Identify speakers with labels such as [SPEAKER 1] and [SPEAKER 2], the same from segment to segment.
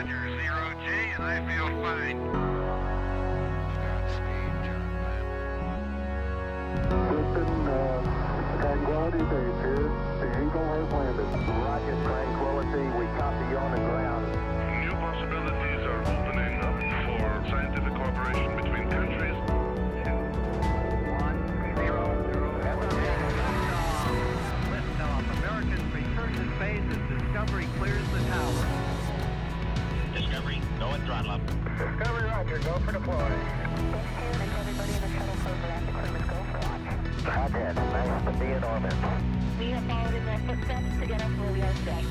[SPEAKER 1] Roger, 0G, and I feel fine. Godspeed, John Glenn.
[SPEAKER 2] Tranquility Base here. The Eagle has landed. Roger, Tranquility. We copy you on the ground.
[SPEAKER 1] New possibilities are opening up for scientific cooperation between countries.
[SPEAKER 3] 1-0-0. Liftoff. Americans return to space as Discovery clears the tower.
[SPEAKER 4] Discovery, go and throttle up.
[SPEAKER 2] Discovery, Roger. Go for deploy.
[SPEAKER 5] Everybody in the shuttle program, the crew is go for launch.
[SPEAKER 2] Roger. Nice to be in orbit.
[SPEAKER 5] We have followed in their footsteps to get us where we are today.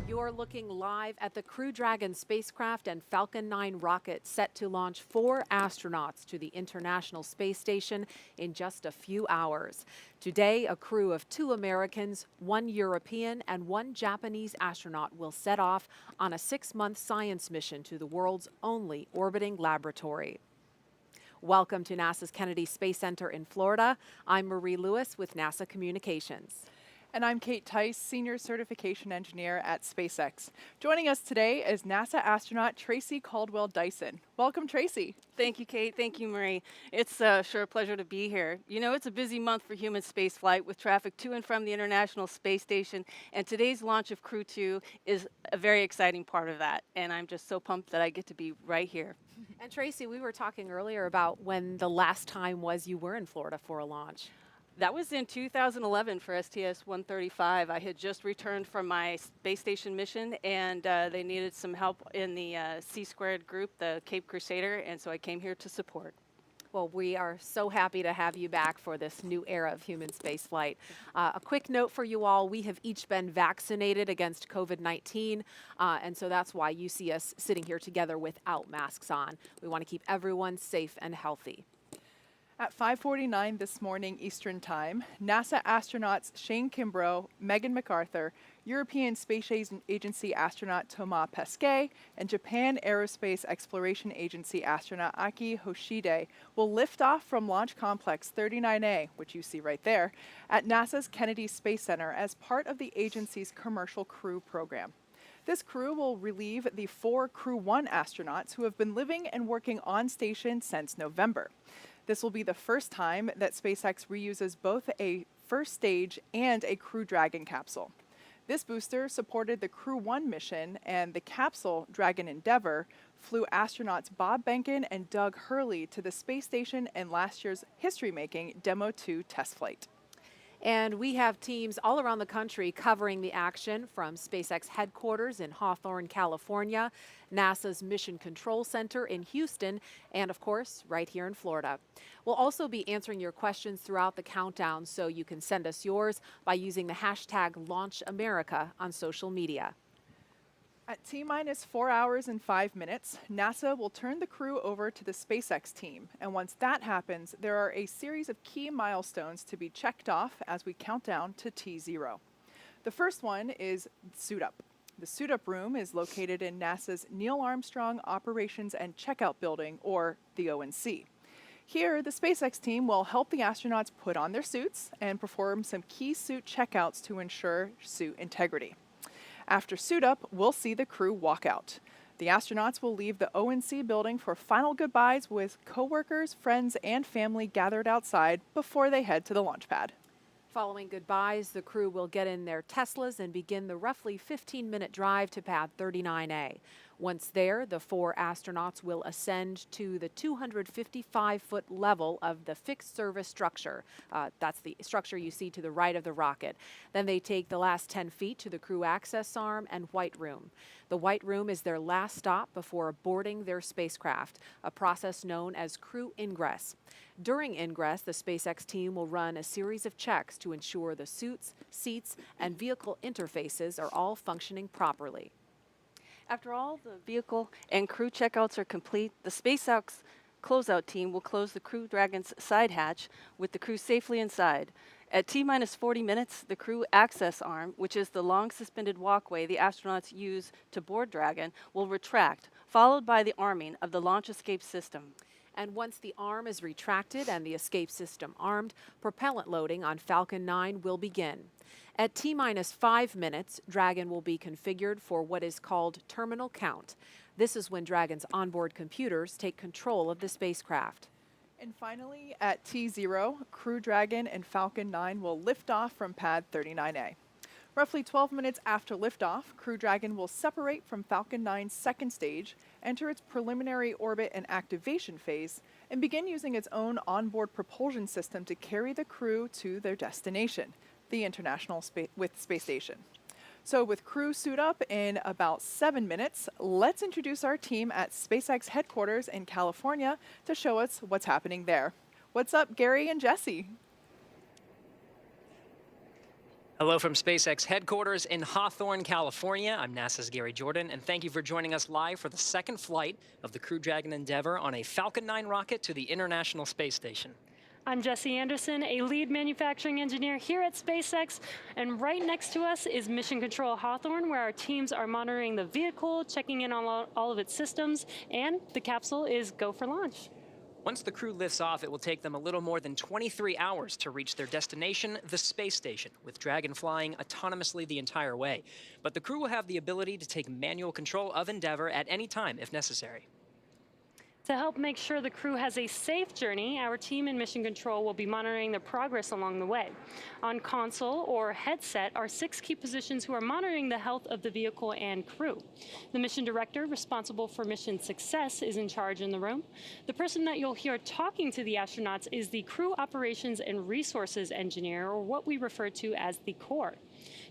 [SPEAKER 6] You're looking live at the Crew-Dragon spacecraft and Falcon 9 rocket set to launch 4 astronauts to the International Space Station in just a few hours. Today, a crew of 2 Americans, 1 European, and 1 Japanese astronaut will set off on a 6-month science mission to the world's only orbiting laboratory. Welcome to NASA's Kennedy Space Center in Florida. I'm Marie Lewis with NASA Communications.
[SPEAKER 7] And I'm Kate Tice, Senior Certification Engineer at SpaceX. Joining us today is NASA astronaut Tracy Caldwell Dyson. Welcome, Tracy.
[SPEAKER 8] Thank you, Kate. Thank you, Marie. It's sure a pleasure to be here. You know, it's a busy month for human spaceflight with traffic to and from the International Space Station, and today's launch of Crew-2 is a very exciting part of that, and I'm just so pumped that I get to be right here.
[SPEAKER 6] And Tracy, we were talking earlier about when the last time was you were in Florida for a launch.
[SPEAKER 8] That was in 2011 for STS-135. I had just returned from my space station mission, and they needed some help in the C-squared group, the Cape Crusader, and so I came here to support.
[SPEAKER 6] Well, we are so happy to have you back for this new era of human spaceflight. A quick note for you all, we have each been vaccinated against COVID-19, and so that's why you see us sitting here together without masks on. We want to keep everyone safe and healthy.
[SPEAKER 7] At 5:49 this morning Eastern Time, NASA astronauts Shane Kimbrough, Megan MacArthur, European Space Agency astronaut Thomas Pesquet, and Japan Aerospace Exploration Agency astronaut Aki Hoshide will lift off from Launch Complex 39A, which you see right there, at NASA's Kennedy Space Center as part of the agency's Commercial Crew program. This crew will relieve the 4 Crew-1 astronauts who have been living and working on station since November. This will be the first time that SpaceX reuses both a first stage and a Crew Dragon capsule. This booster supported the Crew-1 mission, and the capsule, Dragon Endeavour, flew astronauts Bob Behnken and Doug Hurley to the space station in last year's history-making Demo 2 test flight.
[SPEAKER 6] And we have teams all around the country covering the action, from SpaceX headquarters in Hawthorne, California, NASA's Mission Control Center in Houston, and of course, right here in Florida. We'll also be answering your questions throughout the countdown, so you can send us yours by using the hashtag LaunchAmerica on social media.
[SPEAKER 7] At T-minus 4 hours and 5 minutes, NASA will turn the crew over to the SpaceX team. And once that happens, there are a series of key milestones to be checked off as we count down to T0. The first one is suit up. The suit up room is located in NASA's Neil Armstrong Operations and Checkout Building, or the ONC. Here, the SpaceX team will help the astronauts put on their suits and perform some key suit checkouts to ensure suit integrity. After suit up, we'll see the crew walk out. The astronauts will leave the ONC building for final goodbyes with coworkers, friends, and family gathered outside before they head to the launch pad.
[SPEAKER 6] Following goodbyes, the crew will get in their Teslas and begin the roughly 15-minute drive to pad 39A. Once there, the 4 astronauts will ascend to the 255-foot level of the fixed service structure. That's the structure you see to the right of the rocket. Then they take the last 10 feet to the crew access arm and white room. The white room is their last stop before boarding their spacecraft, a process known as crew ingress. During ingress, the SpaceX team will run a series of checks to ensure the suits, seats, and vehicle interfaces are all functioning properly.
[SPEAKER 8] After all the vehicle and crew checkouts are complete, the SpaceX closeout team will close the Crew Dragon's side hatch with the crew safely inside. At T-minus 40 minutes, the crew access arm, which is the long suspended walkway the astronauts use to board Dragon, will retract, followed by the arming of the launch escape system.
[SPEAKER 6] And once the arm is retracted and the escape system armed, propellant loading on Falcon 9 will begin. At T-minus 5 minutes, Dragon will be configured for what is called terminal count. This is when Dragon's onboard computers take control of the spacecraft.
[SPEAKER 7] And finally, at T0, Crew Dragon and Falcon 9 will lift off from pad 39A. Roughly 12 minutes after liftoff, Crew Dragon will separate from Falcon 9's second stage, enter its preliminary orbit and activation phase, and begin using its own onboard propulsion system to carry the crew to their destination, the International Space Station. So with crew suit up in about 7 minutes, let's introduce our team at SpaceX headquarters in California to show us what's happening there. What's up, Gary and Jesse?
[SPEAKER 9] Hello from SpaceX headquarters in Hawthorne, California. I'm NASA's Gary Jordan, and thank you for joining us live for the second flight of the Crew Dragon Endeavour on a Falcon 9 rocket to the International Space Station.
[SPEAKER 10] I'm Jesse Anderson, a lead manufacturing engineer here at SpaceX, and right next to us is Mission Control Hawthorne, where our teams are monitoring the vehicle, checking in on all of its systems, and the capsule is go for launch.
[SPEAKER 9] Once the crew lifts off, it will take them a little more than 23 hours to reach their destination, the space station, with Dragon flying autonomously the entire way. But the crew will have the ability to take manual control of Endeavour at any time if necessary.
[SPEAKER 10] To help make sure the crew has a safe journey, our team in Mission Control will be monitoring their progress along the way. On console or headset are 6 key positions who are monitoring the health of the vehicle and crew. The mission director responsible for mission success is in charge in the room. The person that you'll hear talking to the astronauts is the Crew Operations and Resources Engineer, or what we refer to as the core.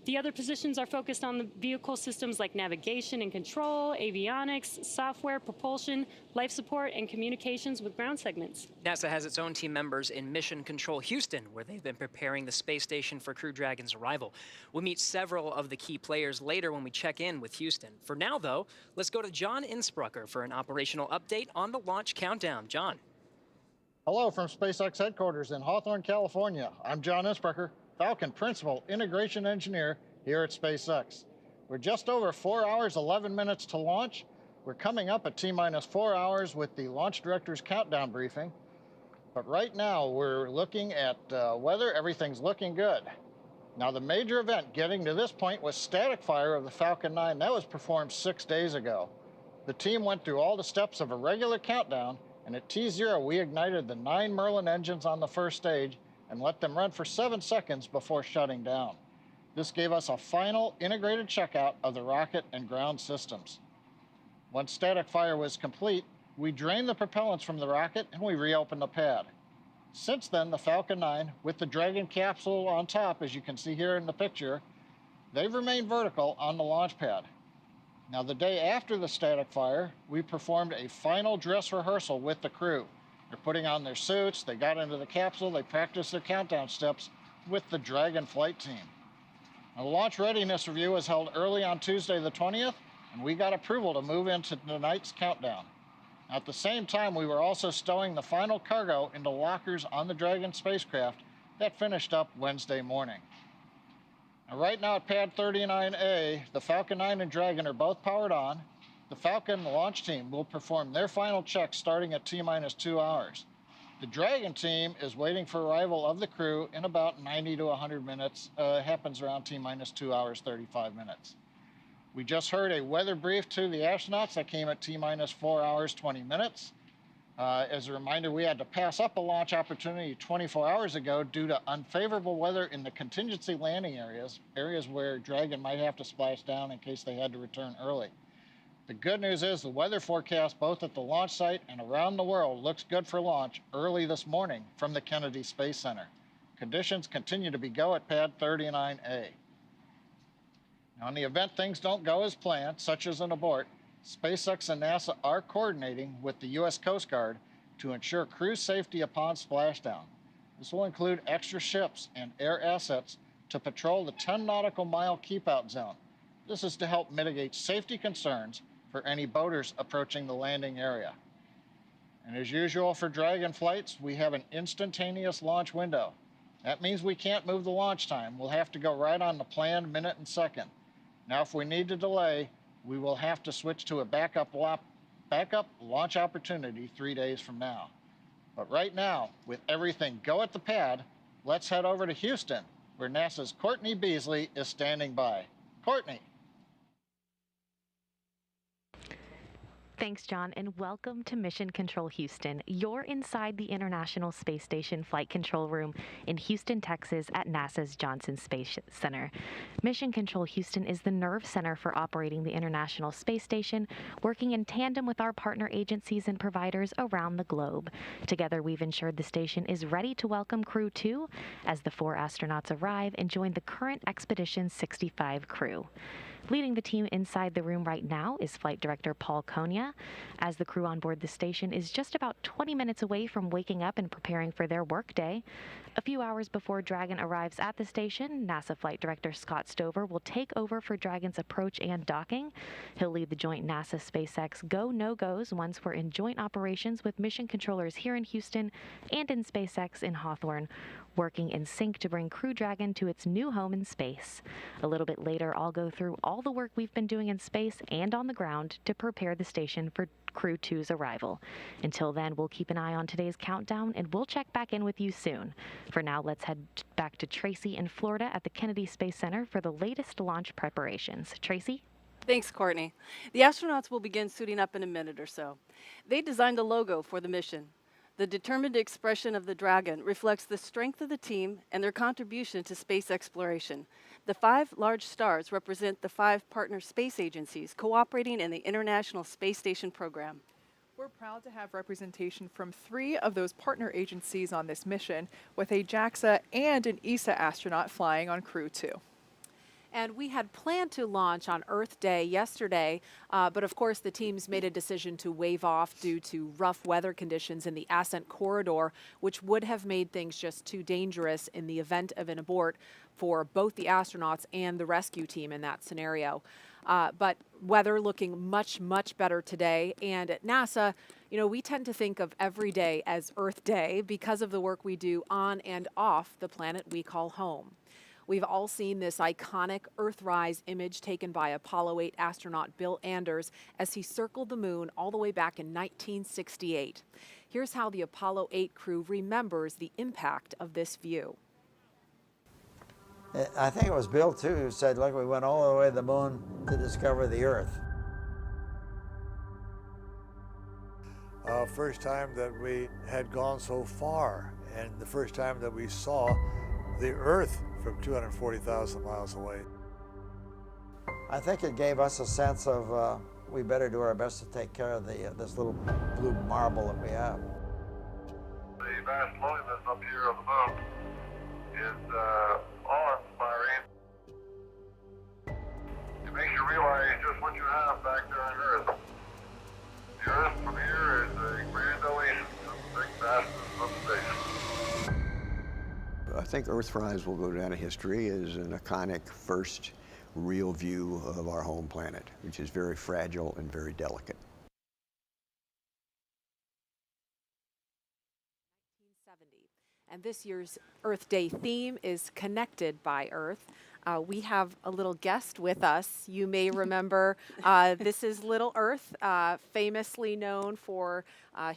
[SPEAKER 10] The other positions are focused on the vehicle systems like navigation and control, avionics, software, propulsion, life support, and communications with ground segments.
[SPEAKER 9] NASA has its own team members in Mission Control Houston, where they've been preparing the space station for Crew Dragon's arrival. We'll meet several of the key players later when we check in with Houston. For now, though, let's go to John Innsbrucker for an operational update on the launch countdown. John.
[SPEAKER 11] Hello from SpaceX headquarters in Hawthorne, California. I'm John Innsbrucker, Falcon Principal Integration Engineer here at SpaceX. We're just over 4 hours, 11 minutes to launch. We're coming up at T-minus 4 hours with the launch director's countdown briefing. But right now, we're looking at weather. Everything's looking good. Now, the major event getting to this point was static fire of the Falcon 9. That was performed 6 days ago. The team went through all the steps of a regular countdown, and at T0, we ignited the 9 Merlin engines on the first stage and let them run for 7 seconds before shutting down. This gave us a final integrated checkout of the rocket and ground systems. Once static fire was complete, we drained the propellants from the rocket and we reopened the pad. Since then, the Falcon 9, with the Dragon capsule on top, as you can see here in the picture, they've remained vertical on the launch pad. Now, the day after the static fire, we performed a final dress rehearsal with the crew. They're putting on their suits, they got into the capsule, they practiced their countdown steps with the Dragon flight team. Now, the launch readiness review was held early on Tuesday the 20th, and we got approval to move into tonight's countdown. At the same time, we were also stowing the final cargo into lockers on the Dragon spacecraft that finished up Wednesday morning. Now, right now at pad 39A, the Falcon 9 and Dragon are both powered on. The Falcon launch team will perform their final checks starting at T-minus 2 hours. The Dragon team is waiting for arrival of the crew in about 90 to 100 minutes. Happens around T-minus 2 hours, 35 minutes. We just heard a weather brief to the astronauts that came at T-minus 4 hours, 20 minutes. As a reminder, we had to pass up a launch opportunity 24 hours ago due to unfavorable weather in the contingency landing areas where Dragon might have to splash down in case they had to return early. The good news is the weather forecast both at the launch site and around the world looks good for launch early this morning from the Kennedy Space Center. Conditions continue to be go at pad 39A. Now, in the event things don't go as planned, such as an abort, SpaceX and NASA are coordinating with the U.S. Coast Guard to ensure crew safety upon splashdown. This will include extra ships and air assets to patrol the 10 nautical mile keep-out zone. This is to help mitigate safety concerns for any boaters approaching the landing area. And as usual for Dragon flights, we have an instantaneous launch window. That means we can't move the launch time. We'll have to go right on the planned minute and second. Now, if we need to delay, we will have to switch to a backup launch opportunity 3 days from now. But right now, with everything go at the pad, let's head over to Houston, where NASA's Courtney Beasley is standing by. Courtney.
[SPEAKER 12] Thanks, John, and welcome to Mission Control Houston. You're inside the International Space Station Flight Control Room in Houston, Texas at NASA's Johnson Space Center. Mission Control Houston is the nerve center for operating the International Space Station, working in tandem with our partner agencies and providers around the globe. Together, we've ensured the station is ready to welcome Crew-2 as the 4 astronauts arrive and join the current Expedition 65 crew. Leading the team inside the room right now is Flight Director Paul Konya, as the crew on board the station is just about 20 minutes away from waking up and preparing for their workday. A few hours before Dragon arrives at the station, NASA Flight Director Scott Stover will take over for Dragon's approach and docking. He'll lead the joint NASA-SpaceX go-no-goes once we're in joint operations with mission controllers here in Houston and in SpaceX in Hawthorne, working in sync to bring Crew Dragon to its new home in space. A little bit later, I'll go through all the work we've been doing in space and on the ground to prepare the station for Crew-2's arrival. Until then, we'll keep an eye on today's countdown, and we'll check back in with you soon. For now, let's head back to Tracy in Florida at the Kennedy Space Center for the latest launch preparations. Tracy?
[SPEAKER 8] Thanks, Courtney. The astronauts will begin suiting up in a minute or so. They designed the logo for the mission. The determined expression of the Dragon reflects the strength of the team and their contribution to space exploration. The 5 large stars represent the 5 partner space agencies cooperating in the International Space Station program.
[SPEAKER 7] We're proud to have representation from 3 of those partner agencies on this mission, with a JAXA and an ESA astronaut flying on Crew-2.
[SPEAKER 6] And we had planned to launch on Earth Day yesterday, but of course the teams made a decision to waive off due to rough weather conditions in the ascent corridor, which would have made things just too dangerous in the event of an abort for both the astronauts and the rescue team in that scenario. But weather looking much, much better today. And at NASA, you know, we tend to think of every day as Earth Day because of the work we do on and off the planet we call home. We've all seen this iconic Earthrise image taken by Apollo 8 astronaut Bill Anders as he circled the moon all the way back in 1968. Here's how the Apollo 8 crew remembers the impact of this view.
[SPEAKER 13] I think it was Bill, too, who said, look, we went all the way to the moon to discover the Earth.
[SPEAKER 14] First time that we had gone so far, and the first time that we saw the Earth from 240,000 miles away.
[SPEAKER 13] I think it gave us a sense of we better do our best to take care of this little blue marble that we have.
[SPEAKER 1] The vast loneliness up here on the moon is awe-inspiring. It makes you realize just what you have back there on Earth. The Earth from here is a grand oasis of the big vastness of space.
[SPEAKER 15] I think Earthrise will go down in history as an iconic first real view of our home planet, which is very fragile and very delicate.
[SPEAKER 6] 1970. And this year's Earth Day theme is Connected by Earth. We have a little guest with us. You may remember this is Little Earth, famously known for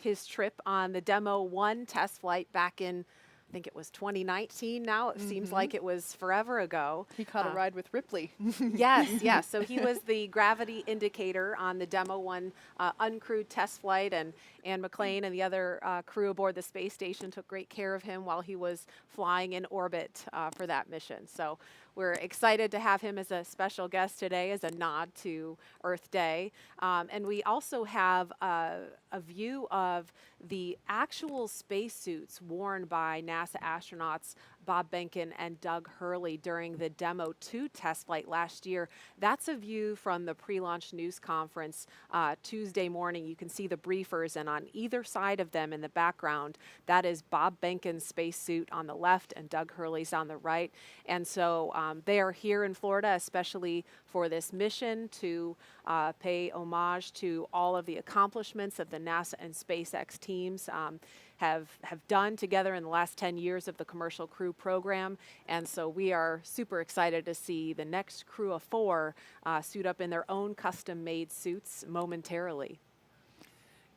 [SPEAKER 6] his trip on the Demo 1 test flight back in, I think it was 2019 now. It seems like it was forever ago.
[SPEAKER 7] He caught a ride with Ripley.
[SPEAKER 6] Yes, yes. So he was the gravity indicator on the Demo 1 uncrewed test flight, and Ann McClain and the other crew aboard the space station took great care of him while he was flying in orbit for that mission. So we're excited to have him as a special guest today as a nod to Earth Day. And we also have a view of the actual spacesuits worn by NASA astronauts Bob Behnken and Doug Hurley during the Demo 2 test flight last year. That's a view from the pre-launch news conference Tuesday morning. You can see the briefers, and on either side of them in the background, that is Bob Behnken's spacesuit on the left and Doug Hurley's on the right. And so they are here in Florida, especially for this mission to pay homage to all of the accomplishments of the NASA and SpaceX teams. have done together in the last 10 years of the Commercial Crew program. And so we are super excited to see the next crew of 4 suit up in their own custom-made suits momentarily.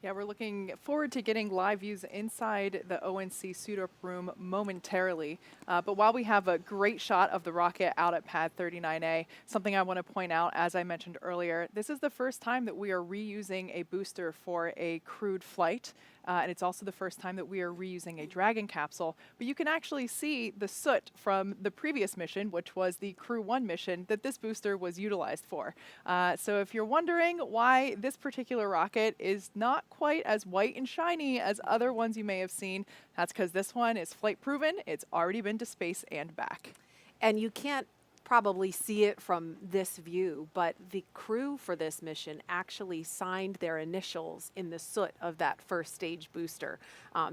[SPEAKER 7] Yeah, we're looking forward to getting live views inside the ONC suit-up room momentarily. But while we have a great shot of the rocket out at pad 39A, something I want to point out, as I mentioned earlier, this is the first time that we are reusing a booster for a crewed flight. And it's also the first time that we are reusing a Dragon capsule. But you can actually see the soot from the previous mission, which was the Crew-1 mission that this booster was utilized for. So if you're wondering why this particular rocket is not quite as white and shiny as other ones you may have seen, that's because this one is flight proven. It's already been to space and back.
[SPEAKER 6] And you can't probably see it from this view, but the crew for this mission actually signed their initials in the soot of that first stage booster.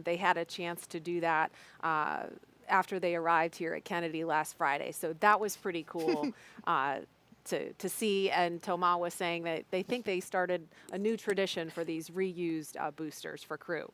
[SPEAKER 6] They had a chance to do that after they arrived here at Kennedy last Friday. So that was pretty cool to see. And Thomas was saying that they think they started a new tradition for these reused boosters for crew.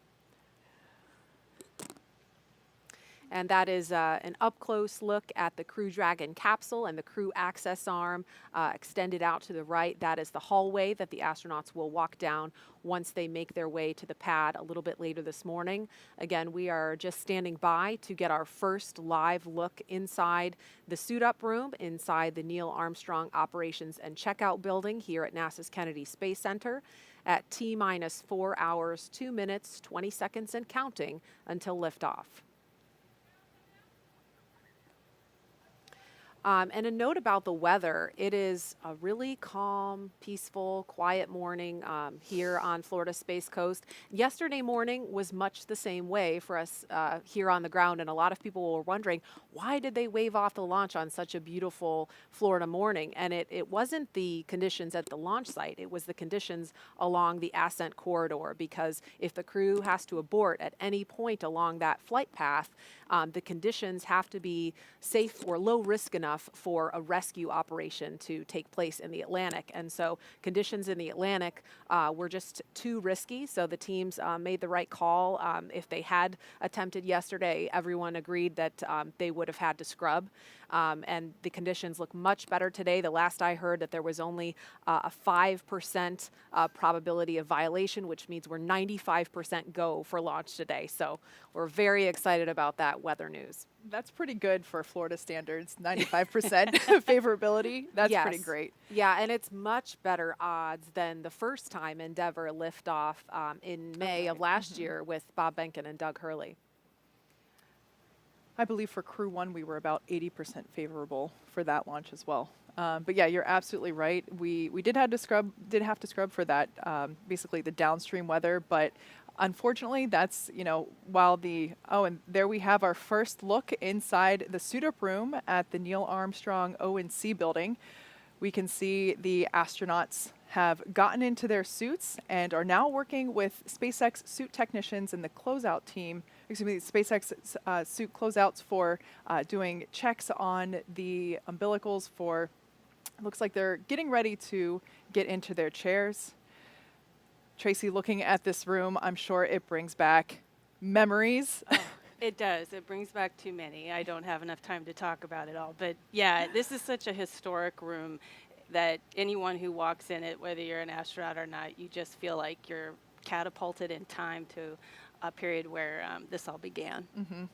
[SPEAKER 6] And that is an up-close look at the Crew Dragon capsule and the crew access arm extended out to the right. That is the hallway that the astronauts will walk down once they make their way to the pad a little bit later this morning. Again, we are just standing by to get our first live look inside the suit-up room, inside the Neil Armstrong Operations and Checkout Building here at NASA's Kennedy Space Center at T-minus 4 hours, 2 minutes, 20 seconds, and counting until liftoff. And a note about the weather, it is a really calm, peaceful, quiet morning here on Florida's Space Coast. Yesterday morning was much the same way for us here on the ground, and a lot of people were wondering, why did they wave off the launch on such a beautiful Florida morning? And it wasn't the conditions at the launch site, it was the conditions along the ascent corridor, because if the crew has to abort at any point along that flight path, the conditions have to be safe or low risk enough for a rescue operation to take place in the Atlantic. And so conditions in the Atlantic were just too risky, so the teams made the right call. If they had attempted yesterday, everyone agreed that they would have had to scrub. And the conditions look much better today. The last I heard that there was only a 5% probability of violation, which means we're 95% go for launch today. So we're very excited about that weather news.
[SPEAKER 7] That's pretty good for Florida standards, 95% favorability. That's pretty great.
[SPEAKER 6] Yeah, and it's much better odds than the first time Endeavour liftoff in May of last year with Bob Behnken and Doug Hurley.
[SPEAKER 7] I believe for Crew-1 we were about 80% favorable for that launch as well. But yeah, you're absolutely right. We did have to scrub for that, basically the downstream weather, but unfortunately, that's, while and there we have our first look inside the suit-up room at the Neil Armstrong ONC building. We can see the astronauts have gotten into their suits and are now working with SpaceX suit technicians and the closeout team, SpaceX suit closeouts for doing checks on the umbilicals for, looks like they're getting ready to get into their chairs. Tracy, looking at this room, I'm sure it brings back memories.
[SPEAKER 8] Oh, it does. It brings back too many. I don't have enough time to talk about it all. But yeah, this is such a historic room that anyone who walks in it, whether you're an astronaut or not, you just feel like you're catapulted in time to a period where this all began.
[SPEAKER 7] Mm-hmm.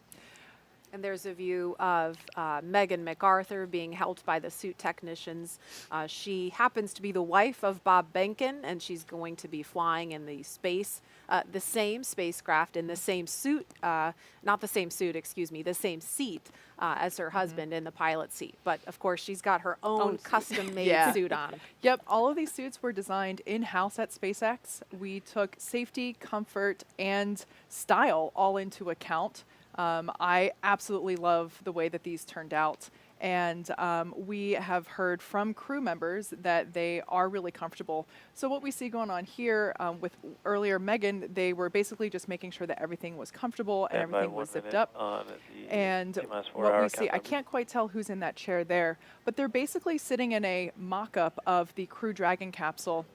[SPEAKER 6] And there's a view of Megan MacArthur being helped by the suit technicians. She happens to be the wife of Bob Behnken, and she's going to be flying in the same spacecraft in the same suit, not the same suit, excuse me, the same seat as her husband in the pilot seat. But of course, she's got her own custom-made suit on.
[SPEAKER 7] Yep, all of these suits were designed in-house at SpaceX. We took safety, comfort, and style all into account. I absolutely love the way that these turned out, and we have heard from crew members that they are really comfortable. So what we see going on here with earlier Megan, they were basically just making sure that everything was comfortable and everything was zipped up. And what we see, I can't quite tell who's in that chair there, but they're basically sitting in a mock-up of the Crew Dragon capsule.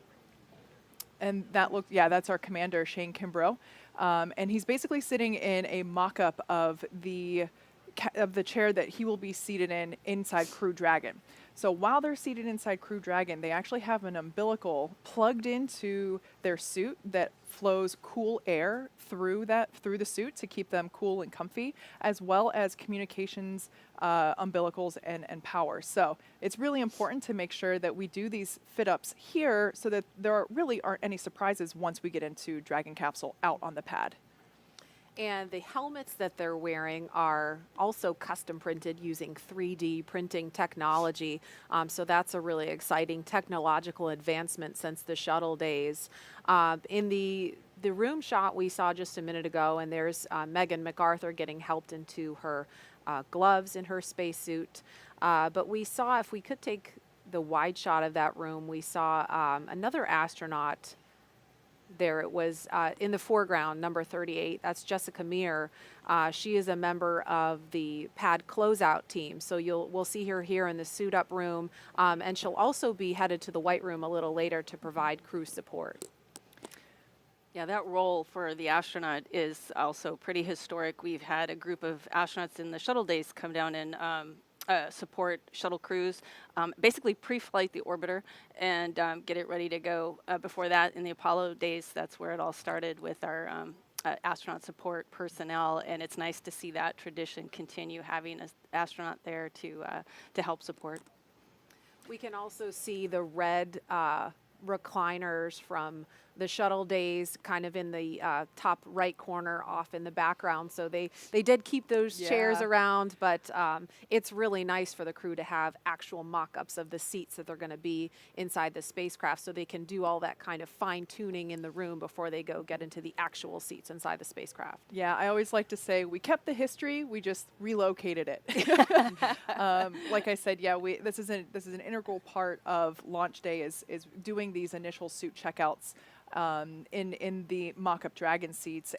[SPEAKER 7] And that's our commander, Shane Kimbrough. And he's basically sitting in a mock-up of the chair that he will be seated in inside Crew Dragon. So while they're seated inside Crew Dragon, they actually have an umbilical plugged into their suit that flows cool air through the suit to keep them cool and comfy, as well as communications umbilicals and power. So it's really important to make sure that we do these fit-ups here so that there really aren't any surprises once we get into Dragon capsule out on the pad.
[SPEAKER 6] And the helmets that they're wearing are also custom printed using 3D printing technology. So that's a really exciting technological advancement since the shuttle days. In the room shot we saw just a minute ago, and there's Megan MacArthur getting helped into her gloves in her spacesuit. But we saw, if we could take the wide shot of that room, we saw another astronaut. There it was in the foreground, number 38. That's Jessica Meir. She is a member of the pad closeout team. So we'll see her here in the suit up room. And she'll also be headed to the white room a little later to provide crew support.
[SPEAKER 8] Yeah, that role for the astronaut is also pretty historic. We've had a group of astronauts in the shuttle days come down and support shuttle crews, basically pre-flight the orbiter and get it ready to go. Before that, in the Apollo days, that's where it all started with our astronaut support personnel, and it's nice to see that tradition continue, having an astronaut there to help support.
[SPEAKER 6] We can also see the red recliners from the shuttle days kind of in the top right corner off in the background. So they did keep those chairs around, but it's really nice for the crew to have actual mock-ups of the seats that they're going to be inside the spacecraft, so they can do all that kind of fine-tuning in the room before they go get into the actual seats inside the spacecraft.
[SPEAKER 7] Yeah, I always like to say we kept the history, we just relocated it. Like I said, yeah, this is an integral part of launch day is doing these initial suit checkouts in the mock-up Dragon seats,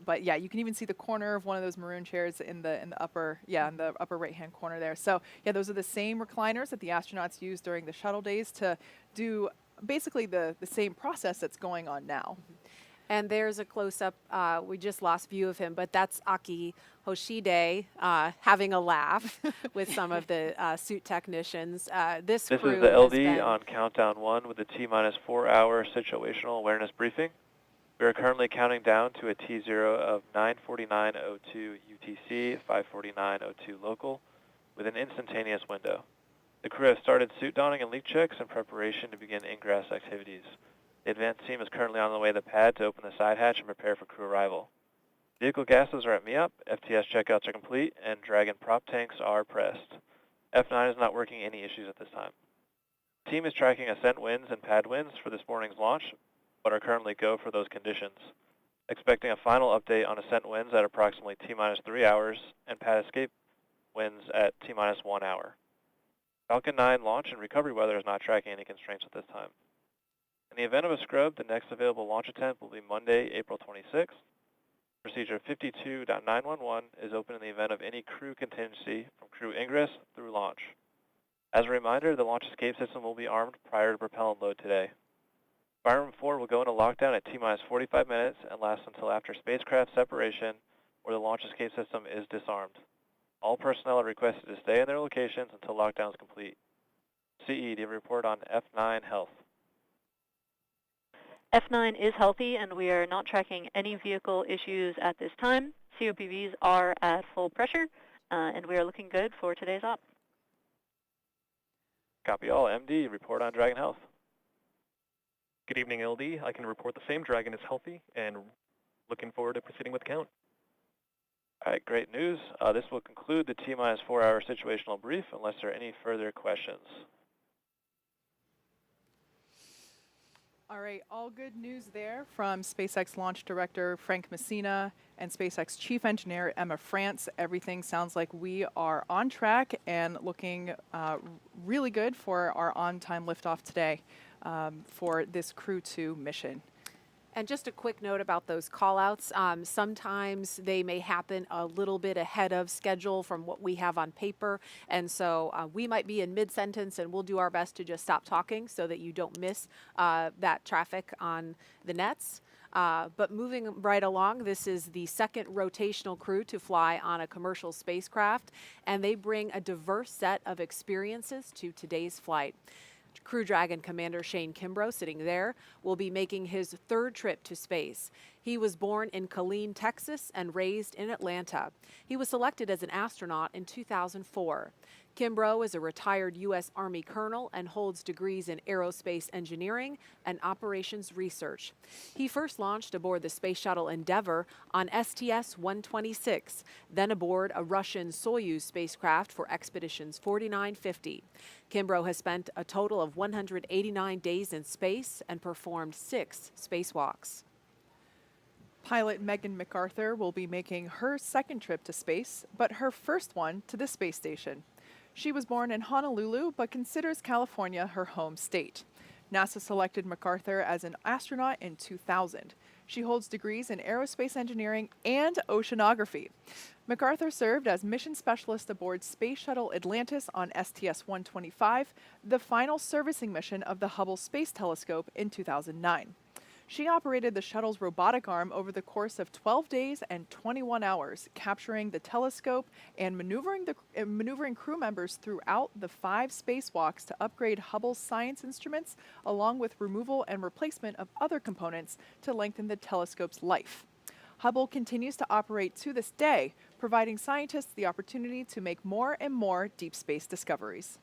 [SPEAKER 7] but yeah, you can even see the corner of one of those maroon chairs in the upper right-hand corner there. So yeah, those are the same recliners that the astronauts used during the shuttle days to do basically the same process that's going on now.
[SPEAKER 6] And there's a close-up, we just lost view of him, but that's Aki Hoshide having a laugh with some of the suit technicians. This crew
[SPEAKER 16] is the LD on countdown 1 with a T-minus 4-hour situational awareness briefing. We are currently counting down to a T0 of 9:49:02 UTC, 5:49:02 local, with an instantaneous window. The crew has started suit donning and leak checks in preparation to begin ingress activities. The advanced team is currently on the way to the pad to open the side hatch and prepare for crew arrival. Vehicle gases are at MEOP, FTS checkouts are complete, and Dragon prop tanks are pressed. F9 is not working any issues at this time. The team is tracking ascent winds and pad winds for this morning's launch, but are currently go for those conditions. Expecting a final update on ascent winds at approximately T-minus 3 hours and pad escape winds at T-minus 1 hour. Falcon 9 launch and recovery weather is not tracking any constraints at this time. In the event of a scrub, the next available launch attempt will be Monday, April 26th. Procedure 52.911 is open in the event of any crew contingency from crew ingress through launch. As a reminder, the launch escape system will be armed prior to propellant load today. Fire Room 4 will go into lockdown at T-minus 45 minutes and last until after spacecraft separation or the launch escape system is disarmed. All personnel are requested to stay in their locations until lockdown is complete. CE, do you have a report on F9 health?
[SPEAKER 17] F9 is healthy, and we are not tracking any vehicle issues at this time. COPVs are at full pressure, and we are looking good for today's op.
[SPEAKER 16] Copy all. MD, report on Dragon health.
[SPEAKER 18] Good evening, LD. I can report the same. Dragon is healthy, and looking forward to proceeding with count.
[SPEAKER 16] All right, great news. This will conclude the T-minus 4-hour situational brief unless there are any further questions.
[SPEAKER 7] All right, all good news there from SpaceX Launch Director Frank Messina and SpaceX Chief Engineer Emma France. Everything sounds like we are on track and looking really good for our on-time liftoff today for this Crew-2 mission.
[SPEAKER 6] And just a quick note about those call-outs. Sometimes they may happen a little bit ahead of schedule from what we have on paper. And so we might be in mid-sentence, and we'll do our best to just stop talking so that you don't miss that traffic on the nets. But moving right along, this is the second rotational crew to fly on a commercial spacecraft, and they bring a diverse set of experiences to today's flight. Crew Dragon Commander Shane Kimbrough, sitting there, will be making his third trip to space. He was born in Killeen, Texas, and raised in Atlanta. He was selected as an astronaut in 2004. Kimbrough is a retired U.S. Army colonel and holds degrees in aerospace engineering and operations research. He first launched aboard the Space Shuttle Endeavour on STS-126, then aboard a Russian Soyuz spacecraft for expeditions 4950. Kimbrough has spent a total of 189 days in space and performed 6 spacewalks.
[SPEAKER 7] Pilot Megan MacArthur will be making her second trip to space, but her first one to the space station. She was born in Honolulu, but considers California her home state. NASA selected MacArthur as an astronaut in 2000. She holds degrees in aerospace engineering and oceanography. MacArthur served as mission specialist aboard Space Shuttle Atlantis on STS-125, the final servicing mission of the Hubble Space Telescope in 2009. She operated the shuttle's robotic arm over the course of 12 days and 21 hours, capturing the telescope and maneuvering crew members throughout the 5 spacewalks to upgrade Hubble's science instruments, along with removal and replacement of other components to lengthen the telescope's life. Hubble continues to operate to this day, providing scientists the opportunity to make more and more deep space discoveries.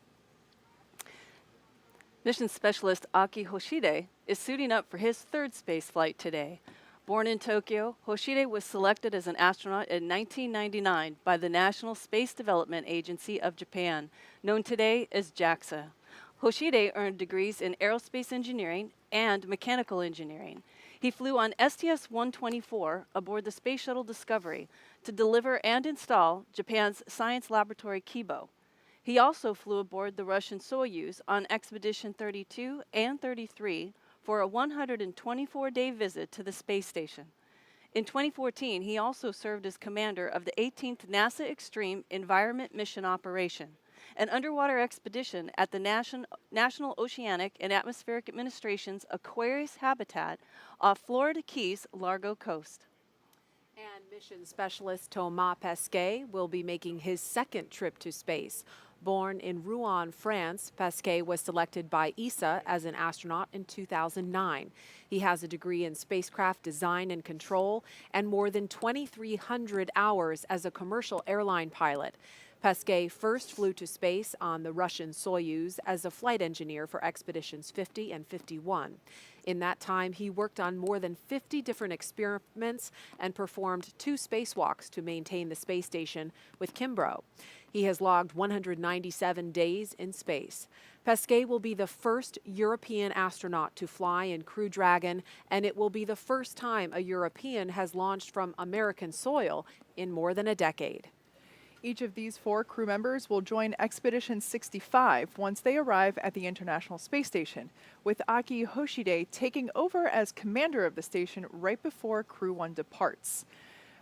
[SPEAKER 8] Mission specialist Aki Hoshide is suiting up for his third space flight today. Born in Tokyo, Hoshide was selected as an astronaut in 1999 by the National Space Development Agency of Japan, known today as JAXA. Hoshide earned degrees in aerospace engineering and mechanical engineering. He flew on STS-124 aboard the Space Shuttle Discovery to deliver and install Japan's science laboratory Kibo. He also flew aboard the Russian Soyuz on Expedition 32 and 33 for a 124-day visit to the space station. In 2014, he also served as commander of the 18th NASA Extreme Environment Mission Operation, an underwater expedition at the National Oceanic and Atmospheric Administration's Aquarius habitat off Florida Keys' Largo Coast.
[SPEAKER 6] And mission specialist Thomas Pesquet will be making his second trip to space. Born in Rouen, France, Pesquet was selected by ESA as an astronaut in 2009. He has a degree in spacecraft design and control and more than 2,300 hours as a commercial airline pilot. Pesquet first flew to space on the Russian Soyuz as a flight engineer for expeditions 50 and 51. In that time, he worked on more than 50 different experiments and performed 2 spacewalks to maintain the space station with Kimbrough. He has logged 197 days in space. Pesquet will be the first European astronaut to fly in Crew Dragon, and it will be the first time a European has launched from American soil in more than a decade.
[SPEAKER 7] Each of these 4 crew members will join Expedition 65 once they arrive at the International Space Station, with Aki Hoshide taking over as commander of the station right before Crew 1 departs.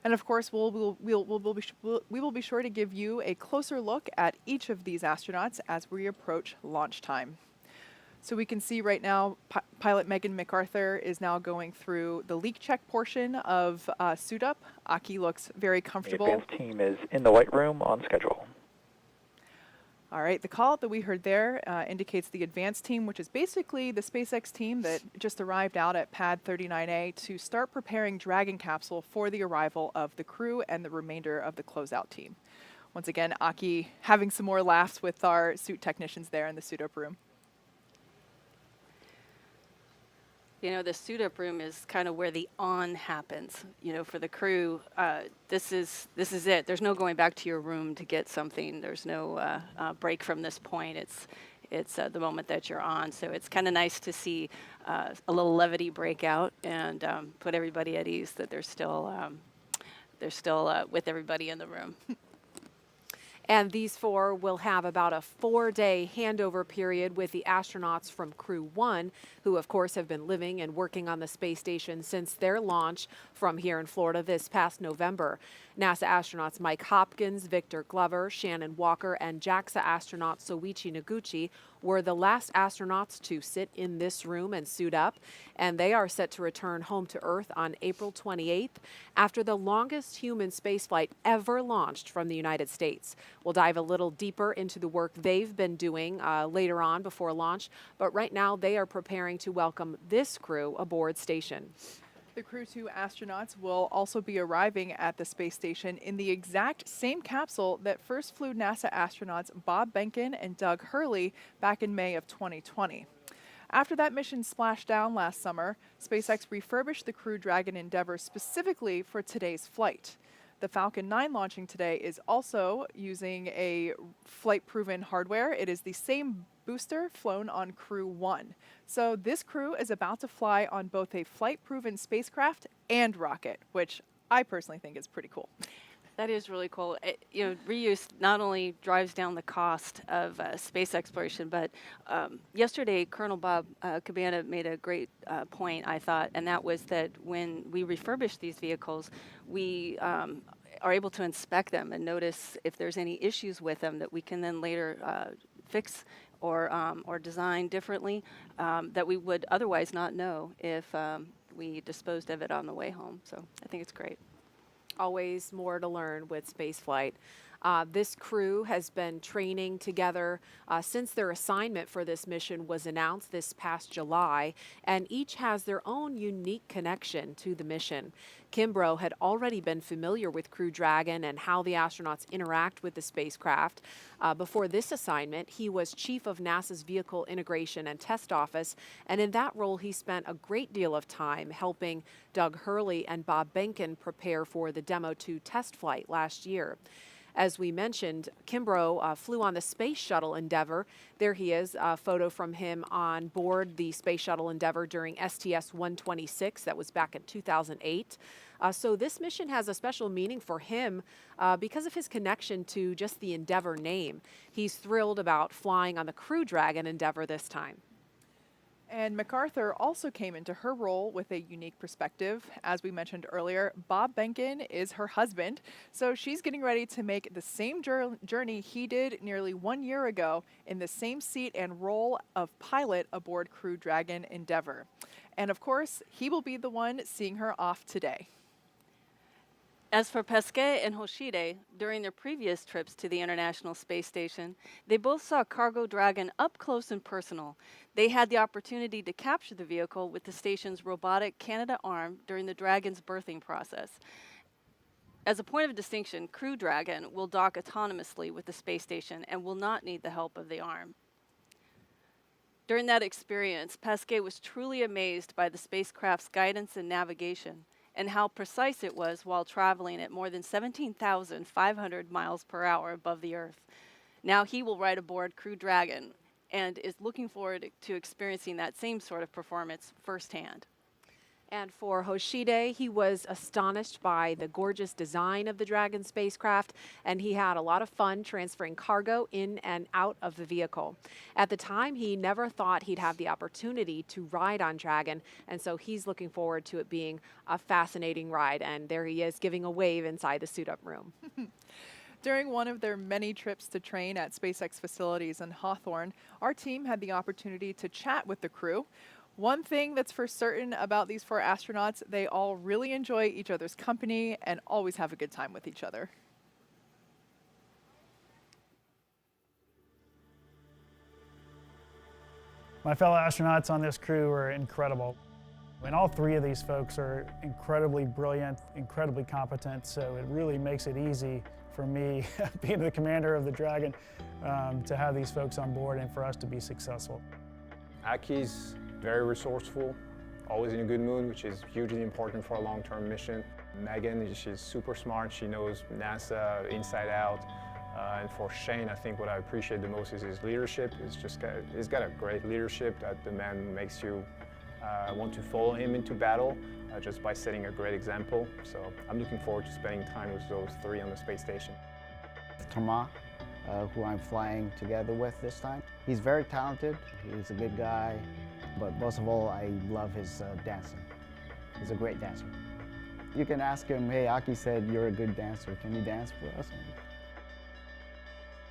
[SPEAKER 7] And of course, we will be sure to give you a closer look at each of these astronauts as we approach launch time. So we can see right now, pilot Megan MacArthur is now going through the leak check portion of suit up. Aki looks very comfortable.
[SPEAKER 19] The advanced team is in the white room on schedule.
[SPEAKER 7] All right, the call that we heard there indicates the advanced team, which is basically the SpaceX team that just arrived out at Pad 39A to start preparing Dragon capsule for the arrival of the crew and the remainder of the closeout team. Once again, Aki having some more laughs with our suit technicians there in the suit-up room.
[SPEAKER 8] You know, the suit-up room is kind of where the on happens. You know, for the crew, this is it. There's no going back to your room to get something. There's no break from this point. It's the moment that you're on. So it's kind of nice to see a little levity break out and put everybody at ease that they're still with everybody in the room.
[SPEAKER 6] And these four will have about a 4-day handover period with the astronauts from Crew-1, who of course have been living and working on the space station since their launch from here in Florida this past November. NASA astronauts Mike Hopkins, Victor Glover, Shannon Walker, and JAXA astronaut Soichi Noguchi were the last astronauts to sit in this room and suit up, and they are set to return home to Earth on April 28th after the longest human spaceflight ever launched from the United States. We'll dive a little deeper into the work they've been doing later on before launch, but right now they are preparing to welcome this crew aboard station.
[SPEAKER 7] The Crew-2 astronauts will also be arriving at the space station in the exact same capsule that first flew NASA astronauts Bob Behnken and Doug Hurley back in May of 2020. After that mission splashed down last summer, SpaceX refurbished the Crew Dragon Endeavour specifically for today's flight. The Falcon 9 launching today is also using a flight-proven hardware. It is the same booster flown on Crew-1. So this crew is about to fly on both a flight-proven spacecraft and rocket, which I personally think is pretty cool.
[SPEAKER 8] That is really cool. Reuse not only drives down the cost of space exploration, but yesterday Colonel Bob Cabana made a great point, I thought, and that was that when we refurbish these vehicles, we are able to inspect them and notice if there's any issues with them that we can then later fix or design differently that we would otherwise not know if we disposed of it on the way home. So I think it's great.
[SPEAKER 6] Always more to learn with spaceflight. This crew has been training together since their assignment for this mission was announced this past July, and each has their own unique connection to the mission. Kimbrough had already been familiar with Crew Dragon and how the astronauts interact with the spacecraft. Before this assignment, he was chief of NASA's Vehicle Integration and Test Office, and in that role he spent a great deal of time helping Doug Hurley and Bob Behnken prepare for the Demo 2 test flight last year. As we mentioned, Kimbrough flew on the Space Shuttle Endeavour. There he is, a photo from him on board the Space Shuttle Endeavour during STS-126. That was back in 2008. So this mission has a special meaning for him because of his connection to just the Endeavour name. He's thrilled about flying on the Crew Dragon Endeavour this time.
[SPEAKER 7] And MacArthur also came into her role with a unique perspective. As we mentioned earlier, Bob Behnken is her husband, so she's getting ready to make the same journey he did nearly 1 year ago in the same seat and role of pilot aboard Crew Dragon Endeavour. And of course, he will be the one seeing her off today.
[SPEAKER 8] As for Pesquet and Hoshide, during their previous trips to the International Space Station, they both saw Cargo Dragon up close and personal. They had the opportunity to capture the vehicle with the station's robotic Canadarm during the Dragon's birthing process. As a point of distinction, Crew Dragon will dock autonomously with the space station and will not need the help of the arm. During that experience, Pesquet was truly amazed by the spacecraft's guidance and navigation, and how precise it was while traveling at more than 17,500 miles per hour above the Earth. Now he will ride aboard Crew Dragon and is looking forward to experiencing that same sort of performance firsthand.
[SPEAKER 6] And for Hoshide, he was astonished by the gorgeous design of the Dragon spacecraft, and he had a lot of fun transferring cargo in and out of the vehicle. At the time, he never thought he'd have the opportunity to ride on Dragon, and so he's looking forward to it being a fascinating ride. And there he is giving a wave inside the suit-up room.
[SPEAKER 7] During one of their many trips to train at SpaceX facilities in Hawthorne, our team had the opportunity to chat with the crew. One thing that's for certain about these four astronauts, they all really enjoy each other's company and always have a good time with each other.
[SPEAKER 20] My fellow astronauts on this crew are incredible. And all three of these folks are incredibly brilliant, incredibly competent, so it really makes it easy for me, being the commander of the Dragon, to have these folks on board and for us to be successful.
[SPEAKER 21] Aki's very resourceful, always in a good mood, which is hugely important for a long-term mission. Megan, she's super smart. She knows NASA inside out. And for Shane, I think what I appreciate the most is his leadership. He's got a great leadership that the man makes you want to follow him into battle just by setting a great example. So I'm looking forward to spending time with those three on the space station.
[SPEAKER 22] Thomas,
[SPEAKER 3] who I'm flying together with this time. He's very talented, he's a good guy, but most of all, I love his dancing. He's a great dancer. You can ask him, hey, Aki said you're a good dancer, can you dance for us?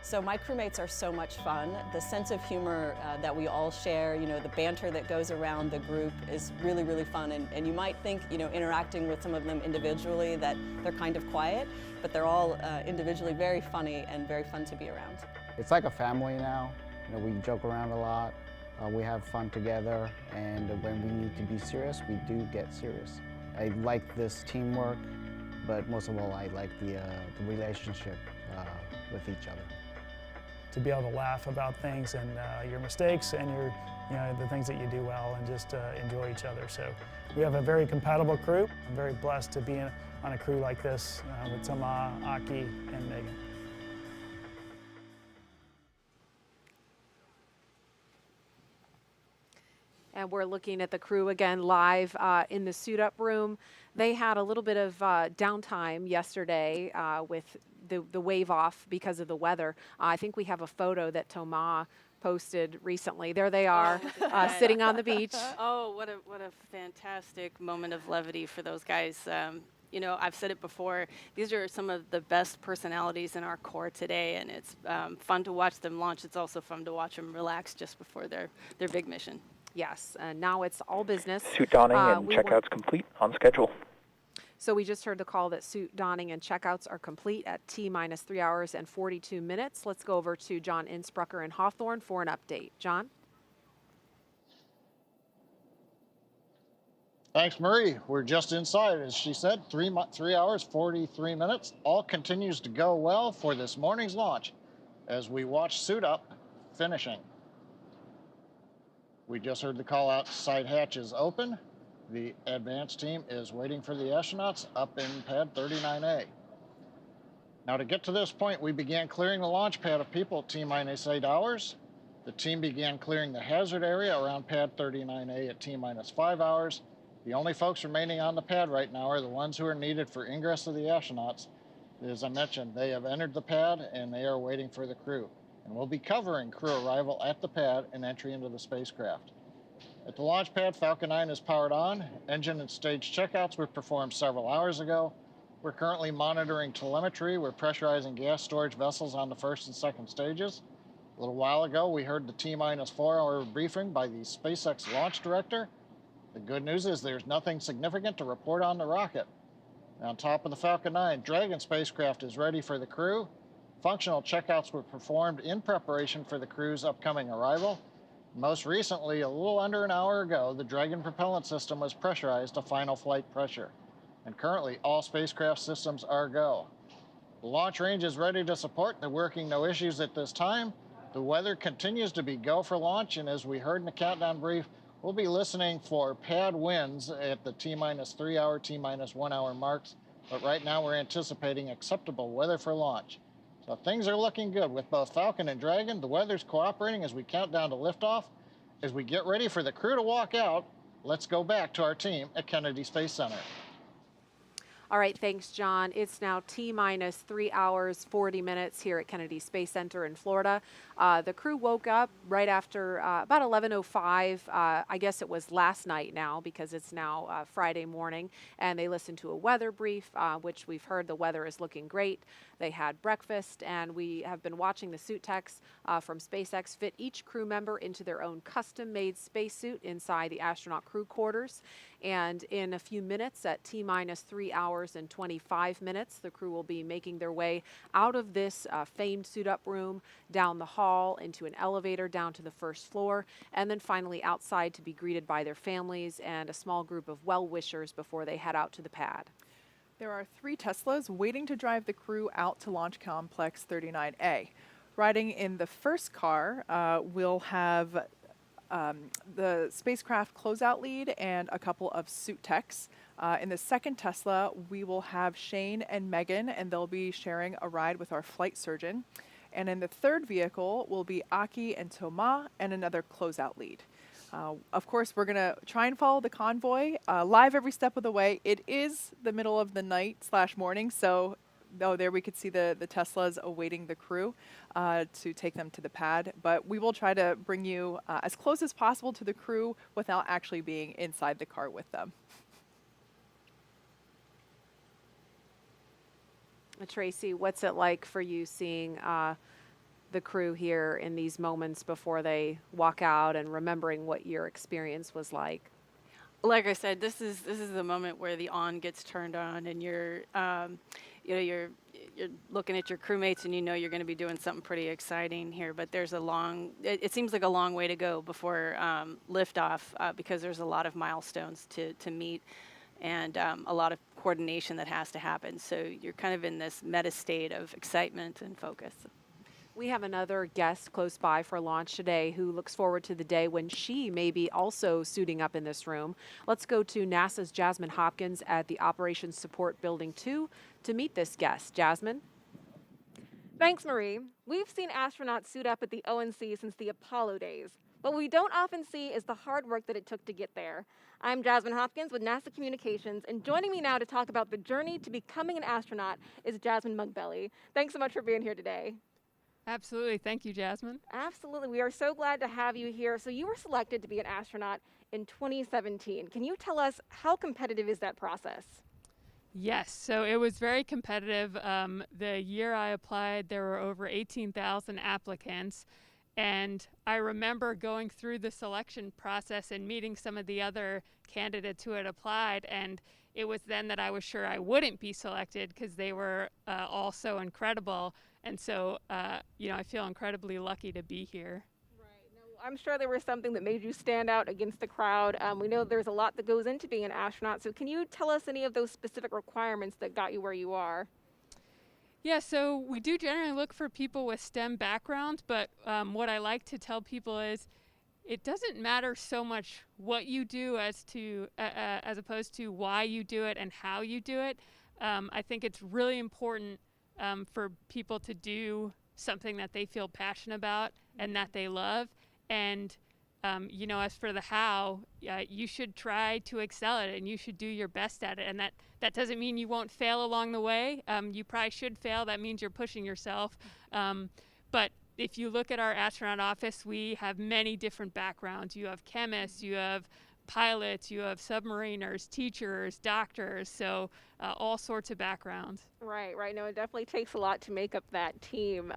[SPEAKER 22] So my crewmates are so much fun. The sense of humor that we all share, you know, the banter that goes around the group is really, really fun. And you might think, you know, interacting with some of them individually that they're kind of quiet, but they're all individually very funny and very fun to be around.
[SPEAKER 3] It's like a family now. You know, we joke around a lot, we have fun together, and when we need to be serious, we do get serious. I like this teamwork, but most of all, I like the relationship with each other.
[SPEAKER 20] To be able to laugh about things and your mistakes and the things that you do well, and just enjoy each other. So we have a very compatible crew. I'm very blessed to be on a crew like this with Toma, Aki, and Megan.
[SPEAKER 6] And we're looking at the crew again live in the suit-up room. They had a little bit of downtime yesterday with the wave off because of the weather. I think we have a photo that Toma posted recently. There they are, sitting on the beach.
[SPEAKER 8] Oh, what a fantastic moment of levity for those guys. You know, I've said it before, these are some of the best personalities in our corps today, and it's fun to watch them launch. It's also fun to watch them relax just before their big mission.
[SPEAKER 6] Yes, and now it's all business.
[SPEAKER 19] Suit donning and checkouts complete on schedule.
[SPEAKER 6] So we just heard the call that suit donning and checkouts are complete at T-minus 3 hours and 42 minutes. Let's go over to John Innsbrucker in Hawthorne for an update. John?
[SPEAKER 11] Thanks, Marie. We're just inside, as she said, 3 hours, 43 minutes. All continues to go well for this morning's launch as we watch suit up finishing. We just heard the call out, side hatch is open. The advanced team is waiting for the astronauts up in pad 39A. Now to get to this point, we began clearing the launch pad of people at T-minus 8 hours. The team began clearing the hazard area around pad 39A at T-minus 5 hours. The only folks remaining on the pad right now are the ones who are needed for ingress of the astronauts. As I mentioned, they have entered the pad and they are waiting for the crew. And we'll be covering crew arrival at the pad and entry into the spacecraft. At the launch pad, Falcon 9 is powered on. Engine and stage checkouts were performed several hours ago. We're currently monitoring telemetry. We're pressurizing gas storage vessels on the first and second stages. A little while ago, we heard the T-minus 4 hour briefing by the SpaceX launch director. The good news is there's nothing significant to report on the rocket. On top of the Falcon 9, Dragon spacecraft is ready for the crew. Functional checkouts were performed in preparation for the crew's upcoming arrival. Most recently, a little under an hour ago, the Dragon propellant system was pressurized to final flight pressure. And currently, all spacecraft systems are go. The launch range is ready to support. They're working no issues at this time. The weather continues to be go for launch, and as we heard in the countdown brief, we'll be listening for pad winds at the T-minus 3 hour, T-minus 1 hour marks. But right now, we're anticipating acceptable weather for launch. So things are looking good with both Falcon and Dragon. The weather's cooperating as we count down to liftoff. As we get ready for the crew to walk out, let's go back to our team at Kennedy Space Center.
[SPEAKER 6] All right, thanks, John. It's now T-minus 3 hours, 40 minutes here at Kennedy Space Center in Florida. The crew woke up right after about 11:05. I guess it was last night now because it's now Friday morning, and they listened to a weather brief, which we've heard the weather is looking great. They had breakfast, and we have been watching the suit techs from SpaceX fit each crew member into their own custom-made spacesuit inside the astronaut crew quarters. And in a few minutes, at T-minus 3 hours and 25 minutes, the crew will be making their way out of this famed suit-up room, down the hall, into an elevator down to the first floor, and then finally outside to be greeted by their families and a small group of well-wishers before they head out to the pad.
[SPEAKER 7] There are 3 Teslas waiting to drive the crew out to Launch Complex 39A. Riding in the first car, we'll have the spacecraft closeout lead and a couple of suit techs. In the second Tesla, we will have Shane and Megan, and they'll be sharing a ride with our flight surgeon. And in the third vehicle will be Aki and Toma and another closeout lead. Of course, we're going to try and follow the convoy live every step of the way. It is the middle of the night / morning, so Oh, there we could see the Teslas awaiting the crew to take them to the pad. But we will try to bring you as close as possible to the crew without actually being inside the car with them.
[SPEAKER 6] Tracy, what's it like for you seeing the crew here in these moments before they walk out and remembering what your experience was like?
[SPEAKER 8] Like I said, this is the moment where the on gets turned on, and you're you're looking at your crewmates, and you know you're going to be doing something pretty exciting here. But there's it seems like a long way to go before liftoff because there's a lot of milestones to meet, and a lot of coordination that has to happen. So you're kind of in this meta state of excitement and focus.
[SPEAKER 6] We have another guest close by for launch today who looks forward to the day when she may be also suiting up in this room. Let's go to NASA's Jasmine Hopkins at the Operations Support Building 2 to meet this guest. Jasmine?
[SPEAKER 2] Thanks, Marie. We've seen astronauts suit up at the ONC since the Apollo days. What we don't often see is the hard work that it took to get there. I'm Jasmine Hopkins with NASA Communications, and joining me now to talk about the journey to becoming an astronaut is Jasmine Mugbelly. Thanks so much for being here today.
[SPEAKER 4] Absolutely. Thank you, Jasmine.
[SPEAKER 2] Absolutely. We are so glad to have you here. So you were selected to be an astronaut in 2017. Can you tell us how competitive is that process?
[SPEAKER 4] Yes, so it was very competitive. The year I applied, there were over 18,000 applicants. And I remember going through the selection process and meeting some of the other candidates who had applied. And it was then that I was sure I wouldn't be selected because they were all so incredible. And so, I feel incredibly lucky to be here.
[SPEAKER 2] I'm sure there was something that made you stand out against the crowd. We know there's a lot that goes into being an astronaut. So can you tell us any of those specific requirements that got you where you are?
[SPEAKER 4] Yeah, so we do generally look for people with STEM backgrounds, but what I like to tell people is it doesn't matter so much what you do as opposed to why you do it and how you do it. I think it's really important for people to do something that they feel passionate about and that they love. And, as for the how, you should try to excel at it and you should do your best at it. And that doesn't mean you won't fail along the way. You probably should fail. That means you're pushing yourself. But if you look at our astronaut office, we have many different backgrounds. You have chemists, you have pilots, you have submariners, teachers, doctors, so all sorts of backgrounds.
[SPEAKER 2] Right. No, it definitely takes a lot to make up that team.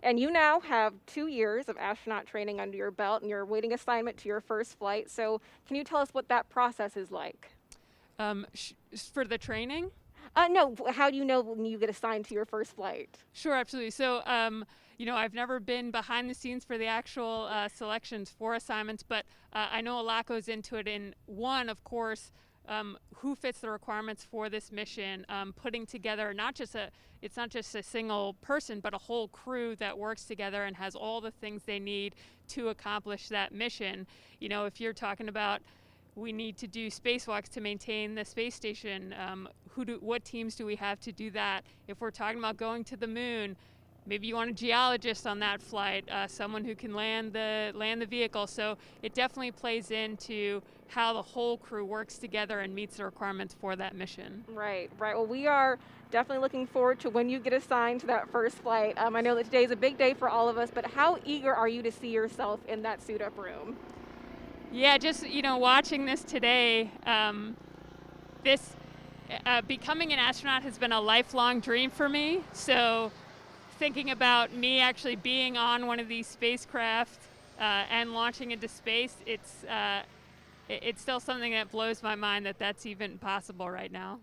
[SPEAKER 2] And you now have 2 years of astronaut training under your belt, and you're awaiting assignment to your first flight. So can you tell us what that process is like?
[SPEAKER 4] For the training?
[SPEAKER 2] No, how do you know when you get assigned to your first flight?
[SPEAKER 4] Sure, absolutely. So, I've never been behind the scenes for the actual selections for assignments, but I know a lot goes into it. And one, of course, who fits the requirements for this mission, putting together it's not just a single person, but a whole crew that works together and has all the things they need to accomplish that mission. If you're talking about we need to do spacewalks to maintain the space station, what teams do we have to do that? If we're talking about going to the moon, maybe you want a geologist on that flight, someone who can land the vehicle. So it definitely plays into how the whole crew works together and meets the requirements for that mission.
[SPEAKER 2] Right. Well, we are definitely looking forward to when you get assigned to that first flight. I know that today is a big day for all of us, but how eager are you to see yourself in that suit-up room?
[SPEAKER 4] Yeah, just watching this today, becoming an astronaut has been a lifelong dream for me. So thinking about me actually being on one of these spacecraft and launching into space, it's still something that blows my mind that's even possible right now.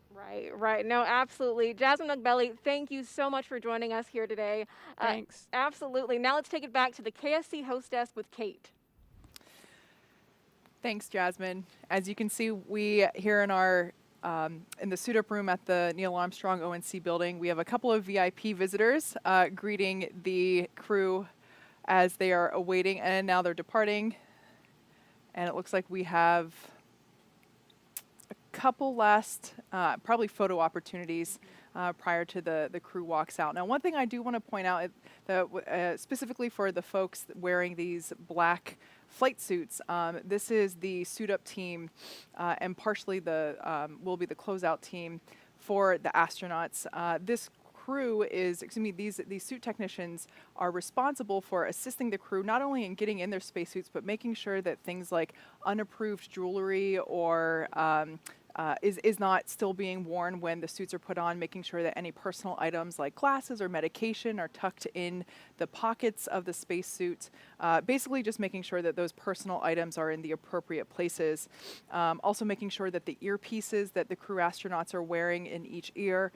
[SPEAKER 2] Right. No, absolutely. Jasmine Mugbelly, thank you so much for joining us here today.
[SPEAKER 4] Thanks.
[SPEAKER 2] Absolutely. Now let's take it back to the KSC host desk with Kate.
[SPEAKER 7] Thanks, Jasmine. As you can see, we here in our in the suit-up room at the Neil Armstrong ONC building, we have a couple of VIP visitors greeting the crew as they are awaiting, and now they're departing. And it looks like we have a couple last, probably photo opportunities prior to the crew walks out. Now, one thing I do want to point out, that specifically for the folks wearing these black flight suits, this is the suit-up team, and partially will be the closeout team for the astronauts. This crew is, excuse me, these suit technicians are responsible for assisting the crew not only in getting in their spacesuits, but making sure that things like unapproved jewelry or is not still being worn when the suits are put on, making sure that any personal items like glasses or medication are tucked in the pockets of the spacesuit. Basically just making sure that those personal items are in the appropriate places. Also making sure that the earpieces that the crew astronauts are wearing in each ear,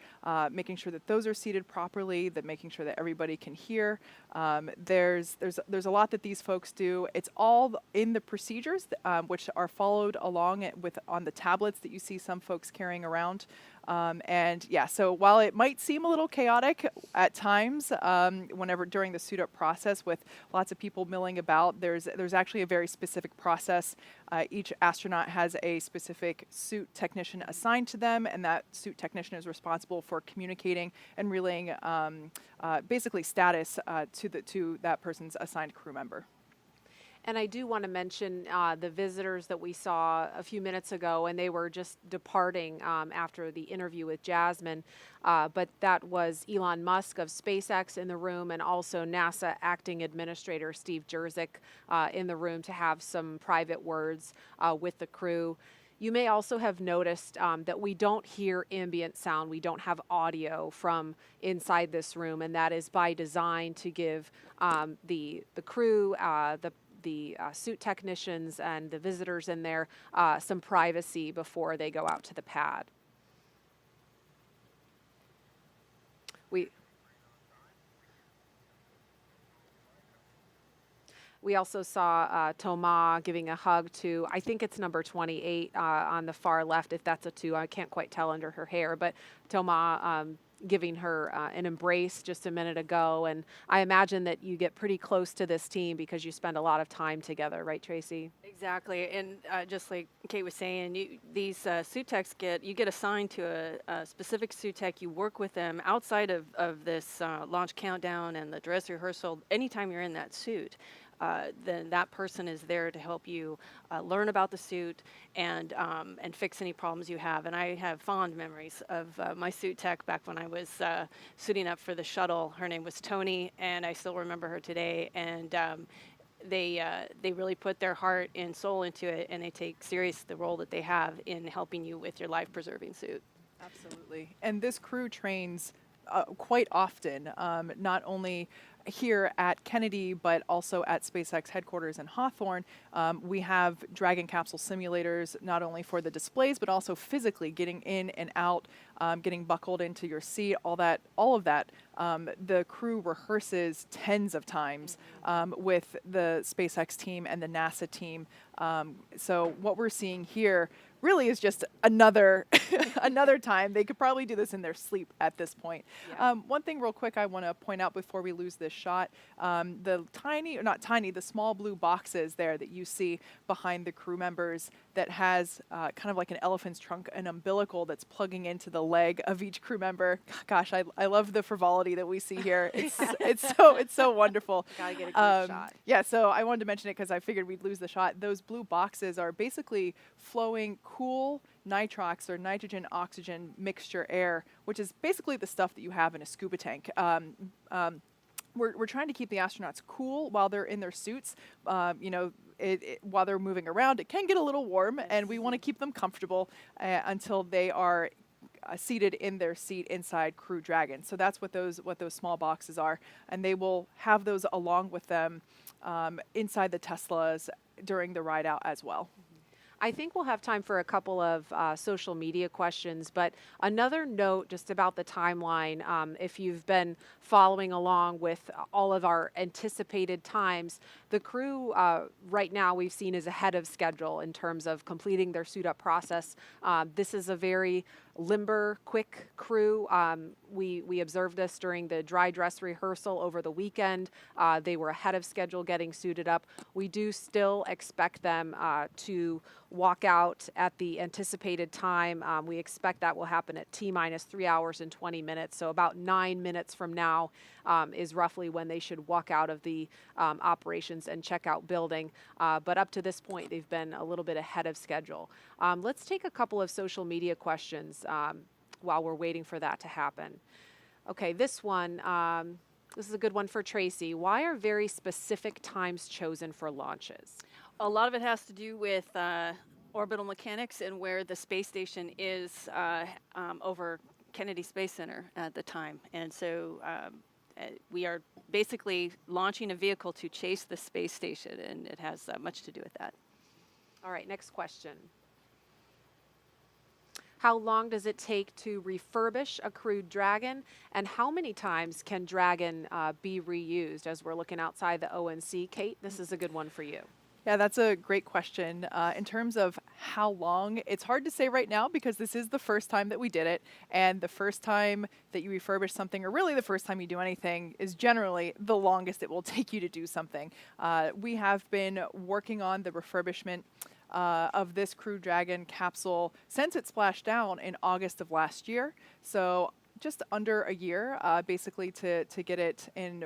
[SPEAKER 7] making sure that those are seated properly, that making sure that everybody can hear. There's a lot that these folks do. It's all in the procedures which are followed along on the tablets that you see some folks carrying around. And yeah, so while it might seem a little chaotic at times, whenever during the suit up process with lots of people milling about, there's actually a very specific process. Each astronaut has a specific suit technician assigned to them, and that suit technician is responsible for communicating and relaying basically status to that person's assigned crew member.
[SPEAKER 6] And I do want to mention the visitors that we saw a few minutes ago, and they were just departing after the interview with Jasmine. But that was Elon Musk of SpaceX in the room, and also NASA Acting Administrator Steve Jerzik in the room to have some private words with the crew. You may also have noticed that we don't hear ambient sound. We don't have audio from inside this room, and that is by design to give the crew, the suit technicians and the visitors in there some privacy before they go out to the pad. We also saw Thomas giving a hug to, I think it's number 28 on the far left, if that's a 2. I can't quite tell under her hair, but Thomas giving her an embrace just a minute ago. And I imagine that you get pretty close to this team because you spend a lot of time together, right, Tracy?
[SPEAKER 8] Exactly, and just like Kate was saying, these suit techs you get assigned to a specific suit tech. You work with them outside of this launch countdown and the dress rehearsal. Anytime you're in that suit, then that person is there to help you learn about the suit and fix any problems you have. And I have fond memories of my suit tech back when I was suiting up for the shuttle. Her name was Tony, and I still remember her today. And they really put their heart and soul into it, and they take serious the role that they have in helping you with your life-preserving suit.
[SPEAKER 7] Absolutely. And this crew trains quite often, not only here at Kennedy, but also at SpaceX headquarters in Hawthorne. We have Dragon capsule simulators, not only for the displays, but also physically getting in and out, getting buckled into your seat, all of that. The crew rehearses tens of times with the SpaceX team and the NASA team. So what we're seeing here really is just another time. They could probably do this in their sleep at this point. Yeah. One thing real quick I want to point out before we lose this shot, the the small blue boxes there that you see behind the crew members that has kind of like an elephant's trunk, an umbilical that's plugging into the leg of each crew member. Gosh, I love the frivolity that we see here. It's so wonderful.
[SPEAKER 6] Gotta get a good shot.
[SPEAKER 7] Yeah, so I wanted to mention it because I figured we'd lose the shot. Those blue boxes are basically flowing cool nitrox or nitrogen oxygen mixture air, which is basically the stuff that you have in a scuba tank. We're trying to keep the astronauts cool while they're in their suits. While they're moving around, it can get a little warm, and we want to keep them comfortable until they are seated in their seat inside Crew Dragon. So that's what those small boxes are, and they will have those along with them inside the Teslas during the ride out as well.
[SPEAKER 6] I think we'll have time for a couple of social media questions, but another note just about the timeline. If you've been following along with all of our anticipated times, the crew right now we've seen is ahead of schedule in terms of completing their suit up process. This is a very limber, quick crew. We observed this during the dry dress rehearsal over the weekend. They were ahead of schedule getting suited up. We do still expect them to walk out at the anticipated time. We expect that will happen at T-minus 3 hours and 20 minutes. So about 9 minutes from now is roughly when they should walk out of the operations and checkout building. But up to this point, they've been a little bit ahead of schedule. Let's take a couple of social media questions while we're waiting for that to happen. Okay, this one, this is a good one for Tracy. Why are very specific times chosen for launches?
[SPEAKER 8] A lot of it has to do with orbital mechanics and where the space station is over Kennedy Space Center at the time. And so we are basically launching a vehicle to chase the space station, and it has much to do with that.
[SPEAKER 6] All right, next question. How long does it take to refurbish a Crew Dragon, and how many times can Dragon be reused? As we're looking outside the ONC, Kate, this is a good one for you.
[SPEAKER 7] Yeah, that's a great question. In terms of how long, it's hard to say right now because this is the first time that we did it. And the first time that you refurbish something, or really the first time you do anything, is generally the longest it will take you to do something. We have been working on the refurbishment of this Crew Dragon capsule since it splashed down in August of last year. So just under a year, basically to get it in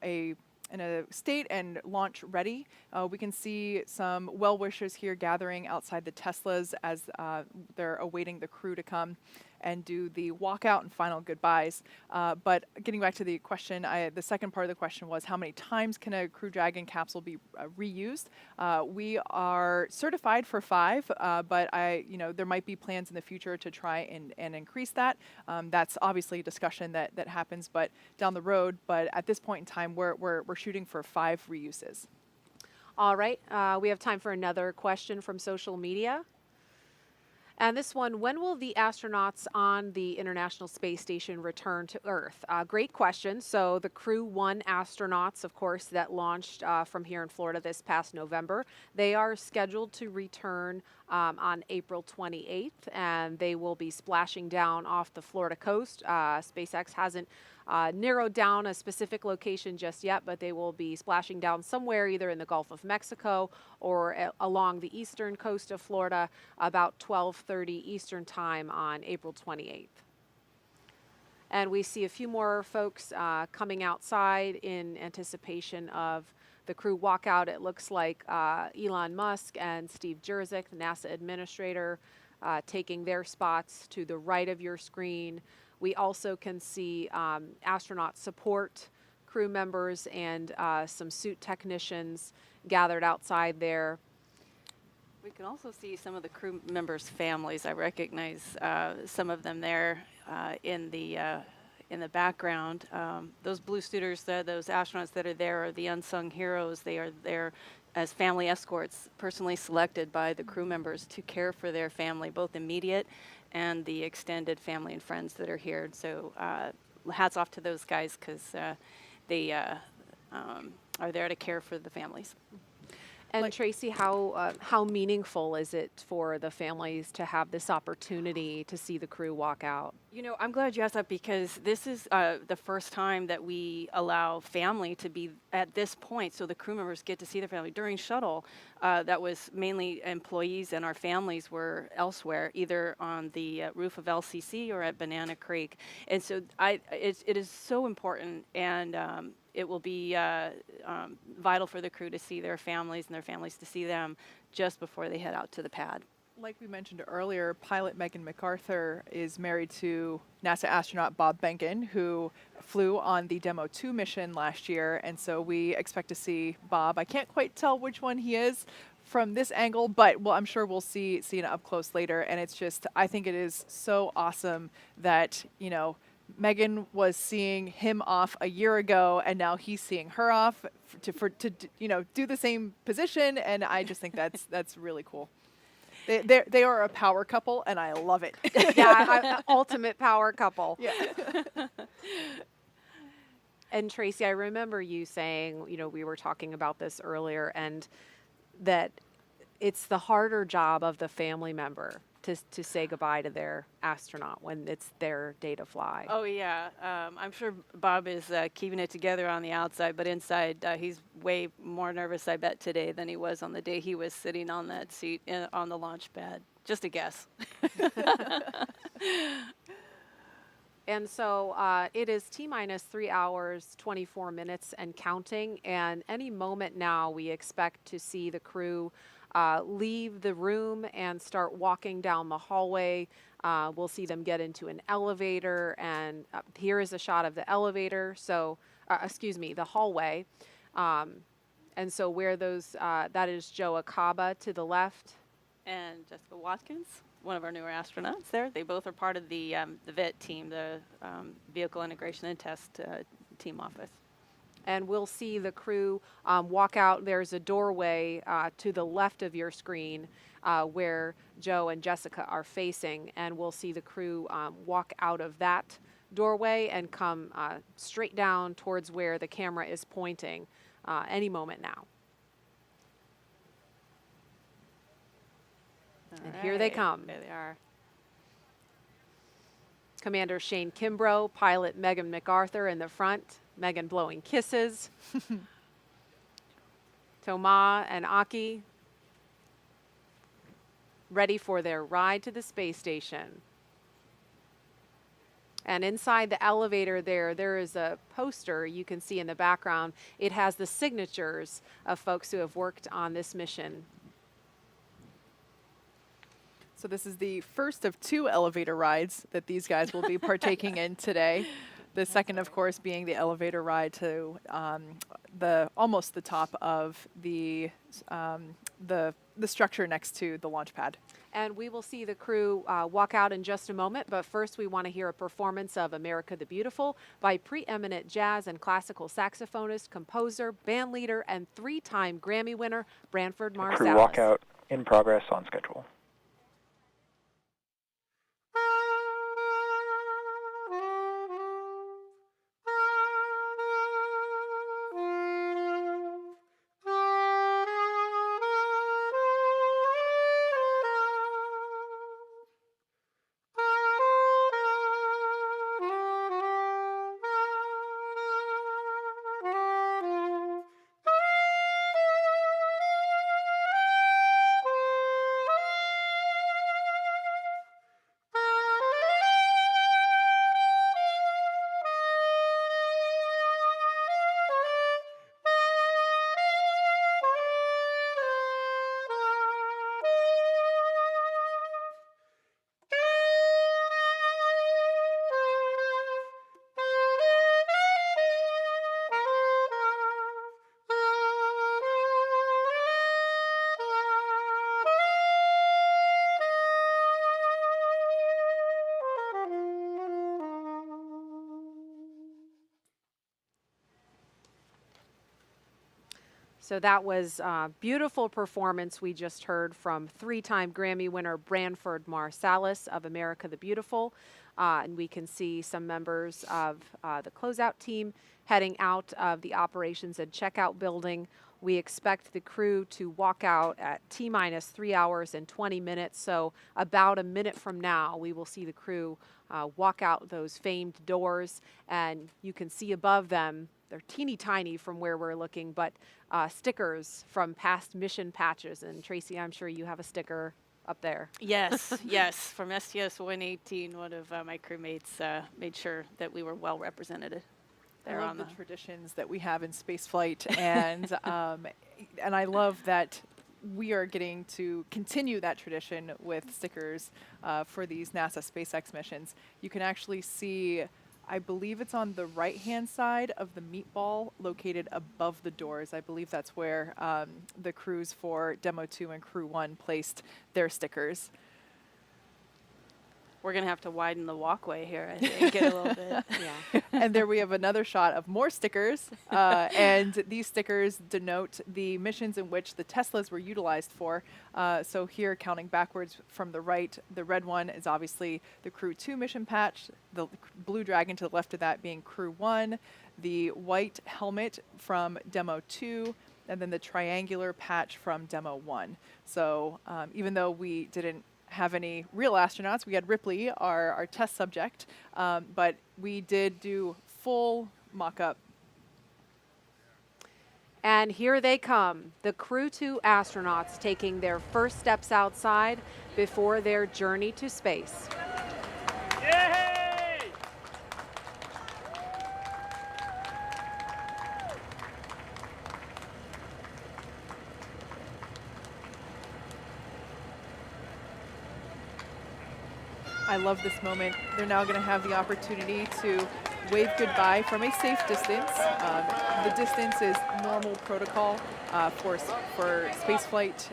[SPEAKER 7] a state and launch ready. We can see some well-wishers here gathering outside the Teslas as they're awaiting the crew to come and do the walkout and final goodbyes. But getting back to the question, the second part of the question was how many times can a Crew Dragon capsule be reused? We are certified for 5, but there might be plans in the future to try and increase that. That's obviously a discussion that happens, but down the road. But at this point in time, we're shooting for 5 reuses.
[SPEAKER 6] All right, we have time for another question from social media. And this one, when will the astronauts on the International Space Station return to Earth? Great question. So the Crew-1 astronauts, of course, that launched from here in Florida this past November, they are scheduled to return on April 28th, and they will be splashing down off the Florida coast. SpaceX hasn't narrowed down a specific location just yet, but they will be splashing down somewhere either in the Gulf of Mexico or along the eastern coast of Florida about 12:30 Eastern Time on April 28th. And we see a few more folks coming outside in anticipation of the crew walkout. It looks like Elon Musk and Steve Jurczyk, the NASA administrator, taking their spots to the right of your screen. We also can see astronaut support crew members and some suit technicians gathered outside there.
[SPEAKER 8] We can also see some of the crew members' families. I recognize some of them there in the background. Those blue suiters, those astronauts that are there are the unsung heroes. They are there as family escorts, personally selected by the crew members to care for their family, both immediate and the extended family and friends that are here. So hats off to those guys because they are there to care for the families.
[SPEAKER 6] And Tracy, how meaningful is it for the families to have this opportunity to see the crew walk out?
[SPEAKER 8] You know, I'm glad you asked that because this is the first time that we allow family to be at this point, so the crew members get to see their family. During shuttle, that was mainly employees and our families were elsewhere, either on the roof of LCC or at Banana Creek. And so it is so important, and it will be vital for the crew to see their families and their families to see them just before they head out to the pad.
[SPEAKER 7] Like we mentioned earlier, pilot Megan MacArthur is married to NASA astronaut Bob Behnken, who flew on the Demo 2 mission last year. And so we expect to see Bob. I can't quite tell which one he is from this angle, but I'm sure we'll see it up close later. And it's just, I think it is so awesome that, Megan was seeing him off a year ago, and now he's seeing her off to do the same position. And I just think that's really cool. They are a power couple, and I love it.
[SPEAKER 6] Yeah, ultimate power couple.
[SPEAKER 7] Yeah.
[SPEAKER 6] And Tracy, I remember you saying, we were talking about this earlier, and that it's the harder job of the family member to say goodbye to their astronaut when it's their day to fly.
[SPEAKER 8] Oh, yeah. I'm sure Bob is keeping it together on the outside, but inside he's way more nervous, I bet, today than he was on the day he was sitting on that seat on the launch pad. Just a guess.
[SPEAKER 6] And so it is T-minus 3 hours, 24 minutes and counting. And any moment now, we expect to see the crew leave the room and start walking down the hallway We'll see them get into an elevator, and here is a shot of the elevator. So, excuse me, the hallway. And so where those, that is Joe Acaba to the left.
[SPEAKER 8] And Jessica Watkins, one of our newer astronauts there. They both are part of the VIT team, the Vehicle Integration and Test team office.
[SPEAKER 6] And we'll see the crew walk out. There's a doorway to the left of your screen where Joe and Jessica are facing, and we'll see the crew walk out of that doorway and come straight down towards where the camera is pointing any moment now. And here they come.
[SPEAKER 8] There they are.
[SPEAKER 6] Commander Shane Kimbrough, pilot Megan MacArthur in the front, Megan blowing kisses. Thomas and Aki ready for their ride to the space station. And inside the elevator there is a poster you can see in the background. It has the signatures of folks who have worked on this mission.
[SPEAKER 7] So this is the first of 2 elevator rides that these guys will be partaking in today. The second, of course, being the elevator ride to almost the top of the structure next to the launch pad.
[SPEAKER 6] And we will see the crew walk out in just a moment, but first we want to hear a performance of America the Beautiful by preeminent jazz and classical saxophonist, composer, band leader, and 3-time Grammy winner, Branford Marsalis.
[SPEAKER 19] Crew walkout in progress on schedule.
[SPEAKER 6] So that was a beautiful performance we just heard from 3-time Grammy winner Branford Marsalis of America the Beautiful. And we can see some members of the closeout team heading out of the operations and checkout building. We expect the crew to walk out at T-minus 3 hours and 20 minutes. So about a minute from now, we will see the crew walk out those famed doors. And you can see above them, they're teeny tiny from where we're looking, but stickers from past mission patches. And Tracy, I'm sure you have a sticker up there.
[SPEAKER 8] Yes, yes. From STS-118, one of my crewmates made sure that we were well represented.
[SPEAKER 7] I love the traditions that we have in spaceflight, and and I love that we are getting to continue that tradition with stickers for these NASA SpaceX missions. You can actually see, I believe it's on the right-hand side of the meatball located above the doors. I believe that's where the crews for Demo 2 and Crew 1 placed their stickers.
[SPEAKER 8] We're going to have to widen the walkway here, I think, a little bit.
[SPEAKER 6] Yeah.
[SPEAKER 7] And there we have another shot of more stickers. And these stickers denote the missions in which the Teslas were utilized for. So here, counting backwards from the right, the red one is obviously the Crew-2 mission patch, the blue dragon to the left of that being Crew 1, the white helmet from Demo 2, and then the triangular patch from Demo 1. So even though we didn't have any real astronauts, we had Ripley, our test subject, but we did do full mock-up.
[SPEAKER 6] And here they come, the Crew-2 astronauts taking their first steps outside before their journey to space.
[SPEAKER 5] Yay!
[SPEAKER 7] I love this moment. They're now going to have the opportunity to wave goodbye from a safe distance. The distance is normal protocol for spaceflight.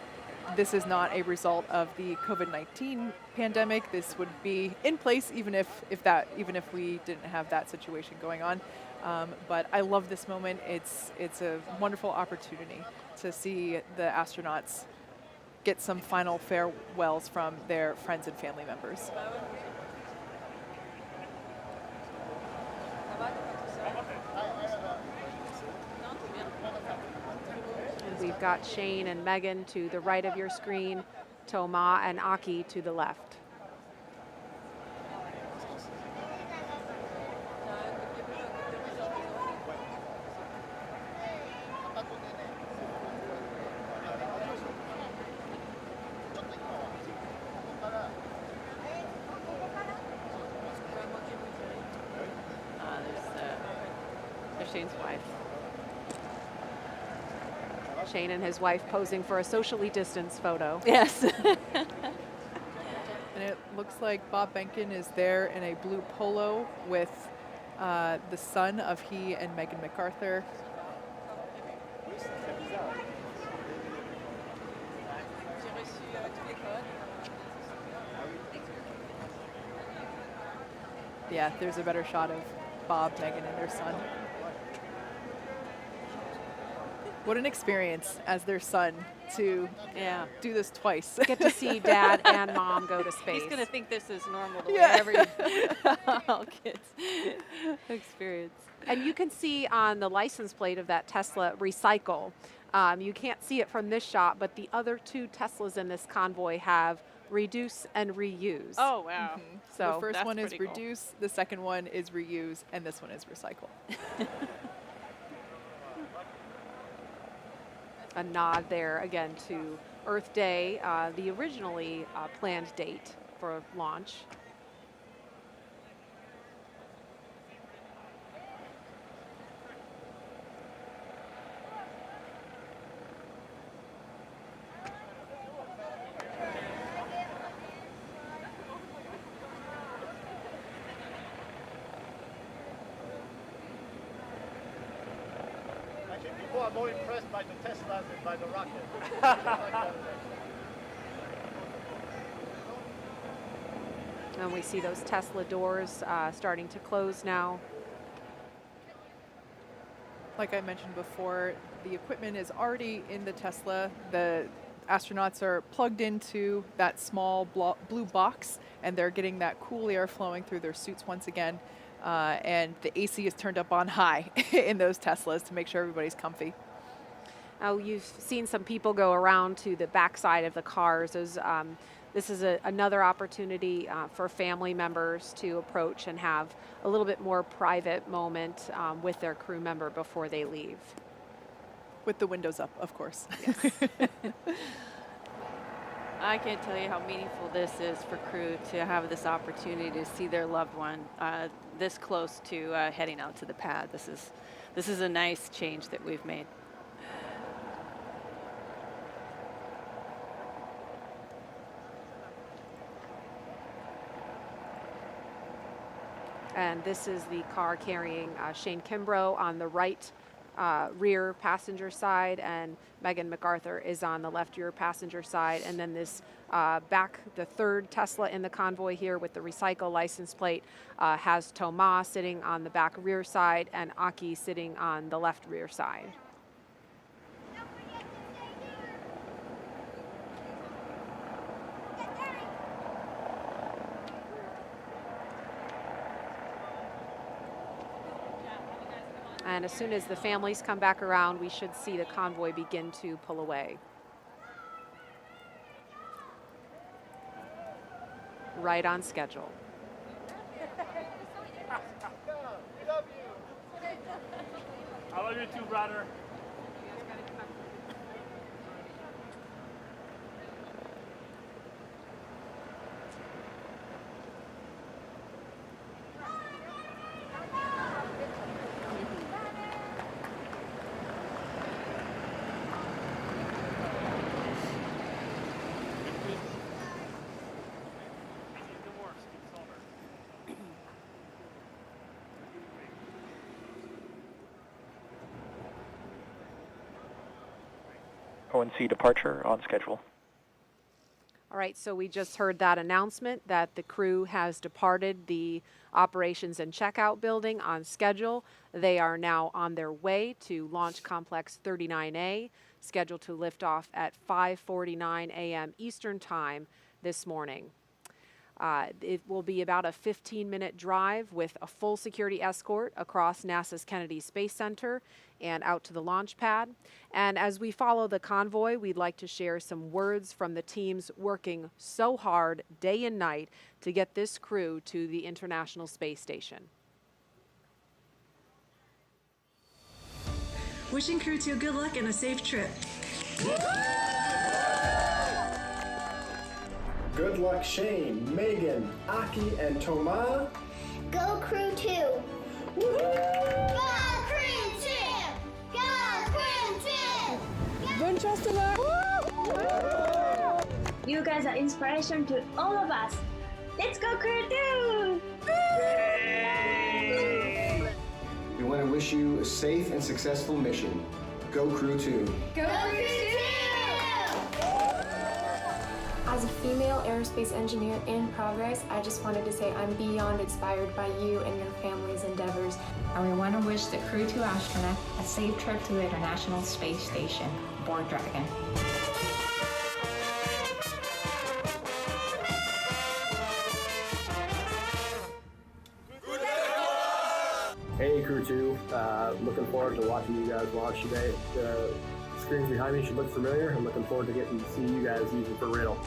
[SPEAKER 7] This is not a result of the COVID-19 pandemic. This would be in place even if we didn't have that situation going on. But I love this moment. It's a wonderful opportunity to see the astronauts get some final farewells from their friends and family members.
[SPEAKER 6] And we've got Shane and Megan to the right of your screen, Thomas and Aki to the left.
[SPEAKER 8] There's Shane's wife.
[SPEAKER 6] Shane and his wife posing for a socially distanced photo.
[SPEAKER 8] Yes.
[SPEAKER 7] And it looks like Bob Behnken is there in a blue polo with the son of he and Megan MacArthur. Yeah, there's a better shot of Bob, Megan, and their son. What an experience as their son to do this twice.
[SPEAKER 6] Get to see dad and mom go to space.
[SPEAKER 8] He's going to think this is normal the way every all kids experience.
[SPEAKER 6] And you can see on the license plate of that Tesla, recycle. You can't see it from this shot, but the other two Teslas in this convoy have reduce and reuse.
[SPEAKER 8] Oh, wow.
[SPEAKER 7] Mm-hmm.
[SPEAKER 6] So
[SPEAKER 7] the first one is
[SPEAKER 8] pretty cool.
[SPEAKER 7] reduce, the second one is reuse, and this one is recycle.
[SPEAKER 6] A nod there again to Earth Day, the originally planned date for launch.
[SPEAKER 5] People are more impressed by the Teslas than by the rocket.
[SPEAKER 6] And we see those Tesla doors starting to close now.
[SPEAKER 7] Like I mentioned before, the equipment is already in the Tesla. The astronauts are plugged into that small blue box, and they're getting that cool air flowing through their suits once again. And the AC is turned up on high in those Teslas to make sure everybody's comfy.
[SPEAKER 6] Oh, you've seen some people go around to the backside of the cars. This is another opportunity for family members to approach and have a little bit more private moment with their crew member before they leave.
[SPEAKER 7] With the windows up, of course.
[SPEAKER 6] Yes.
[SPEAKER 8] I can't tell you how meaningful this is for crew to have this opportunity to see their loved one this close to heading out to the pad. This is a nice change that we've made.
[SPEAKER 6] And this is the car carrying Shane Kimbrough on the right rear passenger side, and Megan MacArthur is on the left rear passenger side. And then this the third Tesla in the convoy here with the recycle license plate has Thomas sitting on the back rear side and Aki sitting on the left rear side. And as soon as the families come back around, we should see the convoy begin to pull away. Right on schedule.
[SPEAKER 5] I love you too, brother.
[SPEAKER 19] ONC departure on schedule.
[SPEAKER 6] All right, so we just heard that announcement that the crew has departed the operations and checkout building on schedule. They are now on their way to Launch Complex 39A, scheduled to lift off at 5:49 a.m. Eastern Time this morning. It will be about a 15-minute drive with a full security escort across NASA's Kennedy Space Center and out to the launch pad. And as we follow the convoy, we'd like to share some words from the teams working so hard day and night to get this crew to the International Space Station.
[SPEAKER 9] Wishing Crew-2 good luck and a safe trip.
[SPEAKER 10] Good luck, Shane, Megan, Aki, and Toma.
[SPEAKER 23] Go Crew-2! Go Crew-2! Go Crew-2!
[SPEAKER 9] Bon Festival!
[SPEAKER 23] You guys are inspiration to all of us. Let's go Crew-2!
[SPEAKER 10] We want to wish you a safe and successful mission. Go Crew-2!
[SPEAKER 23] Go Crew-2!
[SPEAKER 24] As a female aerospace engineer in progress, I just wanted to say I'm beyond inspired by you and your family's endeavors.
[SPEAKER 25] And we want to wish the Crew-2 astronaut a safe trip to the International Space Station, aboard Dragon.
[SPEAKER 10] Hey Crew-2, looking forward to watching you guys launch today. The screens behind me should look familiar. I'm looking forward to getting to see you guys use it for real.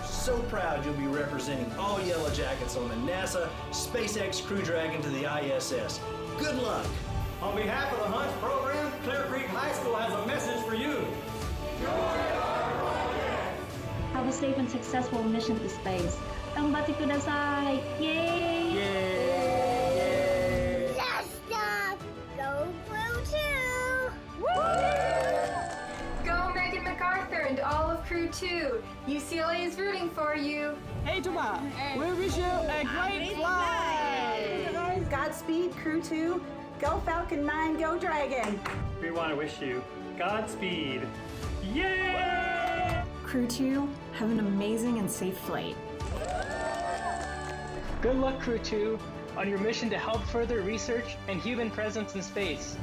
[SPEAKER 26] So proud you'll be representing all Yellow Jackets on the NASA SpaceX Crew Dragon to the ISS. Good luck.
[SPEAKER 5] On behalf of the Hunts program, Clear Creek High School has a message for you.
[SPEAKER 23] Have a safe and successful mission to space. Ganbatte kudasai! Yay! Yay! Last stop! Go Crew-2!
[SPEAKER 24] Go Megan MacArthur and all of Crew-2. UCLA is rooting for you.
[SPEAKER 9] Hey Toma, we wish you a great flight!
[SPEAKER 27] Godspeed Crew-2. Go Falcon 9, go Dragon!
[SPEAKER 5] We want to wish you Godspeed. Yay!
[SPEAKER 25] Crew-2, have an amazing and safe flight.
[SPEAKER 5] Good luck, Crew-2, on your mission to help further research and human presence in space.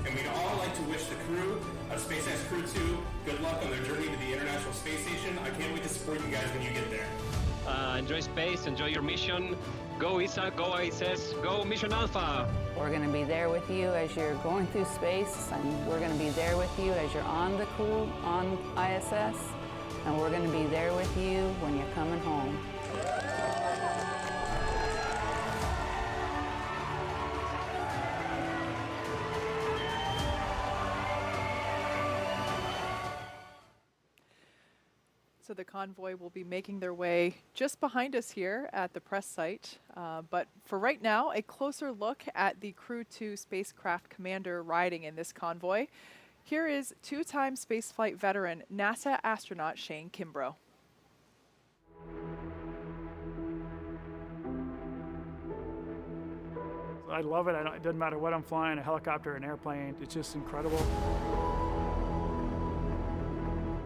[SPEAKER 28] And we'd all like to wish the crew of SpaceX Crew-2 good luck on their journey to the International Space Station. I can't wait to support you guys when you get there.
[SPEAKER 29] Enjoy space, enjoy your mission. Go ESA, go ISS, go Mission Alpha.
[SPEAKER 30] We're going to be there with you as you're going through space, and we're going to be there with you as you're on the crew on ISS, and we're going to be there with you when you're coming home.
[SPEAKER 7] So the convoy will be making their way just behind us here at the press site. But for right now, a closer look at the Crew-2 spacecraft commander riding in this convoy. Here is two-time spaceflight veteran NASA astronaut Shane Kimbrough.
[SPEAKER 20] I love it. It doesn't matter what I'm flying, a helicopter, an airplane. It's just incredible.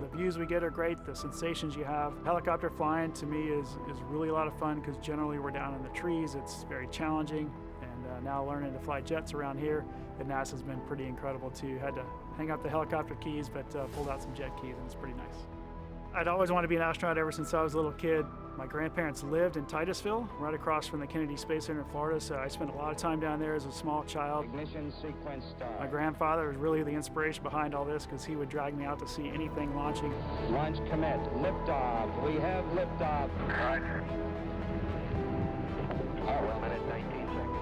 [SPEAKER 20] The views we get are great, the sensations you have. Helicopter flying to me is really a lot of fun because generally we're down in the trees. It's very challenging. And now learning to fly jets around here at NASA's been pretty incredible too. Had to hang up the helicopter keys, but pulled out some jet keys, and it's pretty nice. I'd always wanted to be an astronaut ever since I was a little kid. My grandparents lived in Titusville, right across from the Kennedy Space Center in Florida, so I spent a lot of time down there as a small child.
[SPEAKER 31] Ignition sequence start.
[SPEAKER 20] My grandfather was really the inspiration behind all this because he would drag me out to see anything launching.
[SPEAKER 31] Launch commit. Liftoff. We have liftoff.
[SPEAKER 28] Roger.
[SPEAKER 31] 1 minute, 19 seconds.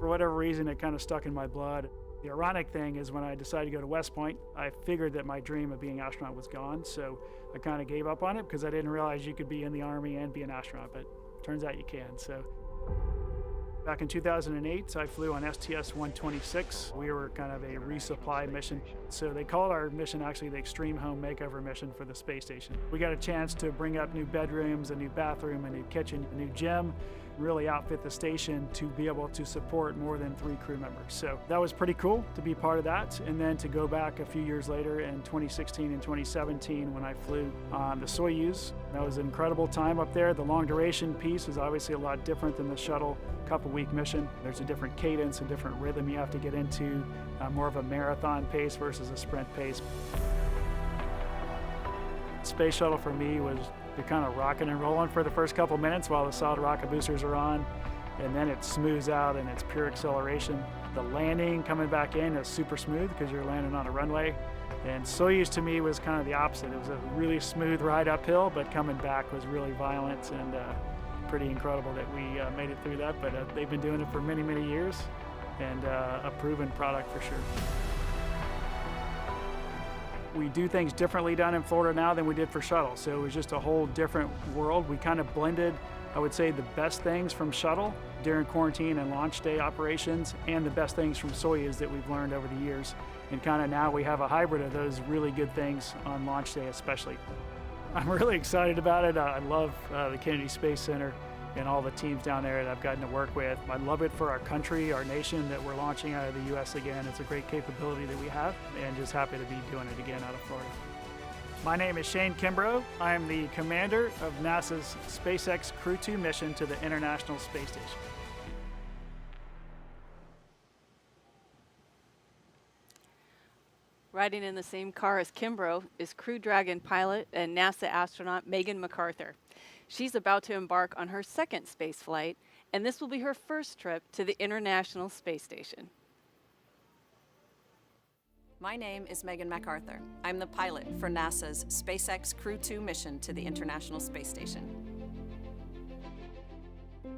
[SPEAKER 20] For whatever reason, it kind of stuck in my blood. The ironic thing is when I decided to go to West Point, I figured that my dream of being an astronaut was gone, so I kind of gave up on it because I didn't realize you could be in the Army and be an astronaut, but turns out you can. So back in 2008, I flew on STS-126. We were kind of a resupply mission. So they called our mission actually the Extreme Home Makeover Mission for the space station. We got a chance to bring up new bedrooms, a new bathroom, a new kitchen, a new gym, really outfit the station to be able to support more than 3 crew members. So that was pretty cool to be part of that. And then to go back a few years later in 2016 and 2017 when I flew on the Soyuz. That was an incredible time up there. The long duration piece is obviously a lot different than the shuttle couple-week mission. There's a different cadence, a different rhythm you have to get into, more of a marathon pace versus a sprint pace. Space shuttle for me was you're kind of rocking and rolling for the first couple minutes while the solid rocket boosters are on, and then it smooths out and it's pure acceleration. The landing coming back in is super smooth because you're landing on a runway. And Soyuz to me was kind of the opposite. It was a really smooth ride uphill, but coming back was really violent and pretty incredible that we made it through that. But they've been doing it for many, many years, and a proven product for sure. We do things differently down in Florida now than we did for shuttle, so it was just a whole different world. We kind of blended, I would say, the best things from shuttle during quarantine and launch day operations and the best things from Soyuz that we've learned over the years. And kind of now we have a hybrid of those really good things on launch day especially. I'm really excited about it. I love the Kennedy Space Center and all the teams down there that I've gotten to work with. I love it for our country, our nation, that we're launching out of the U.S. again. It's a great capability that we have, and just happy to be doing it again out of Florida. My name is Shane Kimbrough. I am the commander of NASA's SpaceX Crew-2 mission to the International Space Station.
[SPEAKER 8] Riding in the same car as Kimbrough is Crew Dragon pilot and NASA astronaut Megan McArthur. She's about to embark on her second space flight, and this will be her first trip to the International Space Station.
[SPEAKER 1] My name is Megan McArthur. I'm the pilot for NASA's SpaceX Crew-2 mission to the International Space Station.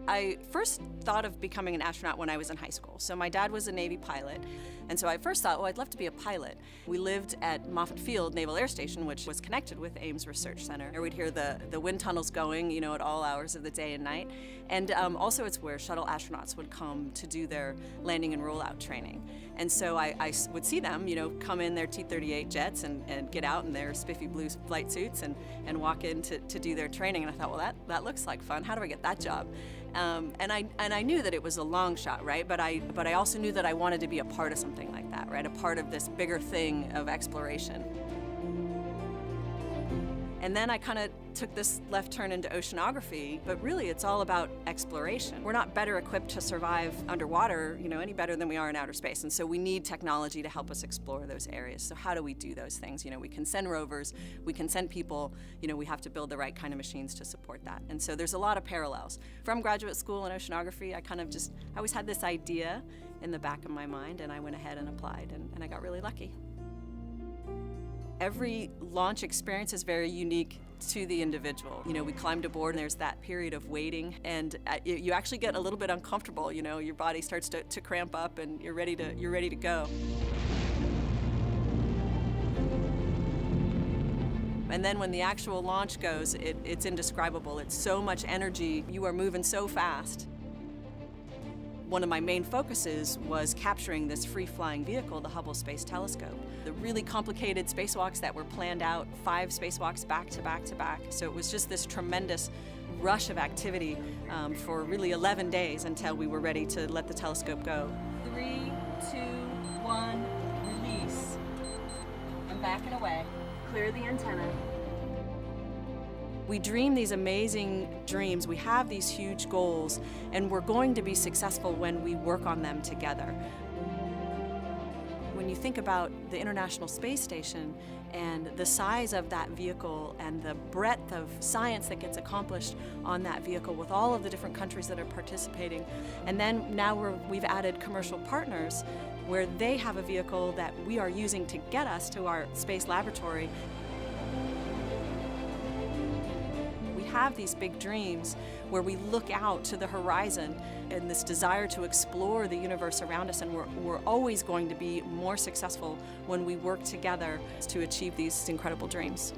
[SPEAKER 1] I first thought of becoming an astronaut when I was in high school. So my dad was a Navy pilot, and so I first thought, well, I'd love to be a pilot. We lived at Moffett Field Naval Air Station, which was connected with Ames Research Center. We'd hear the wind tunnels going, at all hours of the day and night. And also it's where shuttle astronauts would come to do their landing and rollout training. And so I would see them, come in their T-38 jets and get out in their spiffy blue flight suits and walk in to do their training. And I thought, well, that looks like fun. How do I get that job? And I knew that it was a long shot, right? But I also knew that I wanted to be a part of something like that, right? A part of this bigger thing of exploration. And then I kind of took this left turn into oceanography, but really it's all about exploration. We're not better equipped to survive underwater, any better than we are in outer space. And so we need technology to help us explore those areas. So how do we do those things? We can send rovers, we can send people, we have to build the right kind of machines to support that. And so there's a lot of parallels. From graduate school in oceanography, I always had this idea in the back of my mind, and I went ahead and applied, and I got really lucky. Every launch experience is very unique to the individual. We climbed aboard and there's that period of waiting, and you actually get a little bit uncomfortable. Your body starts to cramp up and you're ready to go. And then when the actual launch goes, it's indescribable. It's so much energy. You are moving so fast. One of my main focuses was capturing this free-flying vehicle, the Hubble Space Telescope. The really complicated spacewalks that were planned out, 5 spacewalks back to back to back. So it was just this tremendous rush of activity for really 11 days until we were ready to let the telescope go. 3, 2, 1, release. I'm backing away. Clear the antenna. We dream these amazing dreams, we have these huge goals, and we're going to be successful when we work on them together. When you think about the International Space Station and the size of that vehicle and the breadth of science that gets accomplished on that vehicle with all of the different countries that are participating, and then now we've added commercial partners where they have a vehicle that we are using to get us to our space laboratory. Have these big dreams where we look out to the horizon and this desire to explore the universe around us, and we're always going to be more successful when we work together to achieve these incredible dreams.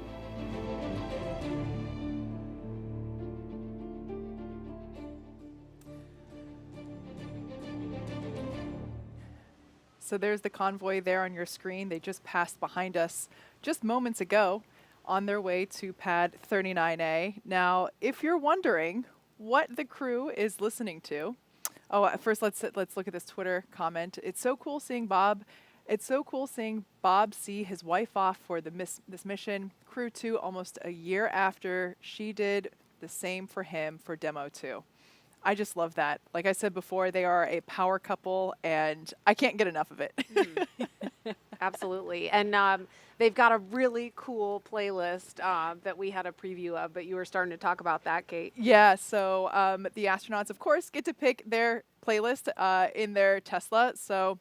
[SPEAKER 7] So there's the convoy there on your screen. They just passed behind us just moments ago on their way to pad 39A. Now, if you're wondering what the crew is listening to. Oh, first let's look at this Twitter comment. It's so cool seeing Bob see his wife off for this mission. Crew-2 almost a year after she did the same for him for Demo 2. I just love that. Like I said before, they are a power couple, and I can't get enough of it.
[SPEAKER 6] Absolutely. And they've got a really cool playlist that we had a preview of, but you were starting to talk about that, Kate.
[SPEAKER 7] Yeah, so the astronauts, of course, get to pick their playlist in their Tesla. So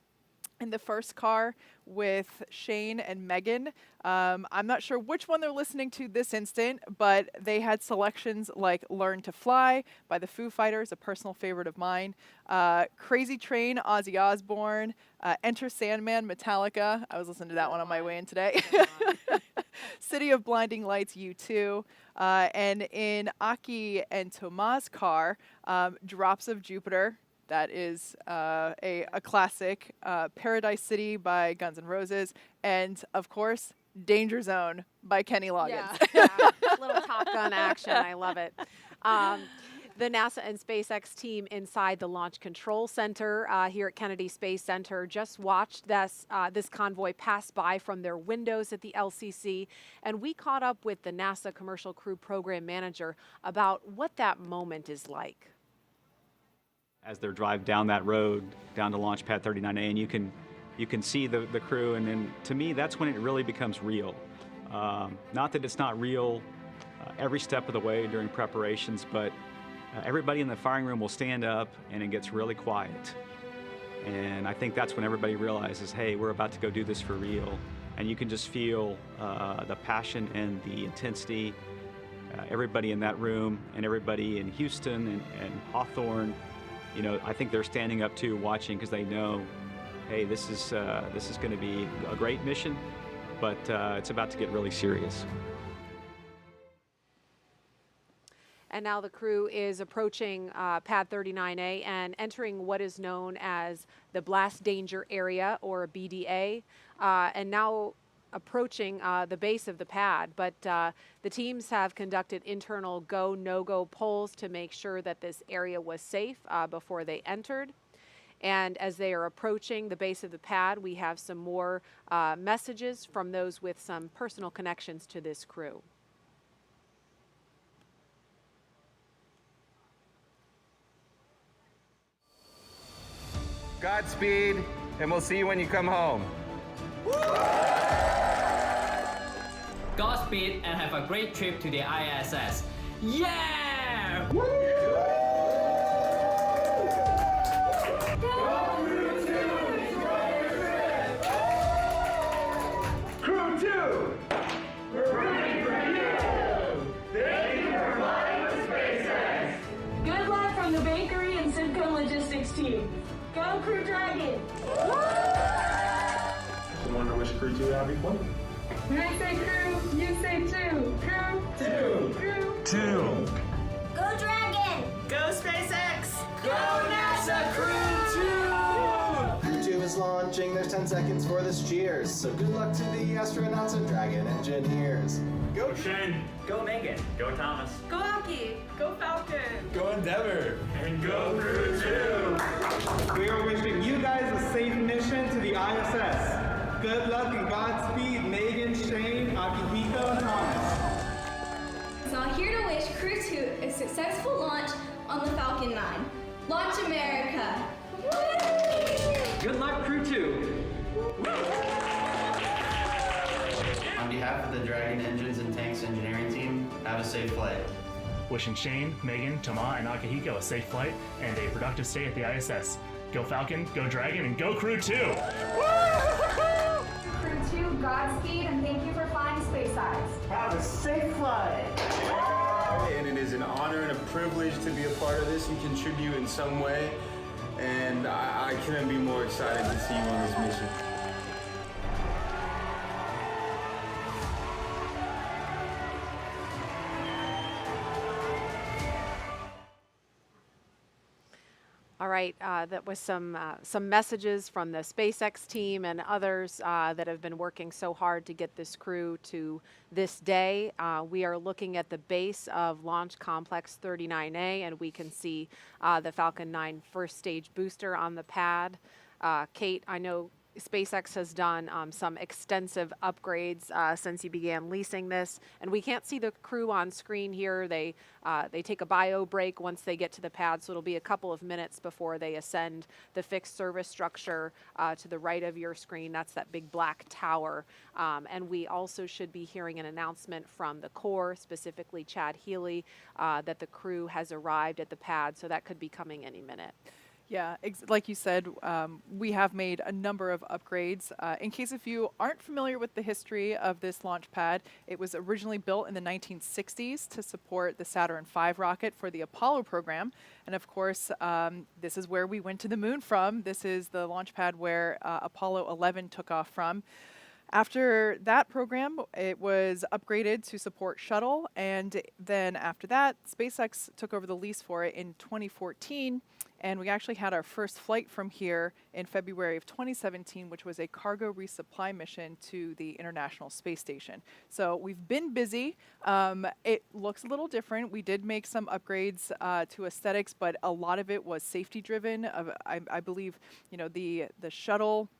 [SPEAKER 7] in the first car with Shane and Megan, I'm not sure which one they're listening to this instant, but they had selections like Learn to Fly by the Foo Fighters, a personal favorite of mine, Crazy Train, Ozzy Osbourne, Enter Sandman, Metallica. I was listening to that one on my way in today. City of Blinding Lights, U2. And in Aki and Tomas' car, Drops of Jupiter. That is a classic. Paradise City by Guns N' Roses. And, of course, Danger Zone by Kenny Loggins.
[SPEAKER 6] Yeah, little Top Gun action. I love it. The NASA and SpaceX team inside the Launch Control Center here at Kennedy Space Center just watched this convoy pass by from their windows at the LCC, and we caught up with the NASA Commercial Crew Program Manager about what that moment is like.
[SPEAKER 3] As they drive down that road, down to Launch Pad 39A, and you can see the crew, and then to me, that's when it really becomes real. Not that it's not real every step of the way during preparations, but everybody in the firing room will stand up and it gets really quiet. And I think that's when everybody realizes, hey, we're about to go do this for real. And you can just feel the passion and the intensity. Everybody in that room and everybody in Houston and Hawthorne, you know, I think they're standing up too, watching, because they know, hey, this is going to be a great mission, but it's about to get really serious.
[SPEAKER 6] And now the crew is approaching Pad 39A and entering what is known as the Blast Danger Area, or BDA, and now approaching the base of the pad. But the teams have conducted internal go, no-go polls to make sure that this area was safe before they entered. And as they are approaching the base of the pad, we have some more messages from those with some personal connections to this crew.
[SPEAKER 31] Godspeed, and we'll see you when you come home.
[SPEAKER 11] Godspeed and have a great trip to the ISS. Yeah!
[SPEAKER 9] Crew-2, we're ready for you! Thank you for flying with SpaceX!
[SPEAKER 12] Good luck from the bakery and Simco Logistics team. Go Crew Dragon!
[SPEAKER 10] Someone to wish Crew-2 a happy flight.
[SPEAKER 12] When I say crew, you say two. Crew.
[SPEAKER 9] Two.
[SPEAKER 12] Go Dragon!
[SPEAKER 9] Go SpaceX!
[SPEAKER 12] Go NASA
[SPEAKER 9] Crew-2!
[SPEAKER 13] Crew-2 is launching. There's 10 seconds for this cheers. So good luck to the astronauts and Dragon engineers.
[SPEAKER 31] Go Shane.
[SPEAKER 11] Go Megan. Go Thomas.
[SPEAKER 12] Go Aki! Go Falcon!
[SPEAKER 31] Go Endeavor. And go Crew-2. We are wishing you guys a safe mission to the ISS. Good luck and Godspeed, Megan, Shane, Akihiko, and Thomas.
[SPEAKER 12] So I'm here to wish Crew-2 a successful launch on the Falcon 9. Launch America!
[SPEAKER 11] Good luck, Crew-2.
[SPEAKER 13] On behalf of the Dragon Engines and Tanks engineering team, have a safe flight.
[SPEAKER 14] Wishing Shane, Megan, Tama, and Akihiko a safe flight and a productive stay at the ISS. Go Falcon, go Dragon, and go Crew-2!
[SPEAKER 12] Crew-2, Godspeed, and thank you for flying SpaceX.
[SPEAKER 9] Have a safe flight!
[SPEAKER 31] And it is an honor and a privilege to be a part of this and contribute in some way. And I couldn't be more excited to see you on this mission.
[SPEAKER 6] All right, that was some messages from the SpaceX team and others that have been working so hard to get this crew to this day. We are looking at the base of Launch Complex 39A, and we can see the Falcon 9 first stage booster on the pad. Kate, I know SpaceX has done some extensive upgrades since you began leasing this, and we can't see the crew on screen here. They take a bio break once they get to the pad, so it'll be a couple of minutes before they ascend the fixed service structure to the right of your screen. That's that big black tower, and we also should be hearing an announcement from the Corps, specifically Chad Healy, that the crew has arrived at the pad, so that could be coming any minute.
[SPEAKER 7] Yeah, like you said, we have made a number of upgrades. In case if you aren't familiar with the history of this launch pad, it was originally built in the 1960s to support the Saturn V rocket for the Apollo program. And of course, this is where we went to the moon from. This is the launch pad where Apollo 11 took off from. After that program, it was upgraded to support shuttle, and then after that, SpaceX took over the lease for it in 2014, and we actually had our first flight from here in February of 2017, which was a cargo resupply mission to the International Space Station. So we've been busy. It looks a little different. We did make some upgrades to aesthetics, but a lot of it was safety driven. I believe, you know, the shuttle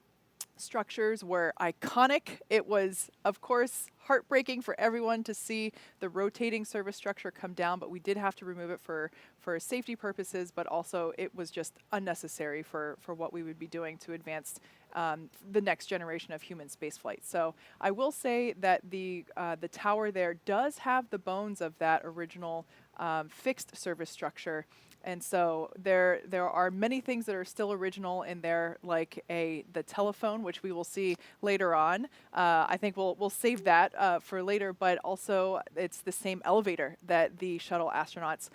[SPEAKER 7] structures were iconic. It was, of course, heartbreaking for everyone to see the rotating service structure come down, but we did have to remove it for safety purposes, but also it was just unnecessary for what we would be doing to advance the next generation of human spaceflight. So I will say that the tower there does have the bones of that original fixed service structure. And so there are many things that are still original in there, like the telephone, which we will see later on. I think we'll save that for later, but also it's the same elevator that the shuttle astronauts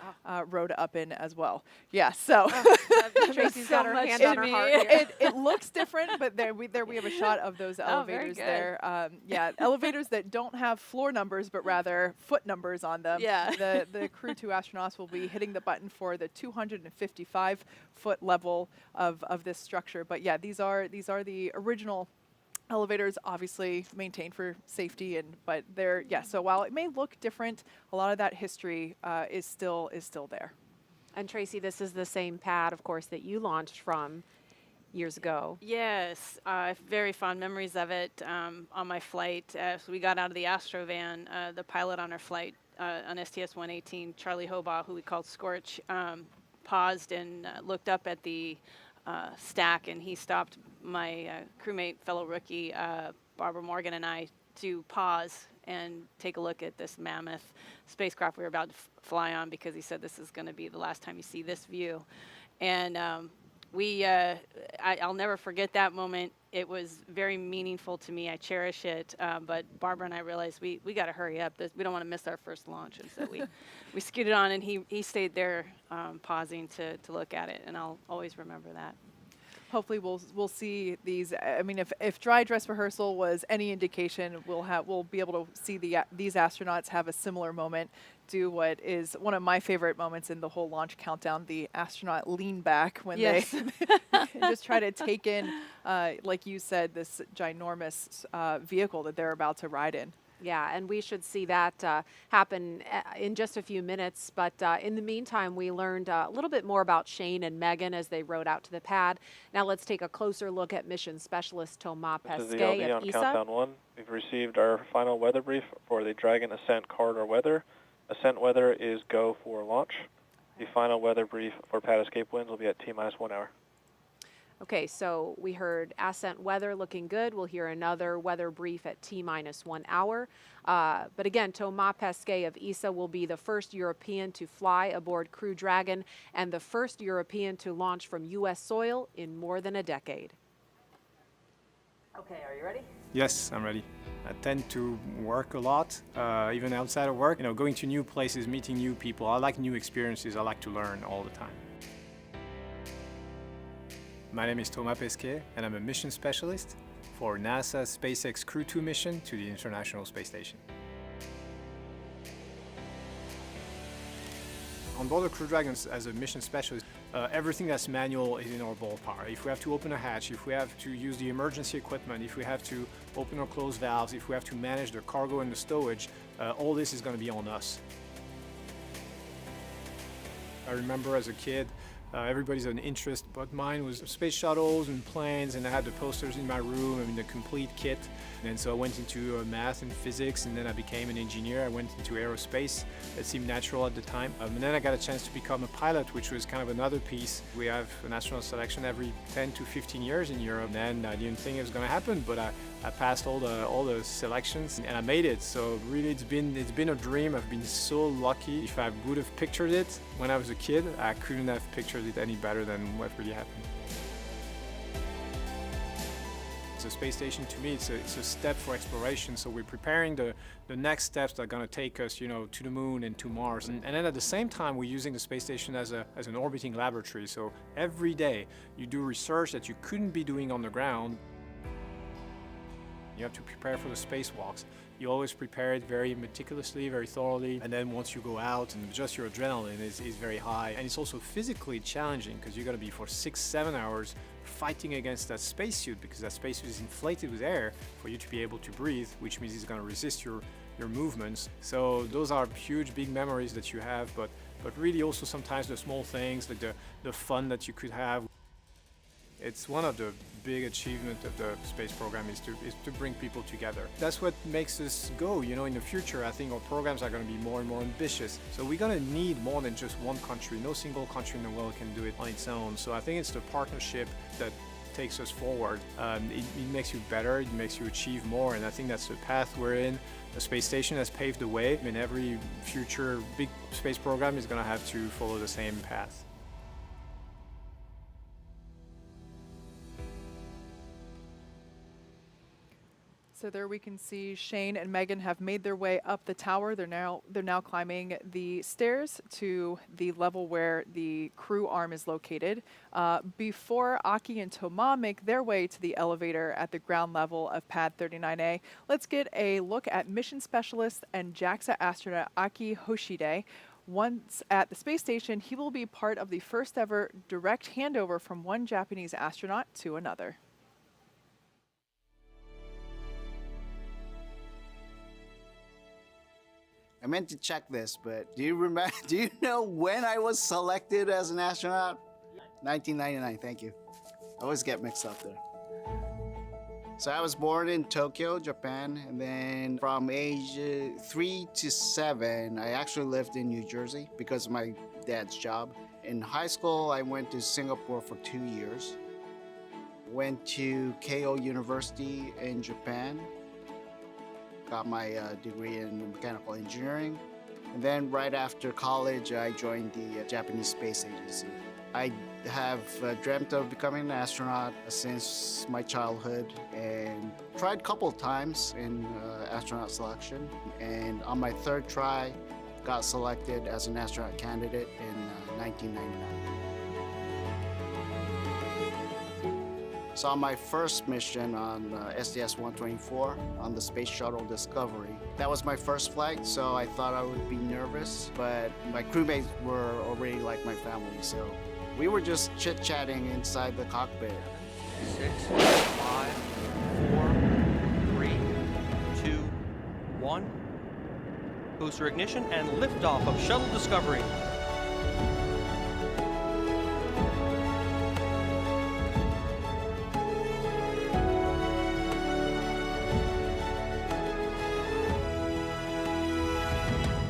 [SPEAKER 7] rode up in as well. Yeah, so
[SPEAKER 6] Tracy's got her hand on her heart here.
[SPEAKER 7] It looks different, but there we have a shot of those elevators there. Yeah, elevators that don't have floor numbers, but rather foot numbers on them.
[SPEAKER 8] Yeah.
[SPEAKER 7] The Crew-2 astronauts will be hitting the button for the 255-foot level of this structure. But yeah, these are the original elevators, obviously maintained for safety, but they're so while it may look different, a lot of that history is still there.
[SPEAKER 6] And Tracy, this is the same pad, of course, that you launched from years ago.
[SPEAKER 8] Yes, very fond memories of it on my flight. So we got out of the Astrovan, the pilot on our flight on STS-118, Charlie Hobaugh, who we called Scorch, paused and looked up at the stack, and he stopped my crewmate, fellow rookie, Barbara Morgan, and I to pause and take a look at this mammoth spacecraft we were about to fly on, because he said this is going to be the last time you see this view. And I'll never forget that moment. It was very meaningful to me. I cherish it. But Barbara and I realized we got to hurry up. We don't want to miss our first launch. And so we scooted on, and he stayed there pausing to look at it. And I'll always remember that.
[SPEAKER 7] Hopefully we'll see these. I mean, if dry dress rehearsal was any indication, we'll be able to see these astronauts have a similar moment, do what is one of my favorite moments in the whole launch countdown, the astronaut lean back when they just try to take in, like you said, this ginormous vehicle that they're about to ride in.
[SPEAKER 6] Yeah, and we should see that happen in just a few minutes. But in the meantime, we learned a little bit more about Shane and Megan as they rode out to the pad. Now let's take a closer look at mission specialist Thomas Pesquet of ESA.
[SPEAKER 2] Countdown 1. We've received our final weather brief for the Dragon Ascent corridor weather. Ascent weather is go for launch. The final weather brief for pad escape winds will be at T-minus 1 hour.
[SPEAKER 6] Okay, so we heard ascent weather looking good. We'll hear another weather brief at T-minus 1 hour. But again, Thomas Pesquet of ESA will be the first European to fly aboard Crew Dragon and the first European to launch from U.S. soil in more than a decade.
[SPEAKER 4] Okay, are you ready?
[SPEAKER 15] Yes, I'm ready. I tend to work a lot, even outside of work. You know, going to new places, meeting new people. I like new experiences. I like to learn all the time. My name is Thomas Pesquet, and I'm a mission specialist for NASA's SpaceX Crew-2 mission to the International Space Station. On board the Crew Dragon as a mission specialist, everything that's manual is in our ballpark. If we have to open a hatch, if we have to use the emergency equipment, if we have to open or close valves, if we have to manage the cargo and the stowage, all this is going to be on us. I remember as a kid, everybody's an interest, but mine was space shuttles and planes, and I had the posters in my room, I mean the complete kit. And so I went into math and physics, and then I became an engineer. I went into aerospace. It seemed natural at the time. And then I got a chance to become a pilot, which was kind of another piece. We have an astronaut selection every 10 to 15 years in Europe, and I didn't think it was going to happen, but I passed all the selections and I made it. So really it's been a dream. I've been so lucky. If I would have pictured it when I was a kid, I couldn't have pictured it any better than what really happened. The space station, to me, it's a step for exploration. So we're preparing the next steps that are going to take us, to the moon and to Mars. And then at the same time, we're using the space station as an orbiting laboratory. So every day you do research that you couldn't be doing on the ground. You have to prepare for the spacewalks. You always prepare it very meticulously, very thoroughly, and then once you go out, and just your adrenaline is very high. And it's also physically challenging because you're going to be for 6-7 hours fighting against that spacesuit, because that spacesuit is inflated with air for you to be able to breathe, which means it's going to resist your movements. So those are huge, big memories that you have, but really also sometimes the small things, like the fun that you could have. It's one of the big achievements of the space program is to bring people together. That's what makes us go. In the future, I think our programs are going to be more and more ambitious. So we're going to need more than just one country. No single country in the world can do it on its own. So I think it's the partnership that takes us forward. It makes you better, it makes you achieve more, and I think that's the path we're in. The space station has paved the way, and every future big space program is going to have to follow the same path.
[SPEAKER 7] So there we can see Shane and Megan have made their way up the tower. They're now climbing the stairs to the level where the crew arm is located. Before Aki and Thomas make their way to the elevator at the ground level of pad 39A, let's get a look at mission specialist and JAXA astronaut Aki Hoshide. Once at the space station, he will be part of the first ever direct handover from one Japanese astronaut to another.
[SPEAKER 4] I meant to check this, but do you know when I was selected as an astronaut? 1999, thank you. I always get mixed up there. So I was born in Tokyo, Japan, and then from age 3 to 7, I actually lived in New Jersey because of my dad's job. In high school, I went to Singapore for 2 years. Went to Keio University in Japan. Got my degree in mechanical engineering. And then right after college, I joined the Japanese Space Agency. I have dreamt of becoming an astronaut since my childhood and tried a couple of times in astronaut selection. And on my third try, got selected as an astronaut candidate in 1999. So on my first mission on STS-124 on the Space Shuttle Discovery, that was my first flight, so I thought I would be nervous, but my crewmates were already like my family, so we were just chit-chatting inside the cockpit.
[SPEAKER 16] 6, 5, 4, 3, 2, 1. Booster ignition and liftoff of Shuttle Discovery.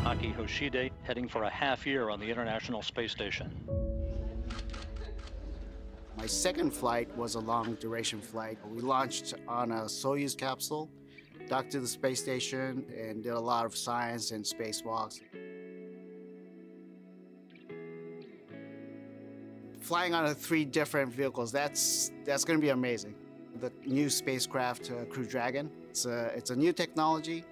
[SPEAKER 16] Aki Hoshide heading for a half year on the International Space Station.
[SPEAKER 4] My second flight was a long duration flight. We launched on a Soyuz capsule, docked to the space station, and did a lot of science and spacewalks. Flying on 3 different vehicles, that's going to be amazing. The new spacecraft, Crew Dragon, it's a new technology,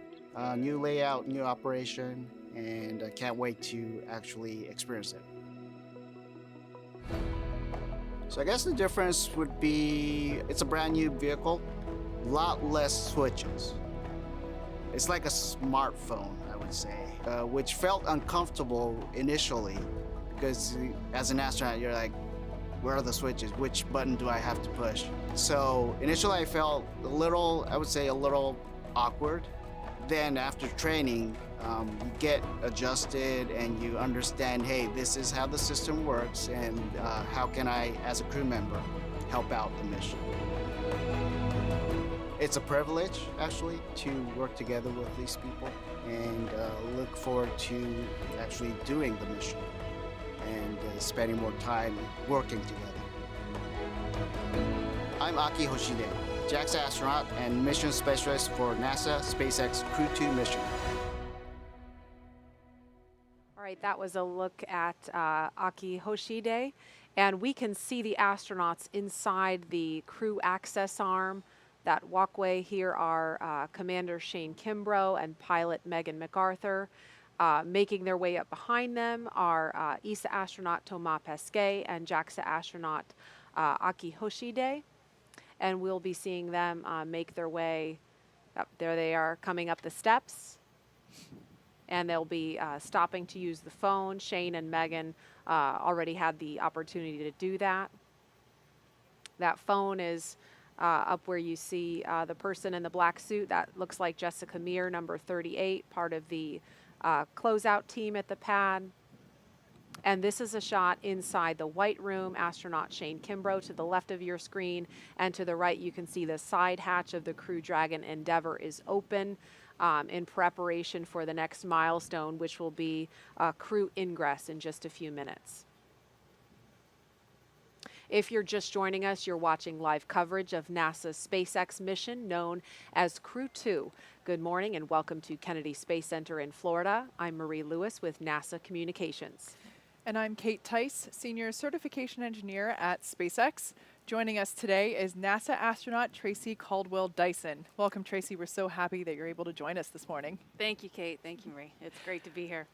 [SPEAKER 4] new layout, new operation, and I can't wait to actually experience it. So I guess the difference would be it's a brand new vehicle, a lot less switches. It's like a smartphone, I would say, which felt uncomfortable initially because as an astronaut, you're like, where are the switches? Which button do I have to push? So initially I felt a little, I would say a little awkward. Then after training, you get adjusted and you understand, hey, this is how the system works and how can I, as a crew member, help out the mission. It's a privilege, actually, to work together with these people and look forward to actually doing the mission and spending more time working together. I'm Aki Hoshide, JAXA astronaut and mission specialist for NASA SpaceX Crew-2 mission.
[SPEAKER 6] All right, that was a look at Aki Hoshide, and we can see the astronauts inside the crew access arm. That walkway here are Commander Shane Kimbrough and pilot Megan MacArthur. Making their way up behind them are ESA astronaut Thomas Pesquet and JAXA astronaut Aki Hoshide. And we'll be seeing them make their way up. There they are coming up the steps. And they'll be stopping to use the phone. Shane and Megan already had the opportunity to do that. That phone is up where you see the person in the black suit. That looks like Jessica Meir, number 38, part of the closeout team at the pad. And this is a shot inside the white room. Astronaut Shane Kimbrough to the left of your screen, and to the right you can see the side hatch of the Crew Dragon Endeavour is open in preparation for the next milestone, which will be crew ingress in just a few minutes. If you're just joining us, you're watching live coverage of NASA's SpaceX mission known as Crew-2. Good morning and welcome to Kennedy Space Center in Florida. I'm Marie Lewis with NASA Communications.
[SPEAKER 7] And I'm Kate Tice, Senior Certification Engineer at SpaceX. Joining us today is NASA astronaut Tracy Caldwell Dyson. Welcome, Tracy. We're so happy that you're able to join us this morning.
[SPEAKER 8] Thank you, Kate. Thank you, Marie. It's great to be here.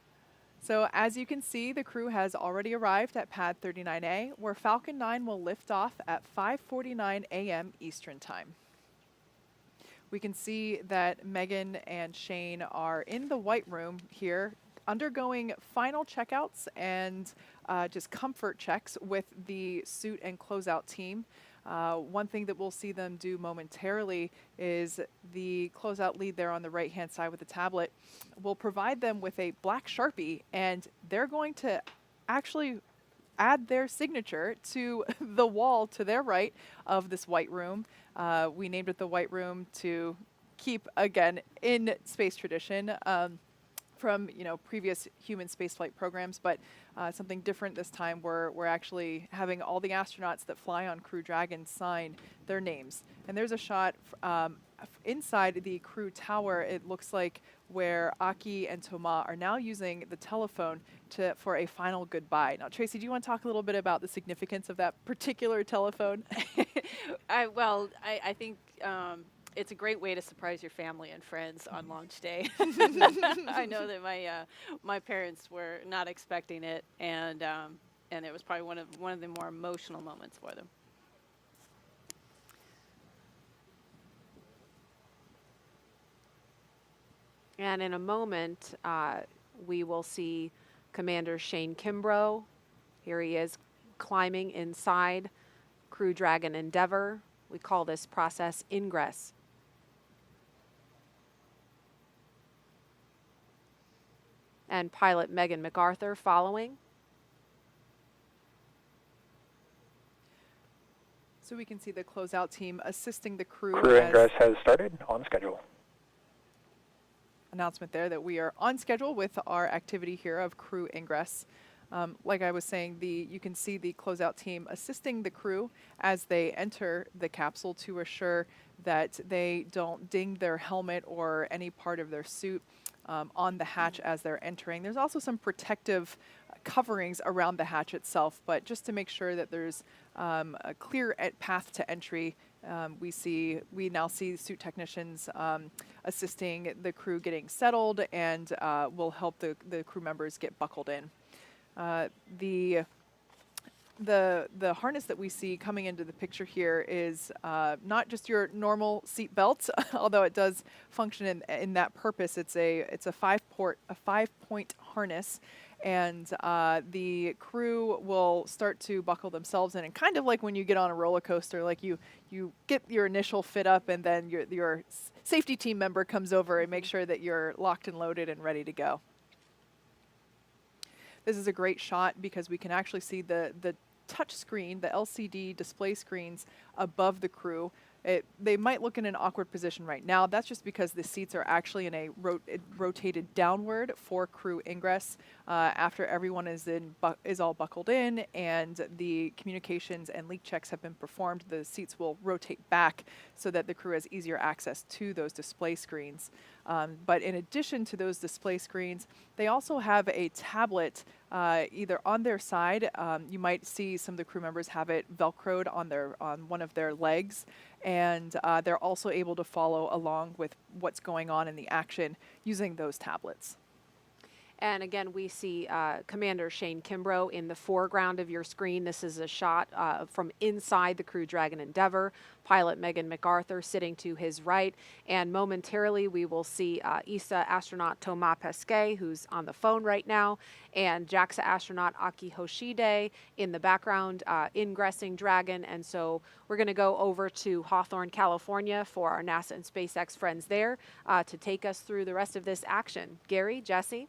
[SPEAKER 7] So as you can see, the crew has already arrived at pad 39A, where Falcon 9 will lift off at 5:49 a.m. Eastern Time. We can see that Megan and Shane are in the white room here, undergoing final checkouts and just comfort checks with the suit and closeout team. One thing that we'll see them do momentarily is the closeout lead there on the right-hand side with the tablet will provide them with a black Sharpie, and they're going to actually add their signature to the wall to their right of this white room. We named it the white room to keep, again, in space tradition. From previous human spaceflight programs, but something different this time. We're actually having all the astronauts that fly on Crew Dragon sign their names. And there's a shot inside the crew tower. It looks like where Aki and Thomas are now using the telephone for a final goodbye. Now, Tracy, do you want to talk a little bit about the significance of that particular telephone?
[SPEAKER 8] I think. It's a great way to surprise your family and friends on launch day. I know that my parents were not expecting it, and it was probably one of the more emotional moments for them.
[SPEAKER 6] And in a moment, we will see Commander Shane Kimbrough. Here he is climbing inside Crew Dragon Endeavour. We call this process ingress. And pilot Megan MacArthur following.
[SPEAKER 7] So we can see the closeout team assisting the crew.
[SPEAKER 2] Crew ingress has started on schedule.
[SPEAKER 7] Announcement there that we are on schedule with our activity here of crew ingress. Like I was saying, you can see the closeout team assisting the crew as they enter the capsule to assure that they don't ding their helmet or any part of their suit on the hatch as they're entering. There's also some protective coverings around the hatch itself, but just to make sure that there's a clear path to entry, we now see suit technicians assisting the crew getting settled and will help the crew members get buckled in. The harness that we see coming into the picture here is not just your normal seat belt, although it does function in that purpose. It's a 5-point harness, and the crew will start to buckle themselves in. And kind of like when you get on a roller coaster, like you get your initial fit up, and then your safety team member comes over and makes sure that you're locked and loaded and ready to go. This is a great shot because we can actually see the touch screen, the LCD display screens above the crew. They might look in an awkward position right now. That's just because the seats are actually in a rotated downward for crew ingress. After everyone is all buckled in and the communications and leak checks have been performed, the seats will rotate back so that the crew has easier access to those display screens. But in addition to those display screens, they also have a tablet either on their side. You might see some of the crew members have it Velcroed on one of their legs, and they're also able to follow along with what's going on in the action using those tablets.
[SPEAKER 6] And again, we see Commander Shane Kimbrough in the foreground of your screen. This is a shot from inside the Crew Dragon Endeavour. Pilot Megan MacArthur sitting to his right. And momentarily, we will see ESA astronaut Thomas Pesquet, who's on the phone right now, and JAXA astronaut Aki Hoshide in the background, ingressing Dragon. And so we're going to go over to Hawthorne, California for our NASA and SpaceX friends there to take us through the rest of this action. Gary, Jesse?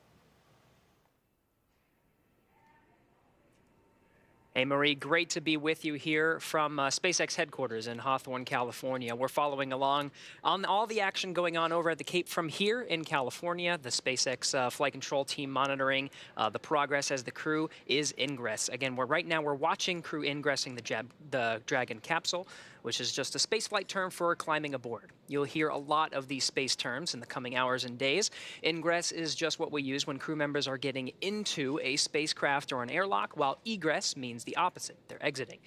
[SPEAKER 5] Hey, Marie, great to be with you here from SpaceX headquarters in Hawthorne, California. We're following along on all the action going on over at the Cape from here in California. The SpaceX flight control team monitoring the progress as the crew is ingress. Again, right now we're watching crew ingressing the Dragon capsule, which is just a spaceflight term for climbing aboard. You'll hear a lot of these space terms in the coming hours and days. Ingress is just what we use when crew members are getting into a spacecraft or an airlock, while egress means the opposite. They're exiting.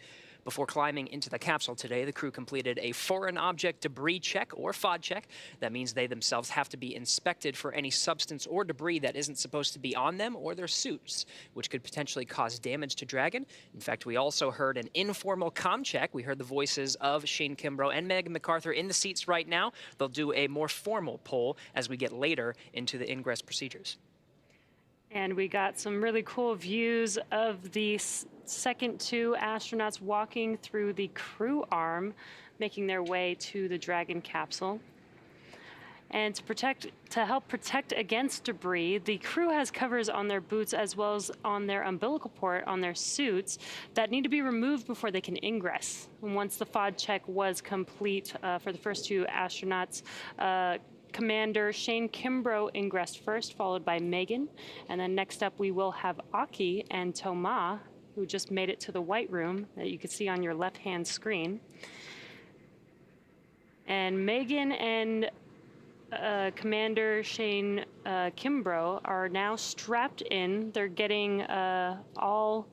[SPEAKER 5] Before climbing into the capsule today, the crew completed a foreign object debris check, or FOD check. That means they themselves have to be inspected for any substance or debris that isn't supposed to be on them or their suits, which could potentially cause damage to Dragon. In fact, we also heard an informal comm check. We heard the voices of Shane Kimbrough and Megan MacArthur in the seats right now. They'll do a more formal poll as we get later into the ingress procedures.
[SPEAKER 17] And we got some really cool views of the second two astronauts walking through the crew arm, making their way to the Dragon capsule. And to help protect against debris, the crew has covers on their boots as well as on their umbilical port on their suits that need to be removed before they can ingress. And once the FOD check was complete for the first two astronauts, Commander Shane Kimbrough ingressed first, followed by Megan. And then next up, we will have Aki and Thomas, who just made it to the white room that you can see on your left-hand screen. And Megan and Commander Shane Kimbrough are now strapped in. They're getting all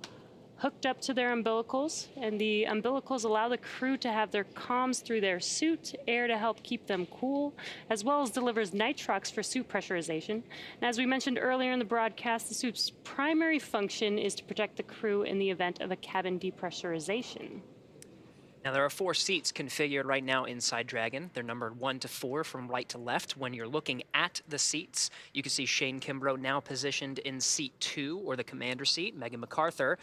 [SPEAKER 17] hooked up to their umbilicals, and the umbilicals allow the crew to have their comms through their suit, air to help keep them cool, as well as delivers nitrox for suit pressurization. And as we mentioned earlier in the broadcast, the suit's primary function is to protect the crew in the event of a cabin depressurization.
[SPEAKER 5] Now, there are 4 seats configured right now inside Dragon. They're numbered 1 to 4 from right to left. When you're looking at the seats, you can see Shane Kimbrough now positioned in seat 2, or the commander seat. Megan MacArthur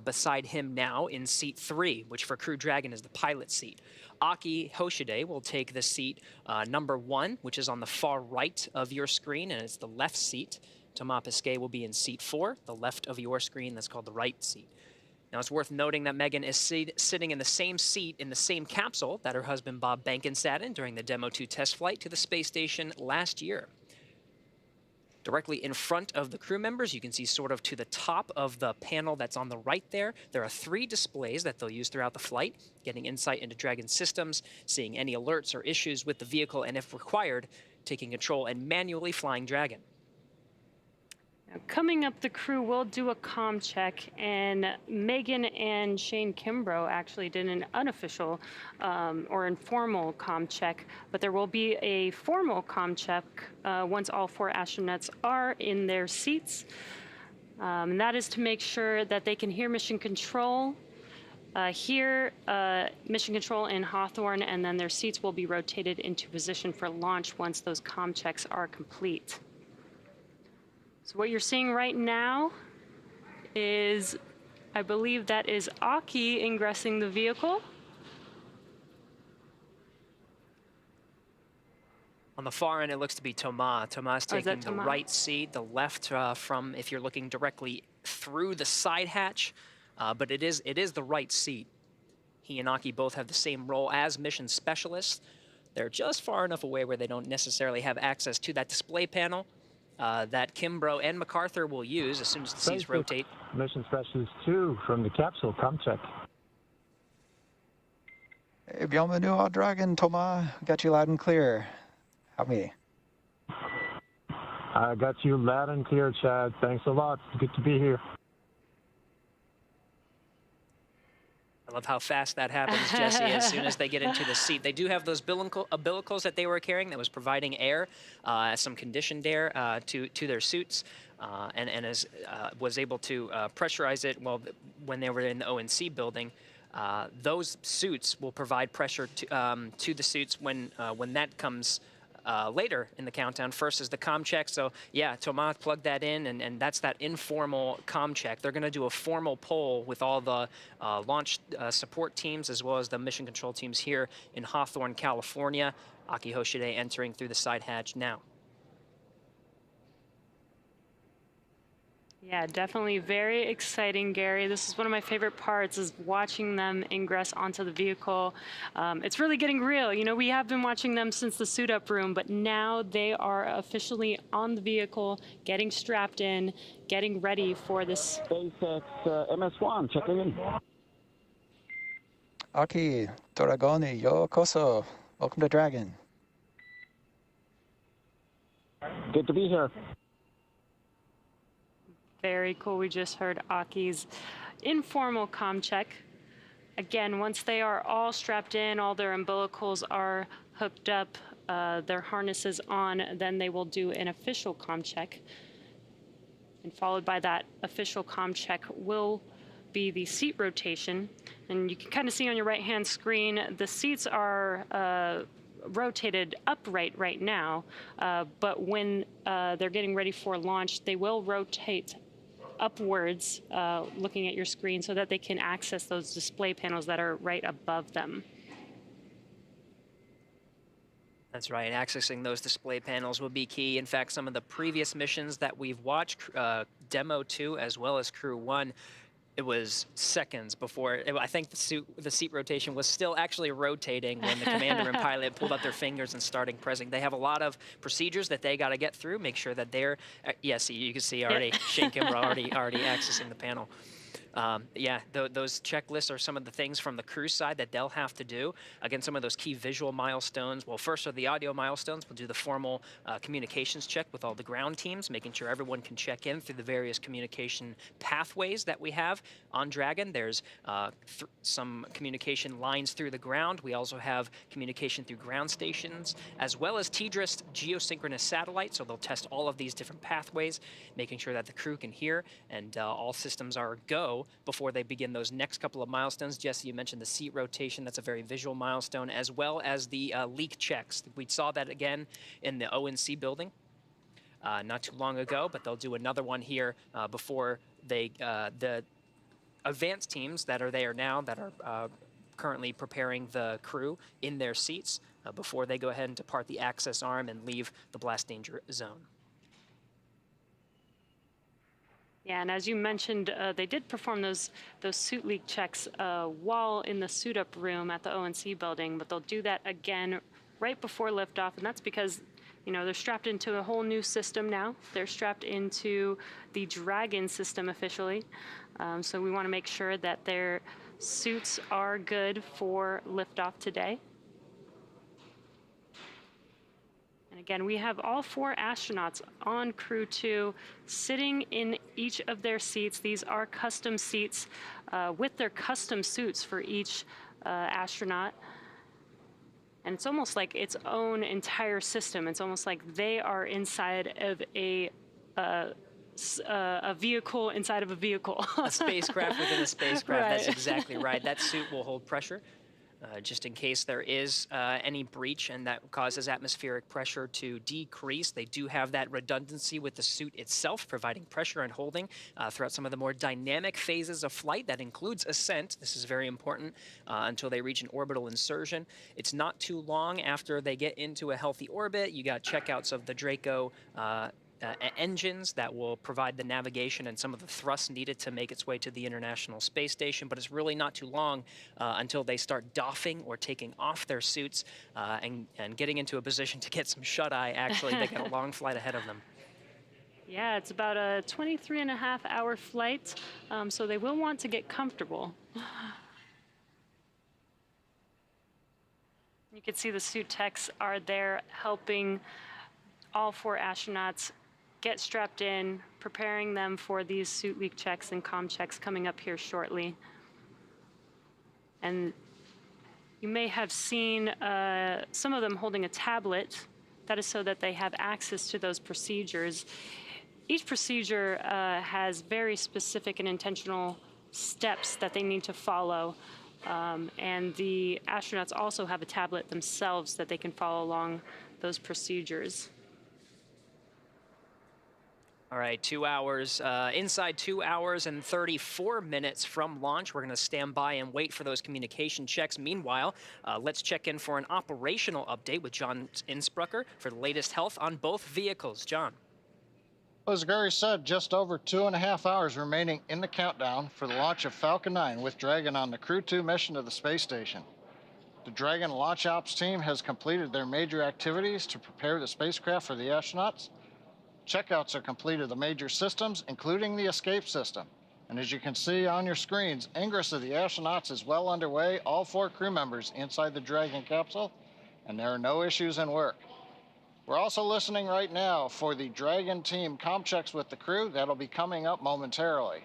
[SPEAKER 5] beside him now in seat 3, which for Crew Dragon is the pilot seat. Aki Hoshide will take the seat number 1, which is on the far right of your screen, and it's the left seat. Thomas Pesquet will be in seat 4, the left of your screen. That's called the right seat. Now, it's worth noting that Megan is sitting in the same seat in the same capsule that her husband Bob Behnken sat in during the Demo 2 test flight to the space station last year. Directly in front of the crew members, you can see sort of to the top of the panel that's on the right there, there are 3 displays that they'll use throughout the flight, getting insight into Dragon systems, seeing any alerts or issues with the vehicle, and if required, taking control and manually flying Dragon.
[SPEAKER 17] Coming up, the crew will do a comm check, and Megan and Shane Kimbrough actually did an unofficial or informal comm check, but there will be a formal comm check once all 4 astronauts are in their seats. And that is to make sure that they can hear mission control, mission control in Hawthorne, and then their seats will be rotated into position for launch once those comm checks are complete. So what you're seeing right now is, I believe that is Aki ingressing the vehicle.
[SPEAKER 5] On the far end, it looks to be Thomas. Thomas taking the right seat, the left from if you're looking directly through the side hatch, but it is the right seat. He and Aki both have the same role as mission specialists. They're just far enough away where they don't necessarily have access to that display panel that Kimbrough and MacArthur will use as soon as the seats rotate.
[SPEAKER 18] Mission Specialist 2 from the capsule, come check.
[SPEAKER 19] Hey, bienvenue au Dragon, Thomas. Got you loud and clear. How me?
[SPEAKER 18] I got you loud and clear, Chad. Thanks a lot. Good to be here.
[SPEAKER 5] I love how fast that happens, Jesse, as soon as they get into the seat. They do have those umbilicals that they were carrying that was providing air, some conditioned air to their suits, and was able to pressurize it when they were in the ONC building. Those suits will provide pressure to the suits when that comes later in the countdown. First is the comm check. So yeah, Thomas plugged that in, and that's that informal comm check. They're going to do a formal poll with all the launch support teams as well as the mission control teams here in Hawthorne, California. Aki Hoshide entering through the side hatch now.
[SPEAKER 17] Yeah, definitely very exciting, Gary. This is one of my favorite parts, is watching them ingress onto the vehicle. It's really getting real. You know, we have been watching them since the suit-up room, but now they are officially on the vehicle, getting strapped in, getting ready for this.
[SPEAKER 18] SpaceX MS-1, checking in.
[SPEAKER 19] Aki, Dragoni, yokoso. Welcome to Dragon.
[SPEAKER 18] Good to be here.
[SPEAKER 17] Very cool. We just heard Aki's informal comm check. Again, once they are all strapped in, all their umbilicals are hooked up, their harnesses on, then they will do an official comm check. And followed by that official comm check will be the seat rotation. And you can kind of see on your right-hand screen, the seats are rotated upright right now, but when they're getting ready for launch, they will rotate upwards, looking at your screen, so that they can access those display panels that are right above them.
[SPEAKER 5] That's right. Accessing those display panels will be key. In fact, some of the previous missions that we've watched, Demo 2 as well as Crew 1, it was seconds before, I think the seat rotation was still actually rotating when the commander and pilot pulled out their fingers and started pressing. They have a lot of procedures that they got to get through, make sure that they're, yes, you can see already, Shane Kimbrough already accessing the panel. Yeah, those checklists are some of the things from the crew side that they'll have to do. Again, some of those key visual milestones. Well, first are the audio milestones. We'll do the formal communications check with all the ground teams, making sure everyone can check in through the various communication pathways that we have on Dragon. There's some communication lines through the ground. We also have communication through ground stations, as well as TDRS geosynchronous satellites. So they'll test all of these different pathways, making sure that the crew can hear and all systems are go before they begin those next couple of milestones. Jesse, you mentioned the seat rotation. That's a very visual milestone, as well as the leak checks. We saw that again in the ONC building not too long ago, but they'll do another one here before they, the advanced teams that are there now that are currently preparing the crew in their seats before they go ahead and depart the access arm and leave the blast danger zone.
[SPEAKER 17] Yeah, and as you mentioned, they did perform those suit leak checks while in the suit-up room at the ONC building, but they'll do that again right before liftoff, and that's because, you know, they're strapped into a whole new system now. They're strapped into the Dragon system officially, so we want to make sure that their suits are good for liftoff today. And again, we have all 4 astronauts on Crew 2 sitting in each of their seats. These are custom seats with their custom suits for each astronaut. And it's almost like its own entire system. It's almost like they are inside of a vehicle inside of a vehicle.
[SPEAKER 5] A spacecraft within a spacecraft.
[SPEAKER 17] Right.
[SPEAKER 5] That's exactly right. That suit will hold pressure. just in case there is any breach and that causes atmospheric pressure to decrease. They do have that redundancy with the suit itself, providing pressure and holding throughout some of the more dynamic phases of flight. That includes ascent. This is very important until they reach an orbital insertion. It's not too long after they get into a healthy orbit. You got checkouts of the Draco engines that will provide the navigation and some of the thrust needed to make its way to the International Space Station, but it's really not too long until they start doffing or taking off their suits and getting into a position to get some shut-eye. Actually, they got a long flight ahead of them.
[SPEAKER 17] Yeah, it's about a 23.5-hour flight, so they will want to get comfortable. You can see the suit techs are there helping all 4 astronauts get strapped in, preparing them for these suit leak checks and comm checks coming up here shortly. And you may have seen some of them holding a tablet. That is so that they have access to those procedures. Each procedure has very specific and intentional steps that they need to follow. And the astronauts also have a tablet themselves that they can follow along those procedures.
[SPEAKER 5] All right, 2 hours, inside 2 hours and 34 minutes from launch. We're going to stand by and wait for those communication checks. Meanwhile, let's check in for an operational update with John Innsbrucker for the latest health on both vehicles. John.
[SPEAKER 20] Well, as Gary said, just over 2.5 hours remaining in the countdown for the launch of Falcon 9 with Dragon on the Crew-2 mission to the space station. The Dragon launch ops team has completed their major activities to prepare the spacecraft for the astronauts. Checkouts are complete of the major systems, including the escape system. And as you can see on your screens, ingress of the astronauts is well underway, all 4 crew members inside the Dragon capsule, and there are no issues in work. We're also listening right now for the Dragon team comm checks with the crew. That'll be coming up momentarily.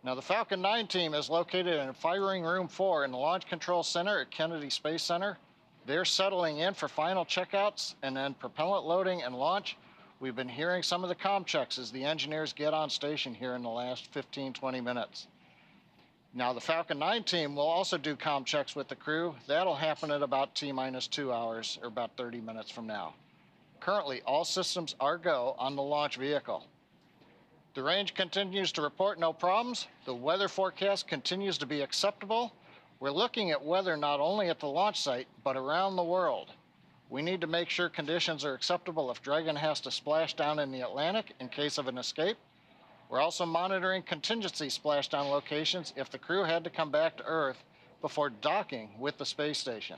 [SPEAKER 20] Now, the Falcon 9 team is located in Firing Room 4 in the Launch Control Center at Kennedy Space Center. They're settling in for final checkouts and then propellant loading and launch. We've been hearing some of the comm checks as the engineers get on station here in the last 15-20 minutes. Now, the Falcon 9 team will also do comm checks with the crew. That'll happen at about T-minus 2 hours, or about 30 minutes from now. Currently, all systems are go on the launch vehicle. The range continues to report no problems. The weather forecast continues to be acceptable. We're looking at weather not only at the launch site, but around the world. We need to make sure conditions are acceptable if Dragon has to splash down in the Atlantic in case of an escape. We're also monitoring contingency splashdown locations if the crew had to come back to Earth before docking with the space station.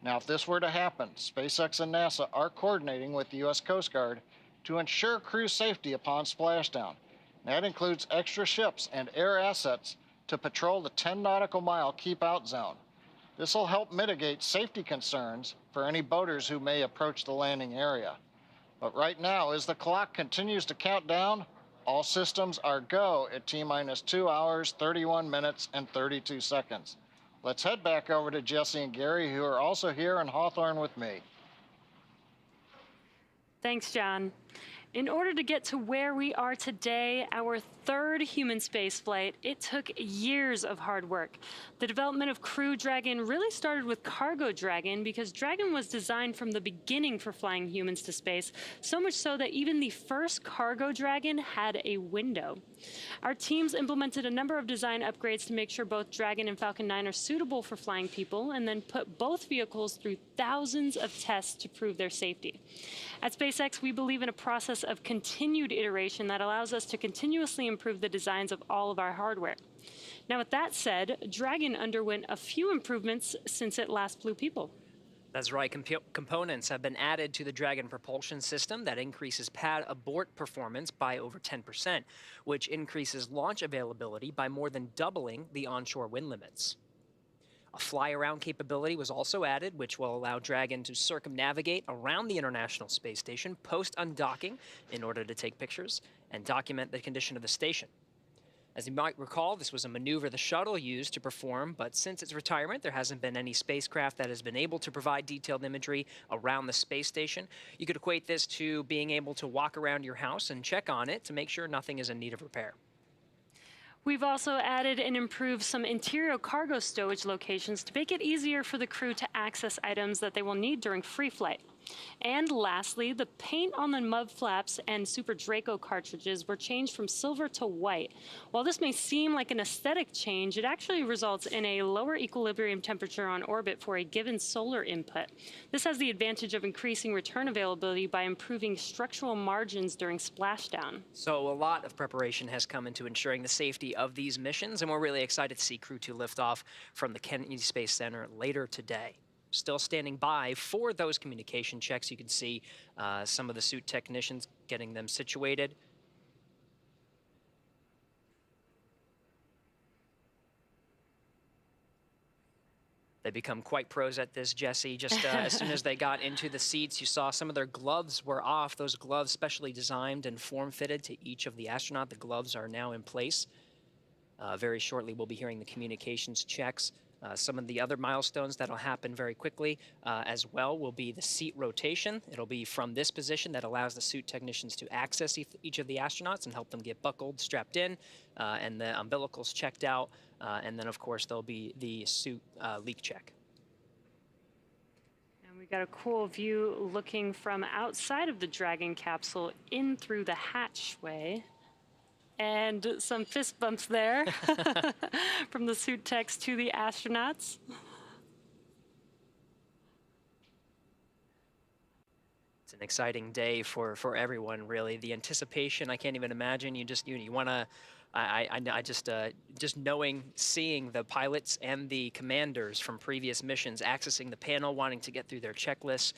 [SPEAKER 20] Now, if this were to happen, SpaceX and NASA are coordinating with the U.S. Coast Guard to ensure crew safety upon splashdown. That includes extra ships and air assets to patrol the 10 nautical mile keep out zone. This will help mitigate safety concerns for any boaters who may approach the landing area. But right now, as the clock continues to count down, all systems are go at T-minus 2 hours, 31 minutes, and 32 seconds. Let's head back over to Jesse and Gary, who are also here in Hawthorne with me.
[SPEAKER 17] Thanks, John. In order to get to where we are today, our 3rd human spaceflight, it took years of hard work. The development of Crew Dragon really started with Cargo Dragon because Dragon was designed from the beginning for flying humans to space, so much so that even the first Cargo Dragon had a window. Our teams implemented a number of design upgrades to make sure both Dragon and Falcon 9 are suitable for flying people, and then put both vehicles through thousands of tests to prove their safety. At SpaceX, we believe in a process of continued iteration that allows us to continuously improve the designs of all of our hardware. Now, with that said, Dragon underwent a few improvements since it last flew people.
[SPEAKER 5] That's right. Components have been added to the Dragon propulsion system that increases pad abort performance by over 10%, which increases launch availability by more than doubling the onshore wind limits. A fly-around capability was also added, which will allow Dragon to circumnavigate around the International Space Station post-undocking in order to take pictures and document the condition of the station. As you might recall, this was a maneuver the shuttle used to perform, but since its retirement, there hasn't been any spacecraft that has been able to provide detailed imagery around the space station. You could equate this to being able to walk around your house and check on it to make sure nothing is in need of repair.
[SPEAKER 17] We've also added and improved some interior cargo stowage locations to make it easier for the crew to access items that they will need during free flight. And lastly, the paint on the mud flaps and Super Draco cartridges were changed from silver to white. While this may seem like an aesthetic change, it actually results in a lower equilibrium temperature on orbit for a given solar input. This has the advantage of increasing return availability by improving structural margins during splashdown.
[SPEAKER 5] So a lot of preparation has come into ensuring the safety of these missions, and we're really excited to see Crew-2 lift off from the Kennedy Space Center later today. Still standing by for those communication checks. You can see some of the suit technicians getting them situated. They become quite pros at this, Jesse. Just as soon as they got into the seats, you saw some of their gloves were off. Those gloves specially designed and form-fitted to each of the astronauts. The gloves are now in place. Very shortly, we'll be hearing the communications checks. Some of the other milestones that'll happen very quickly as well will be the seat rotation. It'll be from this position that allows the suit technicians to access each of the astronauts and help them get buckled, strapped in, and the umbilicals checked out. And then, of course, there'll be the suit leak check.
[SPEAKER 17] And we got a cool view looking from outside of the Dragon capsule in through the hatchway. And some fist bumps there from the suit techs to the astronauts.
[SPEAKER 5] It's an exciting day for everyone, really. The anticipation, I can't even imagine. You want to, just seeing the pilots and the commanders from previous missions accessing the panel, wanting to get through their checklists.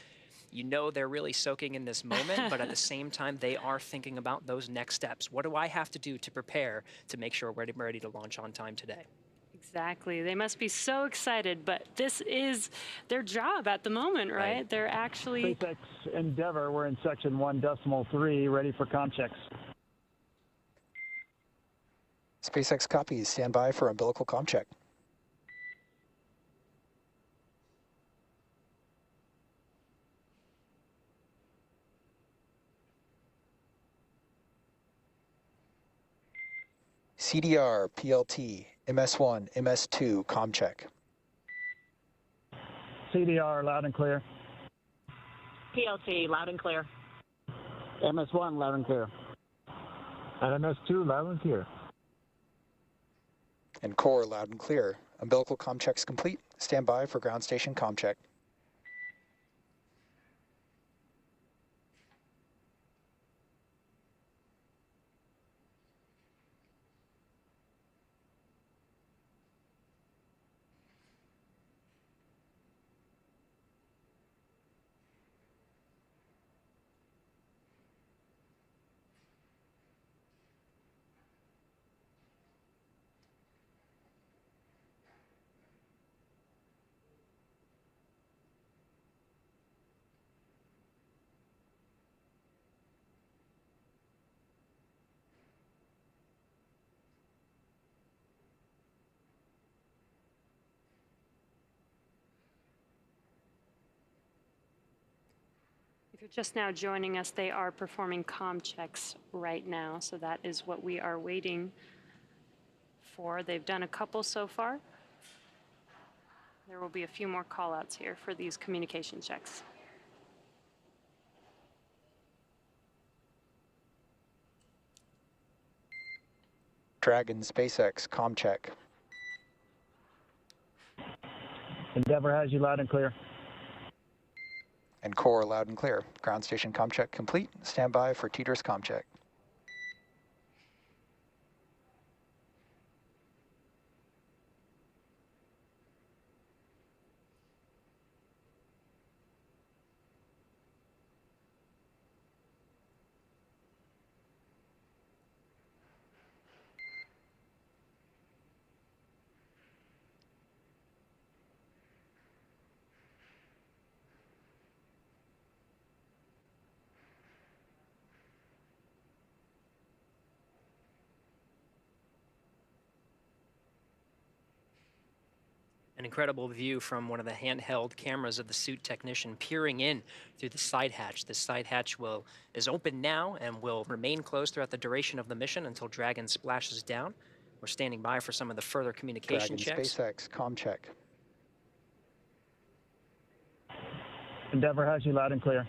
[SPEAKER 5] You know they're really soaking in this moment, but at the same time, they are thinking about those next steps. What do I have to do to prepare to make sure we're ready to launch on time today?
[SPEAKER 17] Exactly. They must be so excited, but this is their job at the moment, right? They're actually...
[SPEAKER 18] SpaceX Endeavour, we're in section 1.3, ready for comm checks.
[SPEAKER 19] SpaceX copies. Stand by for umbilical comm check. CDR, PLT, MS1, MS2, comm check.
[SPEAKER 18] CDR, loud and clear.
[SPEAKER 1] PLT, loud and clear.
[SPEAKER 18] MS1, loud and clear. And MS2, loud and clear.
[SPEAKER 19] And core, loud and clear. Umbilical comm checks complete. Stand by for ground station comm check.
[SPEAKER 17] If you're just now joining us, they are performing comm checks right now, so that is what we are waiting for. They've done a couple so far. There will be a few more call-outs here for these communication checks.
[SPEAKER 19] Dragon, SpaceX, comm check.
[SPEAKER 18] Endeavour has you loud and clear.
[SPEAKER 19] And core, loud and clear. Ground station comm check complete. Stand by for TDRS comm check.
[SPEAKER 5] An incredible view from one of the handheld cameras of the suit technician peering in through the side hatch. This side hatch is open now and will remain closed throughout the duration of the mission until Dragon splashes down. We're standing by for some of the further communication
[SPEAKER 19] Dragon
[SPEAKER 5] checks.
[SPEAKER 19] SpaceX, comm check.
[SPEAKER 18] Endeavour has you loud and clear.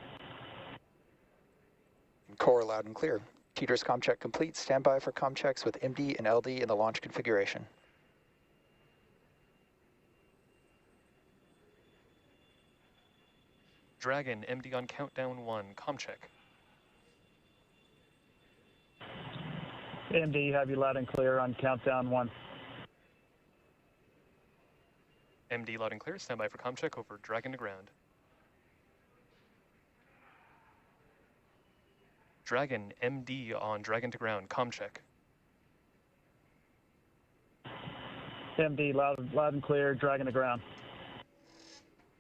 [SPEAKER 19] Core loud and clear. Teeter's comm check complete. Stand by for comm checks with MD and LD in the launch configuration.
[SPEAKER 1] Dragon, MD on countdown 1, comm check.
[SPEAKER 18] MD, have you loud and clear on countdown 1.
[SPEAKER 1] MD loud and clear, stand by for comm check over Dragon to ground. Dragon, MD on Dragon to ground, comm check.
[SPEAKER 18] MD, loud and clear, Dragon to ground.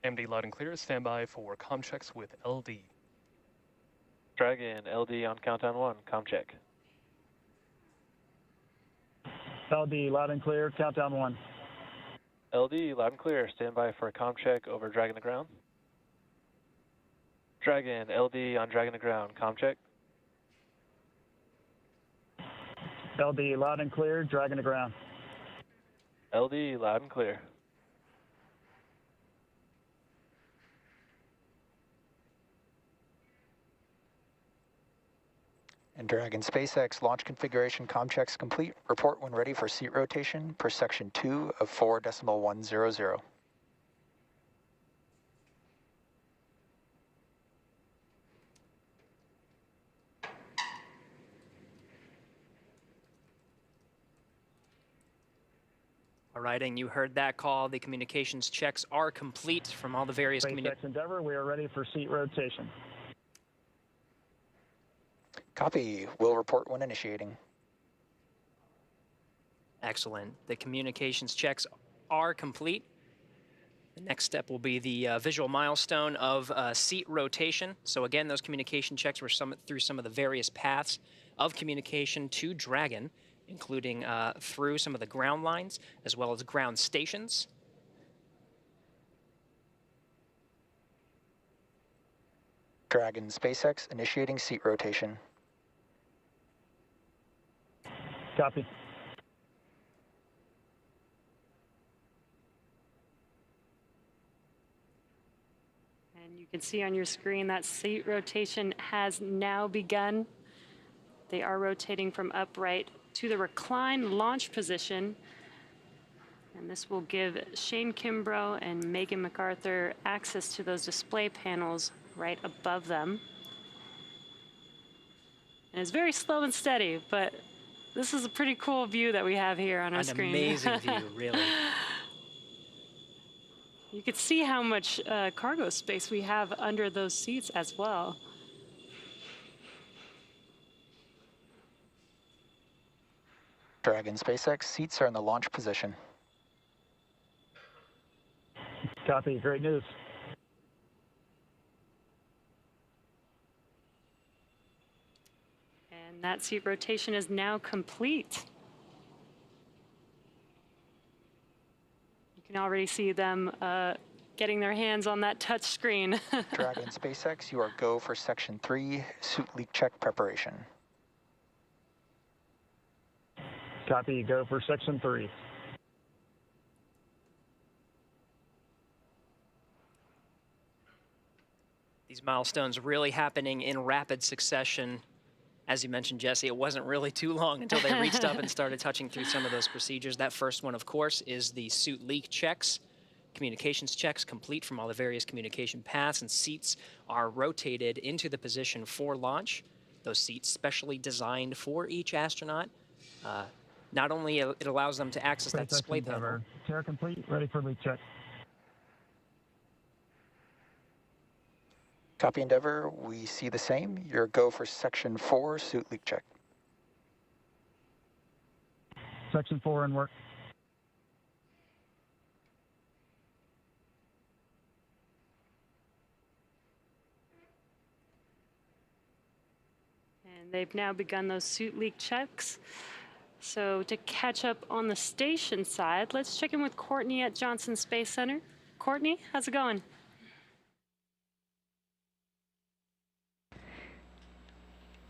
[SPEAKER 1] MD loud and clear, stand by for comm checks with LD.
[SPEAKER 2] Dragon, LD on countdown 1, comm check.
[SPEAKER 18] LD, loud and clear, countdown 1.
[SPEAKER 2] LD, loud and clear, stand by for a comm check over Dragon to ground. Dragon, LD on Dragon to ground, comm check.
[SPEAKER 18] LD, loud and clear, Dragon to ground.
[SPEAKER 2] LD, loud and clear.
[SPEAKER 19] And Dragon SpaceX launch configuration comm checks complete. Report when ready for seat rotation per section 2 of 4.100.
[SPEAKER 5] All right, and you heard that call. The communications checks are complete from all the various
[SPEAKER 18] SpaceX Endeavour, we are ready for seat rotation.
[SPEAKER 19] Copy. Will report when initiating.
[SPEAKER 5] Excellent. The communications checks are complete. The next step will be the visual milestone of seat rotation. So again, those communication checks were through some of the various paths of communication to Dragon, including through some of the ground lines as well as ground stations.
[SPEAKER 19] Dragon SpaceX initiating seat rotation.
[SPEAKER 18] Copy.
[SPEAKER 17] And you can see on your screen that seat rotation has now begun. They are rotating from upright to the recline launch position. And this will give Shane Kimbrough and Megan MacArthur access to those display panels right above them. And it's very slow and steady, but this is a pretty cool view that we have here on our screen.
[SPEAKER 5] An amazing view, really.
[SPEAKER 17] You could see how much cargo space we have under those seats as well.
[SPEAKER 19] Dragon SpaceX seats are in the launch position.
[SPEAKER 18] Copy, great news.
[SPEAKER 17] And that seat rotation is now complete. You can already see them getting their hands on that touch screen.
[SPEAKER 19] Dragon SpaceX, you are go for section 3, suit leak check preparation.
[SPEAKER 18] Copy, go for section 3.
[SPEAKER 5] These milestones really happening in rapid succession. As you mentioned, Jesse, it wasn't really too long until they reached up and started touching through some of those procedures. That first one, of course, is the suit leak checks. Communications checks complete from all the various communication paths, and seats are rotated into the position for launch. Those seats specially designed for each astronaut. Not only it allows them to access that display panel.
[SPEAKER 18] Chair complete, ready for leak check.
[SPEAKER 19] Copy Endeavour, we see the same. Your go for section 4, suit leak check.
[SPEAKER 18] Section 4 in work.
[SPEAKER 17] And they've now begun those suit leak checks. So to catch up on the station side, let's check in with Courtney at Johnson Space Center. Courtney, how's it going?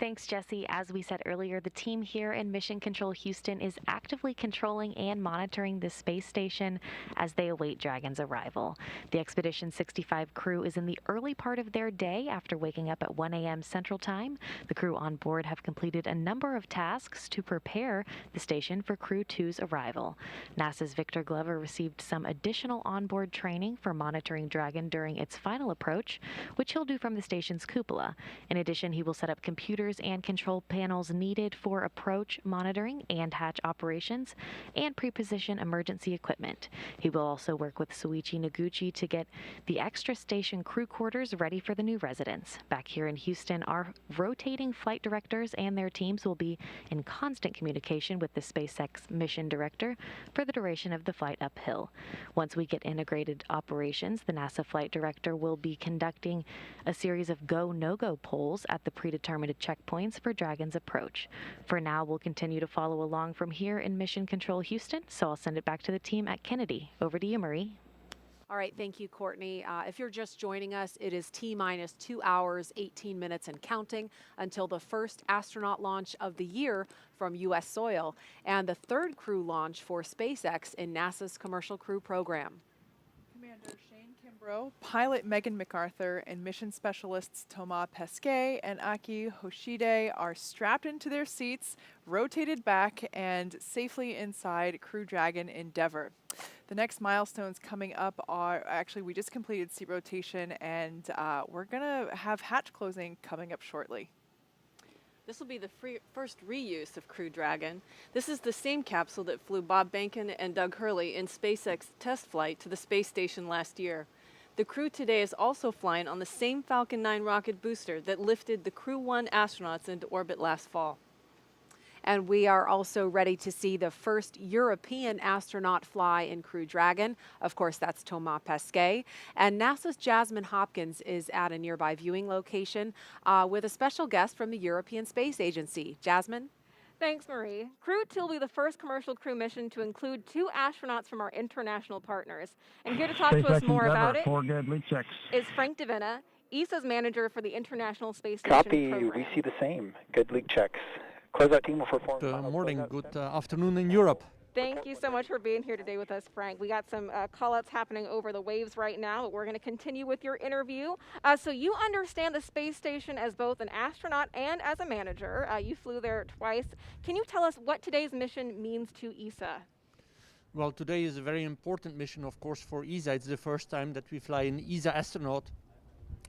[SPEAKER 3] Thanks, Jesse. As we said earlier, the team here in Mission Control Houston is actively controlling and monitoring the space station as they await Dragon's arrival. The Expedition 65 crew is in the early part of their day after waking up at 1 a.m. Central Time. The crew on board have completed a number of tasks to prepare the station for Crew-2's arrival. NASA's Victor Glover received some additional onboard training for monitoring Dragon during its final approach, which he'll do from the station's cupola. In addition, he will set up computers and control panels needed for approach monitoring and hatch operations and pre-position emergency equipment. He will also work with Soichi Noguchi to get the extra station crew quarters ready for the new residents. Back here in Houston, our rotating flight directors and their teams will be in constant communication with the SpaceX mission director for the duration of the flight uphill. Once we get integrated operations, the NASA flight director will be conducting a series of go, no-go polls at the predetermined checkpoints for Dragon's approach. For now, we'll continue to follow along from here in Mission Control Houston, so I'll send it back to the team at Kennedy. Over to you, Marie.
[SPEAKER 6] All right, thank you, Courtney. If you're just joining us, it is T-minus 2 hours, 18 minutes and counting until the first astronaut launch of the year from U.S. soil and the third crew launch for SpaceX in NASA's Commercial Crew program.
[SPEAKER 7] Commander Shane Kimbrough, pilot Megan MacArthur, and mission specialists Thomas Pesquet and Aki Hoshide are strapped into their seats, rotated back, and safely inside Crew Dragon Endeavour. The next milestones coming up are, actually we just completed seat rotation, and we're gonna have hatch closing coming up shortly.
[SPEAKER 8] This will be the first reuse of Crew Dragon. This is the same capsule that flew Bob Behnken and Doug Hurley in SpaceX test flight to the space station last year. The crew today is also flying on the same Falcon 9 rocket booster that lifted the Crew-1 astronauts into orbit last fall.
[SPEAKER 6] And we are also ready to see the first European astronaut fly in Crew Dragon. Of course, that's Thomas Pesquet. And NASA's Jasmine Hopkins is at a nearby viewing location with a special guest from the European Space Agency. Jasmine?
[SPEAKER 21] Thanks, Marie. Crew-2 will be the first commercial crew mission to include 2 astronauts from our international partners. And here to talk to us more about it is Frank Davina, ESA's manager for the International Space Station program.
[SPEAKER 19] We see the same. Good leak checks. Closeout team will perform.
[SPEAKER 22] Good morning, good afternoon in Europe.
[SPEAKER 21] Thank you so much for being here today with us, Frank. We got some call-outs happening over the waves right now, but we're going to continue with your interview. So you understand the space station as both an astronaut and as a manager. You flew there twice. Can you tell us what today's mission means to ESA?
[SPEAKER 22] Well, today is a very important mission, of course, for ESA. It's the first time that we fly an ESA astronaut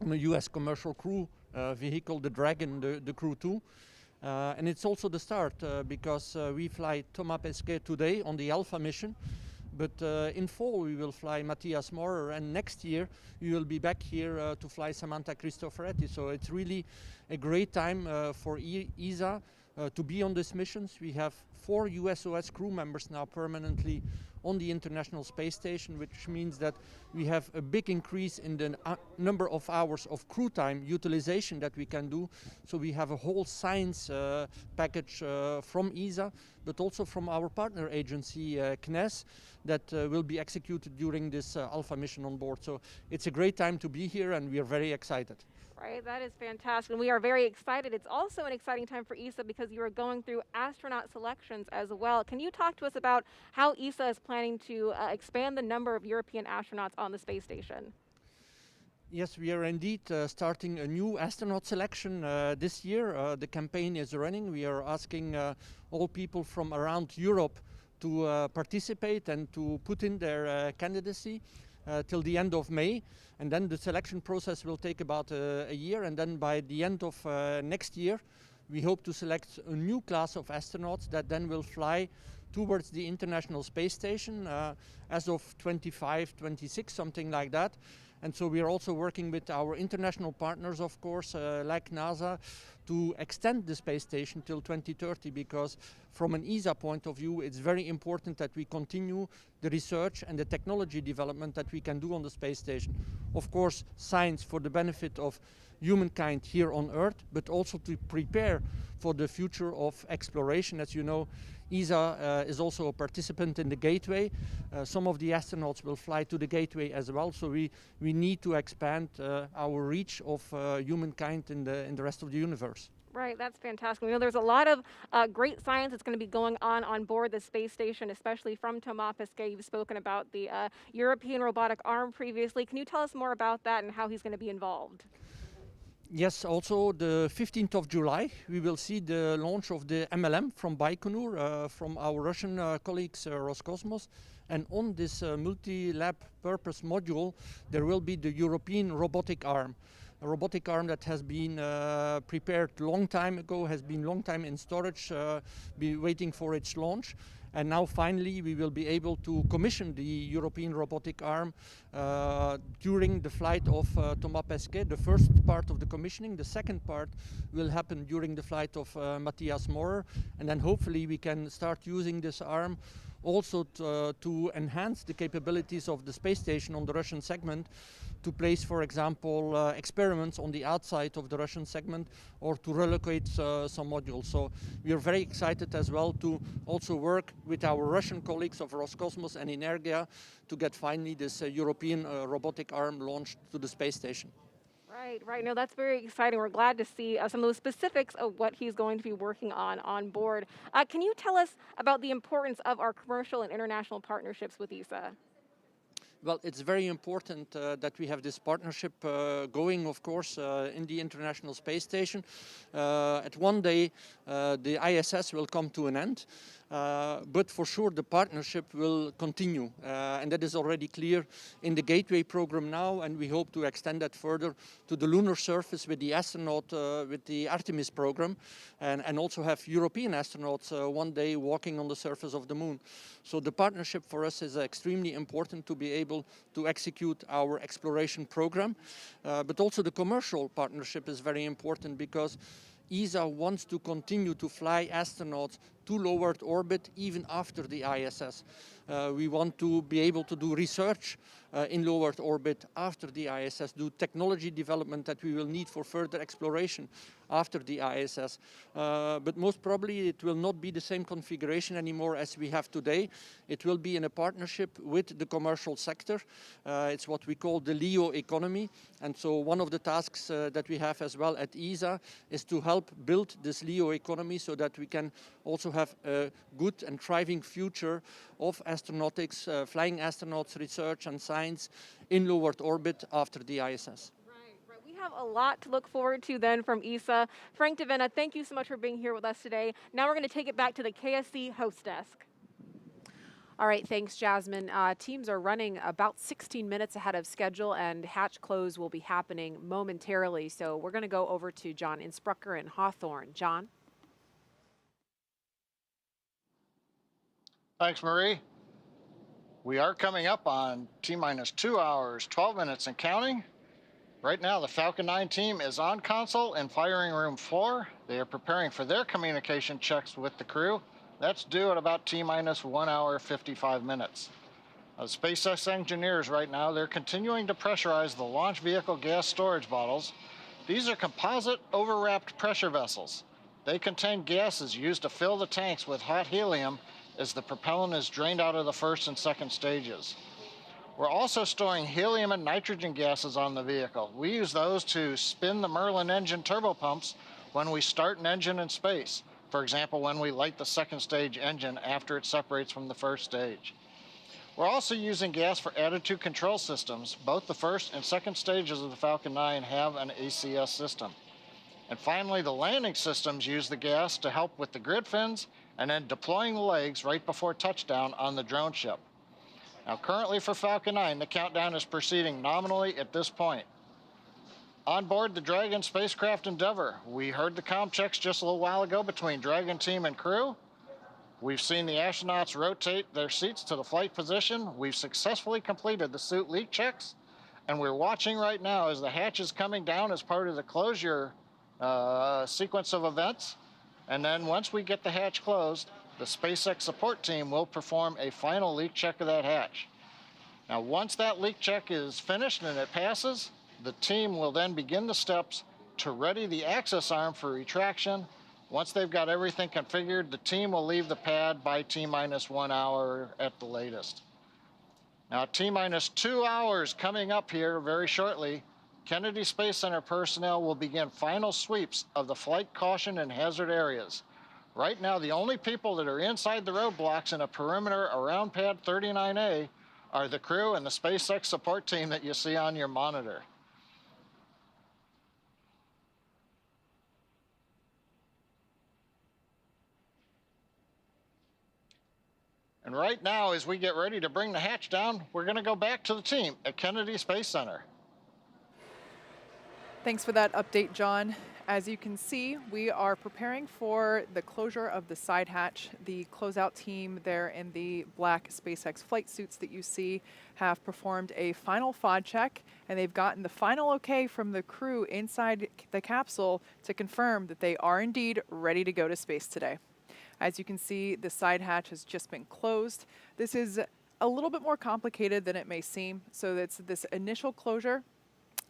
[SPEAKER 22] on a U.S. commercial crew vehicle, the Dragon, the Crew-2. And it's also the start because we fly Thomas Pesquet today on the Alpha mission, but in fall we will fly Matthias Maurer, and next year we will be back here to fly Samantha Cristoforetti. So it's really a great time for ESA to be on these missions. We have 4 USOS crew members now permanently on the International Space Station, which means that we have a big increase in the number of hours of crew time utilization that we can do. So we have a whole science package from ESA, but also from our partner agency, CNES, that will be executed during this Alpha mission on board. So it's a great time to be here, and we are very excited.
[SPEAKER 21] Right, that is fantastic. And we are very excited. It's also an exciting time for ESA because you are going through astronaut selections as well. Can you talk to us about how ESA is planning to expand the number of European astronauts on the space station?
[SPEAKER 22] Yes, we are indeed starting a new astronaut selection this year. The campaign is running. We are asking all people from around Europe to participate and to put in their candidacy till the end of May. And then the selection process will take about a year, and then by the end of next year we hope to select a new class of astronauts that then will fly towards the International Space Station as of 25, 26, something like that. And so we are also working with our international partners, of course, like NASA, to extend the space station till 2030, because from an ESA point of view, it's very important that we continue the research and the technology development that we can do on the space station. Of course, science for the benefit of humankind here on Earth, but also to prepare for the future of exploration. As you know, ESA is also a participant in the Gateway. Some of the astronauts will fly to the Gateway as well, so we need to expand our reach of humankind in the rest of the universe.
[SPEAKER 21] Right, that's fantastic. We know there's a lot of great science that's going to be going on board the space station, especially from Thomas Pesquet. You've spoken about the European robotic arm previously. Can you tell us more about that and how he's going to be involved?
[SPEAKER 22] Yes, also the 15th of July, we will see the launch of the MLM from Baikonur, from our Russian colleagues, Roscosmos. And on this multi-lab purpose module, there will be the European robotic arm. A robotic arm that has been prepared long time ago, has been long time in storage, be waiting for its launch. And now finally we will be able to commission the European robotic arm during the flight of Thomas Pesquet, the first part of the commissioning. The second part will happen during the flight of Matthias Maurer, and then hopefully we can start using this arm also to enhance the capabilities of the space station on the Russian segment, to place, for example, experiments on the outside of the Russian segment, or to relocate some modules. So we are very excited as well to also work with our Russian colleagues of Roscosmos and Energia to get finally this European robotic arm launched to the space station.
[SPEAKER 21] Right. No, that's very exciting. We're glad to see some of those specifics of what he's going to be working on board. Can you tell us about the importance of our commercial and international partnerships with ESA?
[SPEAKER 22] Well, it's very important that we have this partnership going, of course, in the International Space Station. At one day, the ISS will come to an end, but for sure the partnership will continue. And that is already clear in the Gateway program now, and we hope to extend that further to the lunar surface with the astronaut, with the Artemis program, and also have European astronauts one day walking on the surface of the moon. So the partnership for us is extremely important to be able to execute our exploration program. But also the commercial partnership is very important because ESA wants to continue to fly astronauts to low Earth orbit even after the ISS. We want to be able to do research in low Earth orbit after the ISS, do technology development that we will need for further exploration after the ISS. But most probably it will not be the same configuration anymore as we have today. It will be in a partnership with the commercial sector. It's what we call the LEO economy. And so one of the tasks that we have as well at ESA is to help build this LEO economy so that we can also have a good and thriving future of astronautics, flying astronauts, research and science in low Earth orbit after the ISS.
[SPEAKER 21] Right. We have a lot to look forward to then from ESA. Frank de Venne, thank you so much for being here with us today. Now we're going to take it back to the KSC host desk.
[SPEAKER 6] All right, thanks, Jasmine. Teams are running about 16 minutes ahead of schedule, and hatch close will be happening momentarily. So we're going to go over to John Insprucker in Hawthorne. John?
[SPEAKER 20] Thanks, Marie. We are coming up on T-minus 2 hours, 12 minutes and counting. Right now, the Falcon 9 team is on console in firing room 4. They are preparing for their communication checks with the crew. That's due at about T-minus 1 hour, 55 minutes. SpaceX engineers right now, they're continuing to pressurize the launch vehicle gas storage bottles. These are composite overwrapped pressure vessels. They contain gases used to fill the tanks with hot helium as the propellant is drained out of the first and second stages. We're also storing helium and nitrogen gases on the vehicle. We use those to spin the Merlin engine turbopumps when we start an engine in space. For example, when we light the second stage engine after it separates from the first stage. We're also using gas for attitude control systems. Both the first and second stages of the Falcon 9 have an ACS system. And finally, the landing systems use the gas to help with the grid fins and then deploying the legs right before touchdown on the drone ship. Now, currently for Falcon 9, the countdown is proceeding nominally at this point. On board the Dragon spacecraft Endeavour, we heard the comm checks just a little while ago between Dragon team and crew. We've seen the astronauts rotate their seats to the flight position. We've successfully completed the suit leak checks, and we're watching right now as the hatch is coming down as part of the closure sequence of events. And then once we get the hatch closed, the SpaceX support team will perform a final leak check of that hatch. Now, once that leak check is finished and it passes, the team will then begin the steps to ready the access arm for retraction. Once they've got everything configured, the team will leave the pad by T-minus 1 hour at the latest. Now, T-minus 2 hours coming up here very shortly. Kennedy Space Center personnel will begin final sweeps of the flight caution and hazard areas. Right now, the only people that are inside the roadblocks in a perimeter around pad 39A are the crew and the SpaceX support team that you see on your monitor. And right now, as we get ready to bring the hatch down, we're going to go back to the team at Kennedy Space Center.
[SPEAKER 7] Thanks for that update, John. As you can see, we are preparing for the closure of the side hatch. The closeout team there in the black SpaceX flight suits that you see have performed a final FOD check, and they've gotten the final okay from the crew inside the capsule to confirm that they are indeed ready to go to space today. As you can see, the side hatch has just been closed. This is a little bit more complicated than it may seem. So it's this initial closure,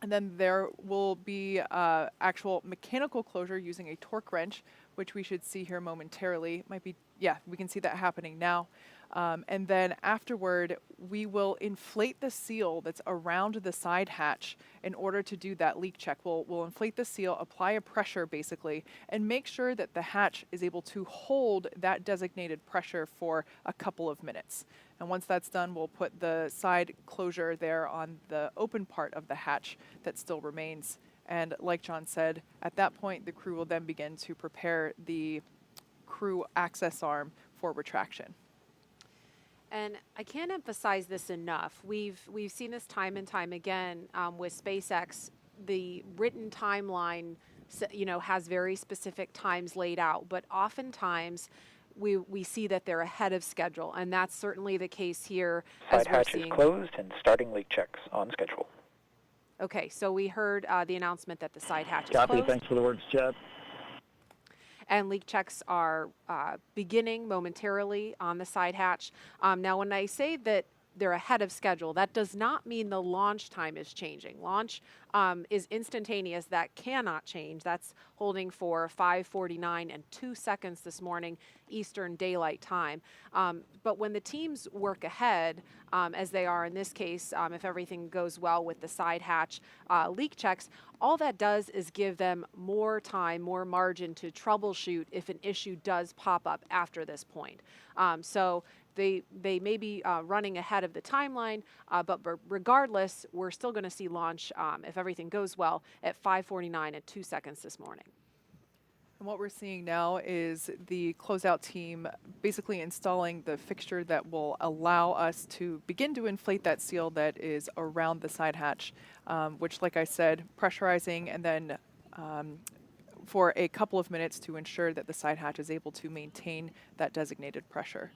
[SPEAKER 7] and then there will be actual mechanical closure using a torque wrench, which we should see here momentarily. Might be, yeah, we can see that happening now. And then afterward, we will inflate the seal that's around the side hatch in order to do that leak check. We'll inflate the seal, apply a pressure basically, and make sure that the hatch is able to hold that designated pressure for a couple of minutes. And once that's done, we'll put the side closure there on the open part of the hatch that still remains. And like John said, at that point, the crew will then begin to prepare the crew access arm for retraction.
[SPEAKER 6] And I can't emphasize this enough. We've seen this time and time again with SpaceX. The written timeline, has very specific times laid out, but oftentimes we see that they're ahead of schedule, and that's certainly the case here.
[SPEAKER 19] Side hatch is closed and starting leak checks on schedule.
[SPEAKER 6] Okay, so we heard the announcement that the side hatch is
[SPEAKER 18] Copy.
[SPEAKER 6] closed.
[SPEAKER 18] Thanks for the words, Chad.
[SPEAKER 6] And leak checks are beginning momentarily on the side hatch. Now, when I say that they're ahead of schedule, that does not mean the launch time is changing. Launch is instantaneous. That cannot change. That's holding for 5:49 and 2 seconds this morning, Eastern Daylight Time. But when the teams work ahead, as they are in this case, if everything goes well with the side hatch leak checks, all that does is give them more time, more margin to troubleshoot if an issue does pop up after this point. So they may be running ahead of the timeline, but regardless, we're still going to see launch, if everything goes well, at 5:49 and 2 seconds this morning.
[SPEAKER 7] And what we're seeing now is the closeout team basically installing the fixture that will allow us to begin to inflate that seal that is around the side hatch, which, like I said, pressurizing and then for a couple of minutes to ensure that the side hatch is able to maintain that designated pressure.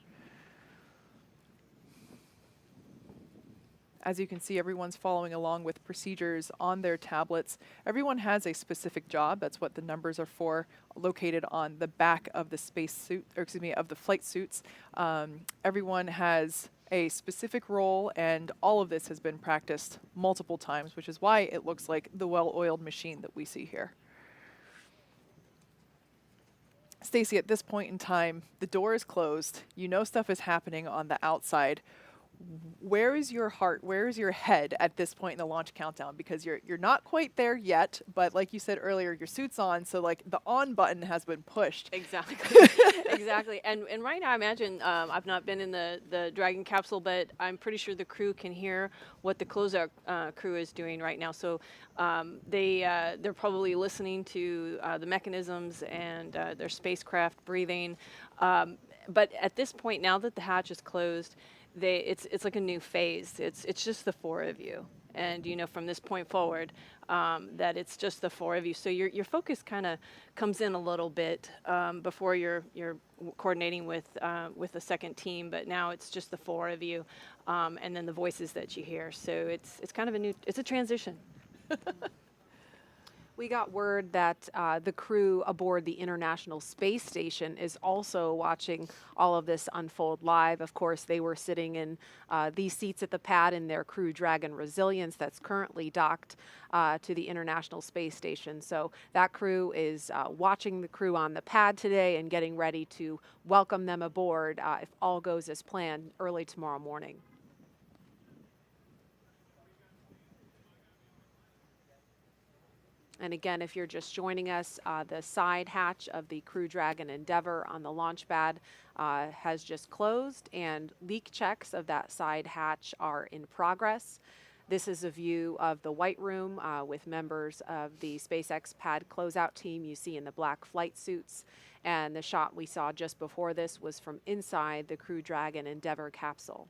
[SPEAKER 7] As you can see, everyone's following along with procedures on their tablets. Everyone has a specific job. That's what the numbers are for, located on the back of the of the flight suits. Everyone has a specific role, and all of this has been practiced multiple times, which is why it looks like the well-oiled machine that we see here. Stacy, at this point in time, the door is closed. You know stuff is happening on the outside. Where is your heart? Where is your head at this point in the launch countdown? Because you're not quite there yet, but like you said earlier, your suit's on, so like the on button has been pushed.
[SPEAKER 8] Exactly. Exactly. And right now, I imagine I've not been in the Dragon capsule, but I'm pretty sure the crew can hear what the closeout crew is doing right now. So they're probably listening to the mechanisms and their spacecraft breathing. But at this point, now that the hatch is closed, it's like a new phase. It's just the four of you, and from this point forward, that it's just the four of you. So your focus kind of comes in a little bit before you're coordinating with the second team, but now it's just the four of you, and then the voices that you hear. So it's kind of it's a transition.
[SPEAKER 6] We got word that the crew aboard the International Space Station is also watching all of this unfold live. Of course, they were sitting in these seats at the pad in their Crew Dragon Resilience that's currently docked to the International Space Station. So that crew is watching the crew on the pad today and getting ready to welcome them aboard if all goes as planned early tomorrow morning. And again, if you're just joining us, the side hatch of the Crew Dragon Endeavour on the launch pad has just closed, and leak checks of that side hatch are in progress. This is a view of the White Room with members of the SpaceX pad closeout team you see in the black flight suits. And the shot we saw just before this was from inside the Crew Dragon Endeavour capsule.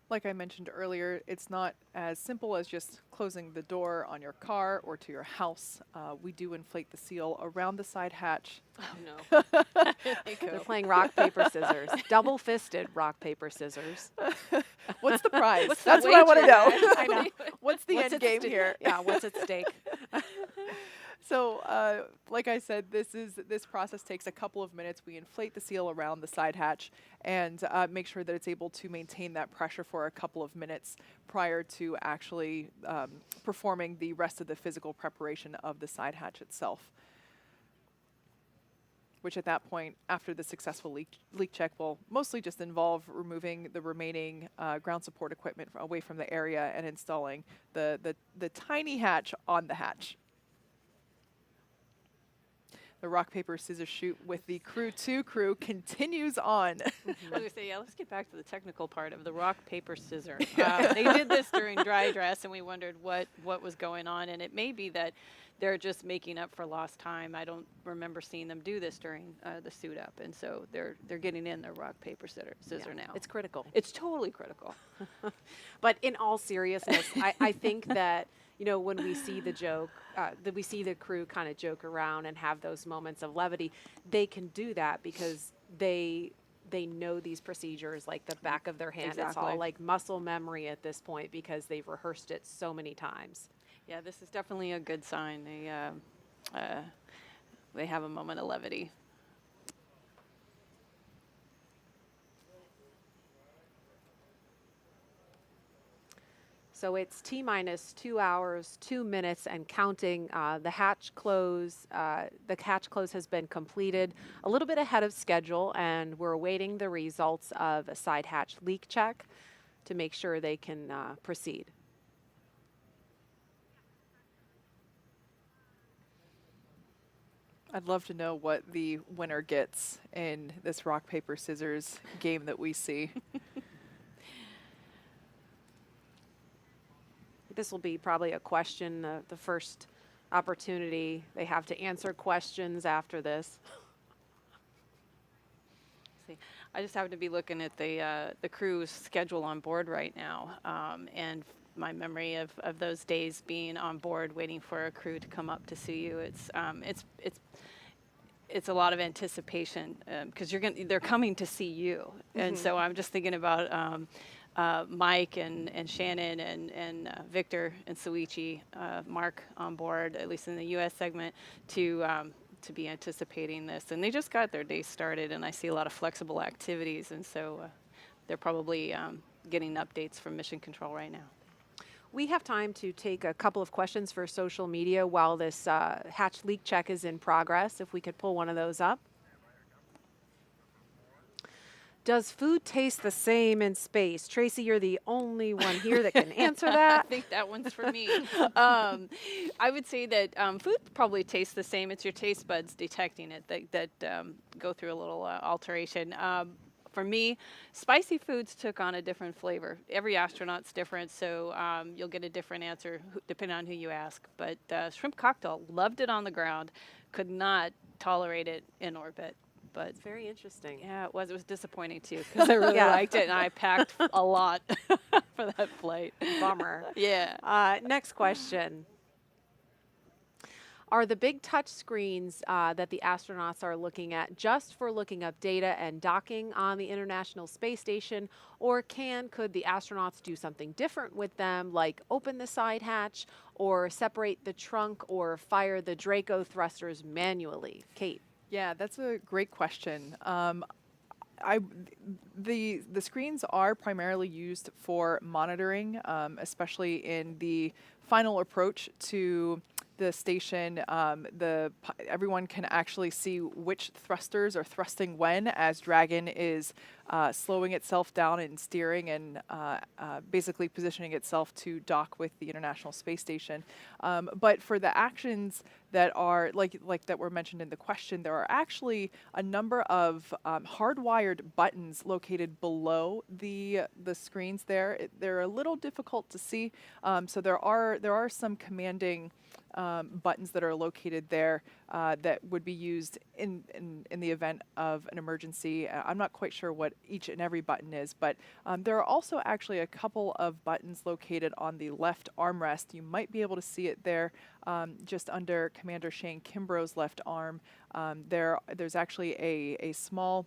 [SPEAKER 7] Like I mentioned earlier, it's not as simple as just closing the door on your car or to your house. We do inflate the seal around the side hatch.
[SPEAKER 8] Oh, no.
[SPEAKER 6] They're playing rock, paper, scissors. Double-fisted rock, paper, scissors.
[SPEAKER 7] What's the prize?
[SPEAKER 8] What's the
[SPEAKER 7] That's what I want to
[SPEAKER 8] wager?
[SPEAKER 7] know.
[SPEAKER 6] I know.
[SPEAKER 7] What's the end game here?
[SPEAKER 6] Yeah, what's at stake?
[SPEAKER 7] So, like I said, this process takes a couple of minutes. We inflate the seal around the side hatch and make sure that it's able to maintain that pressure for a couple of minutes prior to actually performing the rest of the physical preparation of the side hatch itself. Which at that point, after the successful leak check, will mostly just involve removing the remaining ground support equipment away from the area and installing the tiny hatch on the hatch. The rock, paper, scissors shoot with the Crew-2 crew continues on.
[SPEAKER 8] I was going to say, yeah, let's get back to the technical part of the rock, paper, scissors. They did this during dry dress, and we wondered what was going on. And it may be that they're just making up for lost time. I don't remember seeing them do this during the suit up. And so they're getting in their rock, paper, scissor now.
[SPEAKER 6] It's critical.
[SPEAKER 8] It's totally critical.
[SPEAKER 6] But in all seriousness, I think that, you know, when we see the joke, that we see the crew kind of joke around and have those moments of levity, they can do that because they know these procedures like the back of their hand. It's all
[SPEAKER 8] Exactly.
[SPEAKER 6] like muscle memory at this point because they've rehearsed it so many times.
[SPEAKER 8] Yeah, this is definitely a good sign. They have a moment of levity.
[SPEAKER 6] So it's T-minus 2 hours, 2 minutes, and counting. The hatch close has been completed a little bit ahead of schedule, and we're awaiting the results of a side hatch leak check to make sure they can proceed.
[SPEAKER 7] I'd love to know what the winner gets in this rock, paper, scissors game that we see.
[SPEAKER 6] This will be probably a question, the first opportunity they have to answer questions after this.
[SPEAKER 8] See, I just happen to be looking at the crew's schedule on board right now, and my memory of those days being on board waiting for a crew to come up to see you. It's a lot of anticipation because they're coming to see you, and so I'm just thinking about Mike and Shannon and Victor and Suichi, Mark on board, at least in the U.S. segment, to be anticipating this. And they just got their day started, and I see a lot of flexible activities, and so they're probably getting updates from Mission Control right now.
[SPEAKER 6] We have time to take a couple of questions for social media while this hatch leak check is in progress, if we could pull one of those up. Does food taste the same in space? Tracy, you're the only one here that can answer that.
[SPEAKER 8] I think that one's for me. I would say that food probably tastes the same. It's your taste buds detecting it that go through a little alteration. For me, spicy foods took on a different flavor. Every astronaut's different, so you'll get a different answer depending on who you ask. But shrimp cocktail, loved it on the ground, could not tolerate it in orbit. But
[SPEAKER 6] it's very interesting.
[SPEAKER 8] Yeah, it was. It was disappointing too because I really liked it, and I packed a lot for that flight.
[SPEAKER 6] Bummer.
[SPEAKER 8] Yeah.
[SPEAKER 6] Next question. Are the big touch screens that the astronauts are looking at just for looking up data and docking on the International Space Station, or could the astronauts do something different with them, like open the side hatch, or separate the trunk, or fire the Draco thrusters manually? Kate.
[SPEAKER 7] Yeah, that's a great question. The screens are primarily used for monitoring, especially in the final approach to the station. Everyone can actually see which thrusters are thrusting when, as Dragon is slowing itself down and steering and basically positioning itself to dock with the International Space Station. But for the actions that are like that were mentioned in the question, there are actually a number of hardwired buttons located below the screens there. They're a little difficult to see, so there are some commanding buttons that are located there that would be used in the event of an emergency. I'm not quite sure what each and every button is, but there are also actually a couple of buttons located on the left armrest. You might be able to see it there just under Commander Shane Kimbrough's left arm. There's actually a small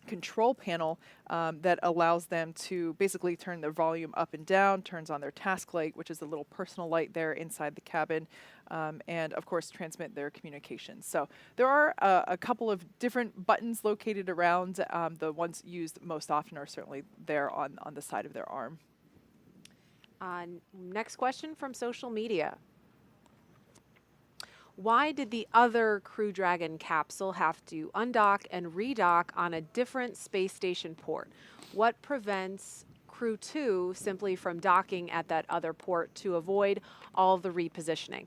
[SPEAKER 7] control panel that allows them to basically turn the volume up and down, turns on their task light, which is a little personal light there inside the cabin, and of course transmit their communications. So there are a couple of different buttons located around. The ones used most often are certainly there on the side of their arm.
[SPEAKER 6] Next question from social media. Why did the other Crew Dragon capsule have to undock and redock on a different space station port? What prevents Crew-2 simply from docking at that other port to avoid all of the repositioning?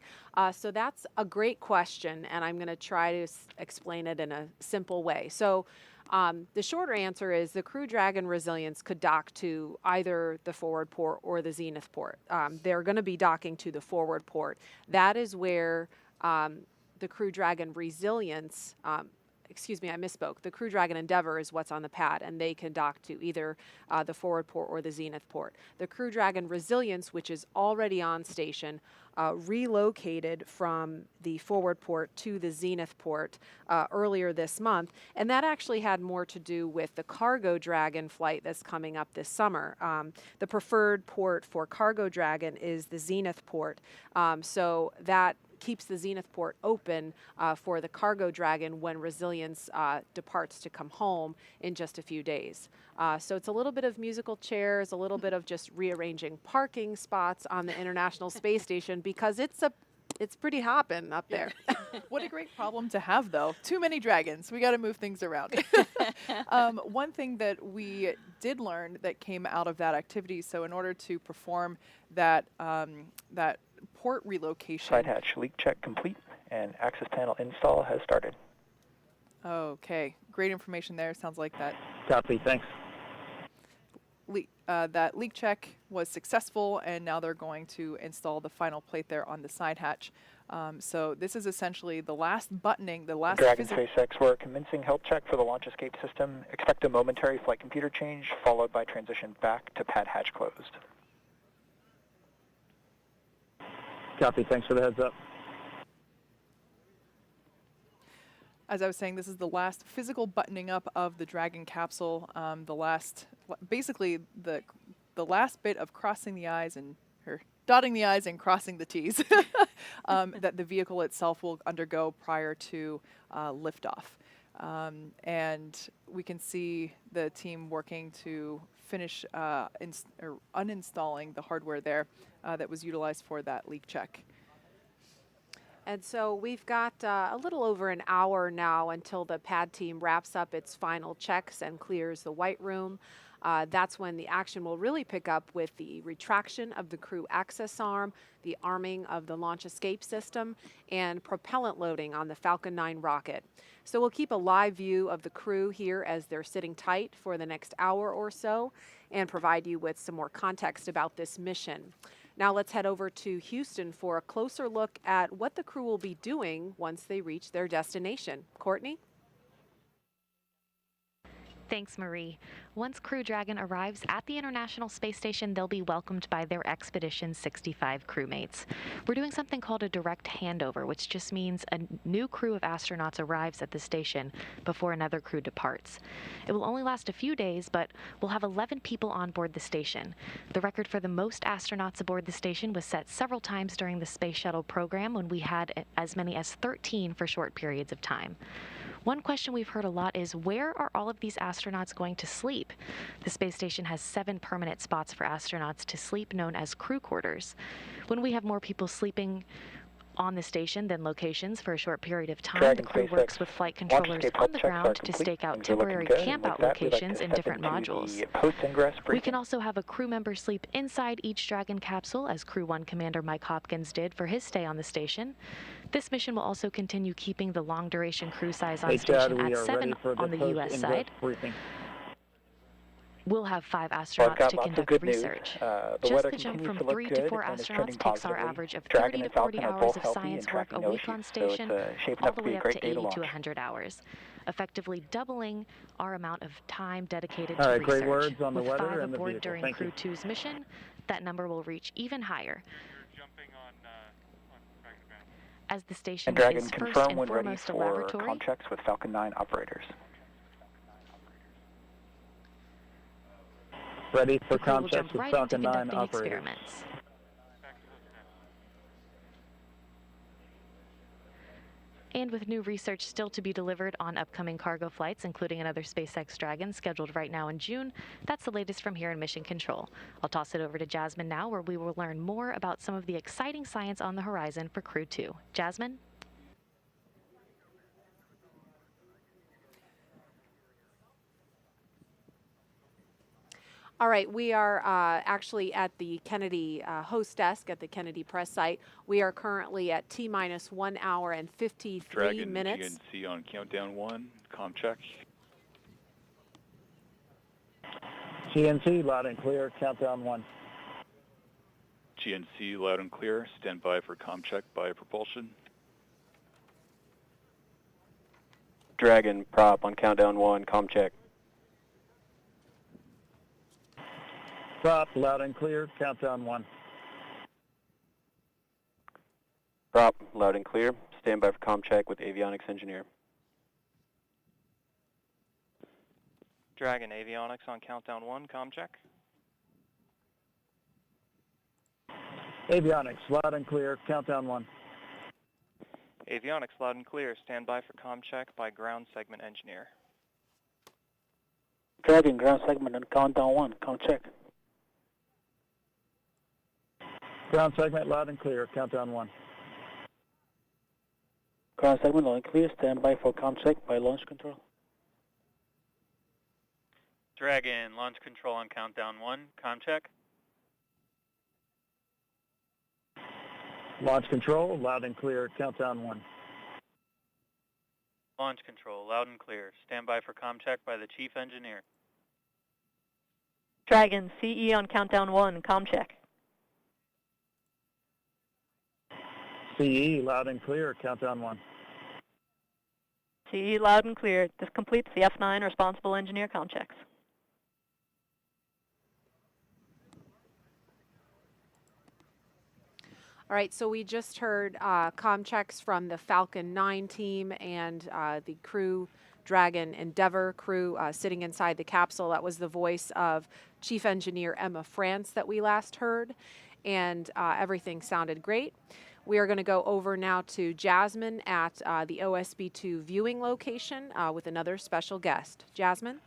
[SPEAKER 6] So that's a great question, and I'm going to try to explain it in a simple way. So the shorter answer is the Crew Dragon Resilience could dock to either the forward port or the zenith port. They're going to be docking to the forward port. That is where the Crew Dragon Resilience, excuse me, I misspoke. The Crew Dragon Endeavour is what's on the pad, and they can dock to either the forward port or the zenith port. The Crew Dragon Resilience, which is already on station, relocated from the forward port to the zenith port earlier this month, and that actually had more to do with the Cargo Dragon flight that's coming up this summer. The preferred port for Cargo Dragon is the zenith port, so that keeps the zenith port open for the Cargo Dragon when Resilience departs to come home in just a few days. So it's a little bit of musical chairs, a little bit of just rearranging parking spots on the International Space Station because it's pretty hopping up there.
[SPEAKER 7] What a great problem to have, though. Too many dragons. We got to move things around. One thing that we did learn that came out of that activity, so in order to perform that port relocation.
[SPEAKER 19] Side hatch leak check complete and access panel install has started.
[SPEAKER 7] Okay, great information there. Sounds like that.
[SPEAKER 18] Copy, thanks.
[SPEAKER 7] That leak check was successful, and now they're going to install the final plate there on the side hatch. So this is essentially the last buttoning, the last.
[SPEAKER 19] Dragon SpaceX, we're commencing health check for the launch escape system. Expect a momentary flight computer change, followed by transition back to pad hatch closed.
[SPEAKER 18] Copy, thanks for the heads up.
[SPEAKER 7] As I was saying, this is the last physical buttoning up of the Dragon capsule. Basically the last bit of crossing the I's or dotting the I's and crossing the T's that the vehicle itself will undergo prior to liftoff. And we can see the team working to finish uninstalling the hardware there that was utilized for that leak check.
[SPEAKER 6] And so we've got a little over an hour now until the pad team wraps up its final checks and clears the white room. That's when the action will really pick up with the retraction of the crew access arm, the arming of the launch escape system, and propellant loading on the Falcon 9 rocket. So we'll keep a live view of the crew here as they're sitting tight for the next hour or so and provide you with some more context about this mission. Now let's head over to Houston for a closer look at what the crew will be doing once they reach their destination. Courtney?
[SPEAKER 3] Thanks, Marie. Once Crew Dragon arrives at the International Space Station, they'll be welcomed by their Expedition 65 crewmates. We're doing something called a direct handover, which just means a new crew of astronauts arrives at the station before another crew departs. It will only last a few days, but we'll have 11 people on board the station. The record for the most astronauts aboard the station was set several times during the Space Shuttle program when we had as many as 13 for short periods of time. One question we've heard a lot is, where are all of these astronauts going to sleep? The space station has 7 permanent spots for astronauts to sleep, known as crew quarters. When we have more people sleeping on the station, then locations for a short period of time.
[SPEAKER 19] Dragon
[SPEAKER 3] The crew
[SPEAKER 19] SpaceX
[SPEAKER 3] works with flight
[SPEAKER 19] launch
[SPEAKER 3] controllers
[SPEAKER 19] escape
[SPEAKER 3] on the
[SPEAKER 19] health checks are
[SPEAKER 3] ground to
[SPEAKER 19] complete.
[SPEAKER 3] stake out
[SPEAKER 19] Things are looking
[SPEAKER 3] temporary
[SPEAKER 19] good. And
[SPEAKER 3] camp-out
[SPEAKER 19] with that, we'd like
[SPEAKER 3] locations
[SPEAKER 19] to
[SPEAKER 3] in
[SPEAKER 19] step
[SPEAKER 3] different
[SPEAKER 19] into
[SPEAKER 3] modules.
[SPEAKER 19] the post-ingress
[SPEAKER 3] We
[SPEAKER 19] briefing.
[SPEAKER 3] can also have a crew member sleep inside each Dragon capsule, as Crew 1 Commander Mike Hopkins did for his stay on the station. This mission will also continue keeping the long-duration crew size on station at 7 on the U.S. side.
[SPEAKER 19] Briefing.
[SPEAKER 3] We'll have 5
[SPEAKER 19] Well, I've
[SPEAKER 3] astronauts
[SPEAKER 19] got
[SPEAKER 3] to
[SPEAKER 19] lots of
[SPEAKER 3] conduct
[SPEAKER 19] good news.
[SPEAKER 3] research.
[SPEAKER 19] The
[SPEAKER 3] Just
[SPEAKER 19] weather
[SPEAKER 3] the jump
[SPEAKER 19] continues
[SPEAKER 3] from
[SPEAKER 19] to look
[SPEAKER 3] 3
[SPEAKER 19] good
[SPEAKER 3] to 4
[SPEAKER 19] and it's
[SPEAKER 3] astronauts
[SPEAKER 19] trending
[SPEAKER 3] takes our
[SPEAKER 19] positively.
[SPEAKER 3] average of
[SPEAKER 19] Dragon
[SPEAKER 3] 30 to
[SPEAKER 19] and
[SPEAKER 3] 40
[SPEAKER 19] Falcon are
[SPEAKER 3] hours
[SPEAKER 19] both
[SPEAKER 3] of
[SPEAKER 19] healthy
[SPEAKER 3] science
[SPEAKER 19] and
[SPEAKER 3] work a
[SPEAKER 19] tracking no
[SPEAKER 3] week
[SPEAKER 19] issues,
[SPEAKER 3] on
[SPEAKER 19] so
[SPEAKER 3] station,
[SPEAKER 19] it's shaping
[SPEAKER 3] all
[SPEAKER 19] up
[SPEAKER 3] the
[SPEAKER 19] to be
[SPEAKER 3] way
[SPEAKER 19] a
[SPEAKER 3] up
[SPEAKER 19] great
[SPEAKER 3] to
[SPEAKER 19] day to
[SPEAKER 3] 80 to
[SPEAKER 19] launch.
[SPEAKER 3] 100 hours, effectively doubling our amount of time dedicated
[SPEAKER 18] All
[SPEAKER 3] to
[SPEAKER 18] right,
[SPEAKER 3] research.
[SPEAKER 18] great words on the
[SPEAKER 3] With
[SPEAKER 18] weather
[SPEAKER 3] 5
[SPEAKER 18] and the
[SPEAKER 3] aboard
[SPEAKER 18] vehicle.
[SPEAKER 3] during
[SPEAKER 18] Thank
[SPEAKER 3] Crew
[SPEAKER 18] you.
[SPEAKER 3] 2's mission, that number will reach even higher. As the station
[SPEAKER 19] And Dragon,
[SPEAKER 3] is first
[SPEAKER 19] confirm
[SPEAKER 3] and
[SPEAKER 19] when ready
[SPEAKER 3] foremost a
[SPEAKER 19] for
[SPEAKER 3] laboratory,
[SPEAKER 19] comm checks with Falcon 9 operators.
[SPEAKER 18] Ready for
[SPEAKER 3] the crew will
[SPEAKER 18] comm
[SPEAKER 3] jump
[SPEAKER 18] checks with
[SPEAKER 3] right into
[SPEAKER 18] Falcon 9
[SPEAKER 3] conducting
[SPEAKER 18] operators.
[SPEAKER 3] experiments. And with new research still to be delivered on upcoming cargo flights, including another SpaceX Dragon scheduled right now in June, that's the latest from here in Mission Control. I'll toss it over to Jasmine now, where we will learn more about some of the exciting science on the horizon for Crew 2. Jasmine?
[SPEAKER 6] All right, we are actually at the Kennedy host desk at the Kennedy press site. We are currently at T-minus 1 hour and 53
[SPEAKER 10] Dragon,
[SPEAKER 6] minutes.
[SPEAKER 10] GNC on countdown 1, comm check.
[SPEAKER 18] GNC, loud and clear, countdown 1.
[SPEAKER 10] GNC loud and clear, stand by for comm check by propulsion.
[SPEAKER 2] Dragon prop on countdown 1, comm check.
[SPEAKER 18] Prop, loud and clear, countdown 1.
[SPEAKER 2] Prop, loud and clear. Stand by for comm check with avionics engineer.
[SPEAKER 11] Dragon, avionics on countdown 1, comm check.
[SPEAKER 18] Avionics, loud and clear, countdown 1.
[SPEAKER 11] Avionics loud and clear, stand by for comm check by ground segment engineer.
[SPEAKER 13] Dragon, ground segment on countdown 1, comm check.
[SPEAKER 18] Ground segment, loud and clear, countdown 1.
[SPEAKER 13] Ground segment loud and clear, stand by for comm check by launch control.
[SPEAKER 23] Dragon, launch control on countdown 1, comm check.
[SPEAKER 18] Launch control, loud and clear, countdown 1.
[SPEAKER 23] Launch control, loud and clear. Stand by for comm check by the chief engineer.
[SPEAKER 24] Dragon, CE on countdown 1, comm check.
[SPEAKER 18] CE, loud and clear, countdown 1.
[SPEAKER 24] CE loud and clear. This completes the F9 responsible engineer comm checks.
[SPEAKER 6] All right, so we just heard comm checks from the Falcon 9 team and the Crew Dragon Endeavour crew sitting inside the capsule. That was the voice of Chief Engineer Emma France that we last heard, and everything sounded great. We are going to go over now to Jasmine at the OSB-2 viewing location with another special guest. Jasmine?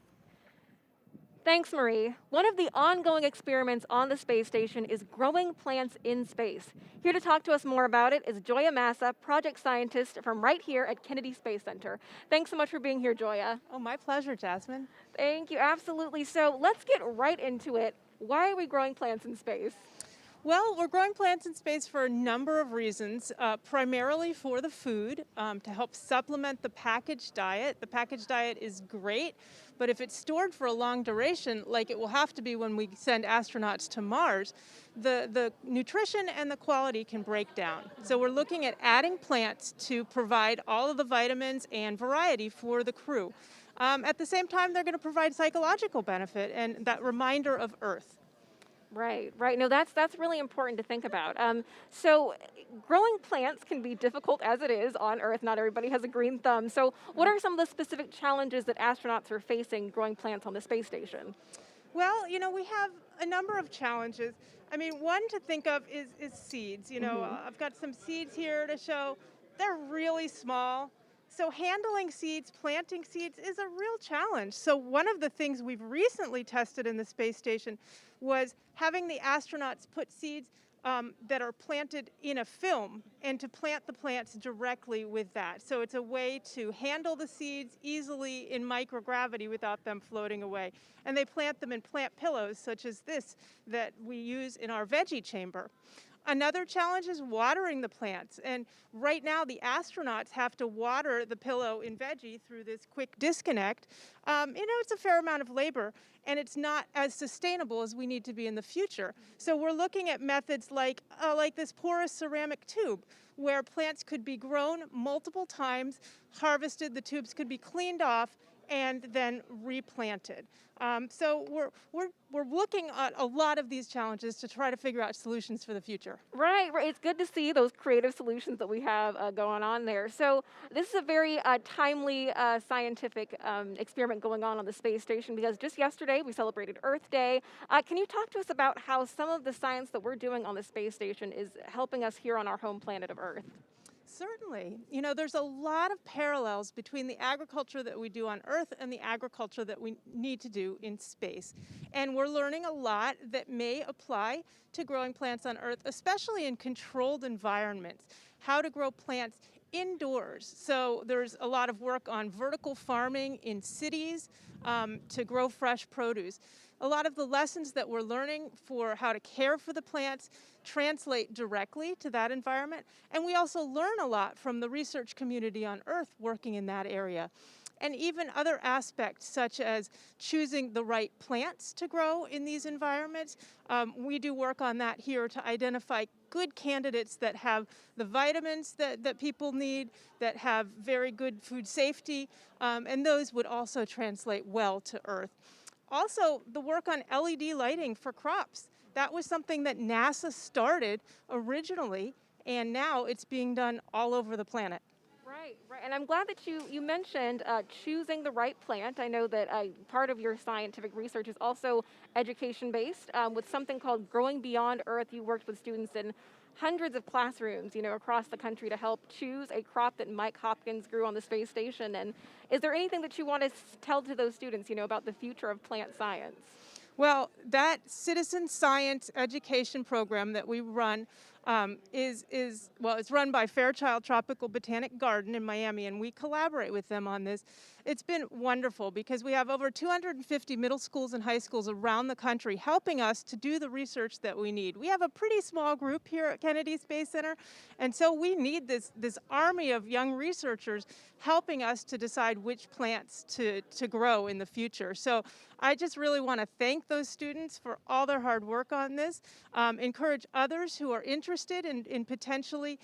[SPEAKER 21] Thanks, Marie. One of the ongoing experiments on the space station is growing plants in space. Here to talk to us more about it is Joya Massa, project scientist from right here at Kennedy Space Center. Thanks so much for being here, Joya.
[SPEAKER 25] Oh, my pleasure, Jasmine.
[SPEAKER 21] Thank you, absolutely. So let's get right into it. Why are we growing plants in space?
[SPEAKER 25] Well, we're growing plants in space for a number of reasons, primarily for the food, to help supplement the packaged diet. The packaged diet is great, but if it's stored for a long duration, like it will have to be when we send astronauts to Mars, the nutrition and the quality can break down. So we're looking at adding plants to provide all of the vitamins and variety for the crew. At the same time, they're going to provide psychological benefit and that reminder of Earth.
[SPEAKER 21] Right, right. No, that's really important to think about. So growing plants can be difficult as it is on Earth. Not everybody has a green thumb. So what are some of the specific challenges that astronauts are facing growing plants on the space station?
[SPEAKER 25] Well, you know, we have a number of challenges. I mean, one to think of is seeds. You know, I've got some seeds here to show. They're really small. So handling seeds, planting seeds is a real challenge. So one of the things we've recently tested in the space station was having the astronauts put seeds that are planted in a film and to plant the plants directly with that. So it's a way to handle the seeds easily in microgravity without them floating away. And they plant them in plant pillows such as this that we use in our veggie chamber. Another challenge is watering the plants. And right now, the astronauts have to water the pillow in veggie through this quick disconnect. It's a fair amount of labor, and it's not as sustainable as we need to be in the future. So we're looking at methods like this porous ceramic tube, where plants could be grown multiple times, harvested, the tubes could be cleaned off, and then replanted. So we're looking at a lot of these challenges to try to figure out solutions for the future.
[SPEAKER 21] Right. It's good to see those creative solutions that we have going on there. So this is a very timely scientific experiment going on the space station, because just yesterday we celebrated Earth Day. Can you talk to us about how some of the science that we're doing on the space station is helping us here on our home planet of Earth?
[SPEAKER 25] Certainly. There's a lot of parallels between the agriculture that we do on Earth and the agriculture that we need to do in space. And we're learning a lot that may apply to growing plants on Earth, especially in controlled environments, how to grow plants indoors. So there's a lot of work on vertical farming in cities to grow fresh produce. A lot of the lessons that we're learning for how to care for the plants translate directly to that environment. And we also learn a lot from the research community on Earth working in that area. And even other aspects such as choosing the right plants to grow in these environments. We do work on that here to identify good candidates that have the vitamins that people need, that have very good food safety, and those would also translate well to Earth. Also, the work on LED lighting for crops. That was something that NASA started originally, and now it's being done all over the planet.
[SPEAKER 21] Right. And I'm glad that you mentioned choosing the right plant. I know that part of your scientific research is also education-based. With something called Growing Beyond Earth, you worked with students in hundreds of classrooms, across the country to help choose a crop that Mike Hopkins grew on the space station. And is there anything that you want to tell to those students, about the future of plant science?
[SPEAKER 25] Well, that citizen science education program that we run it's run by Fairchild Tropical Botanic Garden in Miami, and we collaborate with them on this. It's been wonderful because we have over 250 middle schools and high schools around the country helping us to do the research that we need. We have a pretty small group here at Kennedy Space Center, and so we need this army of young researchers helping us to decide which plants to grow in the future. So I just really want to thank those students for all their hard work on this, encourage others who are interested in potentially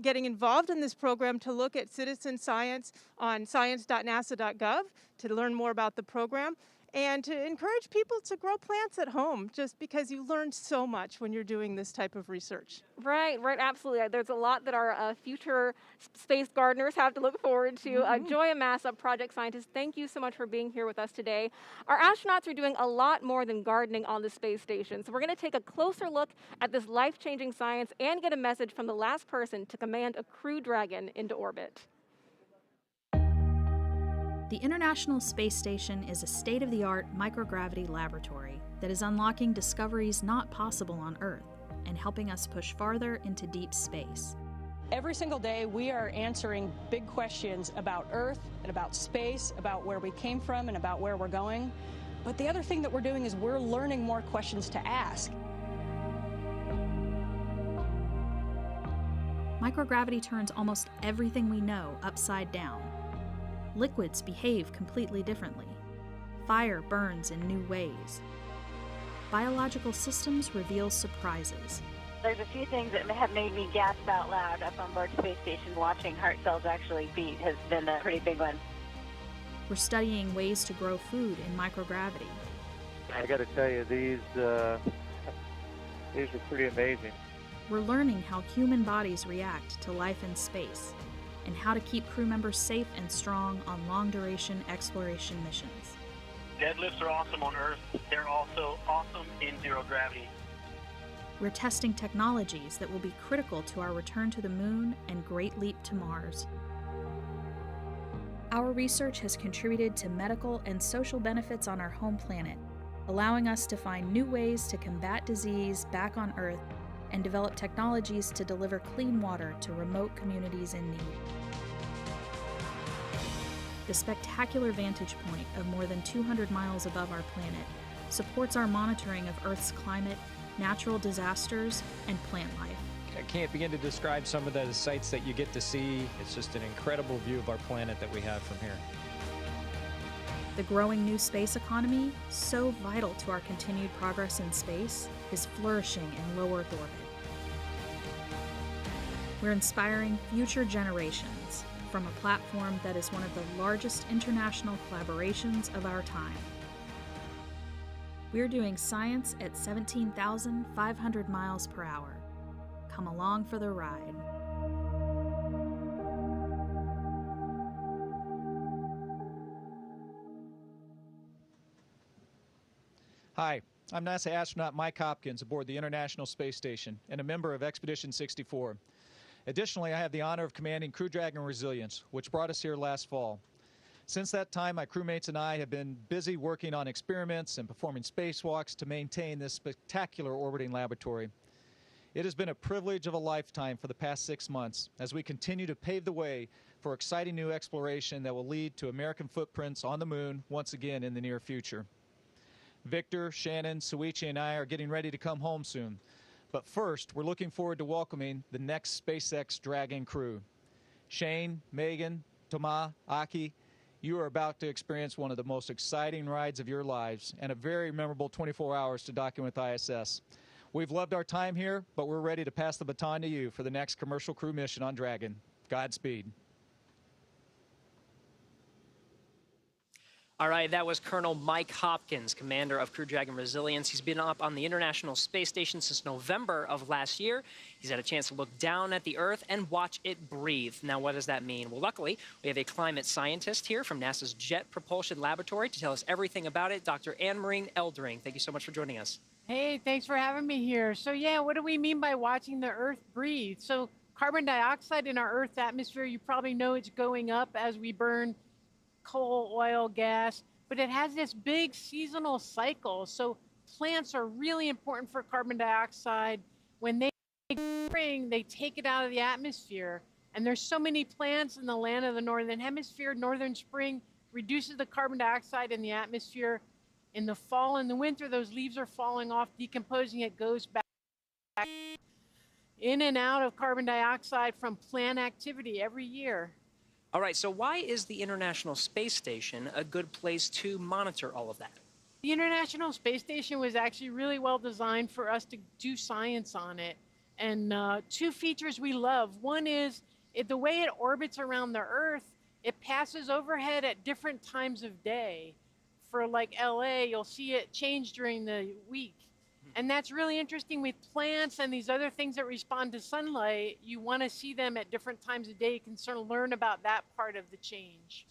[SPEAKER 25] getting involved in this program to look at citizen science on science.nasa.gov to learn more about the program, and to encourage people to grow plants at home, just because you learn so much when you're doing this type of research.
[SPEAKER 21] Right, absolutely. There's a lot that our future space gardeners have to look forward to. Joy Amasa, project scientist, thank you so much for being here with us today. Our astronauts are doing a lot more than gardening on the space station, so we're going to take a closer look at this life-changing science and get a message from the last person to command a Crew Dragon into orbit.
[SPEAKER 9] The International Space Station is a state-of-the-art microgravity laboratory that is unlocking discoveries not possible on Earth and helping us push farther into deep space.
[SPEAKER 12] Every single day, we are answering big questions about Earth and about space, about where we came from and about where we're going. But the other thing that we're doing is we're learning more questions to ask.
[SPEAKER 9] Microgravity turns almost everything we know upside down. Liquids behave completely differently. Fire burns in new ways. Biological systems reveal surprises.
[SPEAKER 14] There's a few things that have made me gasp out loud up on board Space Station. Watching heart cells actually beat has been a pretty big one.
[SPEAKER 9] We're studying ways to grow food in microgravity.
[SPEAKER 2] I got to tell you, these are pretty amazing.
[SPEAKER 9] We're learning how human bodies react to life in space, and how to keep crew members safe and strong on long-duration exploration missions.
[SPEAKER 15] Deadlifts are awesome on Earth. They're also awesome in zero gravity.
[SPEAKER 9] We're testing technologies that will be critical to our return to the Moon and Great Leap to Mars. Our research has contributed to medical and social benefits on our home planet, allowing us to find new ways to combat disease back on Earth and develop technologies to deliver clean water to remote communities in need. The spectacular vantage point of more than 200 miles above our planet supports our monitoring of Earth's climate, natural disasters, and plant life.
[SPEAKER 1] I can't begin to describe some of the sights that you get to see. It's just an incredible view of our planet that we have from here.
[SPEAKER 9] The growing new space economy, so vital to our continued progress in space, is flourishing in low Earth orbit. We're inspiring future generations from a platform that is one of the largest international collaborations of our time. We're doing science at 17,500 miles per hour. Come along for the ride.
[SPEAKER 1] Hi, I'm NASA astronaut Mike Hopkins aboard the International Space Station and a member of Expedition 64. Additionally, I have the honor of commanding Crew Dragon Resilience, which brought us here last fall. Since that time, my crewmates and I have been busy working on experiments and performing spacewalks to maintain this spectacular orbiting laboratory. It has been a privilege of a lifetime for the past 6 months as we continue to pave the way for exciting new exploration that will lead to American footprints on the moon once again in the near future. Victor, Shannon, Suichi, and I are getting ready to come home soon. But first, we're looking forward to welcoming the next SpaceX Dragon crew. Shane, Megan, Thomas, Aki, you are about to experience one of the most exciting rides of your lives and a very memorable 24 hours to docking with ISS. We've loved our time here, but we're ready to pass the baton to you for the next commercial crew mission on Dragon. Godspeed.
[SPEAKER 4] All right, that was Colonel Mike Hopkins, commander of Crew Dragon Resilience. He's been up on the International Space Station since November of last year. He's had a chance to look down at the Earth and watch it breathe. Now, what does that mean? Well, luckily, we have a climate scientist here from NASA's Jet Propulsion Laboratory to tell us everything about it, Dr. Anne-Marie Eldering. Thank you so much for joining us.
[SPEAKER 5] Hey, thanks for having me here. So yeah, what do we mean by watching the Earth breathe? So carbon dioxide in our Earth's atmosphere, you probably know it's going up as we burn coal, oil, gas, but it has this big seasonal cycle. So plants are really important for carbon dioxide. When they spring, they take it out of the atmosphere. And there's so many plants in the land of the Northern Hemisphere. Northern spring reduces the carbon dioxide in the atmosphere. In the fall and the winter, those leaves are falling off, decomposing, it goes back in and out of carbon dioxide from plant activity every year.
[SPEAKER 4] All right, so why is the International Space Station a good place to monitor all of that?
[SPEAKER 5] The International Space Station was actually really well designed for us to do science on it. And two features we love. One is the way it orbits around the Earth, it passes overhead at different times of day. For like LA, you'll see it change during the week. And that's really interesting with plants and these other things that respond to sunlight. You want to see them at different times of day. You can sort of learn about that part of the change.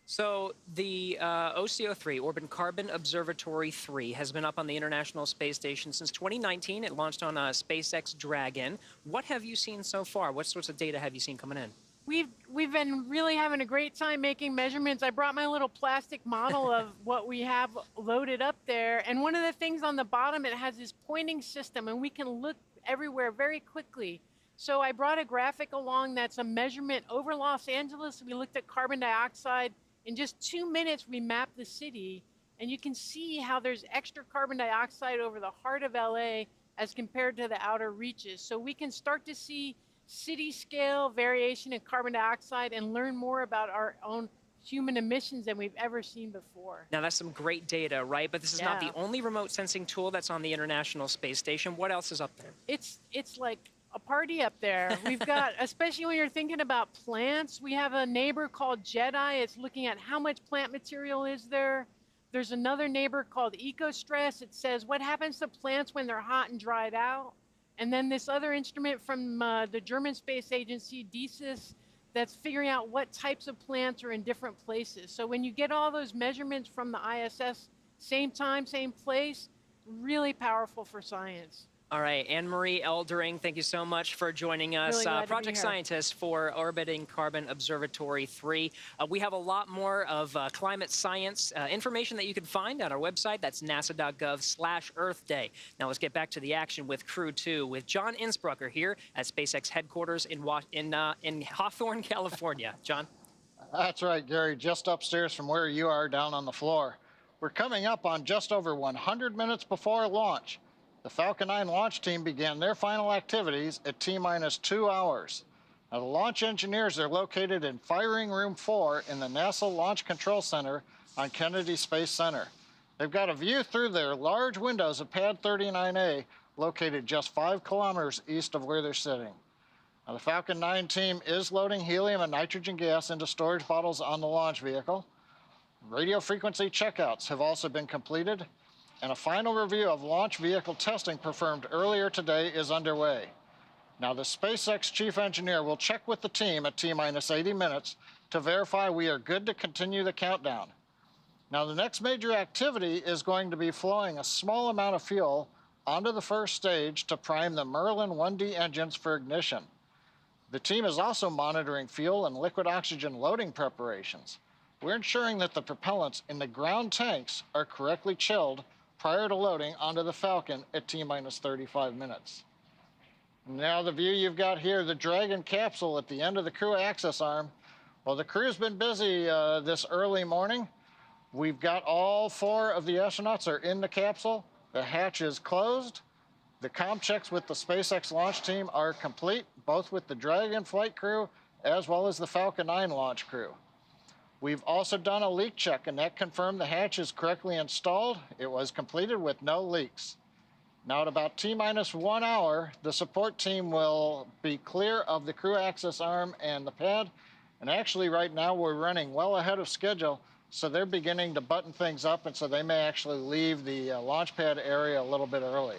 [SPEAKER 4] So the OCO3, Orbit Carbon Observatory 3, has been up on the International Space Station since 2019. It launched on SpaceX Dragon. What have you seen so far? What sorts of data have you seen coming in?
[SPEAKER 5] We've been really having a great time making measurements. I brought my little plastic model of what we have loaded up there. And one of the things on the bottom, it has this pointing system, and we can look everywhere very quickly. So I brought a graphic along that's a measurement over Los Angeles. We looked at carbon dioxide. In just 2 minutes, we mapped the city. And you can see how there's extra carbon dioxide over the heart of LA as compared to the outer reaches. So we can start to see city scale variation in carbon dioxide and learn more about our own human emissions than we've ever seen before.
[SPEAKER 4] Now, that's some great data, right? But this is not the only remote sensing tool that's on the International Space Station. What else is up there?
[SPEAKER 5] It's like a party up there. We've got, especially when you're thinking about plants, we have a neighbor called Jedi. It's looking at how much plant material is there. There's another neighbor called EcoStress. It says what happens to plants when they're hot and dried out. And then this other instrument from the German space agency, DSIS, that's figuring out what types of plants are in different places. So when you get all those measurements from the ISS, same time, same place, really powerful for science.
[SPEAKER 4] All right, Anne-Marie Eldering, thank you so much for joining us.
[SPEAKER 5] Really glad to be
[SPEAKER 4] Project
[SPEAKER 5] here.
[SPEAKER 4] scientist for Orbiting Carbon Observatory 3. We have a lot more of climate science information that you can find on our website. That's nasa.gov/Earth Day. Now let's get back to the action with Crew-2 with John Innsbrucker here at SpaceX headquarters in Hawthorne, California. John?
[SPEAKER 8] That's right, Gary, just upstairs from where you are down on the floor. We're coming up on just over 100 minutes before launch. The Falcon 9 launch team began their final activities at T-minus 2 hours. Now, the launch engineers are located in Firing Room 4 in the NASA Launch Control Center on Kennedy Space Center. They've got a view through their large windows of Pad 39A, located just 5 kilometers east of where they're sitting. Now, the Falcon 9 team is loading helium and nitrogen gas into storage bottles on the launch vehicle. Radio frequency checkouts have also been completed, and a final review of launch vehicle testing performed earlier today is underway. Now, the SpaceX chief engineer will check with the team at T-minus 80 minutes to verify we are good to continue the countdown. Now, the next major activity is going to be flowing a small amount of fuel onto the first stage to prime the Merlin 1D engines for ignition. The team is also monitoring fuel and liquid oxygen loading preparations. We're ensuring that the propellants in the ground tanks are correctly chilled prior to loading onto the Falcon at T-minus 35 minutes. Now the view you've got here, the Dragon capsule at the end of the crew access arm. Well, the crew's been busy this early morning. We've got all 4 of the astronauts are in the capsule. The hatch is closed. The comm checks with the SpaceX launch team are complete, both with the Dragon flight crew as well as the Falcon 9 launch crew. We've also done a leak check, and that confirmed the hatch is correctly installed. It was completed with no leaks. Now, at about T-minus 1 hour, the support team will be clear of the crew access arm and the pad. And actually, right now, we're running well ahead of schedule, so they're beginning to button things up, and so they may actually leave the launch pad area a little bit early.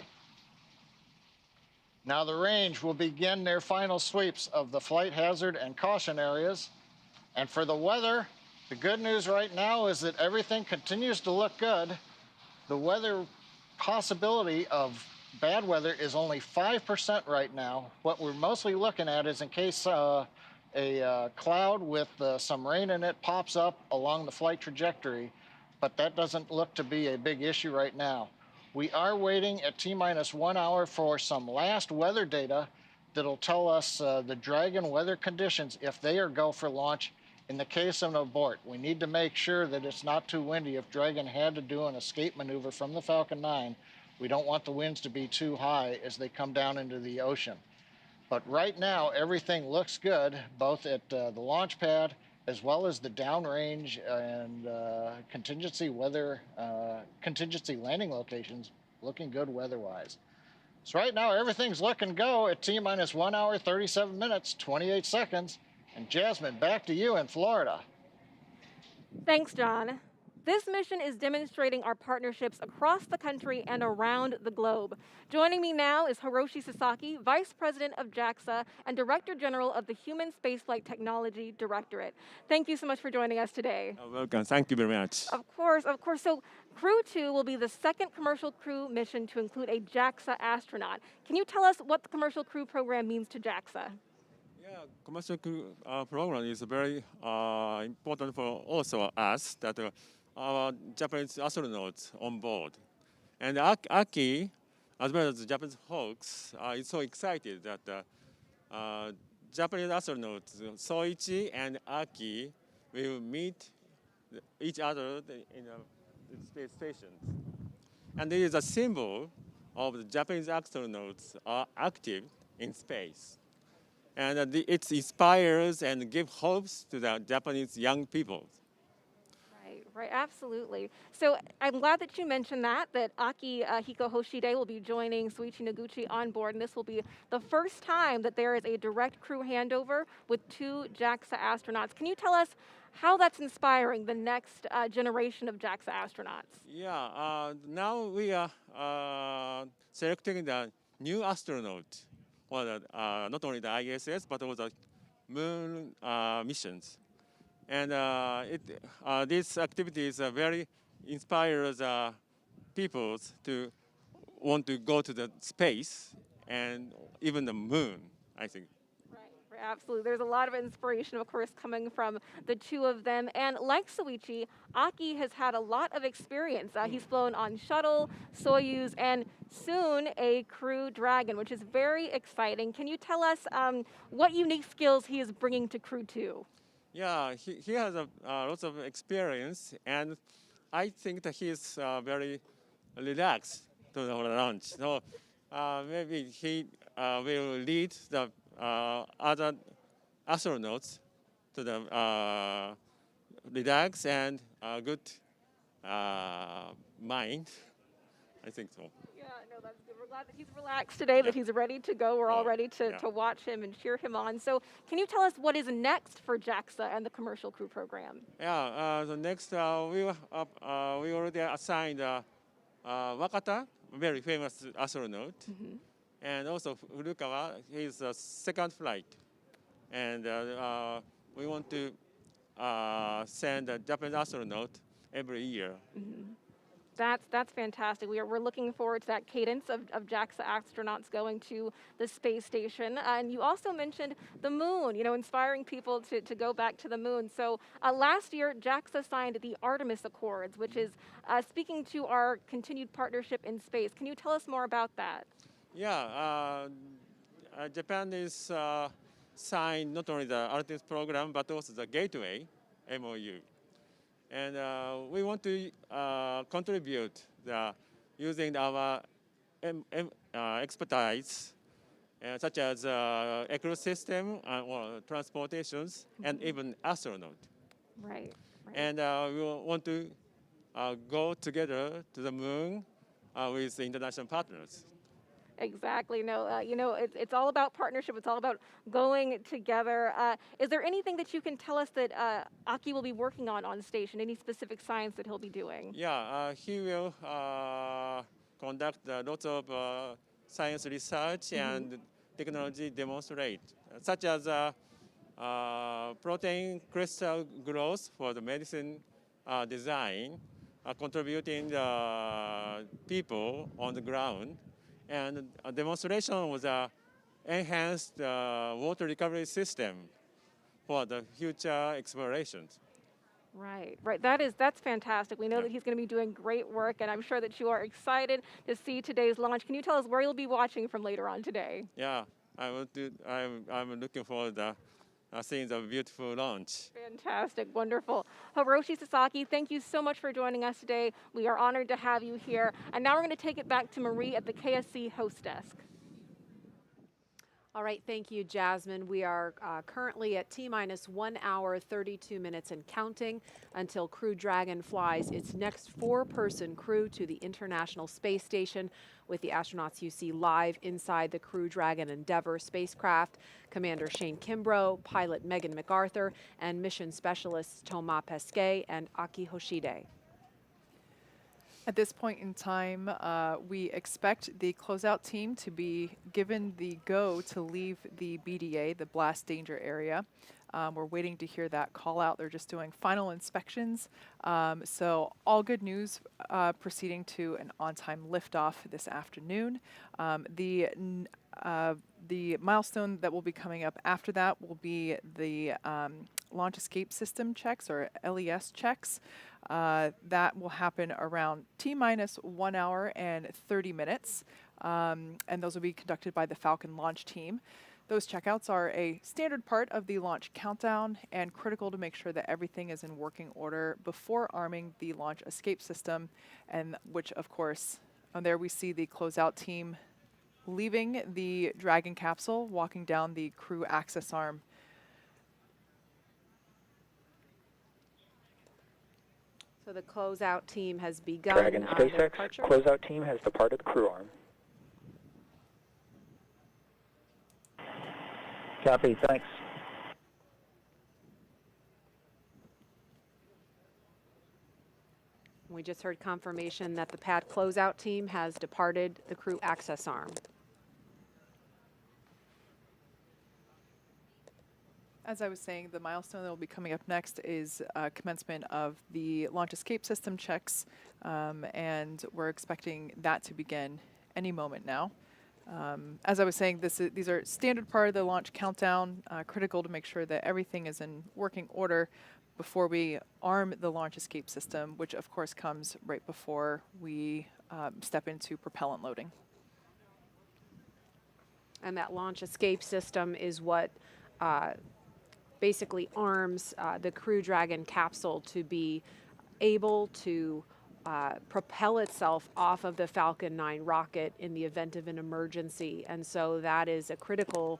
[SPEAKER 8] Now, the range will begin their final sweeps of the flight hazard and caution areas. And for the weather, the good news right now is that everything continues to look good. The weather possibility of bad weather is only 5% right now. What we're mostly looking at is in case a cloud with some rain in it pops up along the flight trajectory, but that doesn't look to be a big issue right now. We are waiting at T-minus 1 hour for some last weather data that'll tell us the Dragon weather conditions if they are go for launch. In the case of an abort, we need to make sure that it's not too windy. If Dragon had to do an escape maneuver from the Falcon 9, we don't want the winds to be too high as they come down into the ocean. But right now, everything looks good, both at the launch pad as well as the downrange and contingency landing locations looking good weather-wise. So right now, everything's looking go at T-minus 1 hour, 37 minutes, 28 seconds. And Jasmine, back to you in Florida.
[SPEAKER 21] Thanks, John. This mission is demonstrating our partnerships across the country and around the globe. Joining me now is Hiroshi Sasaki, Vice President of JAXA and Director General of the Human Spaceflight Technology Directorate. Thank you so much for joining us today.
[SPEAKER 16] Welcome. Thank you very much.
[SPEAKER 21] Of course, of course. So Crew-2 will be the second commercial crew mission to include a JAXA astronaut. Can you tell us what the commercial crew program means to JAXA?
[SPEAKER 16] Yeah, commercial crew program is very important for also us that our Japanese astronauts on board. And Aki, as well as the Japanese folks, is so excited that Japanese astronauts Soichi and Aki will meet each other in the space stations. And it is a symbol of the Japanese astronauts are active in space. And it inspires and gives hopes to the Japanese young people.
[SPEAKER 21] Right, absolutely. So I'm glad that you mentioned that Aki Hiko Hoshide will be joining Soichi Noguchi on board, and this will be the first time that there is a direct crew handover with 2 JAXA astronauts. Can you tell us how that's inspiring the next generation of JAXA astronauts?
[SPEAKER 16] Yeah, now we are selecting the new astronaut. Well, not only the ISS, but also the moon missions. And these activities very inspires people to want to go to the space and even the moon, I think.
[SPEAKER 21] Right, absolutely. There's a lot of inspiration, of course, coming from the two of them. And like Soichi, Aki has had a lot of experience. He's flown on Shuttle, Soyuz, and soon a Crew Dragon, which is very exciting. Can you tell us what unique skills he is bringing to Crew-2?
[SPEAKER 16] Yeah, he has lots of experience, and I think that he is very relaxed to the launch. So maybe he will lead the other astronauts to the relax and good mind. I think so.
[SPEAKER 21] Yeah, no, that's good. We're glad that he's relaxed today, that he's ready to go. We're all ready to watch him and cheer him on. So can you tell us what is next for JAXA and the Commercial Crew program?
[SPEAKER 16] Yeah, the next we already assigned Wakata, a very famous astronaut, and also Furukawa, his second flight. And we want to send a Japanese astronaut every year.
[SPEAKER 21] That's fantastic. We're looking forward to that cadence of JAXA astronauts going to the space station. And you also mentioned the moon, inspiring people to go back to the moon. So last year, JAXA signed the Artemis Accords, which is speaking to our continued partnership in space. Can you tell us more about that?
[SPEAKER 16] Yeah, Japan is signed not only the Artemis program, but also the Gateway MOU. And we want to contribute using our expertise, such as ecosystem or transportations, and even astronaut.
[SPEAKER 21] Right.
[SPEAKER 16] And we want to go together to the moon with international partners.
[SPEAKER 21] Exactly. No, it's all about partnership. It's all about going together. Is there anything that you can tell us that Aki will be working on station? Any specific science that he'll be doing?
[SPEAKER 16] Yeah, he will conduct lots of science research and technology demonstrate, such as protein crystal growth for the medicine design, contributing the people on the ground. And a demonstration was an enhanced water recovery system for the future explorations.
[SPEAKER 21] Right. That's fantastic. We know that he's going to be doing great work, and I'm sure that you are excited to see today's launch. Can you tell us where you'll be watching from later on today?
[SPEAKER 16] Yeah, I'm looking forward to seeing the beautiful launch.
[SPEAKER 21] Fantastic, wonderful. Hiroshi Sasaki, thank you so much for joining us today. We are honored to have you here. And now we're going to take it back to Marie at the KSC host desk.
[SPEAKER 6] All right, thank you, Jasmine. We are currently at T-minus 1 hour, 32 minutes and counting until Crew Dragon flies its next 4-person crew to the International Space Station with the astronauts you see live inside the Crew Dragon Endeavour spacecraft. Commander Shane Kimbrough, pilot Megan MacArthur, and mission specialists Thomas Pesquet and Aki Hoshide.
[SPEAKER 7] At this point in time, we expect the closeout team to be given the go to leave the BDA, the blast danger area. We're waiting to hear that call out. They're just doing final inspections. So all good news proceeding to an on-time liftoff this afternoon. The milestone that will be coming up after that will be the launch escape system checks, or LES checks. That will happen around T-minus 1 hour and 30 minutes. And those will be conducted by the Falcon launch team. Those checkouts are a standard part of the launch countdown and critical to make sure that everything is in working order before arming the launch escape system, and which, of course, there we see the closeout team leaving the Dragon capsule, walking down the crew access arm.
[SPEAKER 6] So the closeout team has begun.
[SPEAKER 17] Dragon SpaceX closeout team has departed the crew arm.
[SPEAKER 13] Copy, thanks.
[SPEAKER 6] We just heard confirmation that the pad closeout team has departed the crew access arm.
[SPEAKER 7] As I was saying, the milestone that will be coming up next is commencement of the launch escape system checks, and we're expecting that to begin any moment now. As I was saying, these are standard part of the launch countdown, critical to make sure that everything is in working order before we arm the launch escape system, which of course comes right before we step into propellant loading.
[SPEAKER 6] And that launch escape system is what basically arms the Crew Dragon capsule to be able to propel itself off of the Falcon 9 rocket in the event of an emergency. And so that is a critical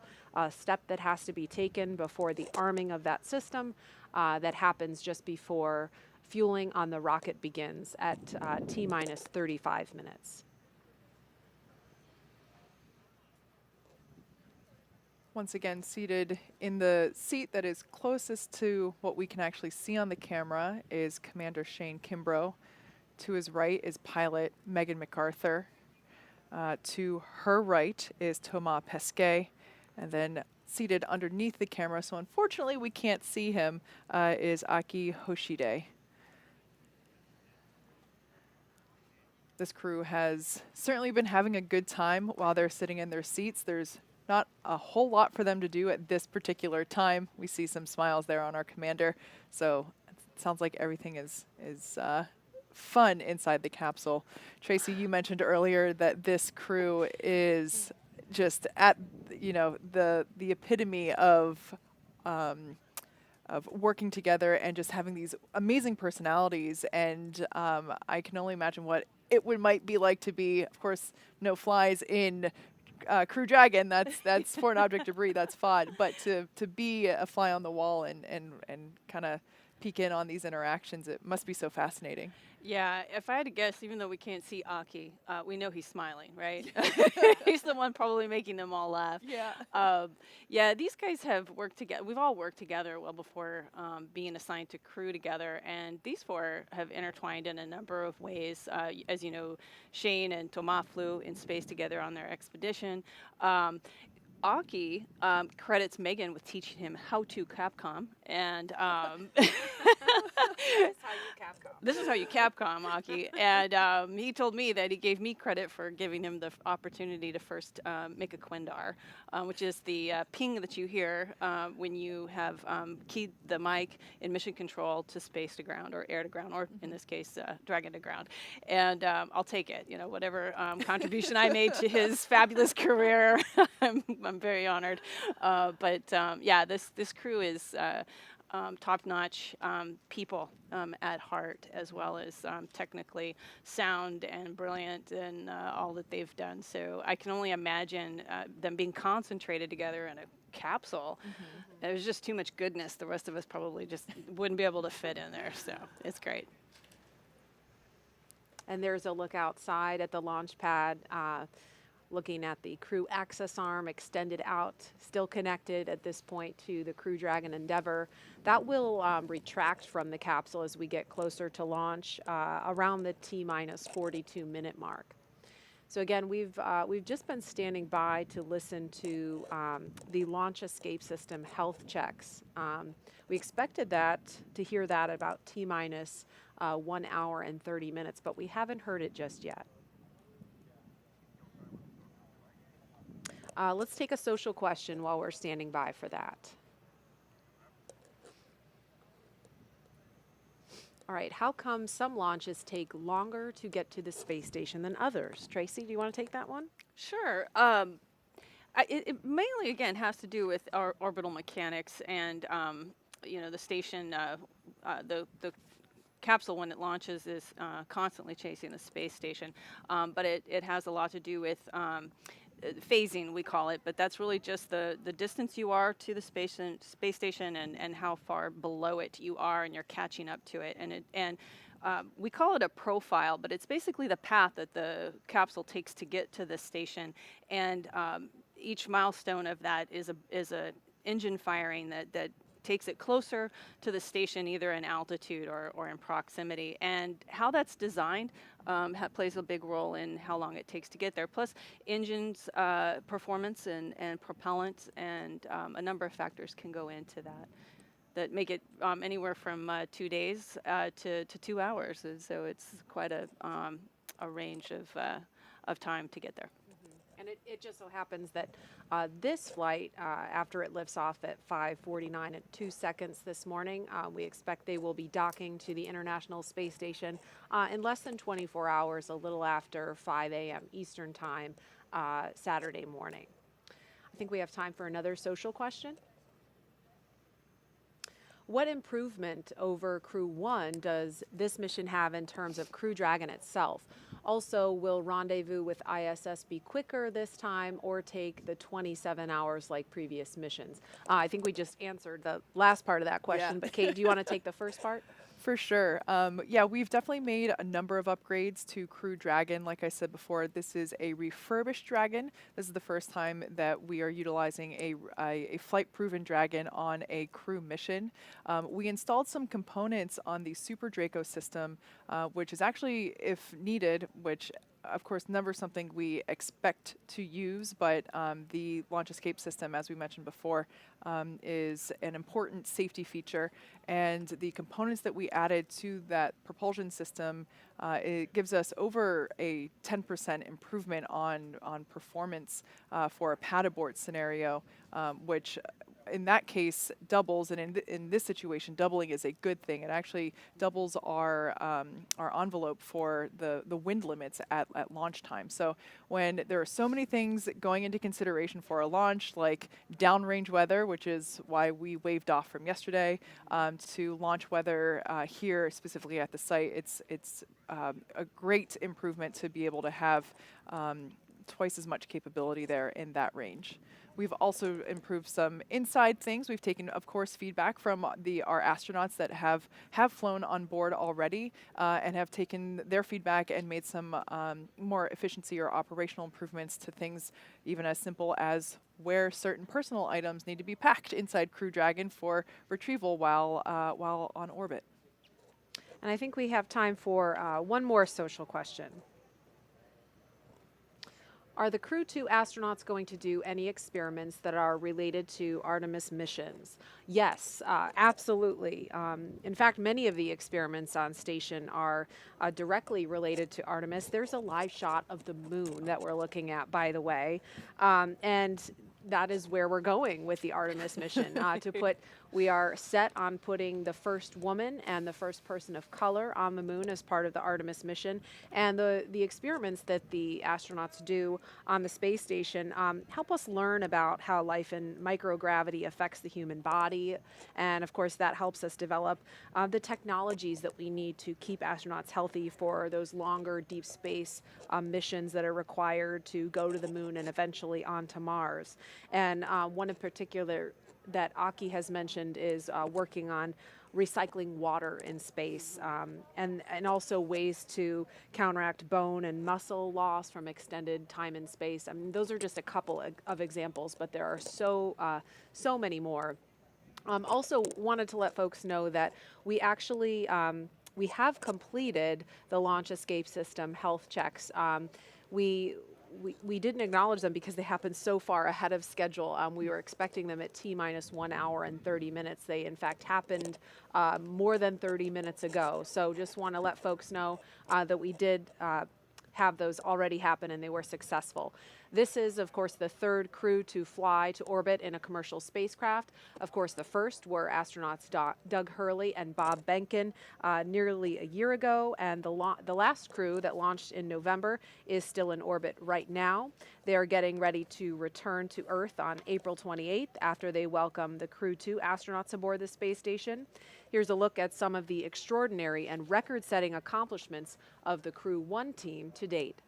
[SPEAKER 6] step that has to be taken before the arming of that system that happens just before fueling on the rocket begins at T-minus 35 minutes.
[SPEAKER 7] Once again, seated in the seat that is closest to what we can actually see on the camera is Commander Shane Kimbrough. To his right is pilot Megan MacArthur. To her right is Thomas Pesquet. And then seated underneath the camera, so unfortunately we can't see him, is Aki Hoshide. This crew has certainly been having a good time while they're sitting in their seats. There's not a whole lot for them to do at this particular time. We see some smiles there on our commander, so it sounds like everything is fun inside the capsule. Tracy, you mentioned earlier that this crew is just at the epitome of working together and just having these amazing personalities, and I can only imagine what it might be like to be, of course, no flies in Crew Dragon. That's foreign object debris, that's fun, but to be a fly on the wall and kind of peek in on these interactions, it must be so fascinating.
[SPEAKER 3] Yeah, if I had to guess, even though we can't see Aki, we know he's smiling, right? He's the one probably making them all laugh.
[SPEAKER 6] Yeah.
[SPEAKER 3] Yeah, these guys have worked together. We've all worked together well before being assigned to crew together, and these four have intertwined in a number of ways. As you know, Shane and Thomas flew in space together on their expedition. Aki credits Megan with teaching him how to Capcom, and this is how you Capcom, Aki. And he told me that he gave me credit for giving him the opportunity to first make a Quindar, which is the ping that you hear when you have keyed the mic in mission control to space to ground or air to ground, or in this case, Dragon to ground. And I'll take it. You know, whatever contribution I made to his fabulous career, I'm very honored. But yeah, this crew is top-notch people at heart, as well as technically sound and brilliant in all that they've done. So I can only imagine them being concentrated together in a capsule. There's just too much goodness. The rest of us probably just wouldn't be able to fit in there. So it's great.
[SPEAKER 6] And there's a look outside at the launch pad, looking at the crew access arm extended out, still connected at this point to the Crew Dragon Endeavour. That will retract from the capsule as we get closer to launch, around the T-minus 42 minute mark. So again, we've just been standing by to listen to the launch escape system health checks. We expected to hear that about T-minus 1 hour and 30 minutes, but we haven't heard it just yet. Let's take a social question while we're standing by for that. All right, how come some launches take longer to get to the space station than others? Tracy, do you want to take that one?
[SPEAKER 3] Sure. It mainly, again, has to do with our orbital mechanics and, you know, the station, the capsule, when it launches, is constantly chasing the space station. But it has a lot to do with phasing, we call it, but that's really just the distance you are to the space station and how far below it you are, and you're catching up to it. And we call it a profile, but it's basically the path that the capsule takes to get to the station. And each milestone of that is a engine firing that takes it closer to the station, either in altitude or in proximity. And how that's designed plays a big role in how long it takes to get there. Plus, engines performance and propellant and a number of factors can go into that make it anywhere from 2 days to 2 hours. And so it's quite a range of time to get there.
[SPEAKER 6] And it just so happens that this flight, after it lifts off at 5:49 and 2 seconds this morning, we expect they will be docking to the International Space Station in less than 24 hours, a little after 5 a.m. Eastern Time, Saturday morning. I think we have time for another social question. What improvement over Crew-1 does this mission have in terms of Crew Dragon itself? Also, will rendezvous with ISS be quicker this time or take the 27 hours like previous missions? I think we just answered the last part of that question, but Kate, do you want to take the first part?
[SPEAKER 7] For sure. Yeah, we've definitely made a number of upgrades to Crew Dragon. Like I said before, this is a refurbished Dragon. This is the first time that we are utilizing a flight-proven Dragon on a crew mission. We installed some components on the Super Draco system, which is actually, if needed, which of course, never something we expect to use, but the launch escape system, as we mentioned before, is an important safety feature. And the components that we added to that propulsion system, it gives us over a 10% improvement on performance for a pad abort scenario, which in that case doubles, and in this situation, doubling is a good thing. It actually doubles our envelope for the wind limits at launch time. So when there are so many things going into consideration for a launch, like downrange weather, which is why we waved off from yesterday, to launch weather here specifically at the site, it's a great improvement to be able to have twice as much capability there in that range. We've also improved some inside things. We've taken, of course, feedback from our astronauts that have flown on board already and have taken their feedback and made some more efficiency or operational improvements to things even as simple as where certain personal items need to be packed inside Crew Dragon for retrieval while on orbit.
[SPEAKER 6] And I think we have time for one more social question. Are the Crew-2 astronauts going to do any experiments that are related to Artemis missions? Yes, absolutely. In fact, many of the experiments on station are directly related to Artemis. There's a live shot of the moon that we're looking at, by the way, and that is where we're going with the Artemis mission. We are set on putting the first woman and the first person of color on the moon as part of the Artemis mission. And the experiments that the astronauts do on the space station help us learn about how life in microgravity affects the human body. And of course, that helps us develop the technologies that we need to keep astronauts healthy for those longer deep space missions that are required to go to the moon and eventually onto Mars. And one in particular that Aki has mentioned is working on recycling water in space and also ways to counteract bone and muscle loss from extended time in space. I mean, those are just a couple of examples, but there are so many more. Also wanted to let folks know that we actually we have completed the launch escape system health checks. We didn't acknowledge them because they happened so far ahead of schedule. We were expecting them at T-minus 1 hour and 30 minutes. They, in fact, happened more than 30 minutes ago. So just want to let folks know that we did have those already happen and they were successful. This is, of course, the third crew to fly to orbit in a commercial spacecraft. Of course, the first were astronauts Doug Hurley and Bob Behnken nearly a year ago, and the last crew that launched in November is still in orbit right now. They are getting ready to return to Earth on April 28th after they welcome the Crew-2 astronauts aboard the space station. Here's a look at some of the extraordinary and record-setting accomplishments of the Crew-1 team to date.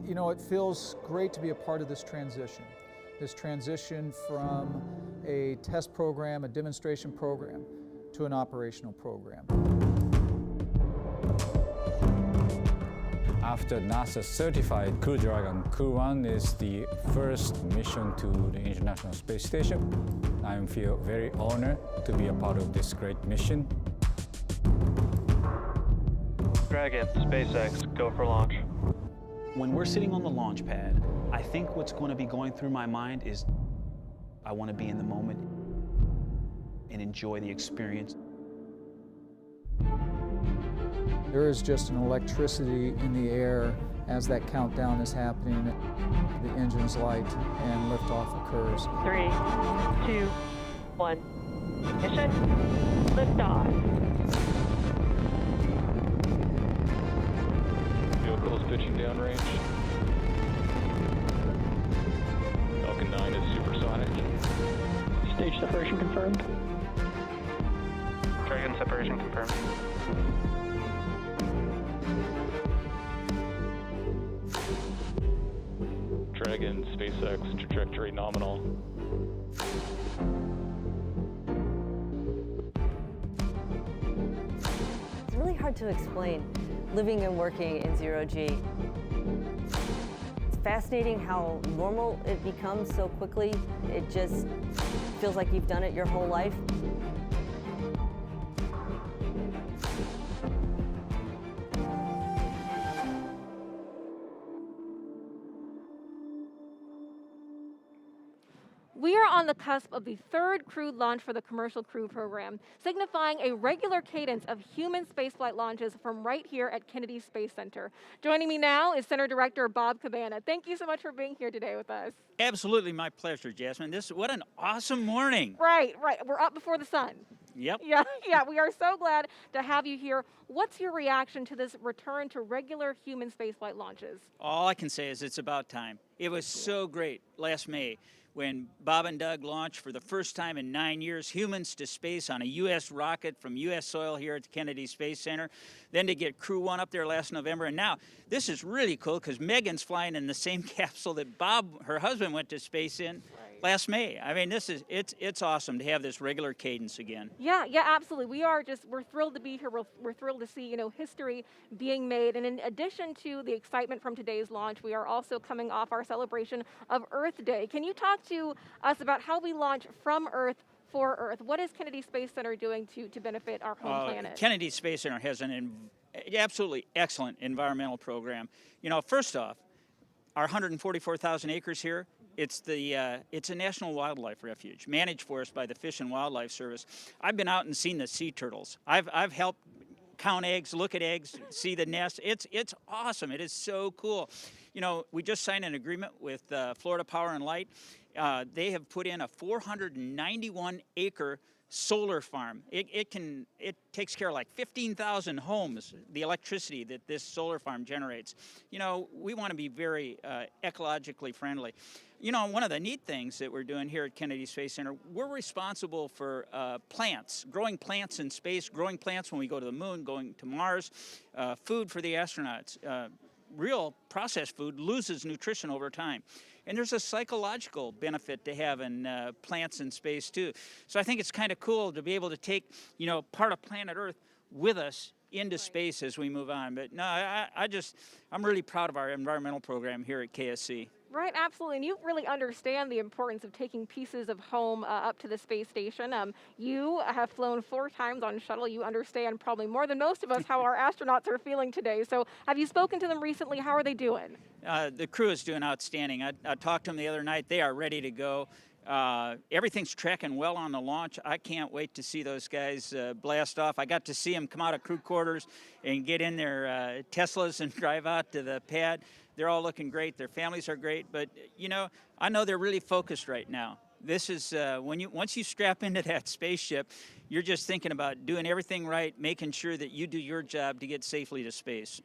[SPEAKER 1] You know, it feels great to be a part of this transition from a test program, a demonstration program, to an operational program.
[SPEAKER 10] After NASA certified Crew Dragon, Crew-1 is the first mission to the International Space Station. I feel very honored to be a part of this great mission.
[SPEAKER 2] Dragon, SpaceX, go for launch.
[SPEAKER 11] When we're sitting on the launch pad, I think what's going to be going through my mind is, I want to be in the moment. and enjoy the experience.
[SPEAKER 1] There is just an electricity in the air as that countdown is happening. The engines light and liftoff occurs.
[SPEAKER 24] 3, 2, 1. Ignition. Liftoff.
[SPEAKER 10] Vehicles pitching downrange. Falcon 9 is supersonic.
[SPEAKER 13] Stage separation confirmed.
[SPEAKER 2] Dragon separation confirmed.
[SPEAKER 10] Dragon, SpaceX, trajectory nominal.
[SPEAKER 18] It's really hard to explain living and working in zero-G. It's fascinating how normal it becomes so quickly. It just feels like you've done it your whole life.
[SPEAKER 21] We are on the cusp of the third crewed launch for the Commercial Crew program, signifying a regular cadence of human spaceflight launches from right here at Kennedy Space Center. Joining me now is Center Director Bob Cabana. Thank you so much for being here today with us.
[SPEAKER 19] Absolutely, my pleasure, Jasmine. What an awesome morning.
[SPEAKER 21] Right. We're up before the sun.
[SPEAKER 19] Yep.
[SPEAKER 21] Yeah, we are so glad to have you here. What's your reaction to this return to regular human spaceflight launches?
[SPEAKER 19] All I can say is it's about time. It was so great last May when Bob and Doug launched for the first time in 9 years humans to space on a U.S. rocket from U.S. soil here at the Kennedy Space Center. Then to get Crew-1 up there last November. And now this is really cool because Megan's flying in the same capsule that Bob, her husband, went to space in last May. I mean, it's awesome to have this regular cadence again.
[SPEAKER 21] Yeah, absolutely. We're thrilled to be here. We're thrilled to see, history being made. And in addition to the excitement from today's launch, we are also coming off our celebration of Earth Day. Can you talk to us about how we launch from Earth for Earth? What is Kennedy Space Center doing to benefit our home planet?
[SPEAKER 19] Kennedy Space Center has an absolutely excellent environmental program. First off, our 144,000 acres here, it's a national wildlife refuge managed for us by the Fish and Wildlife Service. I've been out and seen the sea turtles. I've helped count eggs, look at eggs, see the nest. It's awesome. It is so cool. We just signed an agreement with Florida Power and Light. They have put in a 491-acre solar farm. It takes care of like 15,000 homes, the electricity that this solar farm generates. We want to be very ecologically friendly. One of the neat things that we're doing here at Kennedy Space Center, we're responsible for plants, growing plants in space, growing plants when we go to the moon, going to Mars, food for the astronauts. Real processed food loses nutrition over time. And there's a psychological benefit to having plants in space, too. So I think it's kind of cool to be able to take, part of planet Earth with us into space as we move on. But no, I'm really proud of our environmental program here at KSC.
[SPEAKER 21] Right, absolutely. And you really understand the importance of taking pieces of home up to the space station. You have flown 4 times on shuttle. You understand probably more than most of us how our astronauts are feeling today. So have you spoken to them recently? How are they doing?
[SPEAKER 19] The crew is doing outstanding. I talked to them the other night. They are ready to go. Everything's tracking well on the launch. I can't wait to see those guys blast off. I got to see them come out of crew quarters and get in their Teslas and drive out to the pad. They're all looking great. Their families are great. But, I know they're really focused right now. This is once you strap into that spaceship, you're just thinking about doing everything right, making sure that you do your job to get safely to space.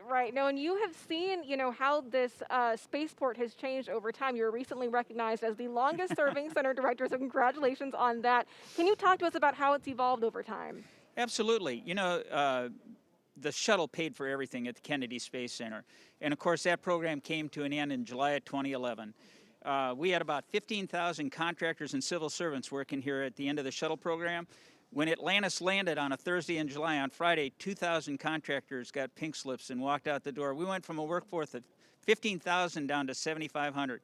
[SPEAKER 21] Right. No, and you have seen, how this spaceport has changed over time. You were recently recognized as the longest-serving center director, so congratulations on that. Can you talk to us about how it's evolved over time?
[SPEAKER 19] Absolutely. The shuttle paid for everything at the Kennedy Space Center. And, of course, that program came to an end in July of 2011. We had about 15,000 contractors and civil servants working here at the end of the shuttle program. When Atlantis landed on a Thursday in July, on Friday, 2,000 contractors got pink slips and walked out the door. We went from a workforce of 15,000 down to 7,500.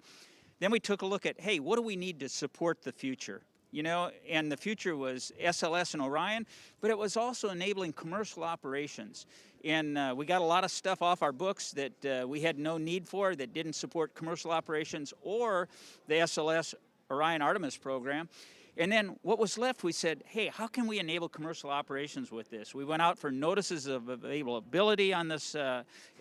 [SPEAKER 19] Then we took a look at, hey, what do we need to support the future? And the future was SLS and Orion, but it was also enabling commercial operations. And we got a lot of stuff off our books that we had no need for, that didn't support commercial operations or the SLS Orion Artemis program. And then what was left, we said, hey, how can we enable commercial operations with this? We went out for notices of availability on this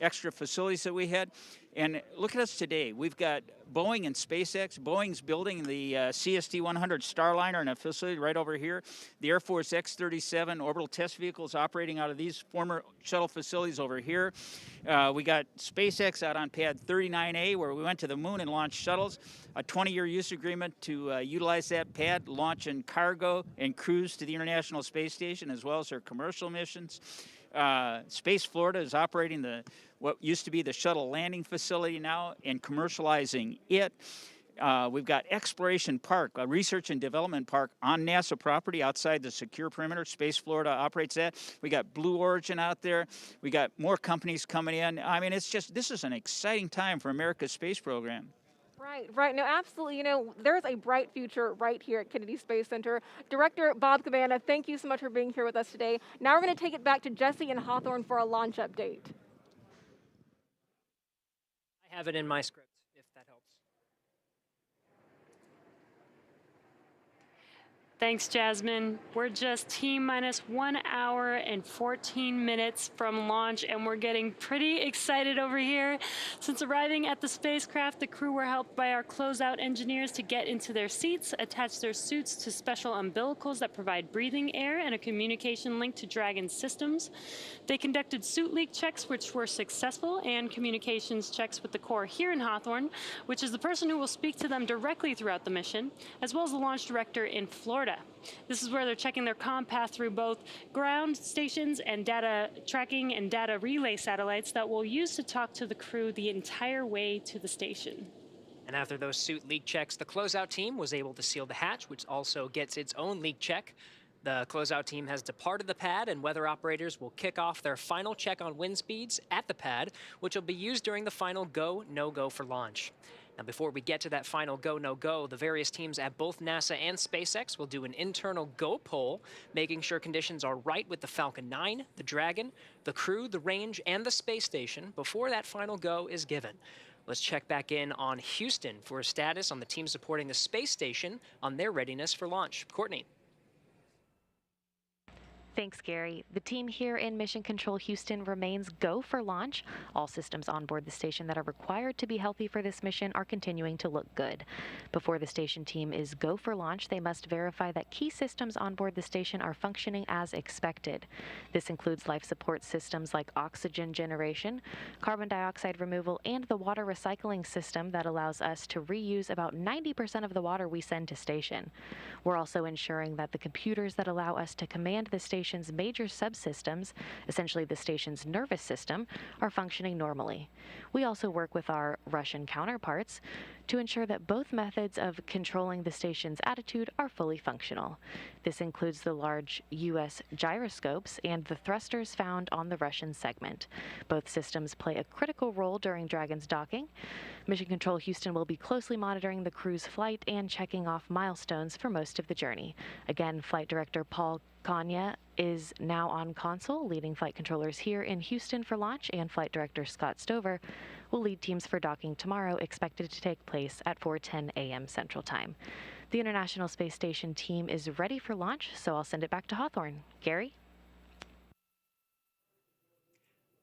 [SPEAKER 19] extra facilities that we had. And look at us today. We've got Boeing and SpaceX. Boeing's building the CST-100 Starliner in a facility right over here. The Air Force X-37 orbital test vehicles operating out of these former shuttle facilities over here. We got SpaceX out on pad 39A, where we went to the moon and launched shuttles. A 20-year use agreement to utilize that pad, launching cargo and crews to the International Space Station, as well as their commercial missions. Space Florida is operating what used to be the shuttle landing facility now and commercializing it. We've got Exploration Park, a research and development park on NASA property outside the secure perimeter. Space Florida operates that. We got Blue Origin out there. We got more companies coming in. I mean, this is an exciting time for America's space program.
[SPEAKER 21] Right. No, absolutely. You know, there's a bright future right here at Kennedy Space Center. Director Bob Cabana, thank you so much for being here with us today. Now we're going to take it back to Jesse and Hawthorne for a launch update.
[SPEAKER 4] I have it in my script, if that helps.
[SPEAKER 12] Thanks, Jasmine. We're just T-minus 1 hour and 14 minutes from launch, and we're getting pretty excited over here. Since arriving at the spacecraft, the crew were helped by our closeout engineers to get into their seats, attach their suits to special umbilicals that provide breathing air and a communication link to Dragon's systems. They conducted suit leak checks, which were successful, and communications checks with the core here in Hawthorne, which is the person who will speak to them directly throughout the mission, as well as the launch director in Florida. This is where they're checking their comm path through both ground stations and data tracking and data relay satellites that we'll use to talk to the crew the entire way to the station.
[SPEAKER 4] And after those suit leak checks, the closeout team was able to seal the hatch, which also gets its own leak check. The closeout team has departed the pad, and weather operators will kick off their final check on wind speeds at the pad, which will be used during the final go, no-go for launch. Now, before we get to that final go, no-go, the various teams at both NASA and SpaceX will do an internal go poll, making sure conditions are right with the Falcon 9, the Dragon, the Crew, the range, and the space station before that final go is given. Let's check back in on Houston for a status on the team supporting the space station on their readiness for launch. Courtney.
[SPEAKER 20] Thanks, Gary. The team here in Mission Control Houston remains go for launch. All systems on board the station that are required to be healthy for this mission are continuing to look good. Before the station team is go for launch, they must verify that key systems on board the station are functioning as expected. This includes life support systems like oxygen generation, carbon dioxide removal, and the water recycling system that allows us to reuse about 90% of the water we send to station. We're also ensuring that the computers that allow us to command the station's major subsystems, essentially the station's nervous system, are functioning normally. We also work with our Russian counterparts to ensure that both methods of controlling the station's attitude are fully functional. This includes the large U.S. gyroscopes and the thrusters found on the Russian segment. Both systems play a critical role during Dragon's docking. Mission Control Houston will be closely monitoring the crew's flight and checking off milestones for most of the journey. Again, Flight Director Paul Kanya is now on console, leading flight controllers here in Houston for launch, and Flight Director Scott Stover will lead teams for docking tomorrow, expected to take place at 4:10 a.m. Central Time. The International Space Station team is ready for launch, so I'll send it back to Hawthorne. Gary?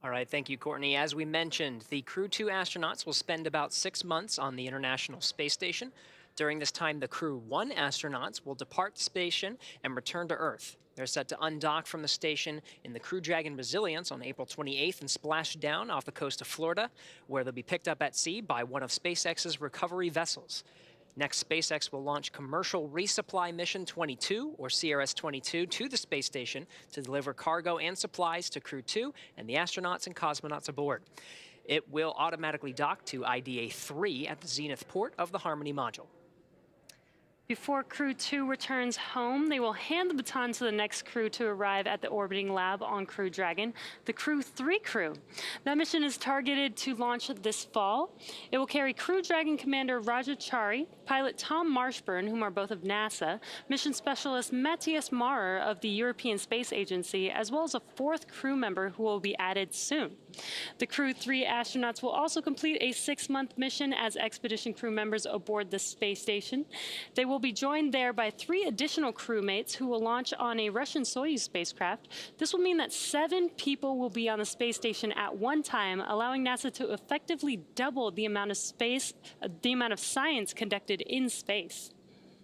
[SPEAKER 4] All right, thank you, Courtney. As we mentioned, the Crew-2 astronauts will spend about 6 months on the International Space Station. During this time, the Crew-1 astronauts will depart the station and return to Earth. They're set to undock from the station in the Crew Dragon Resilience on April 28th and splash down off the coast of Florida, where they'll be picked up at sea by one of SpaceX's recovery vessels. Next, SpaceX will launch Commercial Resupply Mission 22, or CRS-22, to the space station to deliver cargo and supplies to Crew-2 and the astronauts and cosmonauts aboard. It will automatically dock to IDA-3 at the Zenith port of the Harmony module.
[SPEAKER 12] Before Crew-2 returns home, they will hand the baton to the next crew to arrive at the orbiting lab on Crew Dragon, the Crew-3 crew. That mission is targeted to launch this fall. It will carry Crew Dragon Commander Rajachari, pilot Tom Marshburn, whom are both of NASA, mission specialist Matthias Maurer of the European Space Agency, as well as a fourth crew member who will be added soon. The Crew-3 astronauts will also complete a 6-month mission as expedition crew members aboard the space station. They will be joined there by 3 additional crewmates who will launch on a Russian Soyuz spacecraft. This will mean that 7 people will be on the space station at one time, allowing NASA to effectively double the amount of science conducted in space.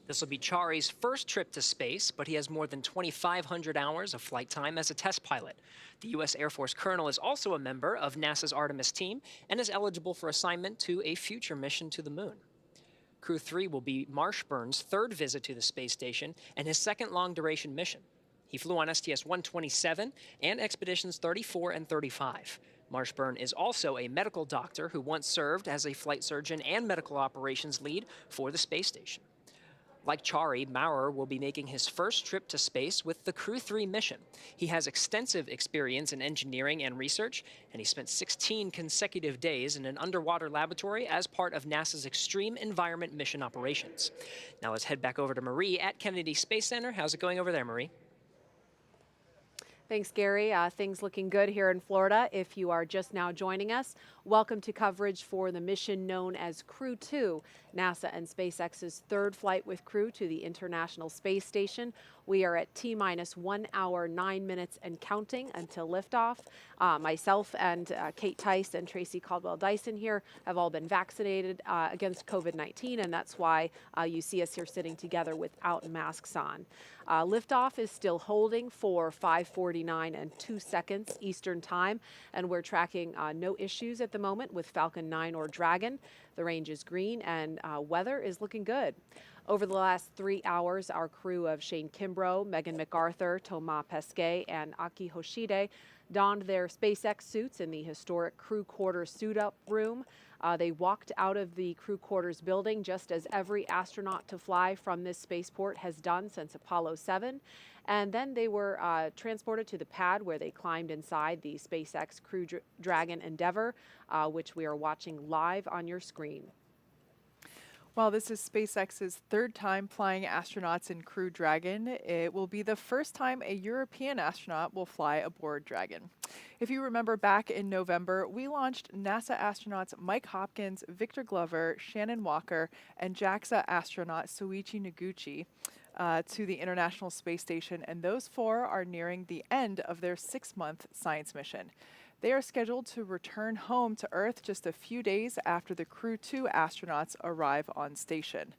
[SPEAKER 4] This will be Chari's first trip to space, but he has more than 2,500 hours of flight time as a test pilot. The U.S. Air Force colonel is also a member of NASA's Artemis team and is eligible for assignment to a future mission to the moon. Crew-3 will be Marshburn's 3rd visit to the space station and his 2nd long-duration mission. He flew on STS-127 and Expeditions 34 and 35. Marshburn is also a medical doctor who once served as a flight surgeon and medical operations lead for the space station. Like Chari, Maurer will be making his first trip to space with the Crew-3 mission. He has extensive experience in engineering and research, and he spent 16 consecutive days in an underwater laboratory as part of NASA's Extreme Environment mission operations. Now let's head back over to Marie at Kennedy Space Center. How's it going over there, Marie?
[SPEAKER 6] Thanks, Gary. Things looking good here in Florida. If you are just now joining us, welcome to coverage for the mission known as Crew-2, NASA and SpaceX's 3rd flight with crew to the International Space Station. We are at T-minus 1 hour, 9 minutes and counting until liftoff. Myself and Kate Tice and Tracy Caldwell-Dyson here have all been vaccinated against COVID-19, and that's why you see us here sitting together without masks on. Liftoff is still holding for 5:49 and 2 seconds Eastern Time, and we're tracking no issues at the moment with Falcon 9 or Dragon. The range is green, and weather is looking good. Over the last 3 hours, our crew of Shane Kimbrough, Megan MacArthur, Thomas Pesquet, and Aki Hoshide donned their SpaceX suits in the historic crew quarters suit-up room. They walked out of the crew quarters building just as every astronaut to fly from this spaceport has done since Apollo 7. And then they were transported to the pad where they climbed inside the SpaceX Crew Dragon Endeavour, which we are watching live on your screen.
[SPEAKER 7] Well, this is SpaceX's 3rd time flying astronauts in Crew Dragon. It will be the first time a European astronaut will fly aboard Dragon. If you remember back in November, we launched NASA astronauts Mike Hopkins, Victor Glover, Shannon Walker, and JAXA astronaut Soichi Noguchi to the International Space Station, and those 4 are nearing the end of their 6-month science mission. They are scheduled to return home to Earth just a few days after the Crew-2 astronauts arrive on station.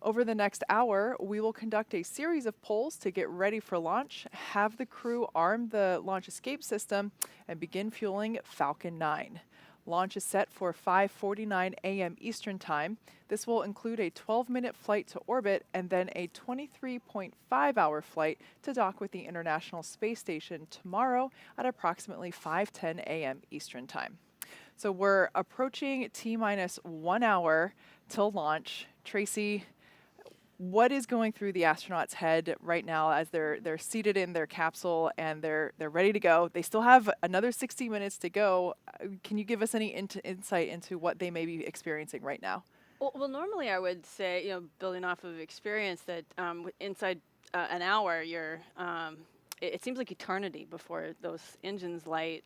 [SPEAKER 7] Over the next hour, we will conduct a series of polls to get ready for launch, have the crew arm the launch escape system, and begin fueling Falcon 9. Launch is set for 5:49 a.m. Eastern Time. This will include a 12-minute flight to orbit and then a 23.5-hour flight to dock with the International Space Station tomorrow at approximately 5:10 a.m. Eastern Time. So we're approaching T-minus 1 hour till launch. Tracy, what is going through the astronauts' head right now as they're seated in their capsule and they're ready to go? They still have another 60 minutes to go. Can you give us any insight into what they may be experiencing right now?
[SPEAKER 3] Well, normally I would say, building off of experience, that inside an hour, it seems like eternity before those engines light.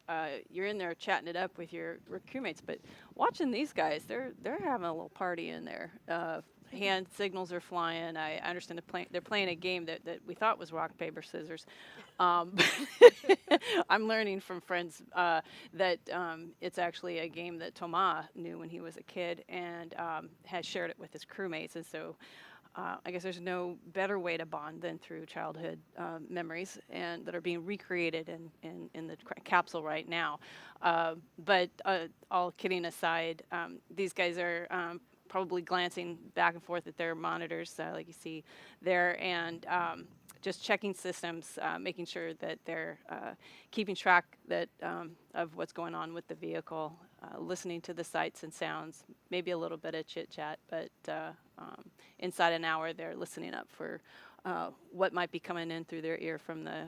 [SPEAKER 3] You're in there chatting it up with your crewmates, but watching these guys, they're having a little party in there. Hand signals are flying. I understand they're playing a game that we thought was rock, paper, scissors. I'm learning from friends that it's actually a game that Thomas knew when he was a kid and has shared it with his crewmates. And so I guess there's no better way to bond than through childhood memories and that are being recreated in the capsule right now. But all kidding aside, these guys are probably glancing back and forth at their monitors, like you see there, and just checking systems, making sure that they're keeping track of what's going on with the vehicle, listening to the sights and sounds, maybe a little bit of chit-chat, but inside an hour they're listening up for what might be coming in through their ear from the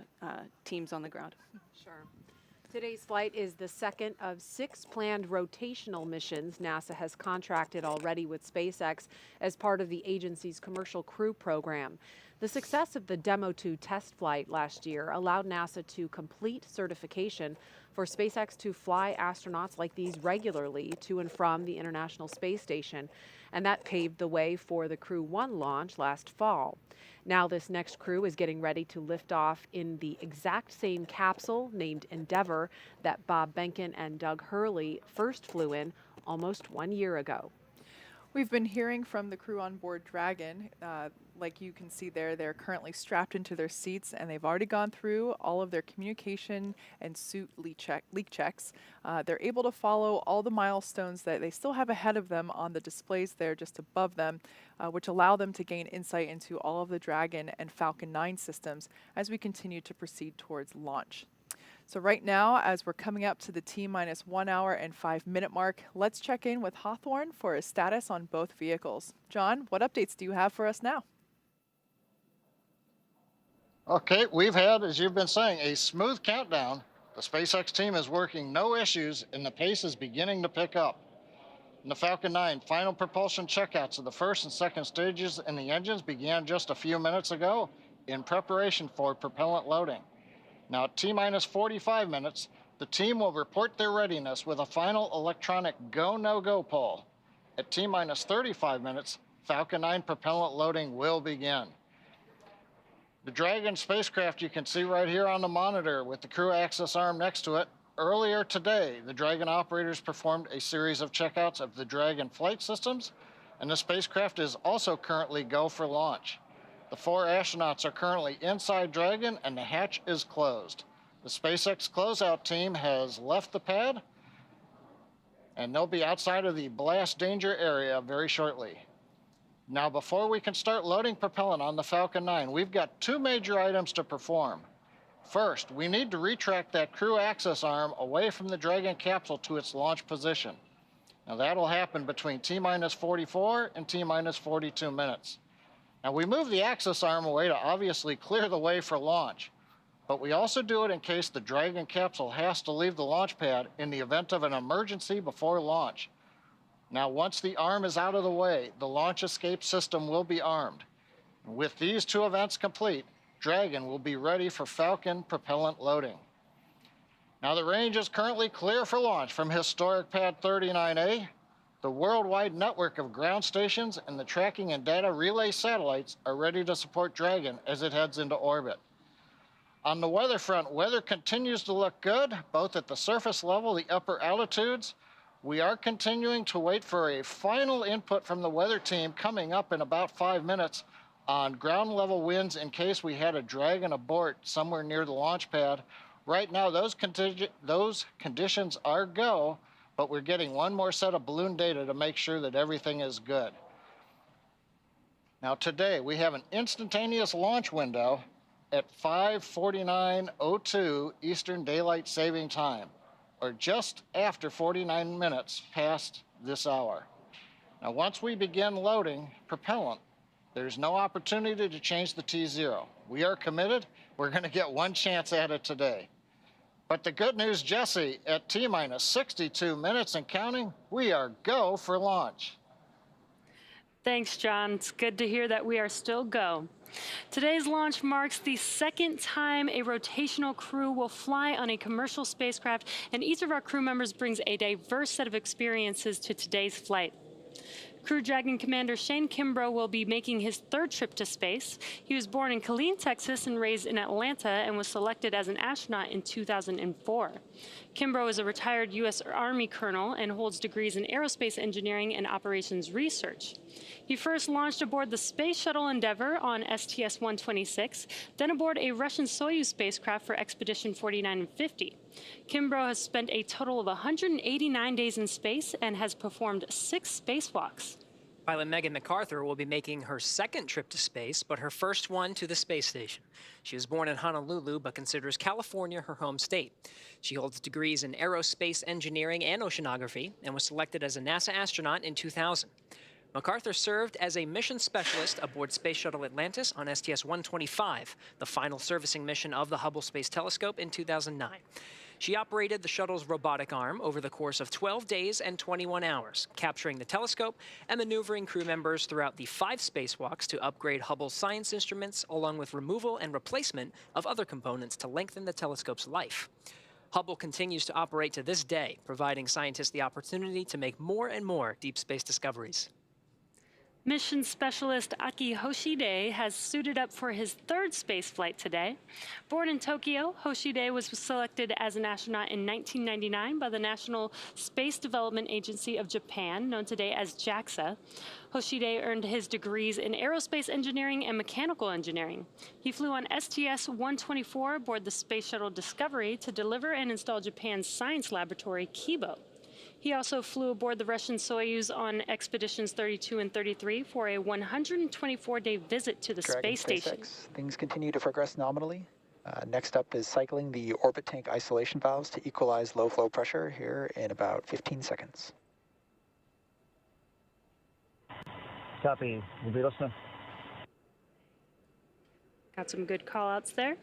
[SPEAKER 3] teams on the ground.
[SPEAKER 6] Sure. Today's flight is the 2nd of 6 planned rotational missions NASA has contracted already with SpaceX as part of the agency's Commercial Crew program. The success of the Demo 2 test flight last year allowed NASA to complete certification for SpaceX to fly astronauts like these regularly to and from the International Space Station, and that paved the way for the Crew-1 launch last fall. Now this next crew is getting ready to lift off in the exact same capsule named Endeavour that Bob Behnken and Doug Hurley first flew in almost 1 year ago.
[SPEAKER 7] We've been hearing from the crew on board Dragon. Like you can see there, they're currently strapped into their seats, and they've already gone through all of their communication and suit leak checks. They're able to follow all the milestones that they still have ahead of them on the displays there just above them, which allow them to gain insight into all of the Dragon and Falcon 9 systems as we continue to proceed towards launch. So right now, as we're coming up to the T-minus 1 hour and 5 minute mark, let's check in with Hawthorne for a status on both vehicles. John, what updates do you have for us now?
[SPEAKER 8] Okay, we've had, as you've been saying, a smooth countdown. The SpaceX team is working no issues, and the pace is beginning to pick up. In the Falcon 9, final propulsion checkouts of the first and second stages in the engines began just a few minutes ago in preparation for propellant loading. Now at T-minus 45 minutes, the team will report their readiness with a final electronic go-no-go poll. At T-minus 35 minutes, Falcon 9 propellant loading will begin. The Dragon spacecraft you can see right here on the monitor with the crew access arm next to it. Earlier today, the Dragon operators performed a series of checkouts of the Dragon flight systems, and the spacecraft is also currently go for launch. The 4 astronauts are currently inside Dragon, and the hatch is closed. The SpaceX closeout team has left the pad, and they'll be outside of the blast danger area very shortly. Now, before we can start loading propellant on the Falcon 9, we've got 2 major items to perform. First, we need to retract that crew access arm away from the Dragon capsule to its launch position. Now, that'll happen between T-minus 44 and T-minus 42 minutes. Now, we move the access arm away to obviously clear the way for launch, but we also do it in case the Dragon capsule has to leave the launch pad in the event of an emergency before launch. Now, once the arm is out of the way, the launch escape system will be armed. With these 2 events complete, Dragon will be ready for Falcon propellant loading. Now, the range is currently clear for launch from historic Pad 39A. The worldwide network of ground stations and the tracking and data relay satellites are ready to support Dragon as it heads into orbit. On the weather front, weather continues to look good, both at the surface level, the upper altitudes. We are continuing to wait for a final input from the weather team coming up in about 5 minutes on ground level winds in case we had a Dragon abort somewhere near the launch pad. Right now, those conditions are go, but we're getting one more set of balloon data to make sure that everything is good. Now today, we have an instantaneous launch window at 5:49:02 Eastern Daylight Saving Time, or just after 49 minutes past this hour. Now, once we begin loading propellant, there's no opportunity to change the T0. We are committed. We're going to get one chance at it today. But the good news, Jesse, at T-minus 62 minutes and counting, we are go for launch.
[SPEAKER 12] Thanks, John. It's good to hear that we are still go. Today's launch marks the 2nd time a rotational crew will fly on a commercial spacecraft, and each of our crew members brings a diverse set of experiences to today's flight. Crew Dragon Commander Shane Kimbrough will be making his 3rd trip to space. He was born in Killeen, Texas, and raised in Atlanta, and was selected as an astronaut in 2004. Kimbrough is a retired U.S. Army colonel and holds degrees in aerospace engineering and operations research. He first launched aboard the Space Shuttle Endeavour on STS-126, then aboard a Russian Soyuz spacecraft for Expedition 49 and 50. Kimbrough has spent a total of 189 days in space and has performed 6 spacewalks.
[SPEAKER 4] Pilot Megan MacArthur will be making her 2nd trip to space, but her first one to the space station. She was born in Honolulu, but considers California her home state. She holds degrees in aerospace engineering and oceanography, and was selected as a NASA astronaut in 2000. MacArthur served as a mission specialist aboard Space Shuttle Atlantis on STS-125, the final servicing mission of the Hubble Space Telescope in 2009. She operated the shuttle's robotic arm over the course of 12 days and 21 hours, capturing the telescope and maneuvering crew members throughout the 5 spacewalks to upgrade Hubble's science instruments, along with removal and replacement of other components to lengthen the telescope's life. Hubble continues to operate to this day, providing scientists the opportunity to make more and more deep space discoveries.
[SPEAKER 12] Mission specialist Aki Hoshide has suited up for his 3rd spaceflight today. Born in Tokyo, Hoshide was selected as an astronaut in 1999 by the National Space Development Agency of Japan, known today as JAXA. Hoshide earned his degrees in aerospace engineering and mechanical engineering. He flew on STS-124 aboard the Space Shuttle Discovery to deliver and install Japan's science laboratory, Kibo. He also flew aboard the Russian Soyuz on expeditions 32 and 33 for a 124-day visit to the space station.
[SPEAKER 17] SpaceX. Things continue to progress nominally. Next up is cycling the orbit tank isolation valves to equalize low flow pressure here in about 15 seconds.
[SPEAKER 13] Copy. We'll be listening.
[SPEAKER 12] Got some good call-outs there.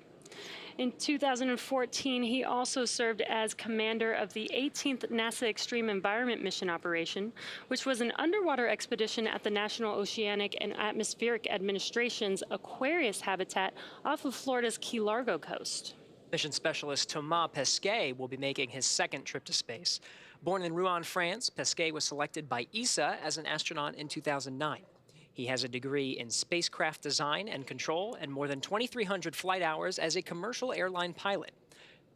[SPEAKER 12] In 2014, he also served as commander of the 18th NASA Extreme Environment Mission Operation, which was an underwater expedition at the National Oceanic and Atmospheric Administration's Aquarius habitat off of Florida's Key Largo coast.
[SPEAKER 4] Mission specialist Thomas Pesquet will be making his 2nd trip to space. Born in Rouen, France, Pesquet was selected by ESA as an astronaut in 2009. He has a degree in spacecraft design and control and more than 2,300 flight hours as a commercial airline pilot.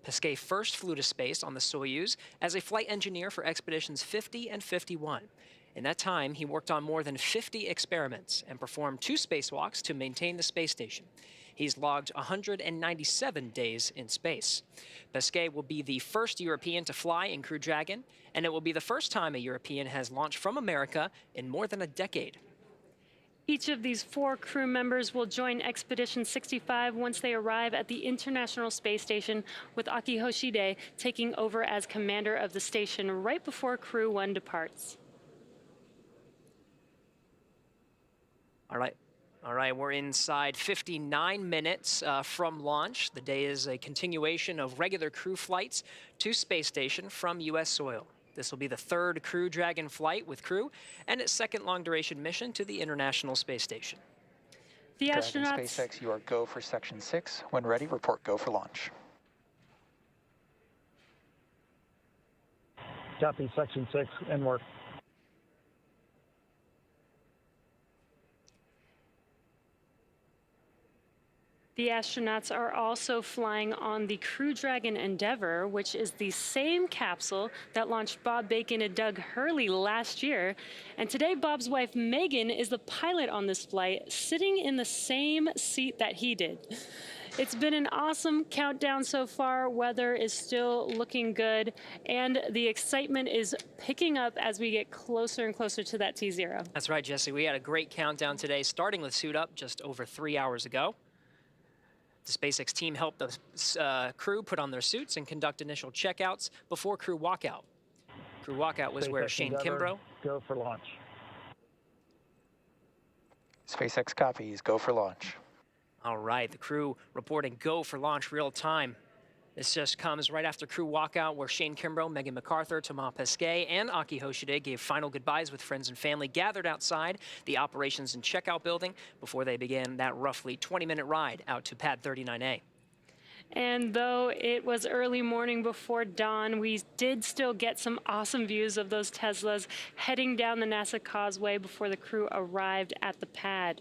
[SPEAKER 4] Pesquet first flew to space on the Soyuz as a flight engineer for expeditions 50 and 51. In that time, he worked on more than 50 experiments and performed 2 spacewalks to maintain the space station. He's logged 197 days in space. Pesquet will be the first European to fly in Crew Dragon, and it will be the first time a European has launched from America in more than a decade.
[SPEAKER 12] Each of these 4 crew members will join Expedition 65 once they arrive at the International Space Station, with Aki Hoshide taking over as commander of the station right before Crew 1 departs.
[SPEAKER 4] All right, we're inside 59 minutes from launch. The day is a continuation of regular crew flights to space station from U.S. soil. This will be the 3rd Crew Dragon flight with crew and its 2nd long-duration mission to the International Space Station.
[SPEAKER 12] The
[SPEAKER 17] Dragon
[SPEAKER 12] astronauts...
[SPEAKER 17] SpaceX, you are go for Section 6. When ready, report go for launch.
[SPEAKER 13] Copy. Section 6. In work.
[SPEAKER 12] The astronauts are also flying on the Crew Dragon Endeavour, which is the same capsule that launched Bob Behnken and Doug Hurley last year. And today, Bob's wife, Megan, is the pilot on this flight, sitting in the same seat that he did. It's been an awesome countdown so far. Weather is still looking good, and the excitement is picking up as we get closer and closer to that T0.
[SPEAKER 4] That's right, Jesse. We had a great countdown today, starting with suit up just over 3 hours ago. The SpaceX team helped the crew put on their suits and conduct initial checkouts before crew walkout. Crew walkout was where Shane Kimbrough...
[SPEAKER 13] Go for launch.
[SPEAKER 17] SpaceX copies. Go for launch.
[SPEAKER 4] All right, the crew reporting go for launch real time. This just comes right after crew walkout, where Shane Kimbrough, Megan McArthur, Thomas Pesquet, and Aki Hoshide gave final goodbyes with friends and family gathered outside the operations and checkout building before they began that roughly 20-minute ride out to pad 39A.
[SPEAKER 12] And though it was early morning before dawn, we did still get some awesome views of those Teslas heading down the NASA Causeway before the crew arrived at the pad.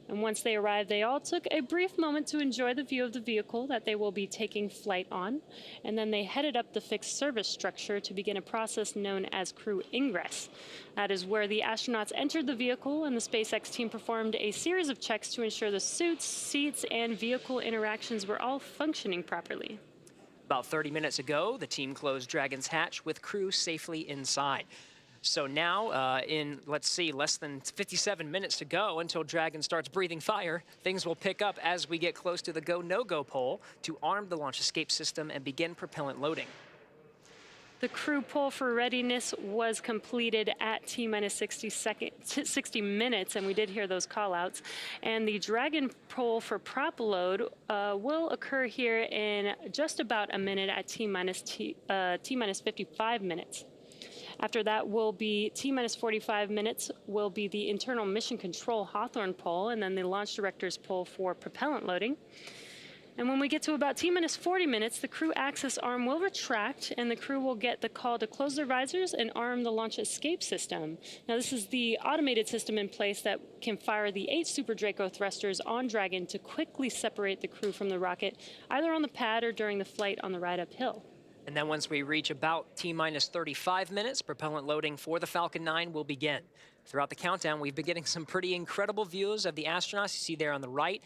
[SPEAKER 12] And once they arrived, they all took a brief moment to enjoy the view of the vehicle that they will be taking flight on. And then they headed up the fixed service structure to begin a process known as crew ingress. That is where the astronauts entered the vehicle, and the SpaceX team performed a series of checks to ensure the suits, seats, and vehicle interactions were all functioning properly.
[SPEAKER 4] About 30 minutes ago, the team closed Dragon's hatch with crew safely inside. So now, in, let's see, less than 57 minutes to go until Dragon starts breathing fire, things will pick up as we get close to the go-no-go pole to arm the launch escape system and begin propellant loading.
[SPEAKER 12] The crew poll for readiness was completed at T-minus 60 minutes, and we did hear those call-outs. And the Dragon poll for prop load will occur here in just about a minute at T-minus 55 minutes. After that will be T-minus 45 minutes will be the internal mission control Hawthorne poll, and then the launch director's poll for propellant loading. And when we get to about T-minus 40 minutes, the crew access arm will retract, and the crew will get the call to close their visors and arm the launch escape system. Now, this is the automated system in place that can fire the 8 Super Draco thrusters on Dragon to quickly separate the crew from the rocket, either on the pad or during the flight on the ride uphill.
[SPEAKER 4] And then once we reach about T-minus 35 minutes, propellant loading for the Falcon 9 will begin. Throughout the countdown, we've been getting some pretty incredible views of the astronauts. You see there on the right,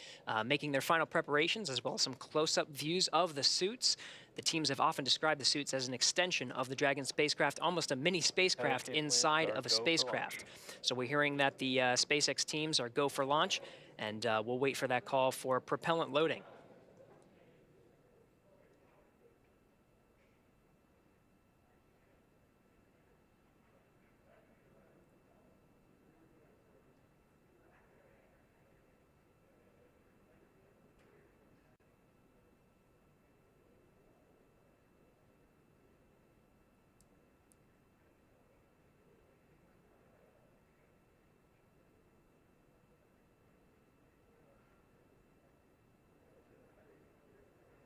[SPEAKER 4] making their final preparations, as well as some close-up views of the suits. The teams have often described the suits as an extension of the Dragon spacecraft, almost a mini spacecraft inside of a spacecraft. So we're hearing that the SpaceX teams are go for launch, and we'll wait for that call for propellant loading.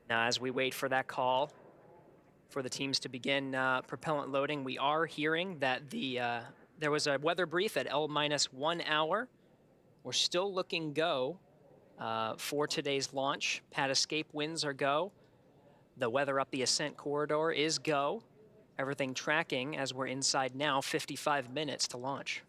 [SPEAKER 4] Now, as we wait for that call for the teams to begin propellant loading, we are hearing that there was a weather brief at L-1 hour. We're still looking go for today's launch. Pad escape winds are go. The weather up the ascent corridor is go. Everything tracking as we're inside now, 55 minutes to launch.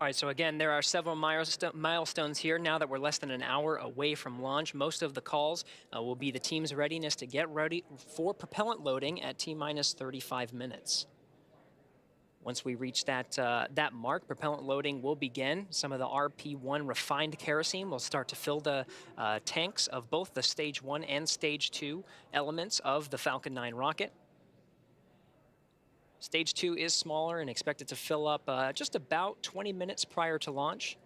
[SPEAKER 4] All right, so again, there are several milestones here now that we're less than an hour away from launch. Most of the calls will be the team's readiness to get ready for propellant loading at T-minus 35 minutes. Once we reach that mark, propellant loading will begin. Some of the RP1 refined kerosene will start to fill the tanks of both the Stage 1 and Stage 2 elements of the Falcon 9 rocket. Stage 2 is smaller and expected to fill up just about 20 minutes prior to launch.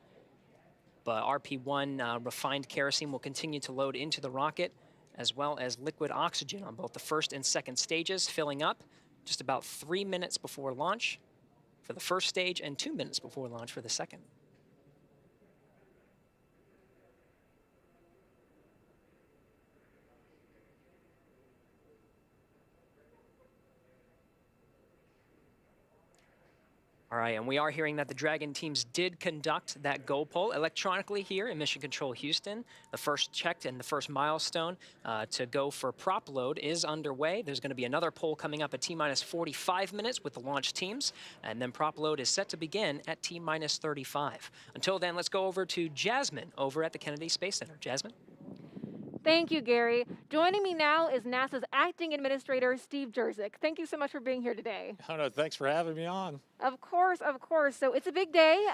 [SPEAKER 4] But RP1 refined kerosene will continue to load into the rocket, as well as liquid oxygen on both the first and second stages, filling up just about 3 minutes before launch for the first stage and 2 minutes before launch for the second. All right, and we are hearing that the Dragon teams did conduct that go poll electronically here in Mission Control Houston. The first checked and the first milestone to go for prop load is underway. There's going to be another poll coming up at T-minus 45 minutes with the launch teams, and then prop load is set to begin at T-minus 35. Until then, let's go over to Jasmine over at the Kennedy Space Center. Jasmine?
[SPEAKER 21] Thank you, Gary. Joining me now is NASA's Acting Administrator, Steve Jerzik. Thank you so much for being here today.
[SPEAKER 14] Oh, no, thanks for having me on.
[SPEAKER 21] Of course, of course. So it's a big day.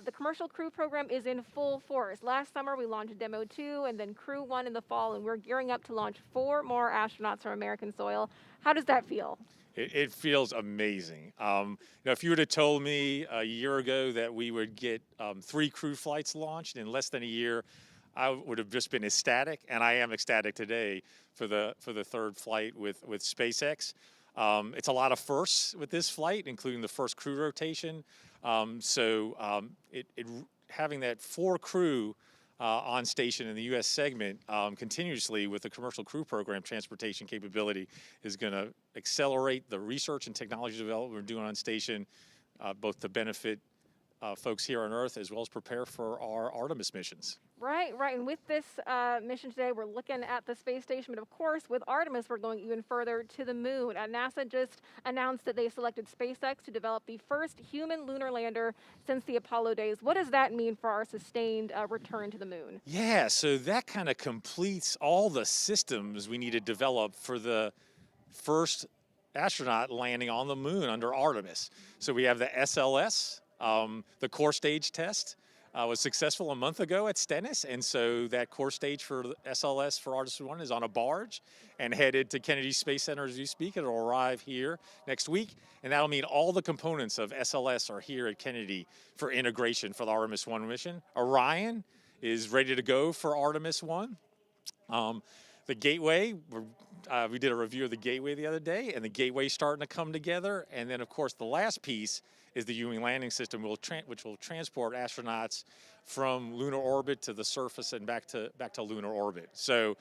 [SPEAKER 21] The commercial crew program is in full force. Last summer, we launched Demo 2 and then Crew 1 in the fall, and we're gearing up to launch 4 more astronauts from American soil. How does that feel?
[SPEAKER 14] It feels amazing. If you would have told me a year ago that we would get 3 crew flights launched in less than a year, I would have just been ecstatic, and I am ecstatic today for the third flight with SpaceX. It's a lot of firsts with this flight, including the first crew rotation. Having that 4 crew on station in the U.S. segment continuously with the commercial crew program transportation capability is going to accelerate the research and technology development we're doing on station, both to benefit folks here on Earth as well as prepare for our Artemis missions.
[SPEAKER 21] Right, right. And with this mission today, we're looking at the space station, but of course, with Artemis, we're going even further to the moon. NASA just announced that they selected SpaceX to develop the first human lunar lander since the Apollo days. What does that mean for our sustained return to the moon?
[SPEAKER 14] Yeah, so that kind of completes all the systems we need to develop for the first astronaut landing on the moon under Artemis. So we have the SLS, the core stage test. Was successful a month ago at Stennis, and so that core stage for SLS for Artemis 1 is on a barge and headed to Kennedy Space Center as you speak. It'll arrive here next week, and that'll mean all the components of SLS are here at Kennedy for integration for the Artemis 1 mission. Orion is ready to go for Artemis 1. The Gateway, we did a review of the Gateway the other day, and the Gateway's starting to come together. And then, of course, the last piece is the Ewing landing system, which will transport astronauts from lunar orbit to the surface and back to lunar orbit. So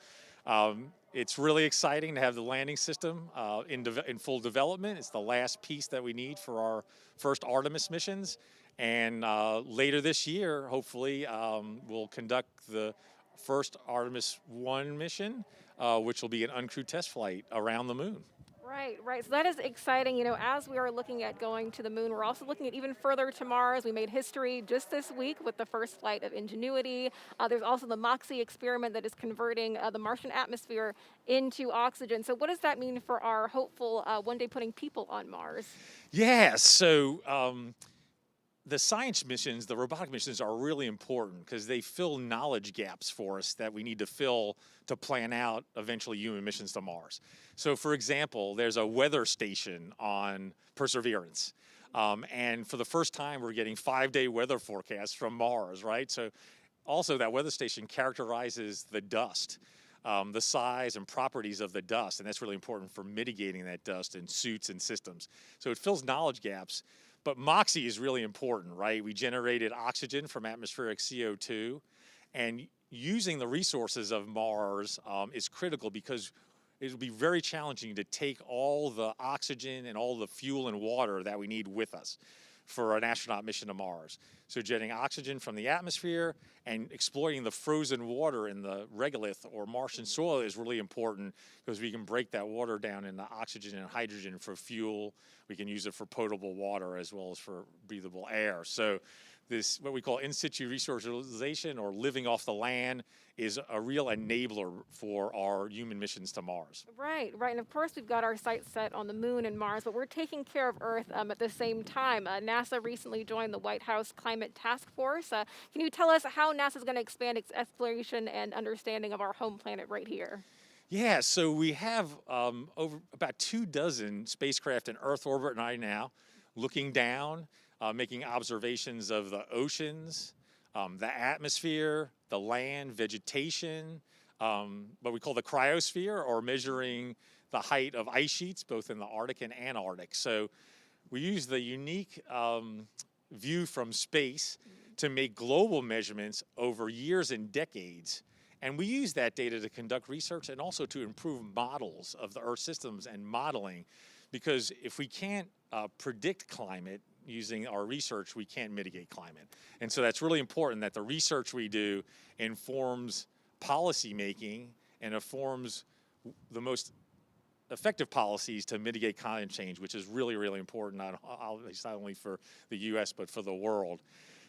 [SPEAKER 14] it's really exciting to have the landing system in full development. It's the last piece that we need for our first Artemis missions. And later this year, hopefully, we'll conduct the first Artemis 1 mission, which will be an uncrewed test flight around the moon.
[SPEAKER 21] Right, right. So that is exciting. You know, as we are looking at going to the moon, we're also looking at even further to Mars. We made history just this week with the first flight of Ingenuity. There's also the MOXIE experiment that is converting the Martian atmosphere into oxygen. So what does that mean for our hopeful one day putting people on Mars?
[SPEAKER 14] Yeah, so the science missions, the robotic missions are really important because they fill knowledge gaps for us that we need to fill to plan out eventually human missions to Mars. So for example, there's a weather station on Perseverance. And for the first time, we're getting 5-day weather forecasts from Mars, right? So also that weather station characterizes the dust, the size and properties of the dust. And that's really important for mitigating that dust in suits and systems. So it fills knowledge gaps. But MOXIE is really important, right? We generated oxygen from atmospheric CO2, and using the resources of Mars is critical because it will be very challenging to take all the oxygen and all the fuel and water that we need with us for an astronaut mission to Mars. So getting oxygen from the atmosphere and exploiting the frozen water in the regolith or Martian soil is really important because we can break that water down into oxygen and hydrogen for fuel. We can use it for potable water as well as for breathable air. So this, what we call in situ resource utilization or living off the land, is a real enabler for our human missions to Mars.
[SPEAKER 21] Right, right. And of course, we've got our sights set on the moon and Mars, but we're taking care of Earth at the same time. NASA recently joined the White House Climate Task Force. Can you tell us how NASA is going to expand its exploration and understanding of our home planet right here?
[SPEAKER 14] Yeah, so we have over about 24 spacecraft in Earth orbit right now, looking down, making observations of the oceans, the atmosphere, the land, vegetation, what we call the cryosphere, or measuring the height of ice sheets, both in the Arctic and Antarctic. So we use the unique view from space to make global measurements over years and decades. And we use that data to conduct research and also to improve models of the Earth systems and modeling, because if we can't predict climate using our research, we can't mitigate climate. And so that's really important that the research we do informs policy making and informs the most effective policies to mitigate climate change, which is really, really important, not only for the US, but for the world.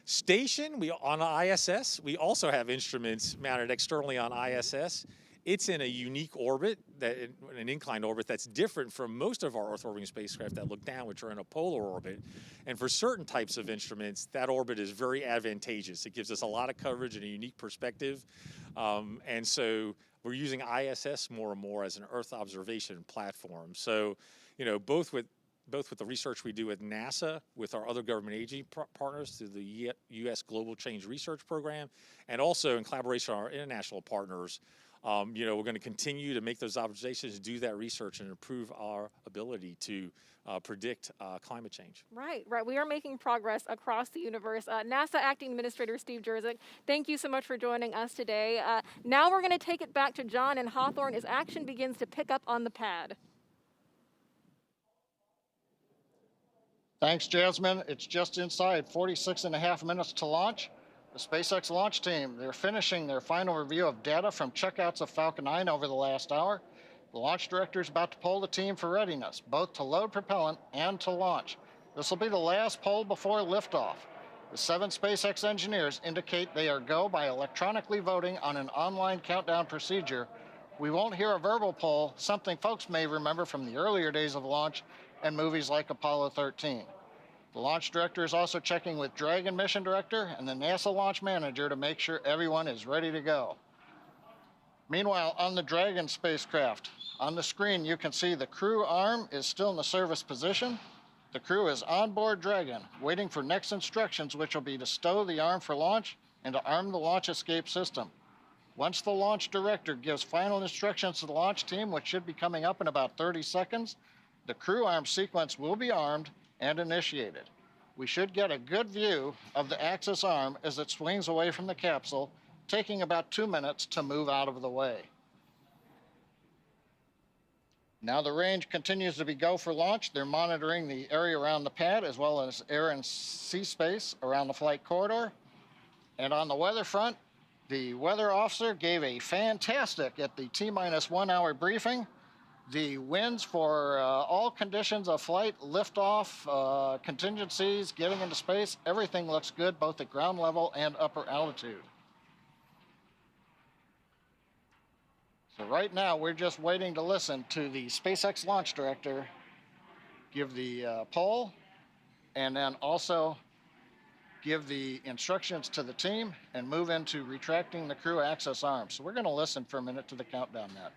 [SPEAKER 14] Station, on ISS, we also have instruments mounted externally on ISS. It's in a unique orbit, an inclined orbit that's different from most of our Earth orbiting spacecraft that look down, which are in a polar orbit. And for certain types of instruments, that orbit is very advantageous. It gives us a lot of coverage and a unique perspective. And so we're using ISS more and more as an Earth observation platform. So, you know, both with the research we do with NASA, with our other government agency partners through the U.S. Global Change Research Program, and also in collaboration with our international partners You know, we're going to continue to make those observations, do that research, and improve our ability to predict climate change.
[SPEAKER 21] Right. We are making progress across the universe. NASA Acting Administrator Steve Jerzik, thank you so much for joining us today. Now we're going to take it back to John and Hawthorne as action begins to pick up on the pad.
[SPEAKER 8] Thanks, Jasmine. It's just inside 46.5 minutes to launch. The SpaceX launch team, they're finishing their final review of data from checkouts of Falcon 9 over the last hour. The launch director is about to poll the team for readiness, both to load propellant and to launch. This will be the last poll before liftoff. The 7 SpaceX engineers indicate they are go by electronically voting on an online countdown procedure. We won't hear a verbal poll, something folks may remember from the earlier days of launch and movies like Apollo 13. The launch director is also checking with Dragon mission director and the NASA launch manager to make sure everyone is ready to go. Meanwhile, on the Dragon spacecraft, on the screen you can see the crew arm is still in the service position. The crew is on board Dragon, waiting for next instructions, which will be to stow the arm for launch and to arm the launch escape system. Once the launch director gives final instructions to the launch team, which should be coming up in about 30 seconds, the crew arm sequence will be armed and initiated. We should get a good view of the Axis arm as it swings away from the capsule, taking about 2 minutes to move out of the way. Now the range continues to be go for launch. They're monitoring the area around the pad as well as air and sea space around the flight corridor. And on the weather front, the weather officer gave a fantastic at the T-1 hour briefing. The winds for all conditions of flight, liftoff, contingencies, getting into space, everything looks good both at ground level and upper altitude. So right now we're just waiting to listen to the SpaceX launch director give the poll and then also give the instructions to the team and move into retracting the crew access arm. So we're going to listen for a minute to the countdown net.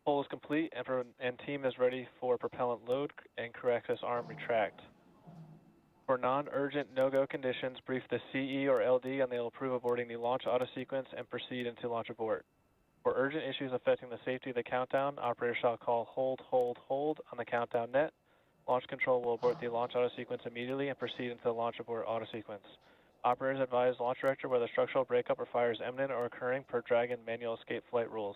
[SPEAKER 2] Poll is complete and team is ready for propellant load and crew access arm retract. For non-urgent no-go conditions, brief the CE or LD and they'll approve aborting the launch auto sequence and proceed into launch abort. For urgent issues affecting the safety of the countdown, operators shall call hold on the countdown net. Launch control will abort the launch auto sequence immediately and proceed into the launch abort auto sequence. Operators advise launch director whether structural breakup or fire is imminent or occurring per Dragon manual escape flight rules.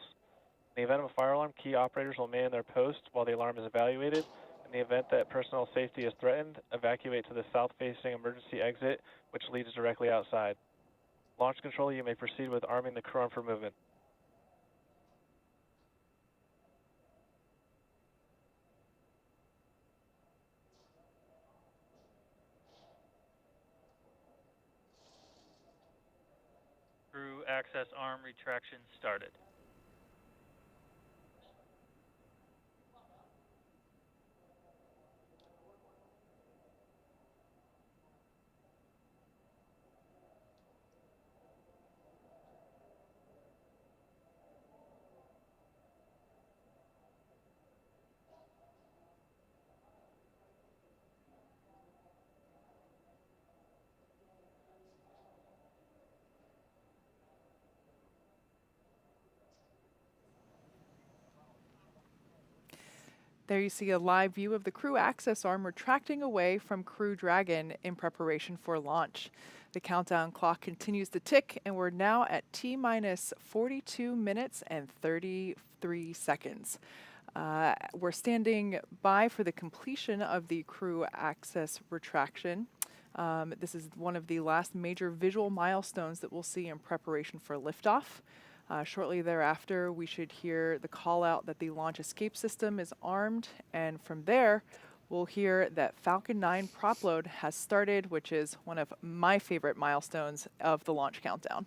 [SPEAKER 2] In the event of a fire alarm, key operators will man their post while the alarm is evaluated. In the event that personal safety is threatened, evacuate to the south-facing emergency exit, which leads directly outside. Launch control, you may proceed with arming the crew arm for movement.
[SPEAKER 9] Crew access arm retraction started.
[SPEAKER 7] There you see a live view of the crew access arm retracting away from Crew Dragon in preparation for launch. The countdown clock continues to tick, and we're now at T-minus 42 minutes and 33 seconds. We're standing by for the completion of the crew access retraction. This is one of the last major visual milestones that we'll see in preparation for liftoff. Shortly thereafter, we should hear the call out that the launch escape system is armed, and from there, we'll hear that Falcon 9 prop load has started, which is one of my favorite milestones of the launch countdown.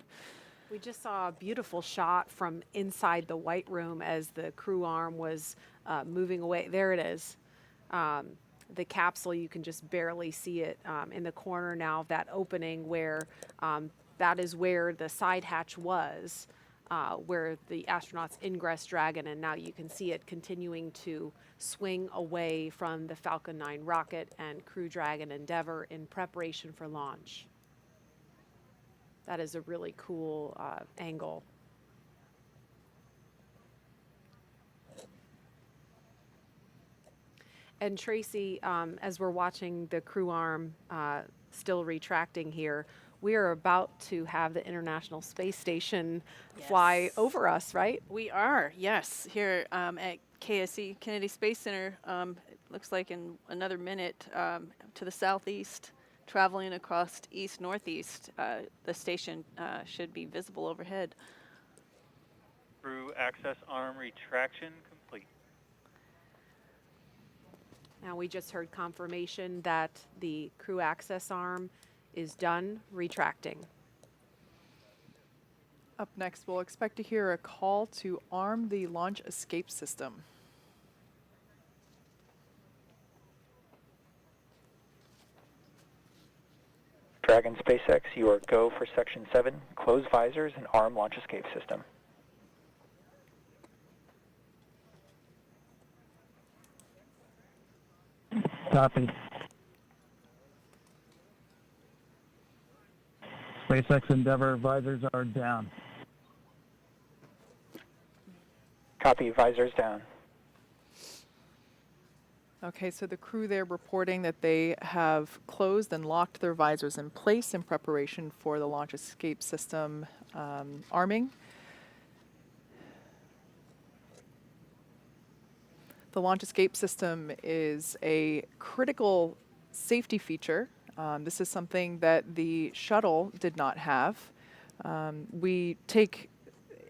[SPEAKER 6] We just saw a beautiful shot from inside the White Room as the crew arm was moving away. There it is. The capsule, you can just barely see it in the corner now of that opening where that is where the side hatch was. where the astronauts ingress Dragon, and now you can see it continuing to swing away from the Falcon 9 rocket and Crew Dragon Endeavour in preparation for launch. That is a really cool angle. And Tracy, as we're watching the crew arm still retracting here, we are about to have the International Space Station fly over us, right?
[SPEAKER 3] We are, yes, here at KSC, Kennedy Space Center. It looks like in another minute to the southeast, traveling across east-northeast, the station should be visible overhead.
[SPEAKER 9] Crew access arm retraction complete.
[SPEAKER 6] Now we just heard confirmation that the crew access arm is done retracting.
[SPEAKER 7] Up next, we'll expect to hear a call to arm the launch escape system.
[SPEAKER 17] Dragon SpaceX, you are go for Section 7. Close visors and arm launch escape system.
[SPEAKER 5] Copy. SpaceX Endeavour visors are down.
[SPEAKER 17] Copy, visors down.
[SPEAKER 7] Okay, so the crew there reporting that they have closed and locked their visors in place in preparation for the launch escape system arming. The launch escape system is a critical safety feature. This is something that the shuttle did not have. We take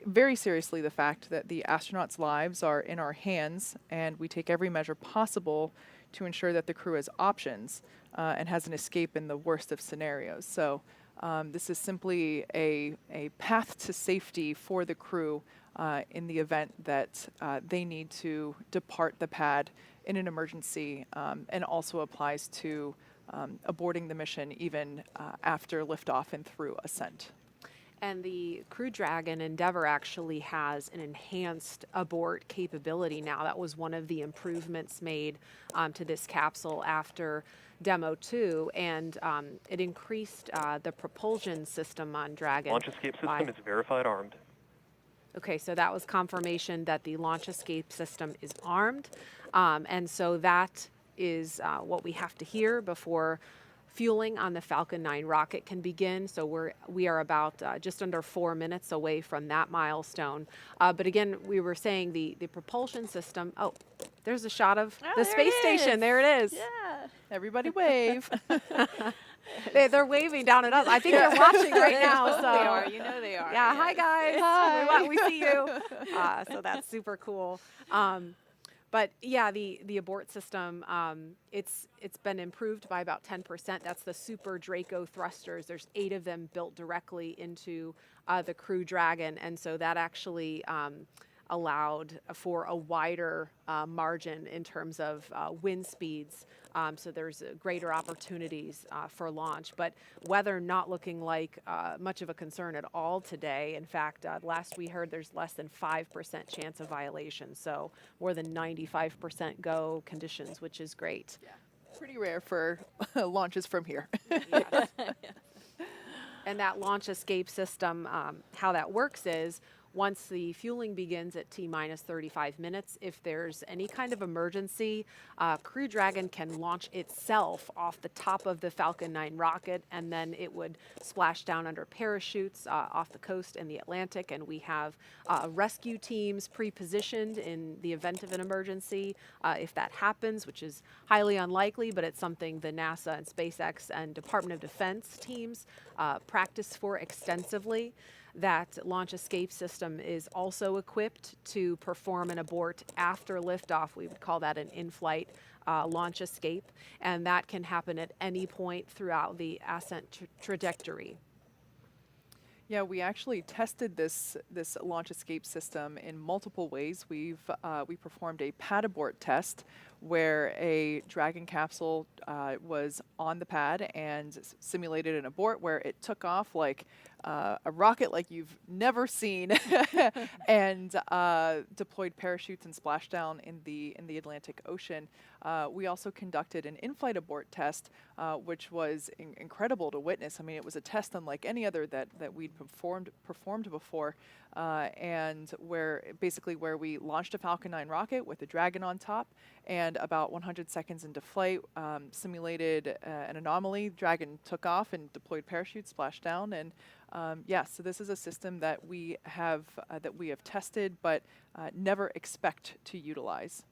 [SPEAKER 7] very seriously the fact that the astronauts' lives are in our hands, and we take every measure possible to ensure that the crew has options and has an escape in the worst of scenarios. So this is simply a path to safety for the crew in the event that they need to depart the pad in an emergency, and also applies to aborting the mission even after liftoff and through ascent.
[SPEAKER 6] And the Crew Dragon Endeavour actually has an enhanced abort capability now. That was one of the improvements made to this capsule after Demo 2, and it increased the propulsion system on Dragon.
[SPEAKER 15] Launch escape system is verified armed.
[SPEAKER 6] Okay, so that was confirmation that the launch escape system is armed, and so that is what we have to hear before fueling on the Falcon 9 rocket can begin. So we are about just under 4 minutes away from that milestone. But again, we were saying the propulsion system. Oh, there's a shot of the space station. There it is.
[SPEAKER 3] Yeah.
[SPEAKER 7] Everybody wave.
[SPEAKER 6] They're waving down at us. I think they're watching right now. So
[SPEAKER 3] they are. You know they are.
[SPEAKER 6] Yeah.
[SPEAKER 3] Yes.
[SPEAKER 6] Hi guys.
[SPEAKER 7] Hi.
[SPEAKER 6] We see you. So that's super cool. But yeah, the abort system, it's been improved by about 10%. That's the Super Draco thrusters. There's 8 of them built directly into the Crew Dragon, and so that actually allowed for a wider margin in terms of wind speeds. So there's greater opportunities for launch. But weather not looking like much of a concern at all today. In fact, last we heard there's less than 5% chance of violation. So more than 95% go conditions, which is great.
[SPEAKER 7] Yeah. Pretty rare for launches from here.
[SPEAKER 6] Yes. And that launch escape system, how that works is, once the fueling begins at T-minus 35 minutes, if there's any kind of emergency, Crew Dragon can launch itself off the top of the Falcon 9 rocket, and then it would splash down under parachutes off the coast in the Atlantic, and we have rescue teams pre-positioned in the event of an emergency if that happens, which is highly unlikely, but it's something the NASA and SpaceX and Department of Defense teams practice for extensively. That launch escape system is also equipped to perform an abort after liftoff. We would call that an in-flight launch escape, and that can happen at any point throughout the ascent trajectory.
[SPEAKER 7] Yeah, we actually tested this launch escape system in multiple ways. We performed a pad abort test where a Dragon capsule was on the pad and simulated an abort where it took off like a rocket like you've never seen and deployed parachutes and splashdown in the Atlantic Ocean. We also conducted an in-flight abort test, which was incredible to witness. I mean, it was a test unlike any other that we'd performed before, and where we launched a Falcon 9 rocket with a Dragon on top, and about 100 seconds into flight, simulated an anomaly. Dragon took off and deployed parachutes, splashed down, and so this is a system that we have tested but never expect to utilize.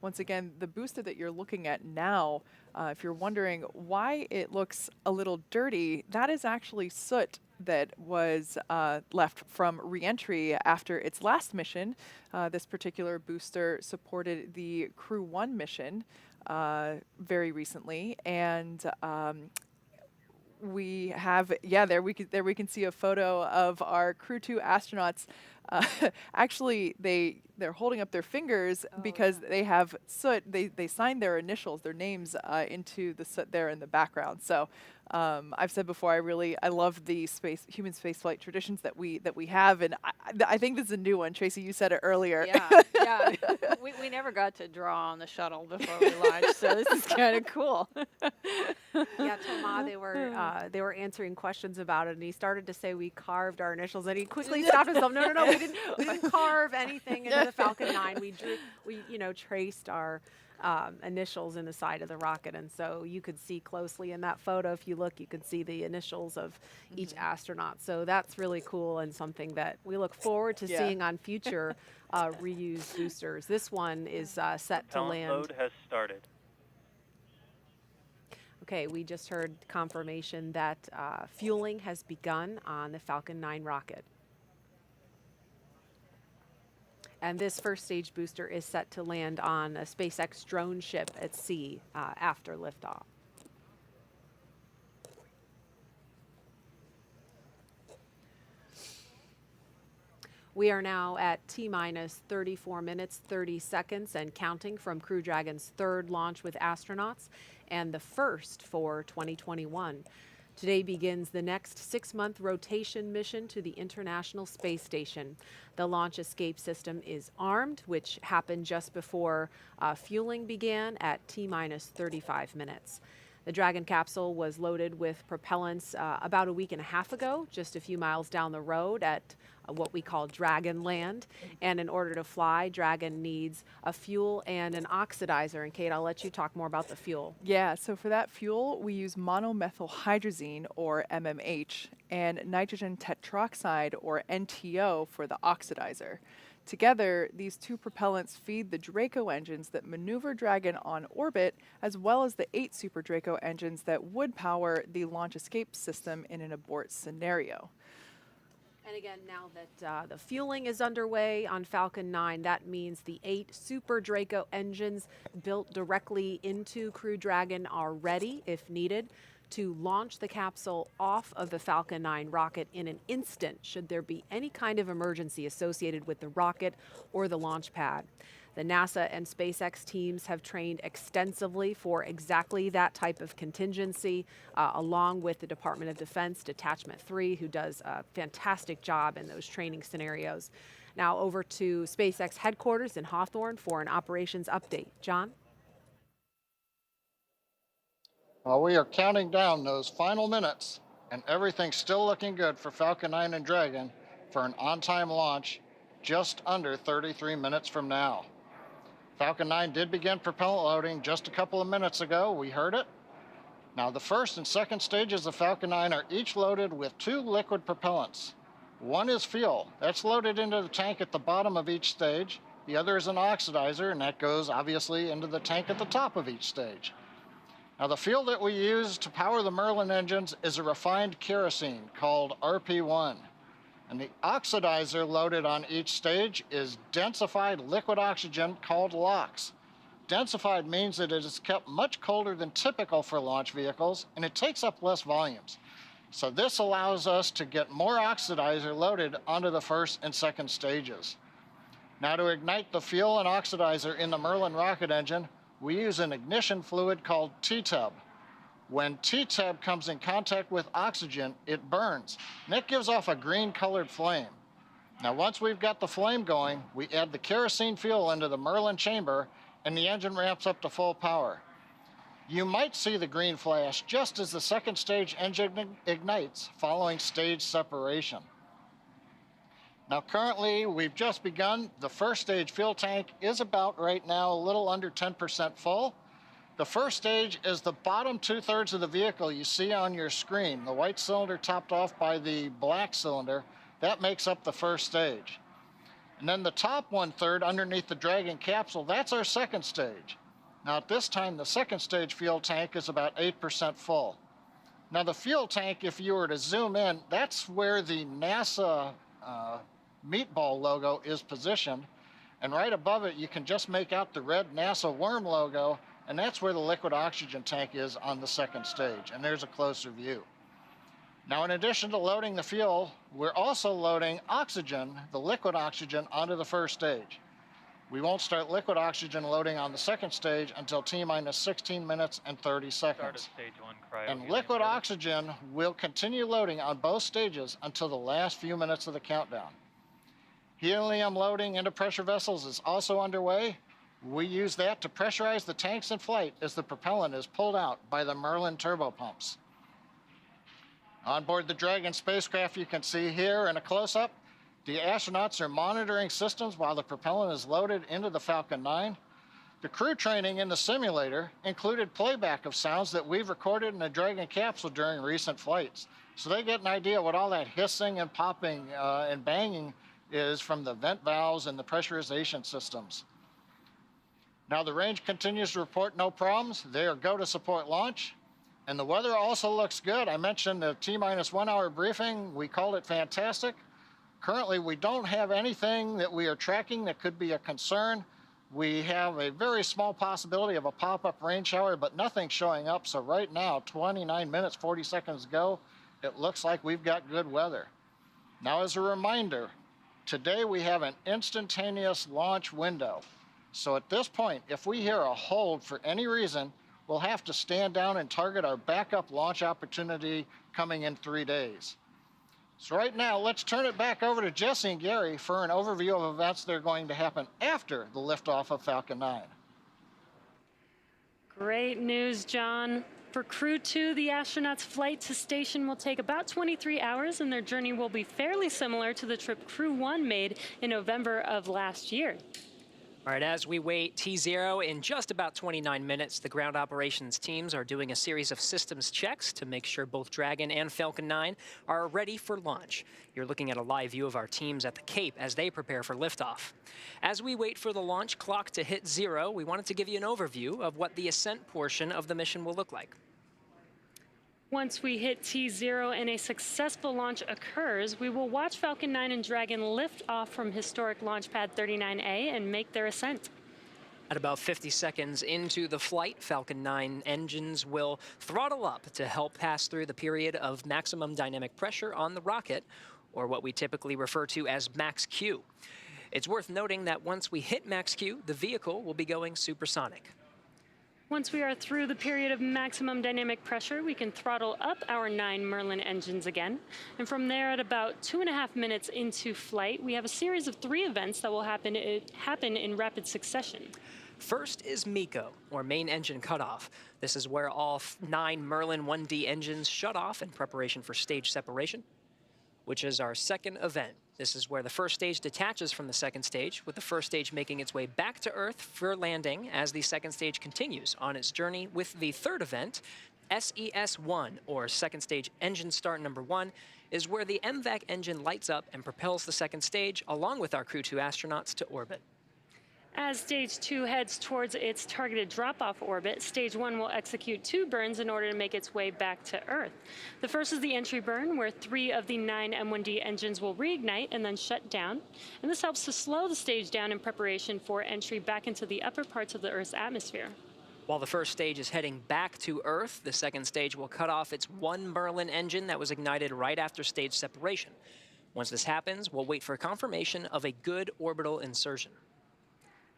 [SPEAKER 7] Once again, the booster that you're looking at now, if you're wondering why it looks a little dirty, that is actually soot that was left from re-entry after its last mission. This particular booster supported the Crew-1 mission very recently, and we have, there we can see a photo of our Crew-2 astronauts. Actually, they're holding up their fingers because they have soot. They signed their initials, their names into the soot there in the background. So I've said before, I love the human spaceflight traditions that we have, and I think this is a new one. Tracy, you said it earlier.
[SPEAKER 3] Yeah. We never got to draw on the shuttle before we launched, so this is kind of cool.
[SPEAKER 6] Yeah, Thomas, they were answering questions about it, and he started to say we carved our initials, and he quickly stopped himself. No, we didn't carve anything into the Falcon 9. We traced our initials in the side of the rocket, and so you could see closely in that photo, if you look, you could see the initials of each astronaut. So that's really cool and something that we look forward to seeing on future reused boosters. This one is set to land.
[SPEAKER 9] Load has started.
[SPEAKER 6] Okay, we just heard confirmation that fueling has begun on the Falcon 9 rocket. And this first stage booster is set to land on a SpaceX drone ship at sea after liftoff. We are now at T-minus 34 minutes, 30 seconds and counting from Crew Dragon's third launch with astronauts and the first for 2021. Today begins the next 6-month rotation mission to the International Space Station. The launch escape system is armed, which happened just before fueling began at T-minus 35 minutes. The Dragon capsule was loaded with propellants about a week and a half ago, just a few miles down the road at what we call Dragon Land. And in order to fly, Dragon needs a fuel and an oxidizer. And Kate, I'll let you talk more about the fuel.
[SPEAKER 7] Yeah, so for that fuel, we use monomethylhydrazine, or MMH, and nitrogen tetroxide, or NTO, for the oxidizer. Together, these two propellants feed the Draco engines that maneuver Dragon on orbit, as well as the 8 Super Draco engines that would power the launch escape system in an abort scenario.
[SPEAKER 6] And again, now that the fueling is underway on Falcon 9, that means the 8 Super Draco engines built directly into Crew Dragon are ready, if needed, to launch the capsule off of the Falcon 9 rocket in an instant should there be any kind of emergency associated with the rocket or the launch pad. The NASA and SpaceX teams have trained extensively for exactly that type of contingency, along with the Department of Defense Detachment 3, who does a fantastic job in those training scenarios. Now over to SpaceX headquarters in Hawthorne for an operations update. John?
[SPEAKER 8] Well, we are counting down those final minutes, and everything's still looking good for Falcon 9 and Dragon for an on-time launch just under 33 minutes from now. Falcon 9 did begin propellant loading just a couple of minutes ago. We heard it. Now, the first and second stages of Falcon 9 are each loaded with 2 liquid propellants. One is fuel. That's loaded into the tank at the bottom of each stage. The other is an oxidizer, and that goes, obviously, into the tank at the top of each stage. Now, the fuel that we use to power the Merlin engines is a refined kerosene called RP1. And the oxidizer loaded on each stage is densified liquid oxygen called LOX. Densified means that it is kept much colder than typical for launch vehicles, and it takes up less volumes. So this allows us to get more oxidizer loaded onto the first and second stages. Now to ignite the fuel and oxidizer in the Merlin rocket engine, we use an ignition fluid called T-tub. When T-tub comes in contact with oxygen, it burns, and it gives off a green-colored flame. Now once we've got the flame going, we add the kerosene fuel into the Merlin chamber, and the engine ramps up to full power. You might see the green flash just as the second stage engine ignites following stage separation. Now currently we've just begun. The first stage fuel tank is about right now a little under 10% full. The first stage is the bottom 2/3 of the vehicle you see on your screen. The white cylinder topped off by the black cylinder, that makes up the first stage. And then the top 1/3 underneath the Dragon capsule, that's our second stage. Now at this time, the second stage fuel tank is about 8% full. Now the fuel tank, if you were to zoom in, that's where the NASA meatball logo is positioned. And right above it, you can just make out the red NASA worm logo, and that's where the liquid oxygen tank is on the second stage. And there's a closer view. Now, in addition to loading the fuel, we're also loading oxygen, the liquid oxygen, onto the first stage. We won't start liquid oxygen loading on the second stage until T-minus 16 minutes and 30 seconds.
[SPEAKER 9] Stage 1 cryo.
[SPEAKER 8] And liquid oxygen will continue loading on both stages until the last few minutes of the countdown. Helium loading into pressure vessels is also underway. We use that to pressurize the tanks in flight as the propellant is pulled out by the Merlin turbopumps. On board the Dragon spacecraft, you can see here in a close-up, the astronauts are monitoring systems while the propellant is loaded into the Falcon 9. The crew training in the simulator included playback of sounds that we've recorded in the Dragon capsule during recent flights. So they get an idea what all that hissing and popping and banging is from the vent valves and the pressurization systems. Now the range continues to report no problems. They are go to support launch. And the weather also looks good. I mentioned the T-minus 1 hour briefing. We called it fantastic. Currently, we don't have anything that we are tracking that could be a concern. We have a very small possibility of a pop-up rain shower, but nothing showing up. So right now, 29 minutes, 40 seconds ago, it looks like we've got good weather. Now, as a reminder, today we have an instantaneous launch window. So at this point, if we hear a hold for any reason, we'll have to stand down and target our backup launch opportunity coming in 3 days. So right now, let's turn it back over to Jesse and Gary for an overview of events that are going to happen after the liftoff of Falcon 9.
[SPEAKER 12] Great news, John. For Crew-2, the astronauts' flight to station will take about 23 hours, and their journey will be fairly similar to the trip Crew-1 made in November of last year.
[SPEAKER 4] All right, as we wait T0 in just about 29 minutes, the ground operations teams are doing a series of systems checks to make sure both Dragon and Falcon 9 are ready for launch. You're looking at a live view of our teams at the Cape as they prepare for liftoff. As we wait for the launch clock to hit 0, we wanted to give you an overview of what the ascent portion of the mission will look like.
[SPEAKER 12] Once we hit T0 and a successful launch occurs, we will watch Falcon 9 and Dragon lift off from historic launch pad 39A and make their ascent.
[SPEAKER 4] At about 50 seconds into the flight, Falcon 9 engines will throttle up to help pass through the period of maximum dynamic pressure on the rocket, or what we typically refer to as max Q. It's worth noting that once we hit max Q, the vehicle will be going supersonic.
[SPEAKER 12] Once we are through the period of maximum dynamic pressure, we can throttle up our 9 Merlin engines again. And from there, at about 2.5 minutes into flight, we have a series of 3 events that will happen in rapid succession.
[SPEAKER 4] First is MECO, or main engine cutoff. This is where all 9 Merlin 1D engines shut off in preparation for stage separation, which is our second event. This is where the first stage detaches from the second stage, with the first stage making its way back to Earth for landing as the second stage continues on its journey with the third event. SES-1, or second stage engine start number 1, is where the MVAC engine lights up and propels the second stage along with our Crew-2 astronauts to orbit.
[SPEAKER 12] As Stage 2 heads towards its targeted drop-off orbit, Stage 1 will execute 2 burns in order to make its way back to Earth. The first is the entry burn, where 3 of the 9 M1D engines will reignite and then shut down. And this helps to slow the stage down in preparation for entry back into the upper parts of the Earth's atmosphere.
[SPEAKER 4] While the first stage is heading back to Earth, the second stage will cut off its 1 Merlin engine that was ignited right after stage separation. Once this happens, we'll wait for confirmation of a good orbital insertion.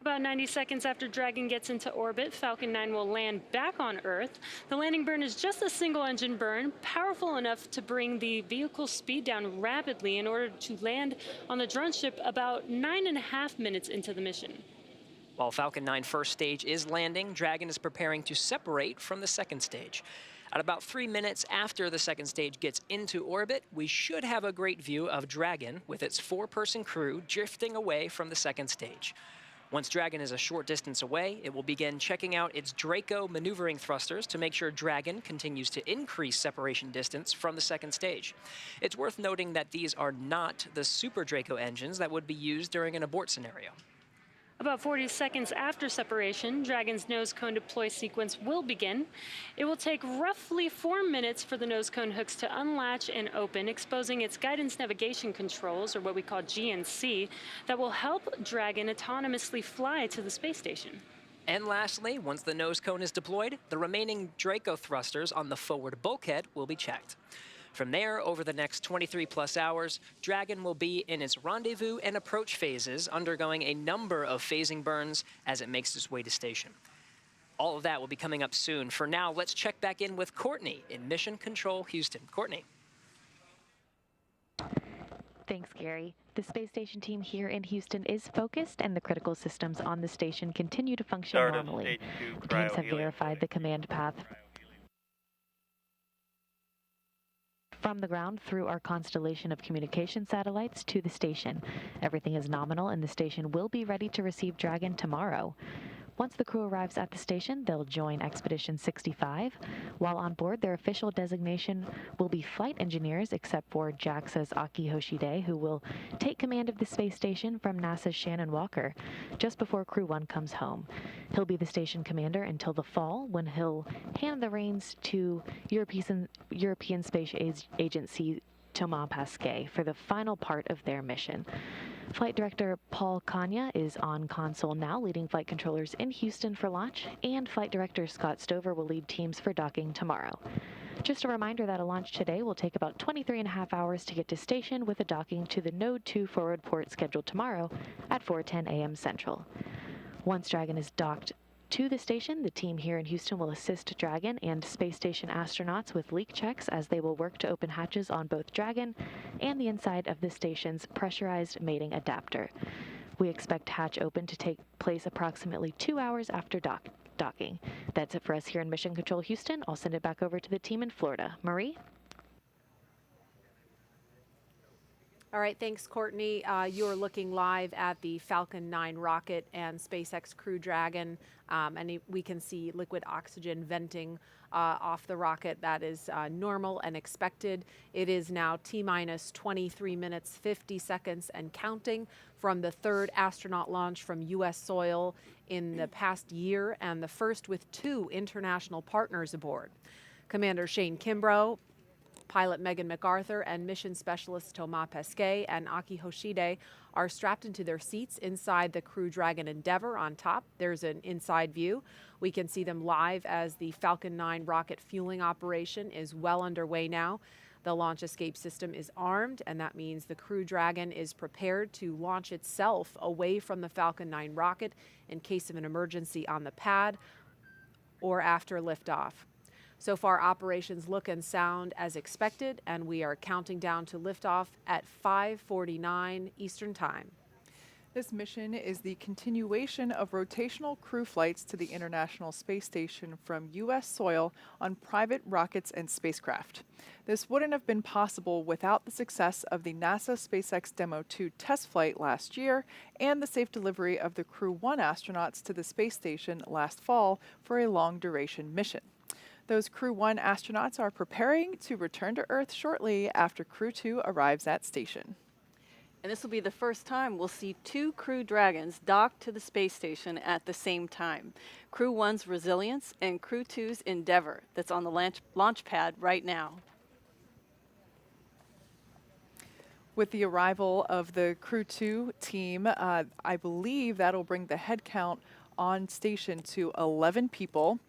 [SPEAKER 12] About 90 seconds after Dragon gets into orbit, Falcon 9 will land back on Earth. The landing burn is just a single engine burn, powerful enough to bring the vehicle's speed down rapidly in order to land on the drone ship about 9.5 minutes into the mission.
[SPEAKER 4] While Falcon 9 first stage is landing, Dragon is preparing to separate from the second stage. At about 3 minutes after the second stage gets into orbit, we should have a great view of Dragon with its 4-person crew drifting away from the second stage. Once Dragon is a short distance away, it will begin checking out its Draco maneuvering thrusters to make sure Dragon continues to increase separation distance from the second stage. It's worth noting that these are not the Super Draco engines that would be used during an abort scenario.
[SPEAKER 12] About 40 seconds after separation, Dragon's nose cone deploy sequence will begin. It will take roughly 4 minutes for the nose cone hooks to unlatch and open, exposing its guidance navigation controls, or what we call GNC, that will help Dragon autonomously fly to the space station.
[SPEAKER 4] And lastly, once the nose cone is deployed, the remaining Draco thrusters on the forward bulkhead will be checked. From there, over the next 23+ hours, Dragon will be in its rendezvous and approach phases, undergoing a number of phasing burns as it makes its way to station. All of that will be coming up soon. For now, let's check back in with Courtney in Mission Control Houston. Courtney.
[SPEAKER 20] Thanks, Gary. The space station team here in Houston is focused, and the critical systems on the station continue to function normally. The teams have verified the command path from the ground through our constellation of communication satellites to the station. Everything is nominal, and the station will be ready to receive Dragon tomorrow. Once the crew arrives at the station, they'll join Expedition 65. While on board, their official designation will be flight engineers, except for JAXA's Aki Hoshide, who will take command of the space station from NASA's Shannon Walker just before Crew 1 comes home. He'll be the station commander until the fall, when he'll hand the reins to European Space Agency Thomas Pesquet for the final part of their mission. Flight Director Paul Kanya is on console now, leading flight controllers in Houston for launch, and Flight Director Scott Stover will lead teams for docking tomorrow. Just a reminder that a launch today will take about 23.5 hours to get to station, with a docking to the Node 2 forward port scheduled tomorrow at 4:10 a.m. Central. Once Dragon is docked to the station, the team here in Houston will assist Dragon and space station astronauts with leak checks, as they will work to open hatches on both Dragon and the inside of the station's pressurized mating adapter. We expect hatch open to take place approximately 2 hours after docking. That's it for us here in Mission Control Houston. I'll send it back over to the team in Florida. Marie?
[SPEAKER 6] All right, thanks, Courtney. You're looking live at the Falcon 9 rocket and SpaceX Crew Dragon, and we can see liquid oxygen venting off the rocket. That is normal and expected. It is now T-minus 23 minutes, 50 seconds, and counting from the third astronaut launch from U.S. soil in the past year, and the first with 2 international partners aboard. Commander Shane Kimbrough, pilot Megan MacArthur, and mission specialist Thomas Pesquet and Aki Hoshide are strapped into their seats inside the Crew Dragon Endeavour on top. There's an inside view. We can see them live as the Falcon 9 rocket fueling operation is well underway now. The launch escape system is armed, and that means the Crew Dragon is prepared to launch itself away from the Falcon 9 rocket in case of an emergency on the pad or after liftoff. So far, operations look and sound as expected, and we are counting down to liftoff at 5:49 Eastern Time.
[SPEAKER 7] This mission is the continuation of rotational crew flights to the International Space Station from U.S. soil on private rockets and spacecraft. This wouldn't have been possible without the success of the NASA SpaceX Demo 2 test flight last year and the safe delivery of the Crew 1 astronauts to the space station last fall for a long-duration mission. Those Crew 1 astronauts are preparing to return to Earth shortly after Crew 2 arrives at station.
[SPEAKER 3] And this will be the first time we'll see 2 Crew Dragons docked to the space station at the same time. Crew 1's Resilience and Crew 2's Endeavour, that's on the launch pad right now.
[SPEAKER 7] With the arrival of the Crew 2 team, I believe that'll bring the head count on station to 11 people.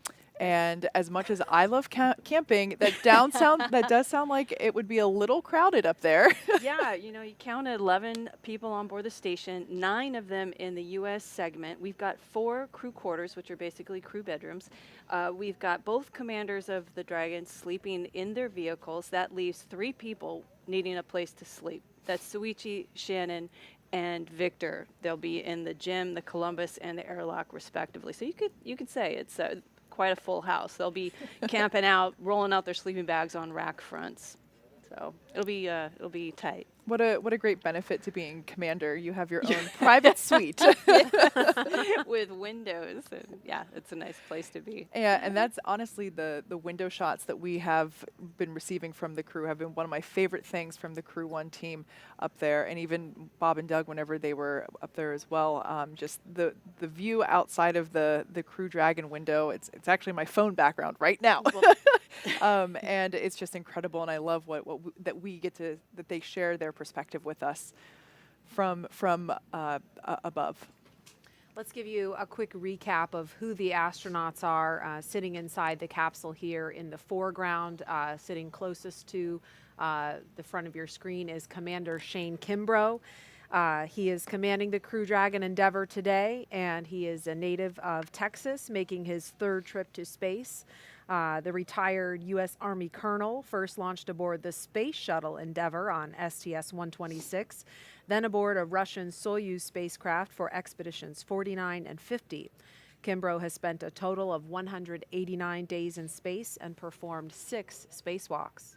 [SPEAKER 7] And as much as I love camping, that does sound like it would be a little crowded up there.
[SPEAKER 3] Yeah, you counted 11 people on board the station, 9 of them in the U.S. segment. We've got 4 crew quarters, which are basically crew bedrooms. We've got both commanders of the Dragon sleeping in their vehicles. That leaves 3 people needing a place to sleep. That's Suichi, Shannon, and Victor. They'll be in the Gem, the Columbus, and the Airlock, respectively. So you could say it's quite a full house. They'll be camping out, rolling out their sleeping bags on rack fronts. So it'll be tight.
[SPEAKER 7] What a great benefit to being commander. You have your own private suite
[SPEAKER 3] with windows. And yeah, it's a nice place to be.
[SPEAKER 7] Yeah, and that's honestly the window shots that we have been receiving from the crew have been one of my favorite things from the Crew-1 team up there, and even Bob and Doug whenever they were up there as well. Just the view outside of the Crew Dragon window. It's actually my phone background right now. And it's just incredible, and I love that we get to, that they share their perspective with us from above.
[SPEAKER 6] Let's give you a quick recap of who the astronauts are sitting inside the capsule here. In the foreground, sitting closest to the front of your screen, is Commander Shane Kimbrough. He is commanding the Crew Dragon Endeavour today, and he is a native of Texas, making his 3rd trip to space. The retired U.S. Army colonel first launched aboard the Space Shuttle Endeavour on STS-126, then aboard a Russian Soyuz spacecraft for expeditions 49 and 50. Kimbrough has spent a total of 189 days in space and performed 6 spacewalks.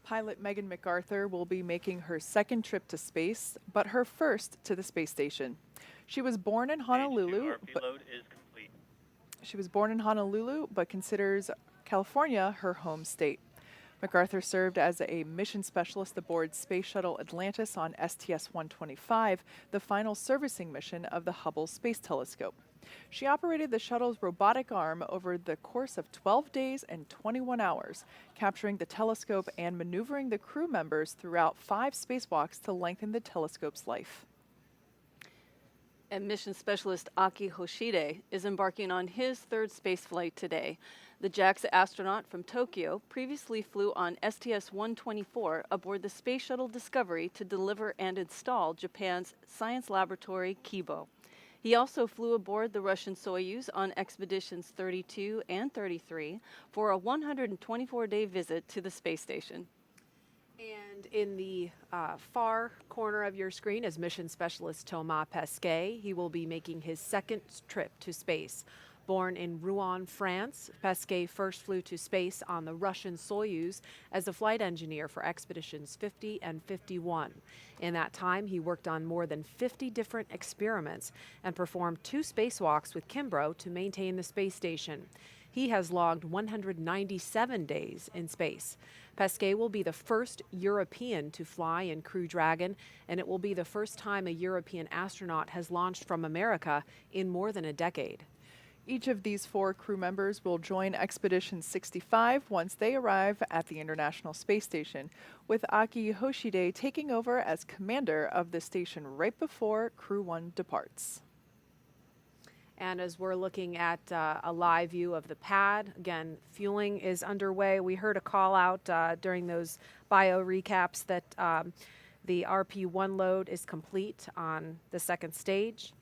[SPEAKER 7] Pilot Megan MacArthur will be making her 2nd trip to space, but her 1st to the space station. She was born in Honolulu. She was born in Honolulu, but considers California her home state. MacArthur served as a mission specialist aboard Space Shuttle Atlantis on STS-125, the final servicing mission of the Hubble Space Telescope. She operated the shuttle's robotic arm over the course of 12 days and 21 hours, capturing the telescope and maneuvering the crew members throughout 5 spacewalks to lengthen the telescope's life.
[SPEAKER 3] And mission specialist Aki Hoshide is embarking on his 3rd spaceflight today. The JAXA astronaut from Tokyo previously flew on STS-124 aboard the Space Shuttle Discovery to deliver and install Japan's science laboratory Kibo. He also flew aboard the Russian Soyuz on expeditions 32 and 33 for a 124-day visit to the space station.
[SPEAKER 6] And in the far corner of your screen is mission specialist Thomas Pesquet. He will be making his 2nd trip to space. Born in Rouen, France, Pesquet first flew to space on the Russian Soyuz as a flight engineer for expeditions 50 and 51. In that time, he worked on more than 50 different experiments and performed 2 spacewalks with Kimbrough to maintain the space station. He has logged 197 days in space. Pesquet will be the first European to fly in Crew Dragon, and it will be the first time a European astronaut has launched from America in more than a decade.
[SPEAKER 7] Each of these 4 crew members will join Expedition 65 once they arrive at the International Space Station, with Aki Hoshide taking over as commander of the station right before Crew-1 departs.
[SPEAKER 6] And as we're looking at a live view of the pad, again, fueling is underway. We heard a call out during those bio recaps that the RP-1 load is complete on the 2nd stage.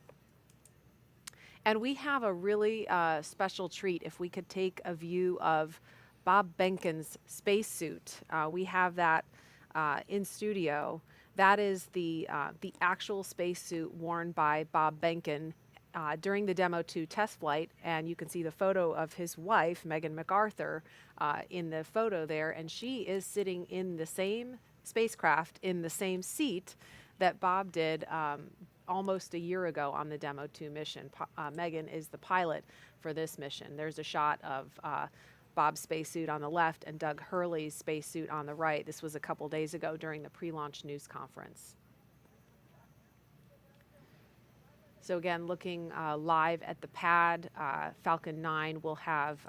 [SPEAKER 6] And we have a really special treat if we could take a view of Bob Behnken's spacesuit. We have that in studio. That is the actual spacesuit worn by Bob Behnken during the Demo 2 test flight, and you can see the photo of his wife, Megan MacArthur, in the photo there, and she is sitting in the same spacecraft in the same seat that Bob did almost a year ago on the Demo 2 mission. Megan is the pilot for this mission. There's a shot of Bob's spacesuit on the left and Doug Hurley's spacesuit on the right. This was a couple days ago during the pre-launch news conference. So again, looking live at the pad, Falcon 9 will have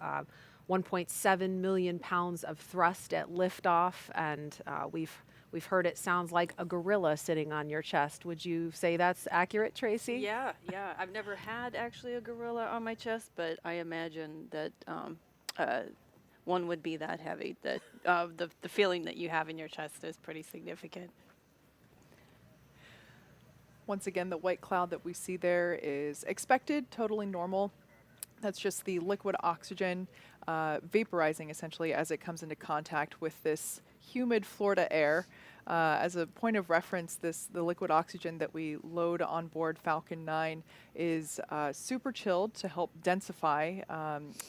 [SPEAKER 6] 1.7 million pounds of thrust at liftoff, and we've heard it sounds like a gorilla sitting on your chest. Would you say that's accurate, Tracy?
[SPEAKER 3] Yeah. I've never had actually a gorilla on my chest, but I imagine that one would be that heavy. That the feeling that you have in your chest is pretty significant.
[SPEAKER 7] Once again, the white cloud that we see there is expected, totally normal. That's just the liquid oxygen vaporizing essentially as it comes into contact with this humid Florida air. As a point of reference, the liquid oxygen that we load on board Falcon 9 is super chilled to help densify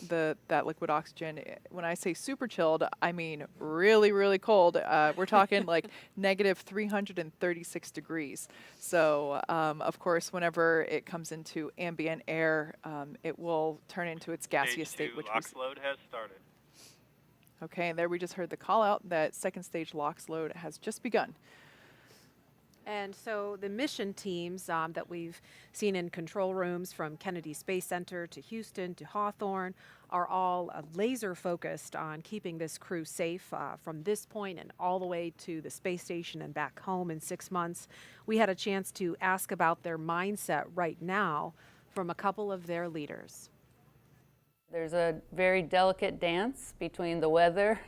[SPEAKER 7] that liquid oxygen. When I say super chilled, I mean really, really cold. We're talking like negative 336 degrees. So, of course, whenever it comes into ambient air, it will turn into its gaseous state. Which
[SPEAKER 9] LOX load has started.
[SPEAKER 7] Okay, and there we just heard the call out that second stage LOX load has just begun.
[SPEAKER 6] And so the mission teams that we've seen in control rooms from Kennedy Space Center to Houston to Hawthorne are all laser focused on keeping this crew safe from this point and all the way to the space station and back home in 6 months. We had a chance to ask about their mindset right now from a couple of their leaders.
[SPEAKER 11] There's a very delicate dance between the weather,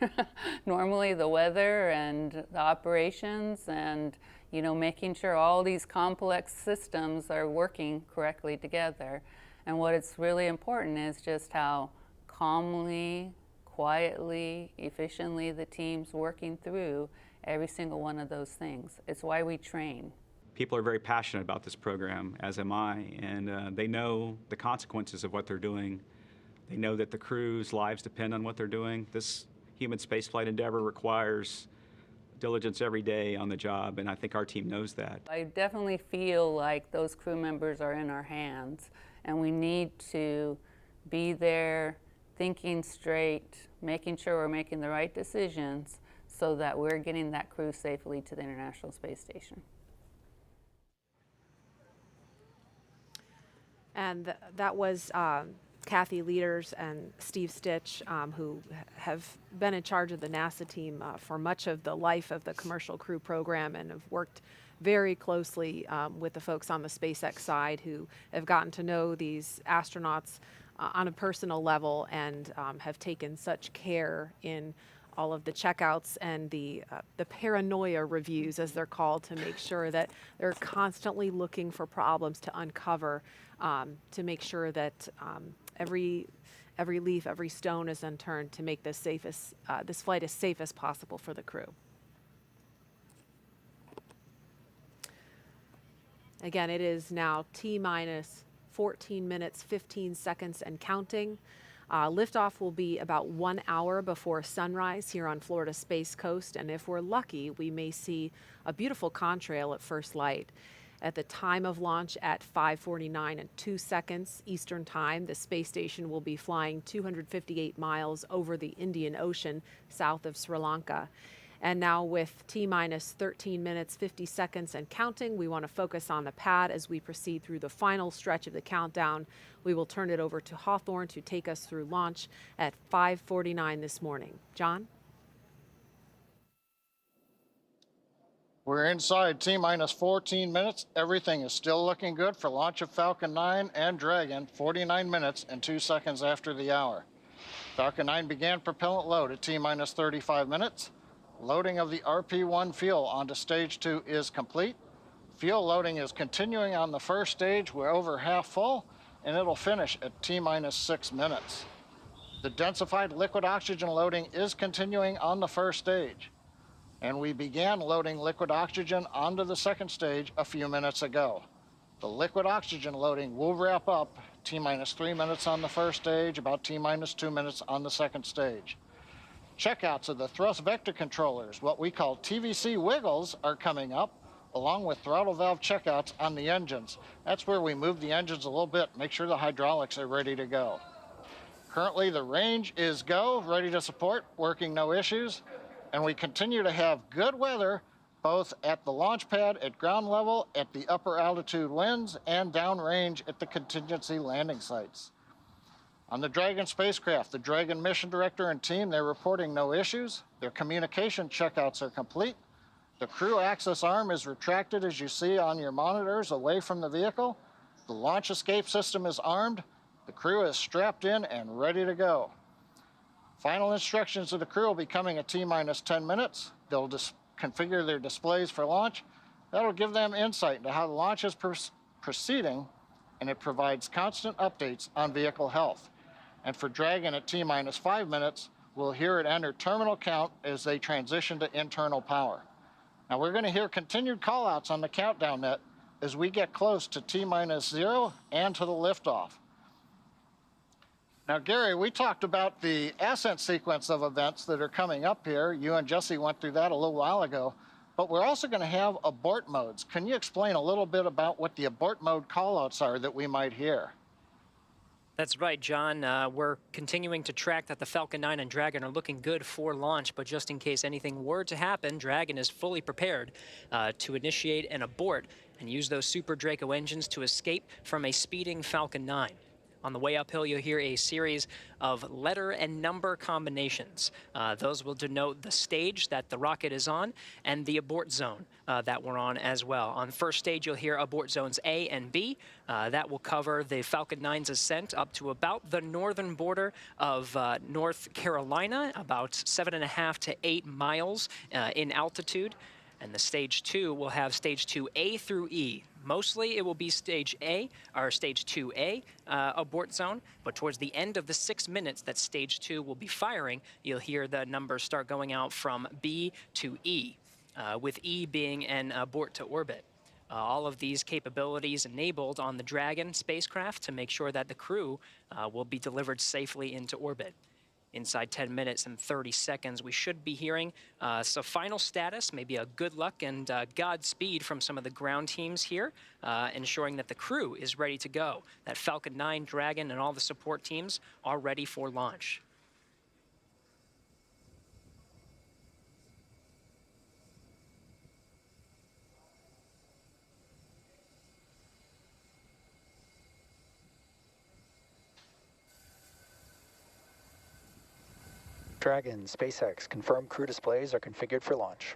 [SPEAKER 11] normally the weather and the operations, and making sure all these complex systems are working correctly together. And what it's really important is just how calmly, quietly, efficiently the team's working through every single one of those things. It's why we train.
[SPEAKER 16] People are very passionate about this program, as am I, and they know the consequences of what they're doing. They know that the crew's lives depend on what they're doing. This human spaceflight endeavor requires diligence every day on the job, and I think our team knows that.
[SPEAKER 11] I definitely feel like those crew members are in our hands, and we need to be there thinking straight, making sure we're making the right decisions so that we're getting that crew safely to the International Space Station.
[SPEAKER 6] And that was Kathy Leaders and Steve Stitch, who have been in charge of the NASA team for much of the life of the Commercial Crew program and have worked very closely with the folks on the SpaceX side who have gotten to know these astronauts on a personal level and have taken such care in all of the checkouts and the paranoia reviews, as they're called, to make sure that they're constantly looking for problems to uncover, to make sure that every leaf, every stone is unturned to make this flight as safe as possible for the crew. Again, it is now T-minus 14 minutes, 15 seconds and counting. Liftoff will be about 1 hour before sunrise here on Florida's Space Coast, and if we're lucky, we may see a beautiful contrail at first light. At the time of launch at 5:49 and 2 seconds Eastern Time, the space station will be flying 258 miles over the Indian Ocean south of Sri Lanka. And now with T-minus 13 minutes, 50 seconds and counting, we want to focus on the pad as we proceed through the final stretch of the countdown. We will turn it over to Hawthorne to take us through launch at 5:49 this morning. John?
[SPEAKER 8] We're inside T-minus 14 minutes. Everything is still looking good for launch of Falcon 9 and Dragon, 49 minutes and 2 seconds after the hour. Falcon 9 began propellant load at T-minus 35 minutes. Loading of the RP-1 fuel onto stage 2 is complete. Fuel loading is continuing on the first stage. We're over half full, and it'll finish at T-minus 6 minutes. The densified liquid oxygen loading is continuing on the first stage. And we began loading liquid oxygen onto the second stage a few minutes ago. The liquid oxygen loading will wrap up T-minus 3 minutes on the first stage, about T-minus 2 minutes on the second stage. Checkouts of the thrust vector controllers, what we call TVC wiggles, are coming up, along with throttle valve checkouts on the engines. That's where we move the engines a little bit, make sure the hydraulics are ready to go. Currently, the range is go, ready to support, working no issues. And we continue to have good weather, both at the launch pad at ground level, at the upper altitude winds, and downrange at the contingency landing sites. On the Dragon spacecraft, the Dragon mission director and team, they're reporting no issues. Their communication checkouts are complete. The crew access arm is retracted, as you see on your monitors, away from the vehicle. The launch escape system is armed. The crew is strapped in and ready to go. Final instructions to the crew will be coming at T-minus 10 minutes. They'll configure their displays for launch. That'll give them insight into how the launch is proceeding, and it provides constant updates on vehicle health. And for Dragon at T-minus 5 minutes, we'll hear it enter terminal count as they transition to internal power. Now we're going to hear continued callouts on the countdown net as we get close to T-minus 0 and to the liftoff. Now, Gary, we talked about the ascent sequence of events that are coming up here. You and Jesse went through that a little while ago, but we're also going to have abort modes. Can you explain a little bit about what the abort mode callouts are that we might hear?
[SPEAKER 4] That's right, John. We're continuing to track that the Falcon 9 and Dragon are looking good for launch, but just in case anything were to happen, Dragon is fully prepared to initiate an abort and use those Super Draco engines to escape from a speeding Falcon 9. On the way uphill, you'll hear a series of letter and number combinations. Those will denote the stage that the rocket is on and the abort zone that we're on as well. On the first stage, you'll hear abort zones A and B. That will cover the Falcon 9's ascent up to about the northern border of North Carolina, about 7.5 to 8 miles in altitude. And the stage 2 will have stage 2A through E. Mostly it will be stage A, or stage 2A abort zone, but towards the end of the 6 minutes that stage 2 will be firing, you'll hear the numbers start going out from B to E, with E being an abort to orbit. All of these capabilities enabled on the Dragon spacecraft to make sure that the crew will be delivered safely into orbit. Inside 10 minutes and 30 seconds, we should be hearing some final status, maybe a good luck and Godspeed from some of the ground teams here, ensuring that the crew is ready to go, that Falcon 9, Dragon, and all the support teams are ready for launch.
[SPEAKER 17] Dragon, SpaceX, confirmed crew displays are configured for launch.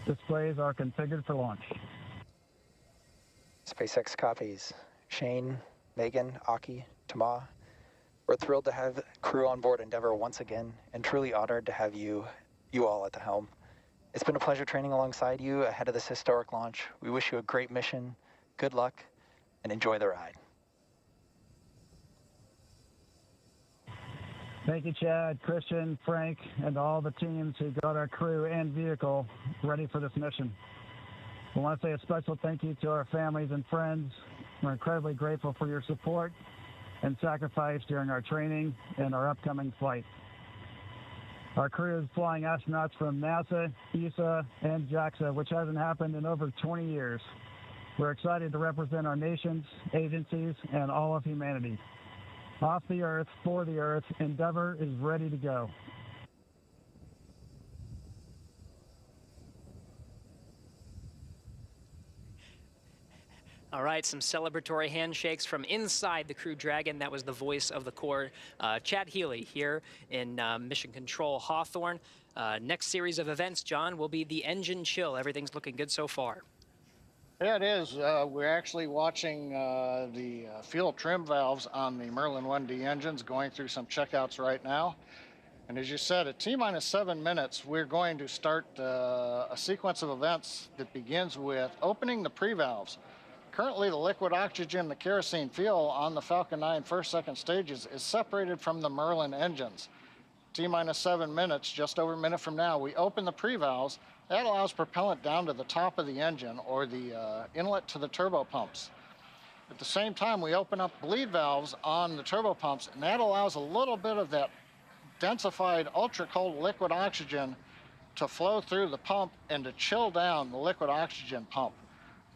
[SPEAKER 5] Displays are configured for launch.
[SPEAKER 17] SpaceX copies. Shane, Megan, Aki, Tama. We're thrilled to have crew on board Endeavour once again, and truly honored to have you all at the helm. It's been a pleasure training alongside you ahead of this historic launch. We wish you a great mission, good luck, and enjoy the ride.
[SPEAKER 5] Thank you, Chad, Christian, Frank, and all the teams who got our crew and vehicle ready for this mission. We want to say a special thank you to our families and friends. We're incredibly grateful for your support and sacrifice during our training and our upcoming flight. Our crew is flying astronauts from NASA, ESA, and JAXA, which hasn't happened in over 20 years. We're excited to represent our nations, agencies, and all of humanity. Off the Earth, for the Earth, Endeavour is ready to go.
[SPEAKER 4] All right, some celebratory handshakes from inside the Crew Dragon. That was the voice of the Corps, Chad Healy, here in Mission Control Hawthorne. Next series of events, John, will be the engine chill. Everything's looking good so far.
[SPEAKER 8] Yeah, it is. We're actually watching the fuel trim valves on the Merlin 1D engines going through some checkouts right now. And as you said, at T-minus 7 minutes, we're going to start a sequence of events that begins with opening the pre-valves. Currently, the liquid oxygen, the kerosene fuel on the Falcon 9 first, second stages is separated from the Merlin engines. T-minus 7 minutes, just over a minute from now, we open the pre-valves. That allows propellant down to the top of the engine or the inlet to the turbo pumps. At the same time, we open up bleed valves on the turbo pumps, and that allows a little bit of that densified ultra-cold liquid oxygen to flow through the pump and to chill down the liquid oxygen pump.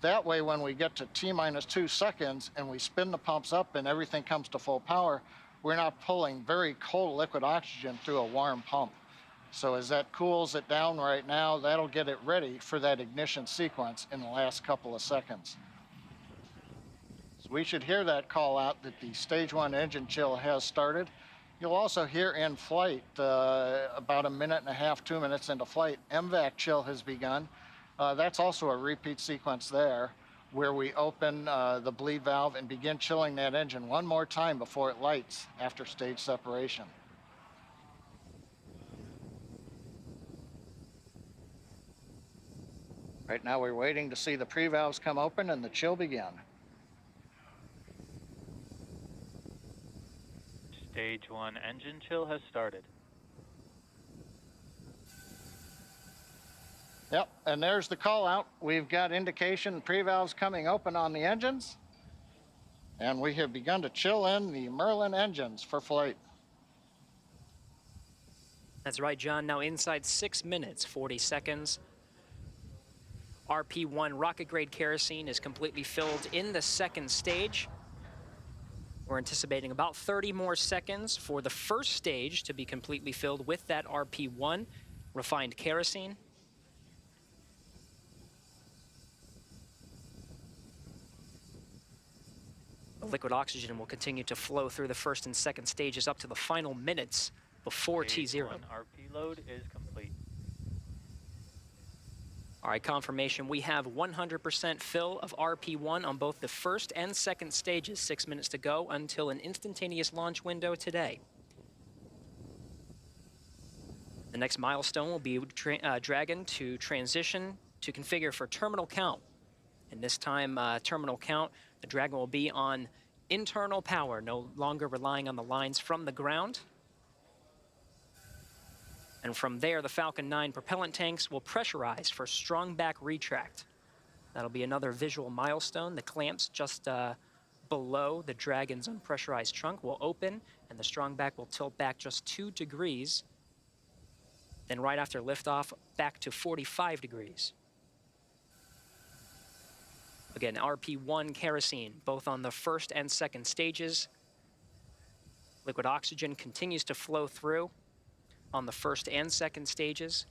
[SPEAKER 8] That way, when we get to T-minus 2 seconds and we spin the pumps up and everything comes to full power, we're not pulling very cold liquid oxygen through a warm pump. So as that cools it down right now, that'll get it ready for that ignition sequence in the last couple of seconds. We should hear that call out that the stage 1 engine chill has started. You'll also hear in flight, about a minute and a half, 2 minutes into flight, MVAC chill has begun. That's also a repeat sequence there, where we open the bleed valve and begin chilling that engine one more time before it lights after stage separation. Right now we're waiting to see the pre-valves come open and the chill begin.
[SPEAKER 9] Stage 1 engine chill has started.
[SPEAKER 8] Yep, and there's the call out. We've got indication pre-valves coming open on the engines, and we have begun to chill in the Merlin engines for flight.
[SPEAKER 4] That's right, John. Now inside 6 minutes, 40 seconds. RP1 rocket-grade kerosene is completely filled in the second stage. We're anticipating about 30 more seconds for the first stage to be completely filled with that RP1 refined kerosene. The liquid oxygen will continue to flow through the first and second stages up to the final minutes before
[SPEAKER 9] Stage
[SPEAKER 4] T0.
[SPEAKER 9] 1 RP load is complete.
[SPEAKER 4] All right, confirmation. We have 100% fill of RP1 on both the first and second stages. 6 minutes to go until an instantaneous launch window today. The next milestone will be Dragon to transition to configure for terminal count. And this time, terminal count, the Dragon will be on internal power, no longer relying on the lines from the ground. And from there, the Falcon 9 propellant tanks will pressurize for strong back retract. That'll be another visual milestone. The clamps just below the Dragon's unpressurized trunk will open, and the strong back will tilt back just 2 degrees. Then right after liftoff, back to 45 degrees. Again, RP1 kerosene, both on the first and second stages. Liquid oxygen continues to flow through on the first and second stages.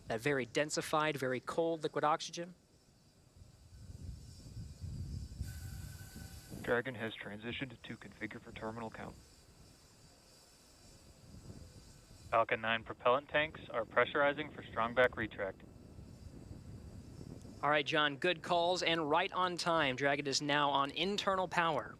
[SPEAKER 4] That very densified, very cold liquid oxygen.
[SPEAKER 15] Dragon has transitioned to configure for terminal count.
[SPEAKER 9] Falcon 9 propellant tanks are pressurizing for strong back retract.
[SPEAKER 4] All right, John, good calls and right on time. Dragon is now on internal power.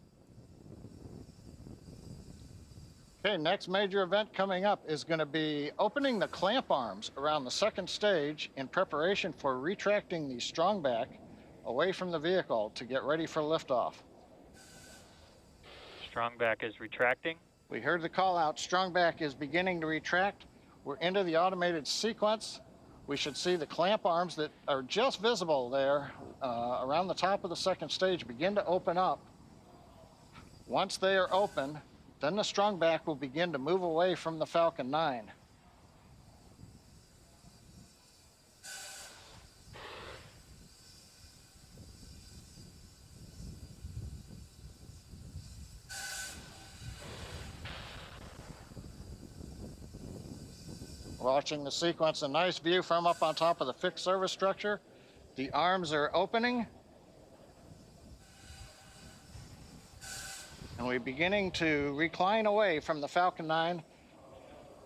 [SPEAKER 8] Okay, next major event coming up is going to be opening the clamp arms around the second stage in preparation for retracting the strong back away from the vehicle to get ready for liftoff.
[SPEAKER 9] Strong back is retracting.
[SPEAKER 8] We heard the call out, strong back is beginning to retract. We're into the automated sequence. We should see the clamp arms that are just visible there around the top of the second stage begin to open up. Once they are open, then the strong back will begin to move away from the Falcon 9. Watching the sequence, a nice view from up on top of the fixed service structure. The arms are opening. And we're beginning to recline away from the Falcon 9.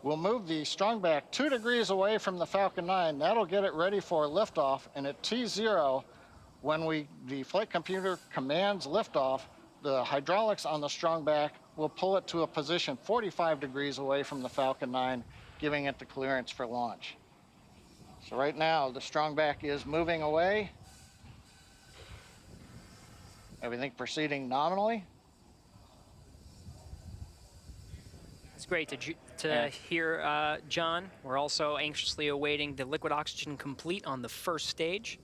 [SPEAKER 8] We'll move the strong back 2 degrees away from the Falcon 9. That'll get it ready for liftoff. And at T0, when the flight computer commands liftoff, the hydraulics on the strong back will pull it to a position 45 degrees away from the Falcon 9, giving it the clearance for launch. So right now, the strong back is moving away. Everything proceeding nominally.
[SPEAKER 4] It's great to hear, John. We're also anxiously awaiting the liquid oxygen complete on the first stage.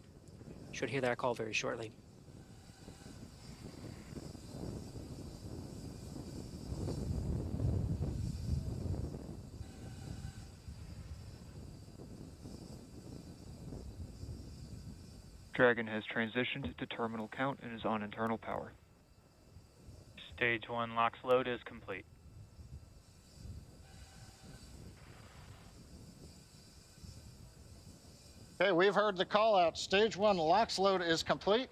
[SPEAKER 4] Should hear that call very shortly.
[SPEAKER 15] Dragon has transitioned to terminal count and is on internal power.
[SPEAKER 9] Stage 1 LOX load is complete.
[SPEAKER 8] Okay, we've heard the call out. Stage 1 LOX load is complete.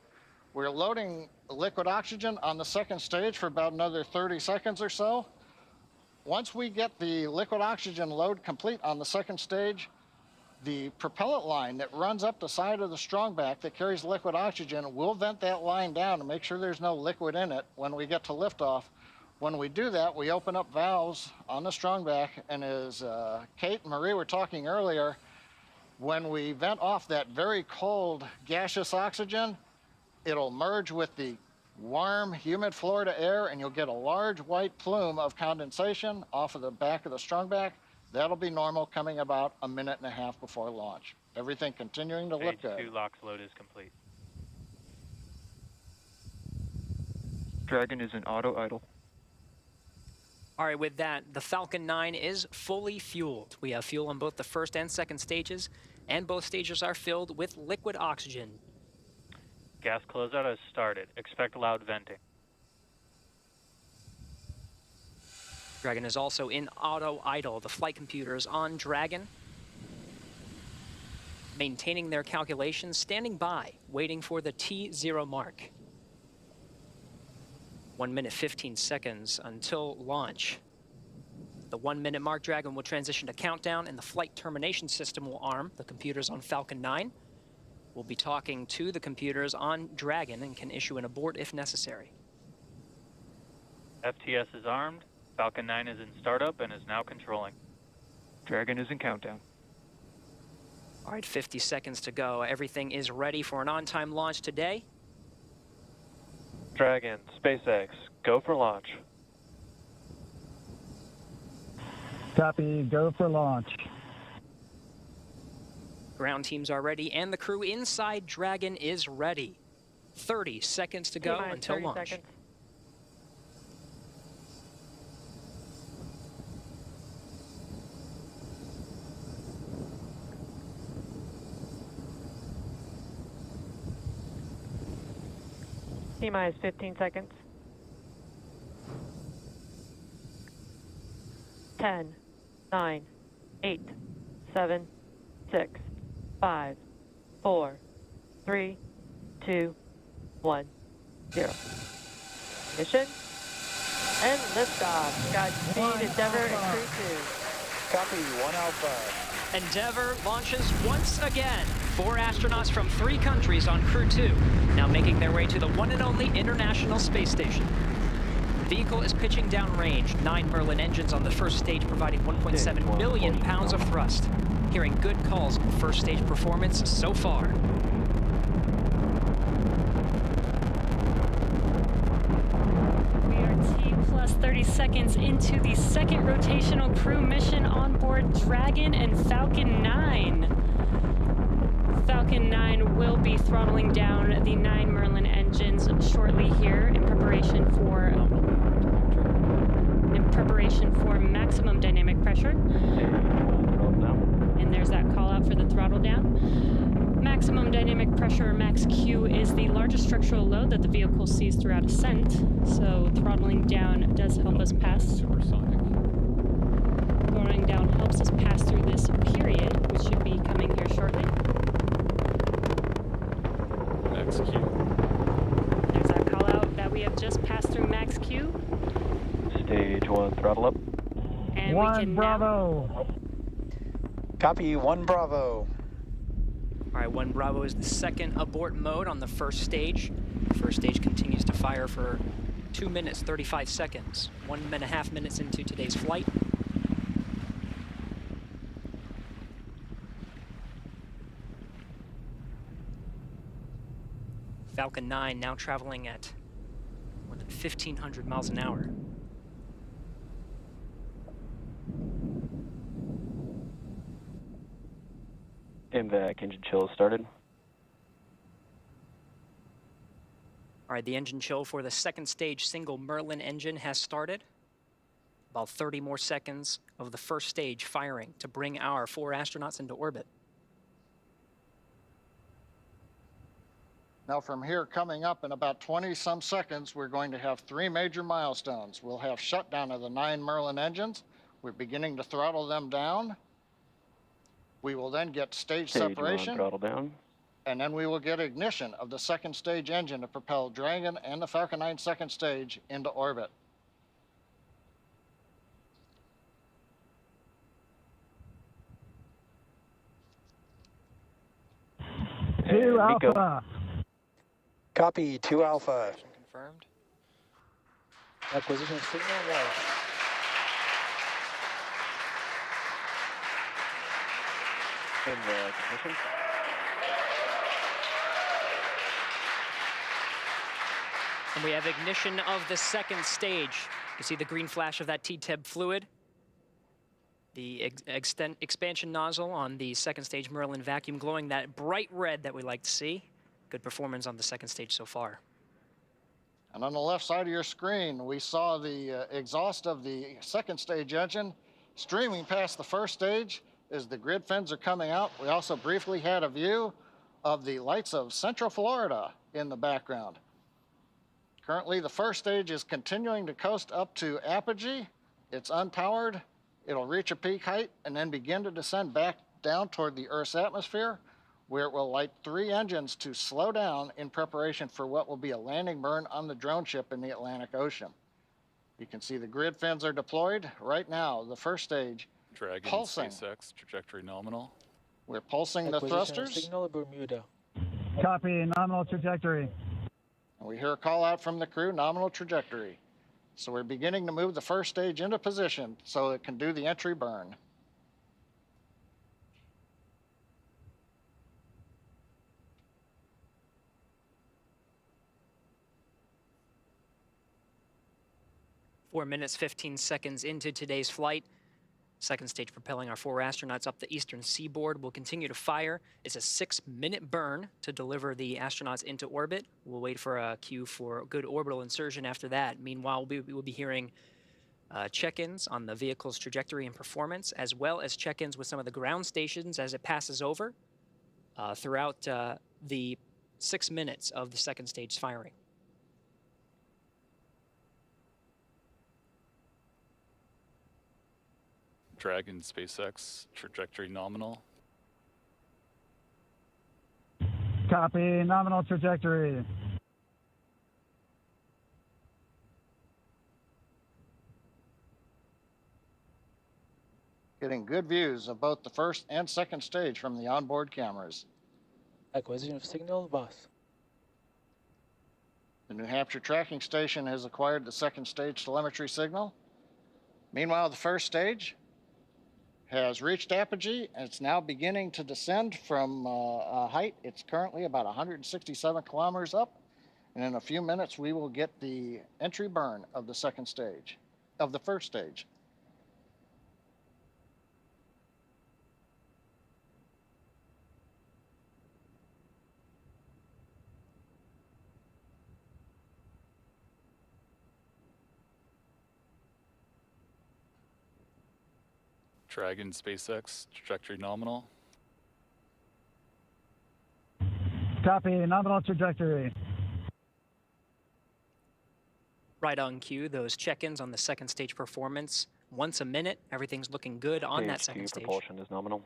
[SPEAKER 8] We're loading liquid oxygen on the second stage for about another 30 seconds or so. Once we get the liquid oxygen load complete on the second stage, the propellant line that runs up the side of the strongback that carries liquid oxygen, we'll vent that line down to make sure there's no liquid in it when we get to liftoff. When we do that, we open up valves on the strongback, and as Kate and Marie were talking earlier, when we vent off that very cold gaseous oxygen, it'll merge with the warm, humid Florida air, and you'll get a large white plume of condensation off of the back of the strongback. That'll be normal, coming about a minute and a half before launch. Everything continuing to look good.
[SPEAKER 9] Stage 2 LOX load is complete.
[SPEAKER 15] Dragon is in auto idle.
[SPEAKER 4] All right, with that, the Falcon 9 is fully fueled. We have fuel on both the first and second stages, and both stages are filled with liquid oxygen.
[SPEAKER 9] Gas closeout has started. Expect loud venting.
[SPEAKER 4] Dragon is also in auto idle. The flight computers on Dragon, maintaining their calculations, standing by, waiting for the T0 mark. 1 minute, 15 seconds until launch. The 1 minute mark, Dragon will transition to countdown, and the flight termination system will arm the computers on Falcon 9. We'll be talking to the computers on Dragon and can issue an abort if necessary.
[SPEAKER 9] FTS is armed. Falcon 9 is in startup and is now controlling.
[SPEAKER 15] Dragon is in countdown.
[SPEAKER 4] All right, 50 seconds to go. Everything is ready for an on-time launch today.
[SPEAKER 2] Dragon, SpaceX, go for launch.
[SPEAKER 5] Copy, go for launch.
[SPEAKER 4] Ground teams are ready, and the crew inside Dragon is ready. 30 seconds to go until launch.
[SPEAKER 1] Seconds. T-minus 15 seconds. 10, 9, 8, 7, 6, 5, 4, 3, 2, 1, 0. Mission and liftoff. Godspeed, Endeavour and Crew-2.
[SPEAKER 17] Copy, 1 Alpha.
[SPEAKER 4] Endeavour launches once again. 4 astronauts from 3 countries on Crew-2, now making their way to the one and only International Space Station. The vehicle is pitching downrange. 9 Merlin engines on the first stage, providing 1.7 million pounds of thrust. Hearing good calls on first stage performance so far.
[SPEAKER 12] We are T plus 30 seconds into the second rotational crew mission on board Dragon and Falcon 9. Falcon 9 will be throttling down the 9 Merlin engines shortly here in preparation for maximum dynamic pressure. And there's that call out for the throttle down. Maximum dynamic pressure, or max Q, is the largest structural load that the vehicle sees throughout ascent. So throttling down does help us pass. Throttling down helps us pass through this period, which should be coming here shortly.
[SPEAKER 15] Max Q.
[SPEAKER 12] There's that call out that we have just passed through max Q.
[SPEAKER 2] Stage 1, throttle up.
[SPEAKER 12] And
[SPEAKER 5] 1
[SPEAKER 12] we can
[SPEAKER 5] Bravo.
[SPEAKER 12] now...
[SPEAKER 17] Copy, 1 Bravo.
[SPEAKER 4] All right, 1 Bravo is the second abort mode on the first stage. The first stage continues to fire for 2 minutes, 35 seconds. 1.5 minutes into today's flight. Falcon 9 now traveling at more than 1,500 miles an hour.
[SPEAKER 2] MVAC engine chill started.
[SPEAKER 4] All right, the engine chill for the second stage single Merlin engine has started. About 30 more seconds of the first stage firing to bring our 4 astronauts into orbit.
[SPEAKER 8] Now from here, coming up in about 20-some seconds, we're going to have 3 major milestones. We'll have shutdown of the 9 Merlin engines. We're beginning to throttle them down. We will then get stage separation.
[SPEAKER 2] 1, throttle down.
[SPEAKER 8] and then we will get ignition of the second stage engine to propel Dragon and the Falcon 9 second stage into orbit.
[SPEAKER 5] Two Alpha.
[SPEAKER 17] Copy, 2 Alpha.
[SPEAKER 10] Confirmed.
[SPEAKER 13] Acquisition signal lost.
[SPEAKER 10] And ignition.
[SPEAKER 4] And we have ignition of the second stage. You see the green flash of that T-TEB fluid. The expansion nozzle on the second stage Merlin vacuum glowing that bright red that we like to see. Good performance on the second stage so far.
[SPEAKER 8] And on the left side of your screen, we saw the exhaust of the second stage engine streaming past the first stage as the grid fins are coming out. We also briefly had a view of the lights of Central Florida in the background. Currently, the first stage is continuing to coast up to apogee. It's unpowered. It'll reach a peak height and then begin to descend back down toward the Earth's atmosphere, where it will light 3 engines to slow down in preparation for what will be a landing burn on the drone ship in the Atlantic Ocean. You can see the grid fins are deployed. Right now, the first stage
[SPEAKER 22] Dragon,
[SPEAKER 8] pulsing.
[SPEAKER 22] SpaceX, trajectory nominal.
[SPEAKER 8] We're pulsing the thrusters.
[SPEAKER 13] Signal Bermuda.
[SPEAKER 5] Copy, nominal trajectory.
[SPEAKER 8] And we hear a call out from the crew, nominal trajectory. So we're beginning to move the first stage into position so it can do the entry burn.
[SPEAKER 4] Four minutes, 15 seconds into today's flight. Second stage propelling our 4 astronauts up the eastern seaboard. We'll continue to fire. It's a 6-minute burn to deliver the astronauts into orbit. We'll wait for a cue for good orbital insertion after that. Meanwhile, we will be hearing check-ins on the vehicle's trajectory and performance, as well as check-ins with some of the ground stations as it passes over throughout the 6 minutes of the second stage firing.
[SPEAKER 22] Dragon, SpaceX, trajectory nominal.
[SPEAKER 5] Copy, nominal trajectory.
[SPEAKER 8] Getting good views of both the first and second stage from the onboard cameras.
[SPEAKER 13] Acquisition of signal lost.
[SPEAKER 8] The New Hampshire tracking station has acquired the second stage telemetry signal. Meanwhile, the first stage has reached apogee, and it's now beginning to descend from a height. It's currently about 167 kilometers up, and in a few minutes we will get the entry burn of the second stage, of the first stage.
[SPEAKER 22] Dragon, SpaceX, trajectory nominal.
[SPEAKER 5] Copy, nominal trajectory.
[SPEAKER 4] Right on cue, those check-ins on the second stage performance. Once a minute, everything's looking good on that second stage.
[SPEAKER 10] Propulsion is nominal.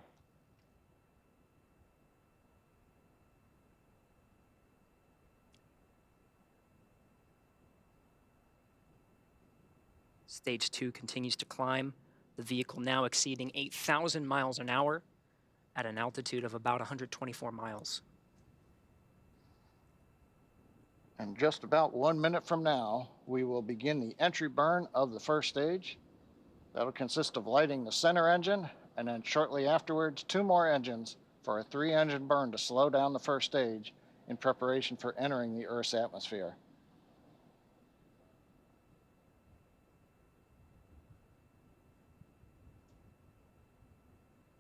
[SPEAKER 4] Stage 2 continues to climb. The vehicle now exceeding 8,000 miles an hour at an altitude of about 124 miles.
[SPEAKER 8] And just about 1 minute from now, we will begin the entry burn of the first stage. That'll consist of lighting the center engine, and then shortly afterwards, 2 more engines for a 3-engine burn to slow down the first stage in preparation for entering the Earth's atmosphere.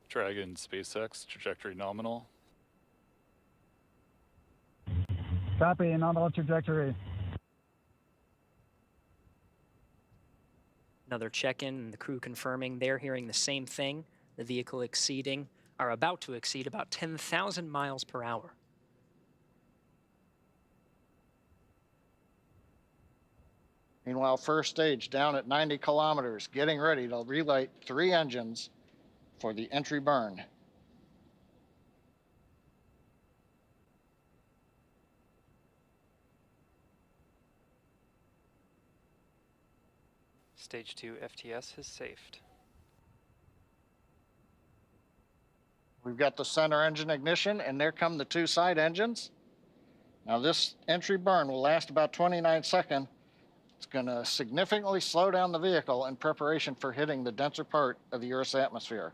[SPEAKER 22] Dragon, SpaceX, trajectory nominal.
[SPEAKER 5] Copy, nominal trajectory.
[SPEAKER 4] Another check-in, and the crew confirming they're hearing the same thing. The vehicle exceeding, or about to exceed, about 10,000 miles per hour.
[SPEAKER 8] Meanwhile, first stage down at 90 kilometers, getting ready to relight 3 engines for the entry burn.
[SPEAKER 18] Stage 2 FTS has safed.
[SPEAKER 8] We've got the center engine ignition, and there come the two side engines. Now this entry burn will last about 29 seconds. It's going to significantly slow down the vehicle in preparation for hitting the denser part of the Earth's atmosphere.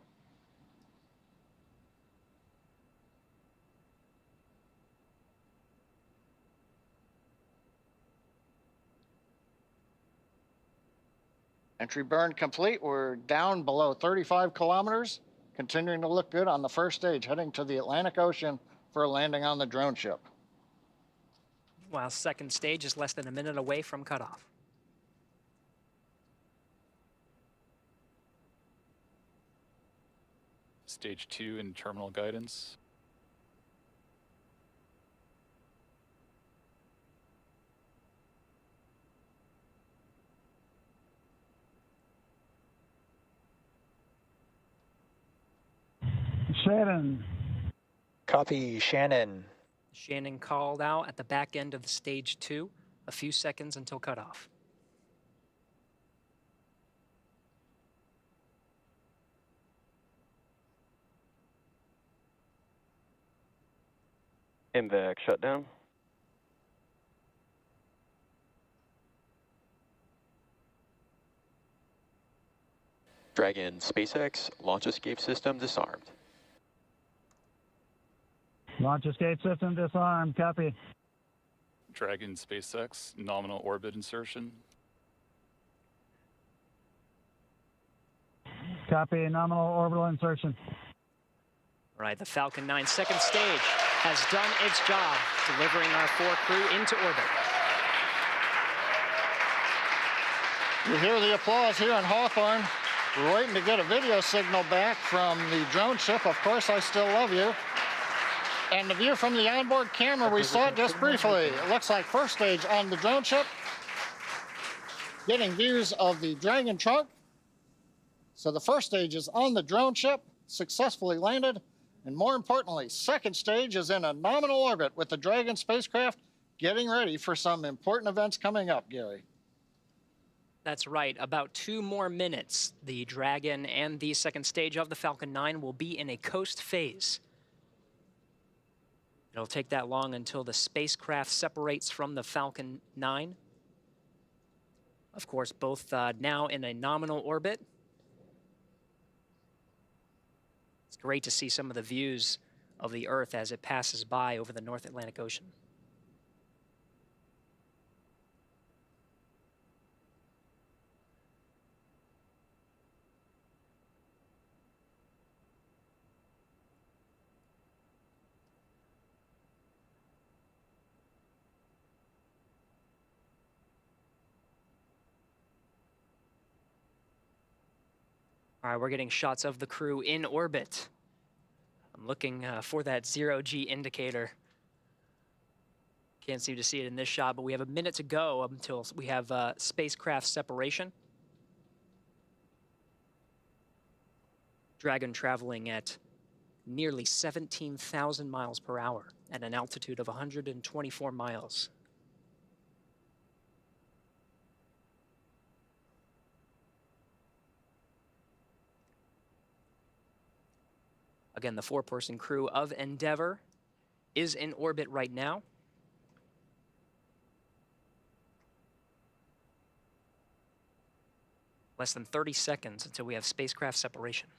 [SPEAKER 8] Entry burn complete. We're down below 35 kilometers, continuing to look good on the first stage, heading to the Atlantic Ocean for a landing on the drone ship.
[SPEAKER 4] While second stage is less than a minute away from cutoff.
[SPEAKER 22] Stage 2 in terminal guidance.
[SPEAKER 5] Shannon.
[SPEAKER 17] Copy, Shannon.
[SPEAKER 4] Shannon called out at the back end of the stage 2, a few seconds until cutoff.
[SPEAKER 10] MVAC shutdown.
[SPEAKER 19] Dragon SpaceX launch escape system disarmed.
[SPEAKER 5] Launch escape system disarmed. Copy.
[SPEAKER 22] Dragon SpaceX nominal orbit insertion.
[SPEAKER 5] Copy. Nominal orbital insertion.
[SPEAKER 4] All right, the Falcon 9 second stage has done its job, delivering our 4 crew into orbit.
[SPEAKER 8] You hear the applause here in Hawthorne. We're waiting to get a video signal back from the drone ship. Of course, I still love you. And the view from the onboard camera, we saw it just briefly. It looks like first stage on the drone ship. Getting views of the Dragon trunk. So the first stage is on the drone ship, successfully landed. And more importantly, second stage is in a nominal orbit with the Dragon spacecraft getting ready for some important events coming up, Gary.
[SPEAKER 4] That's right. About 2 more minutes. The Dragon and the second stage of the Falcon 9 will be in a coast phase. It'll take that long until the spacecraft separates from the Falcon 9. Of course, both now in a nominal orbit. It's great to see some of the views of the Earth as it passes by over the North Atlantic Ocean. All right, we're getting shots of the crew in orbit. I'm looking for that 0G indicator. Can't seem to see it in this shot, but we have a minute to go until we have spacecraft separation. Dragon traveling at nearly 17,000 miles per hour at an altitude of 124 miles. Again, the 4-person crew of Endeavour is in orbit right now. Less than 30 seconds until we have spacecraft separation.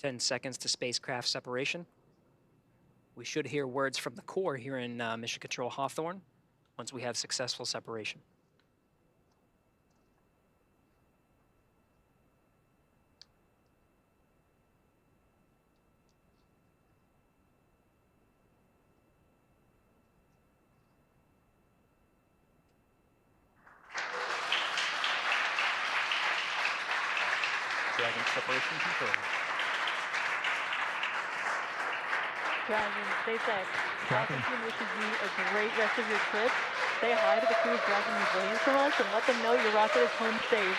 [SPEAKER 4] Ten seconds to spacecraft separation. We should hear words from the core here in Mission Control Hawthorne once we have successful separation.
[SPEAKER 2] Dragon separation control.
[SPEAKER 1] Dragon, SpaceX, Falcon team wishes you a great rest of your trip. Say hi to the crew of Dragon Resilience from us and let them know your rocket is home safe.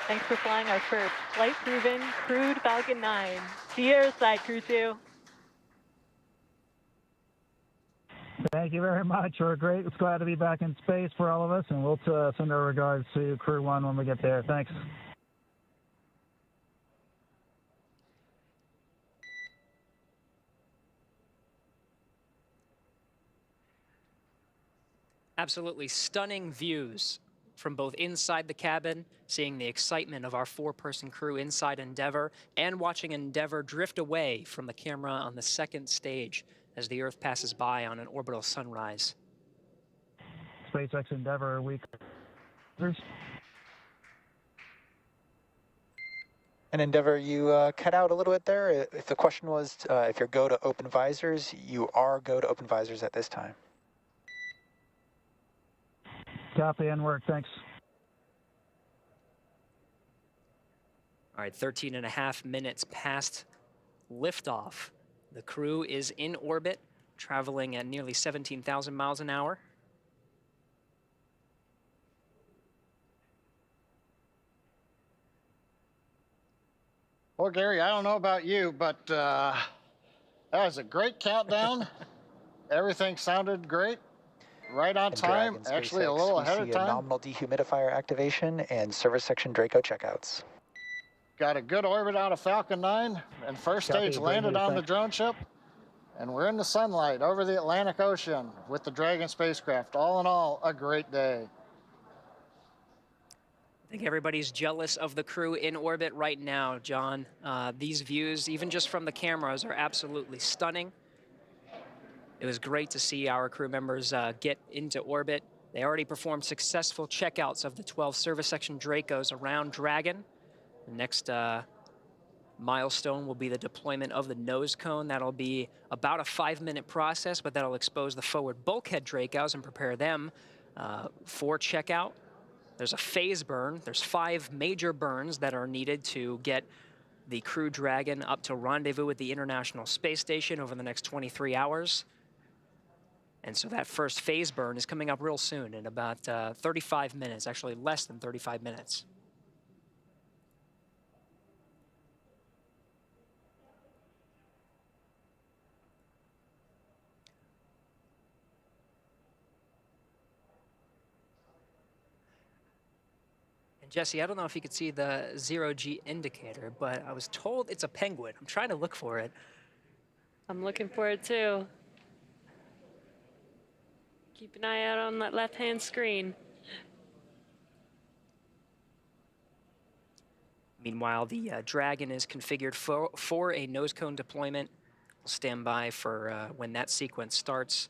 [SPEAKER 1] Thanks for flying our first flight-proven crewed Falcon 9. See you airside, Crew-2.
[SPEAKER 5] Thank you very much. We're great. It's glad to be back in space for all of us, and we'll send our regards to Crew 1 when we get there. Thanks.
[SPEAKER 4] Absolutely stunning views from both inside the cabin, seeing the excitement of our 4-person crew inside Endeavour, and watching Endeavour drift away from the camera on the second stage as the Earth passes by on an orbital sunrise.
[SPEAKER 5] SpaceX Endeavour week.
[SPEAKER 17] And Endeavour, you cut out a little bit there. If the question was if you're go to open visors, you are go to open visors at this time.
[SPEAKER 5] Copy and work. Thanks.
[SPEAKER 4] All right, 13.5 minutes past liftoff. The crew is in orbit, traveling at nearly 17,000 miles an hour.
[SPEAKER 8] Well, Gary, I don't know about you, but that was a great countdown. Everything sounded great. Right on time, actually a little ahead of time.
[SPEAKER 17] Nominal dehumidifier activation and service section Draco checkouts.
[SPEAKER 8] Got a good orbit out of Falcon 9, and first stage landed on the drone ship. And we're in the sunlight over the Atlantic Ocean with the Dragon spacecraft. All in all, a great day.
[SPEAKER 4] I think everybody's jealous of the crew in orbit right now, John. These views, even just from the cameras, are absolutely stunning. It was great to see our crew members get into orbit. They already performed successful checkouts of the 12 service section Dracos around Dragon. The next milestone will be the deployment of the nose cone. That'll be about a 5-minute process, but that'll expose the forward bulkhead Dracos and prepare them for checkout. There's a phase burn. There's 5 major burns that are needed to get the Crew Dragon up to rendezvous at the International Space Station over the next 23 hours. And so that first phase burn is coming up real soon in about 35 minutes, actually less than 35 minutes. And Jesse, I don't know if you could see the 0G indicator, but I was told it's a penguin. I'm trying to look for it.
[SPEAKER 12] I'm looking for it too. Keep an eye out on that left-hand screen.
[SPEAKER 4] Meanwhile, the Dragon is configured for a nose cone deployment. We'll stand by for when that sequence starts.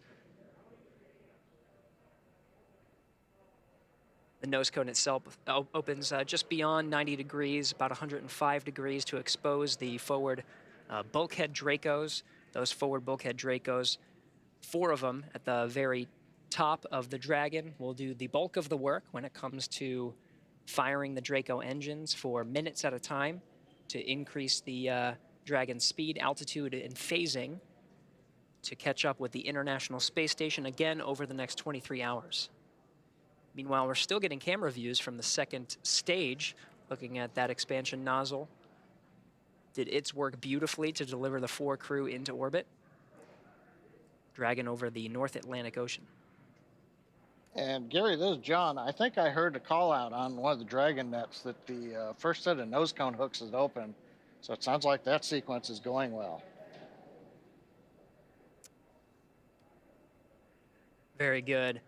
[SPEAKER 4] The nose cone itself opens just beyond 90 degrees, about 105 degrees, to expose the forward bulkhead Dracos. Those forward bulkhead Dracos, 4 of them at the very top of the Dragon, will do the bulk of the work when it comes to firing the Draco engines for minutes at a time to increase the Dragon's speed, altitude, and phasing to catch up with the International Space Station again over the next 23 hours. Meanwhile, we're still getting camera views from the second stage, looking at that expansion nozzle. Did its work beautifully to deliver the 4 crew into orbit. Dragon over the North Atlantic Ocean.
[SPEAKER 8] And Gary, this is John. I think I heard a call out on one of the Dragon nets that the first set of nose cone hooks is open. So it sounds like that sequence is going well.
[SPEAKER 4] Very good.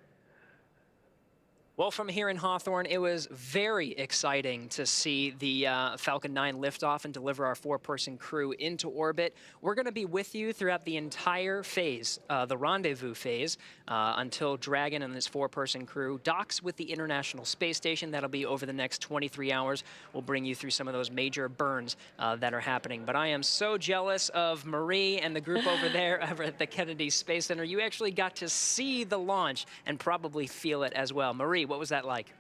[SPEAKER 4] Well, from here in Hawthorne, it was very exciting to see the Falcon 9 lift off and deliver our 4-person crew into orbit. We're going to be with you throughout the entire phase, the rendezvous phase, until Dragon and this 4-person crew docks with the International Space Station. That'll be over the next 23 hours. We'll bring you through some of those major burns that are happening. But I am so jealous of Marie and the group over there over at the Kennedy Space Center. You actually got to see the launch and probably feel it as well. Marie, what was that like?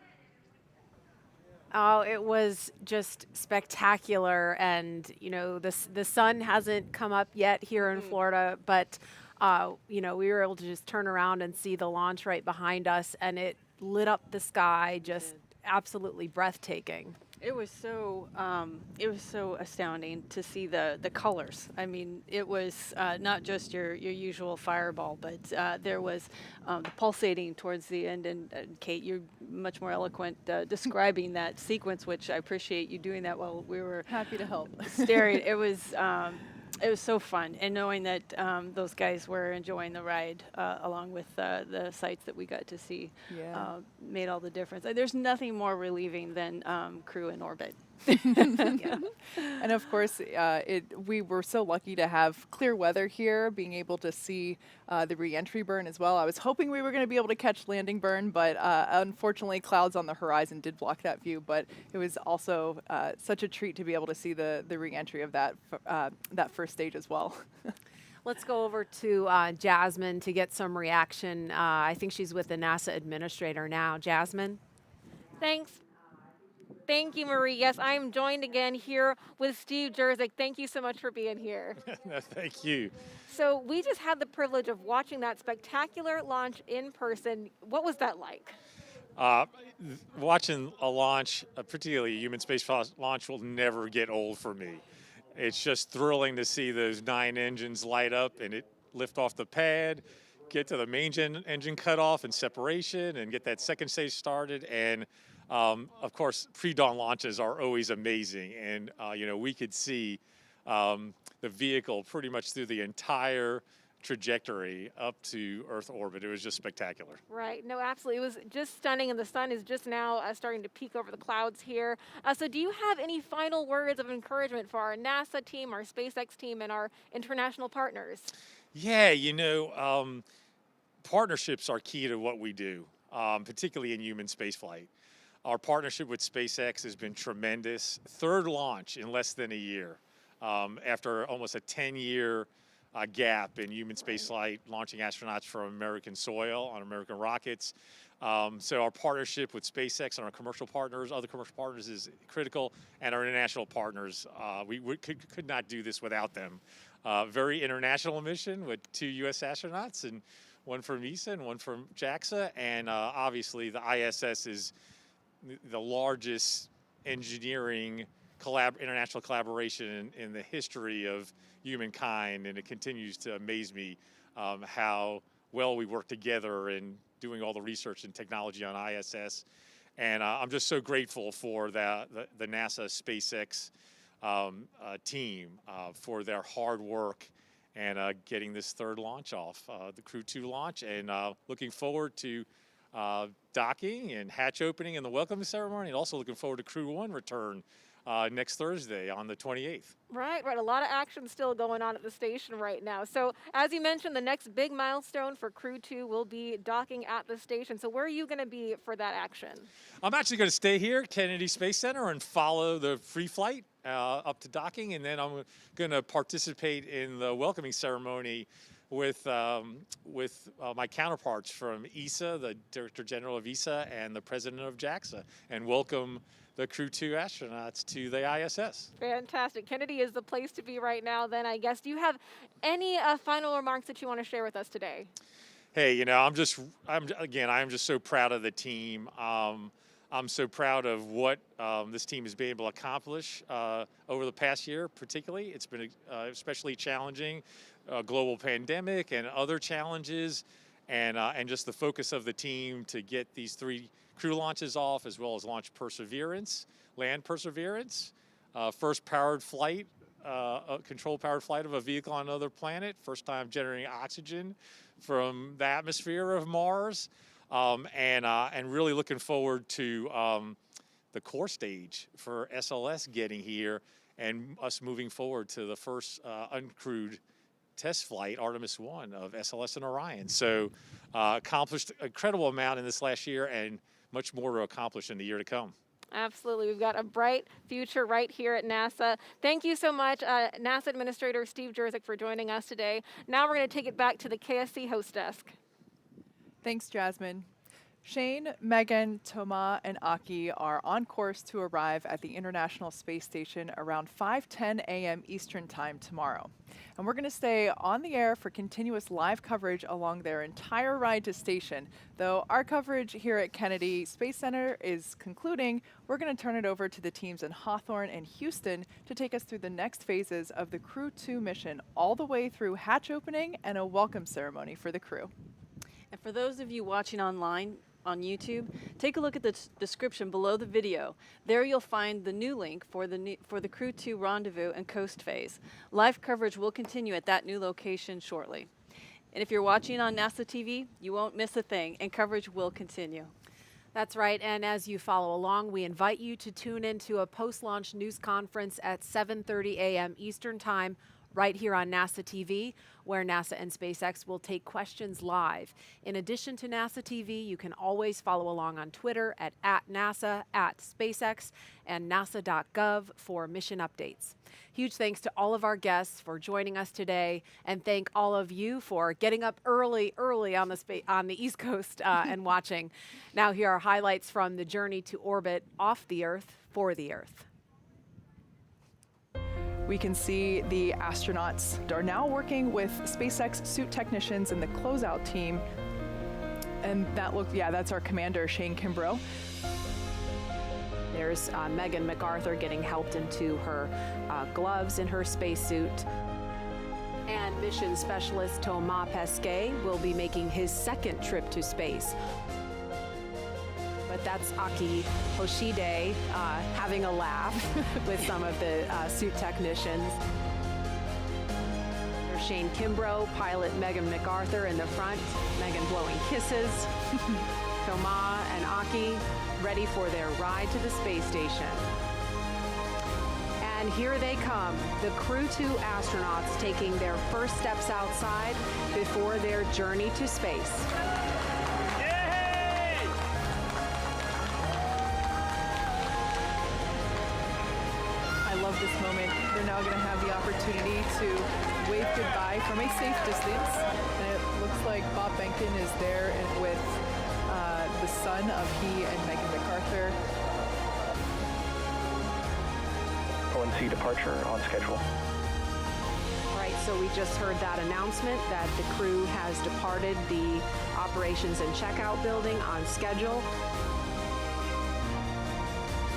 [SPEAKER 6] Oh, it was just spectacular. And, you know, the sun hasn't come up yet here in Florida, but, you know, we were able to just turn around and see the launch right behind us, and it lit up the sky, just absolutely breathtaking.
[SPEAKER 3] It was so astounding to see the colors. I mean, it was not just your usual fireball, but there was the pulsating towards the end. And Kate, you're much more eloquent describing that sequence, which I appreciate you doing that while we were
[SPEAKER 7] happy to help
[SPEAKER 3] staring. It was so fun, and knowing that those guys were enjoying the ride along with the sights that we got to see made all the difference. There's nothing more relieving than crew in orbit.
[SPEAKER 7] Yeah. And of course, we were so lucky to have clear weather here, being able to see the re-entry burn as well. I was hoping we were going to be able to catch landing burn, but unfortunately clouds on the horizon did block that view. But it was also such a treat to be able to see the re-entry of that first stage as well.
[SPEAKER 6] Let's go over to Jasmine to get some reaction. I think she's with the NASA administrator now. Jasmine?
[SPEAKER 14] Thanks. Thank you, Marie. Yes, I am joined again here with Steve Jerzik. Thank you so much for being here.
[SPEAKER 21] Thank you.
[SPEAKER 14] So we just had the privilege of watching that spectacular launch in person. What was that like?
[SPEAKER 21] Watching a launch, particularly a human space launch, will never get old for me. It's just thrilling to see those 9 engines light up and it lift off the pad, get to the main engine cutoff and separation, and get that second stage started. And of course, pre-dawn launches are always amazing, and we could see the vehicle pretty much through the entire trajectory up to Earth orbit. It was just spectacular.
[SPEAKER 14] Right. No, absolutely. It was just stunning, and the sun is just now starting to peek over the clouds here. So do you have any final words of encouragement for our NASA team, our SpaceX team, and our international partners?
[SPEAKER 21] Yeah, partnerships are key to what we do, particularly in human spaceflight. Our partnership with SpaceX has been tremendous. 3rd launch in less than a year, after almost a 10-year gap in human spaceflight, launching astronauts from American soil on American rockets. So our partnership with SpaceX and our commercial partners, other commercial partners, is critical, and our international partners. We could not do this without them. Very international mission with 2 U.S. astronauts, and one from ESA and one from JAXA, and obviously the ISS is the largest engineering international collaboration in the history of humankind, and it continues to amaze me how well we work together in doing all the research and technology on ISS. And I'm just so grateful for the NASA SpaceX team for their hard work and getting this 3rd launch off, the Crew-2 launch, and looking forward to docking and hatch opening and the welcoming ceremony, and also looking forward to Crew-1 return next Thursday on the 28th.
[SPEAKER 14] Right. A lot of action still going on at the station right now. So as you mentioned, the next big milestone for Crew-2 will be docking at the station. So where are you going to be for that action?
[SPEAKER 21] I'm actually going to stay here at Kennedy Space Center and follow the free flight up to docking, and then I'm going to participate in the welcoming ceremony with my counterparts from ESA, the Director General of ESA, and the President of JAXA, and welcome the Crew-2 astronauts to the ISS.
[SPEAKER 14] Fantastic. Kennedy is the place to be right now then, I guess. Do you have any final remarks that you want to share with us today?
[SPEAKER 21] Hey, I'm just so proud of the team. I'm so proud of what this team has been able to accomplish over the past year, particularly. It's been especially challenging, global pandemic and other challenges, and just the focus of the team to get these 3 crew launches off, as well as launch Perseverance, land Perseverance, first powered flight, controlled powered flight of a vehicle on another planet, first time generating oxygen from the atmosphere of Mars, and really looking forward to the core stage for SLS getting here and us moving forward to the first uncrewed test flight, Artemis 1 of SLS and Orion. So accomplished an incredible amount in this last year, and much more to accomplish in the year to come.
[SPEAKER 14] Absolutely. We've got a bright future right here at NASA. Thank you so much, NASA Administrator Steve Jerzik, for joining us today. Now we're going to take it back to the KSC host desk.
[SPEAKER 7] Thanks, Jasmine. Shane, Megan, Thomas, and Aki are on course to arrive at the International Space Station around 5:10 a.m. Eastern Time tomorrow. And we're going to stay on the air for continuous live coverage along their entire ride to station. Though our coverage here at Kennedy Space Center is concluding, we're going to turn it over to the teams in Hawthorne and Houston to take us through the next phases of the Crew-2 mission, all the way through hatch opening and a welcome ceremony for the crew.
[SPEAKER 3] And for those of you watching online, on YouTube, take a look at the description below the video. There you'll find the new link for the Crew-2 rendezvous and coast phase. Live coverage will continue at that new location shortly. And if you're watching on NASA TV, you won't miss a thing, and coverage will continue.
[SPEAKER 6] That's right, and as you follow along, we invite you to tune into a post-launch news conference at 7:30 a.m. Eastern Time, right here on NASA TV, where NASA and SpaceX will take questions live. In addition to NASA TV, you can always follow along on Twitter at @NASA, @SpaceX, and nasa.gov for mission updates. Huge thanks to all of our guests for joining us today, and thank all of you for getting up early on the East Coast and watching. Now here are highlights from the journey to orbit off the Earth for the Earth.
[SPEAKER 7] We can see the astronauts are now working with SpaceX suit technicians and the closeout team. And that's our commander, Shane Kimbrough.
[SPEAKER 6] There's Megan MacArthur getting helped into her gloves in her spacesuit. And mission specialist Thomas Pesquet will be making his second trip to space. But that's Aki Hoshide having a laugh with some of the suit technicians. There's Shane Kimbrough, pilot Megan MacArthur in the front, Megan blowing kisses. Thomas and Aki ready for their ride to the space station. And here they come, the Crew-2 astronauts taking their first steps outside before their journey to space.
[SPEAKER 7] This moment, they're now going to have the opportunity to wave goodbye from a safe distance. And it looks like Bob Behnken is there with the son of he and Megan MacArthur.
[SPEAKER 17] ONC departure on schedule.
[SPEAKER 6] All right, so we just heard that announcement that the crew has departed the operations and checkout building on schedule.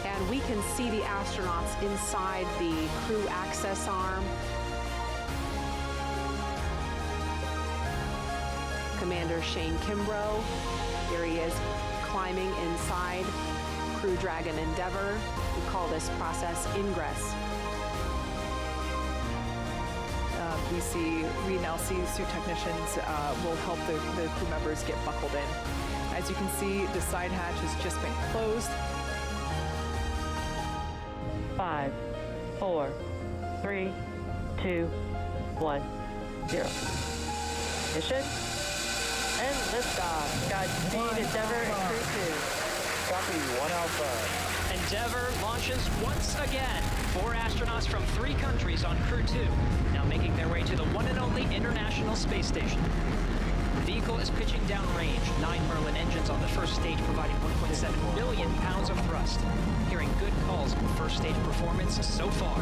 [SPEAKER 6] And we can see the astronauts inside the crew access arm. Commander Shane Kimbrough, here he is climbing inside Crew Dragon Endeavour. We call this process ingress.
[SPEAKER 7] We now see suit technicians will help the crew members get buckled in. As you can see, the side hatch has just been closed.
[SPEAKER 1] 5, 4, 3, 2, 1, 0. Mission and liftoff. Godspeed, Endeavour and Crew-2.
[SPEAKER 17] Copy, 1 Alpha.
[SPEAKER 4] Endeavour launches once again. 4 astronauts from 3 countries on Crew-2, now making their way to the one and only International Space Station. The vehicle is pitching downrange. 9 Merlin engines on the first stage providing 1.7 billion pounds of thrust. Hearing good calls on first stage performance so far.